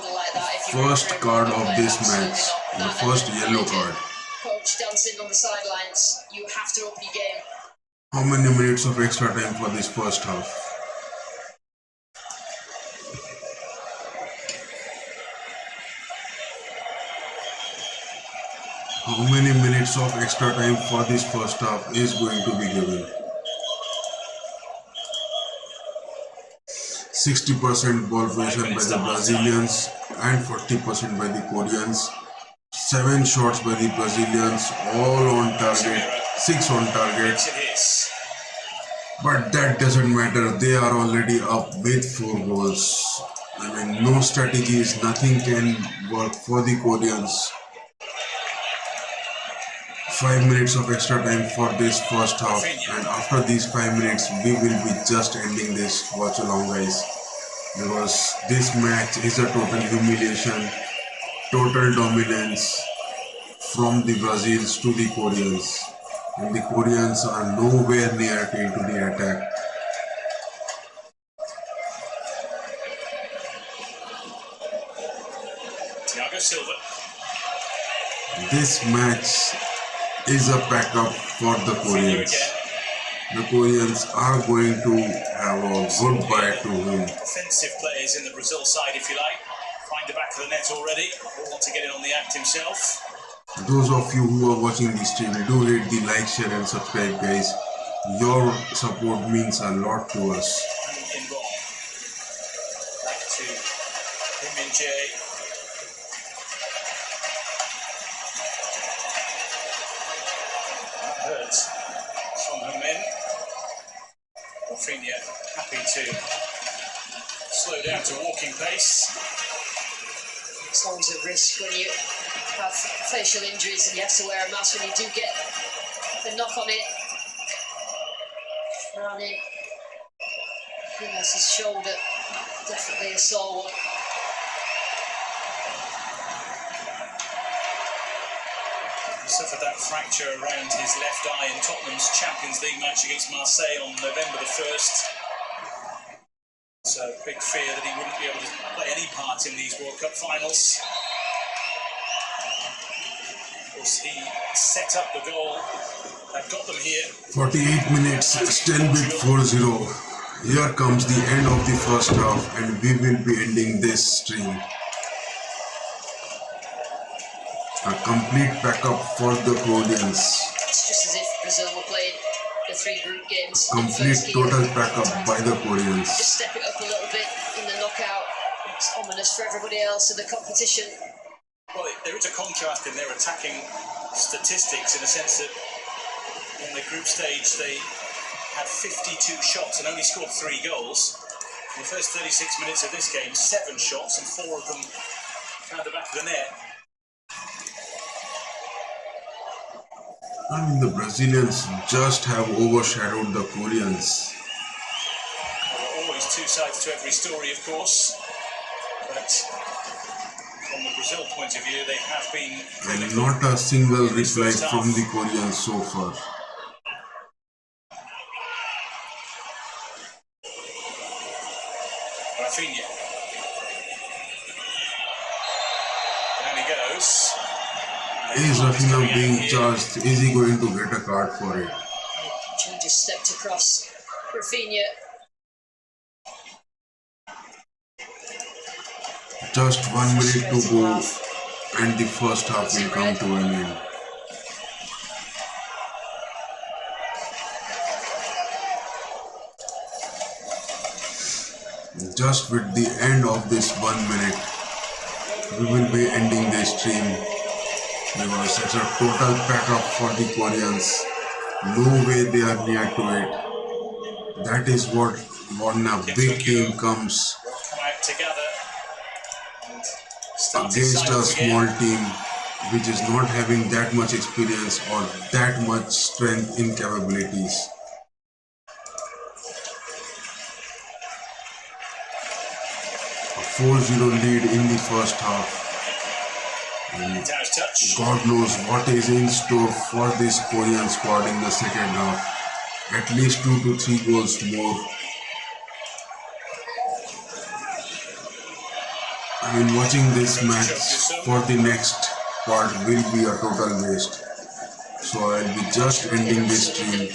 first card of this match, the first yellow card. Coach dancing on the sidelines. You have to up your game. How many minutes of extra time for this first half? How many minutes of extra time for this first half is going to be given? 60% ball possession by the Brazilians and 40% by the Koreans. 7 shots by the Brazilians, all on target, 6 on target. But that doesn't matter, they are already up with 4 goals. I mean, no strategies, nothing can work for the Koreans. 5 minutes of extra time for this first half, and after these 5 minutes we will be just ending this watch along, guys, because this match is a total humiliation, total dominance from the Brazils to the Koreans, and the Koreans are nowhere near into the attack. Thiago Silva. This match is a backup for the Koreans. The Koreans are going to have a goodbye to him. Offensive players in the Brazil side, if you like. Find the back of the net already. Want to get in on the act himself. Those of you who are watching this stream, do hit the like, share and subscribe, guys. Your support means a lot to us. Back to Kim Min-jae. at a walking pace. It's always a risk when you have facial injuries and you have to wear a mask when you do get the knock on it. Rani, I think that's his shoulder, definitely a sore one. He suffered that fracture around his left eye in Tottenham's Champions League match against Marseille on November the 1st. So big fear that he wouldn't be able to play any part in these World Cup finals. Of course, he set up the goal that got them here. 48 minutes, still with 4-0. Here comes the end of the first half and we will be ending this stream. A complete backup for the Croatians. It's just as if Brazil were playing the 3 group games. Complete total backup by the Koreans. Just step it up a little bit in the knockout. It's ominous for everybody else in the competition. Well, there is a contrast in their attacking statistics in the sense that in the group stage they had 52 shots and only scored 3 goals. In the first 36 minutes of this game, 7 shots and 4 of them found the back of the net. I mean, the Brazilians just have overshadowed the Koreans. There are always 2 sides to every story, of course, but from the Brazil point of view, they have been... And not a single reply from the Koreans so far. Rafinha. Down he goes. Is Rafinha being charged? Is he going to get a card for it? He just stepped across Rafinha. Just 1 minute to go and the first half will come to an end. Just with the end of this 1 minute, we will be ending this stream. Because it's a total backup for the Koreans. No way they are near to it. That is what when a big team comes against a small team which is not having that much experience or that much strength in capabilities. A 4-0 lead in the first half. And God knows what is in store for this Korean squad in the second half. At least 2 to 3 goals more. I mean, watching this match for the next part will be a total waste. So I'll be just ending this stream.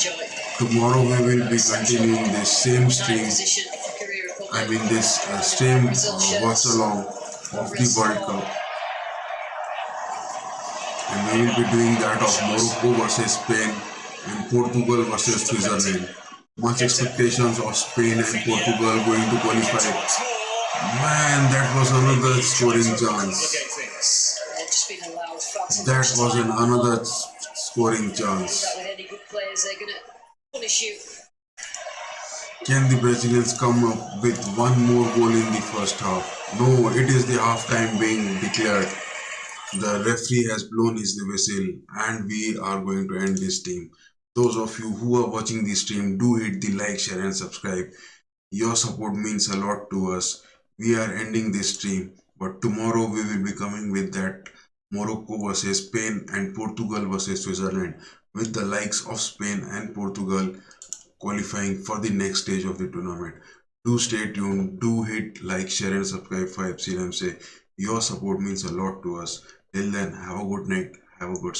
Tomorrow we will be continuing this same stream. I mean this stream watch along of the World Cup. And we will be doing that of Morocco versus Spain and Portugal versus Switzerland. Much expectations of Spain and Portugal going to qualify. Man, that was another scoring chance. That was another scoring chance. Can the Brazilians come up with 1 more goal in the first half? No, it is the half time being declared. The referee has blown his whistle and we are going to end this stream. Those of you who are watching this stream, do hit the like, share and subscribe. Your support means a lot to us. We are ending this stream, but tomorrow we will be coming with that Morocco versus Spain and Portugal versus Switzerland, with the likes of Spain and Portugal qualifying for the next stage of the tournament. Do stay tuned, do hit like, share and subscribe for FC RAMSAY. Your support means a lot to us. Till then, have a good night, have a good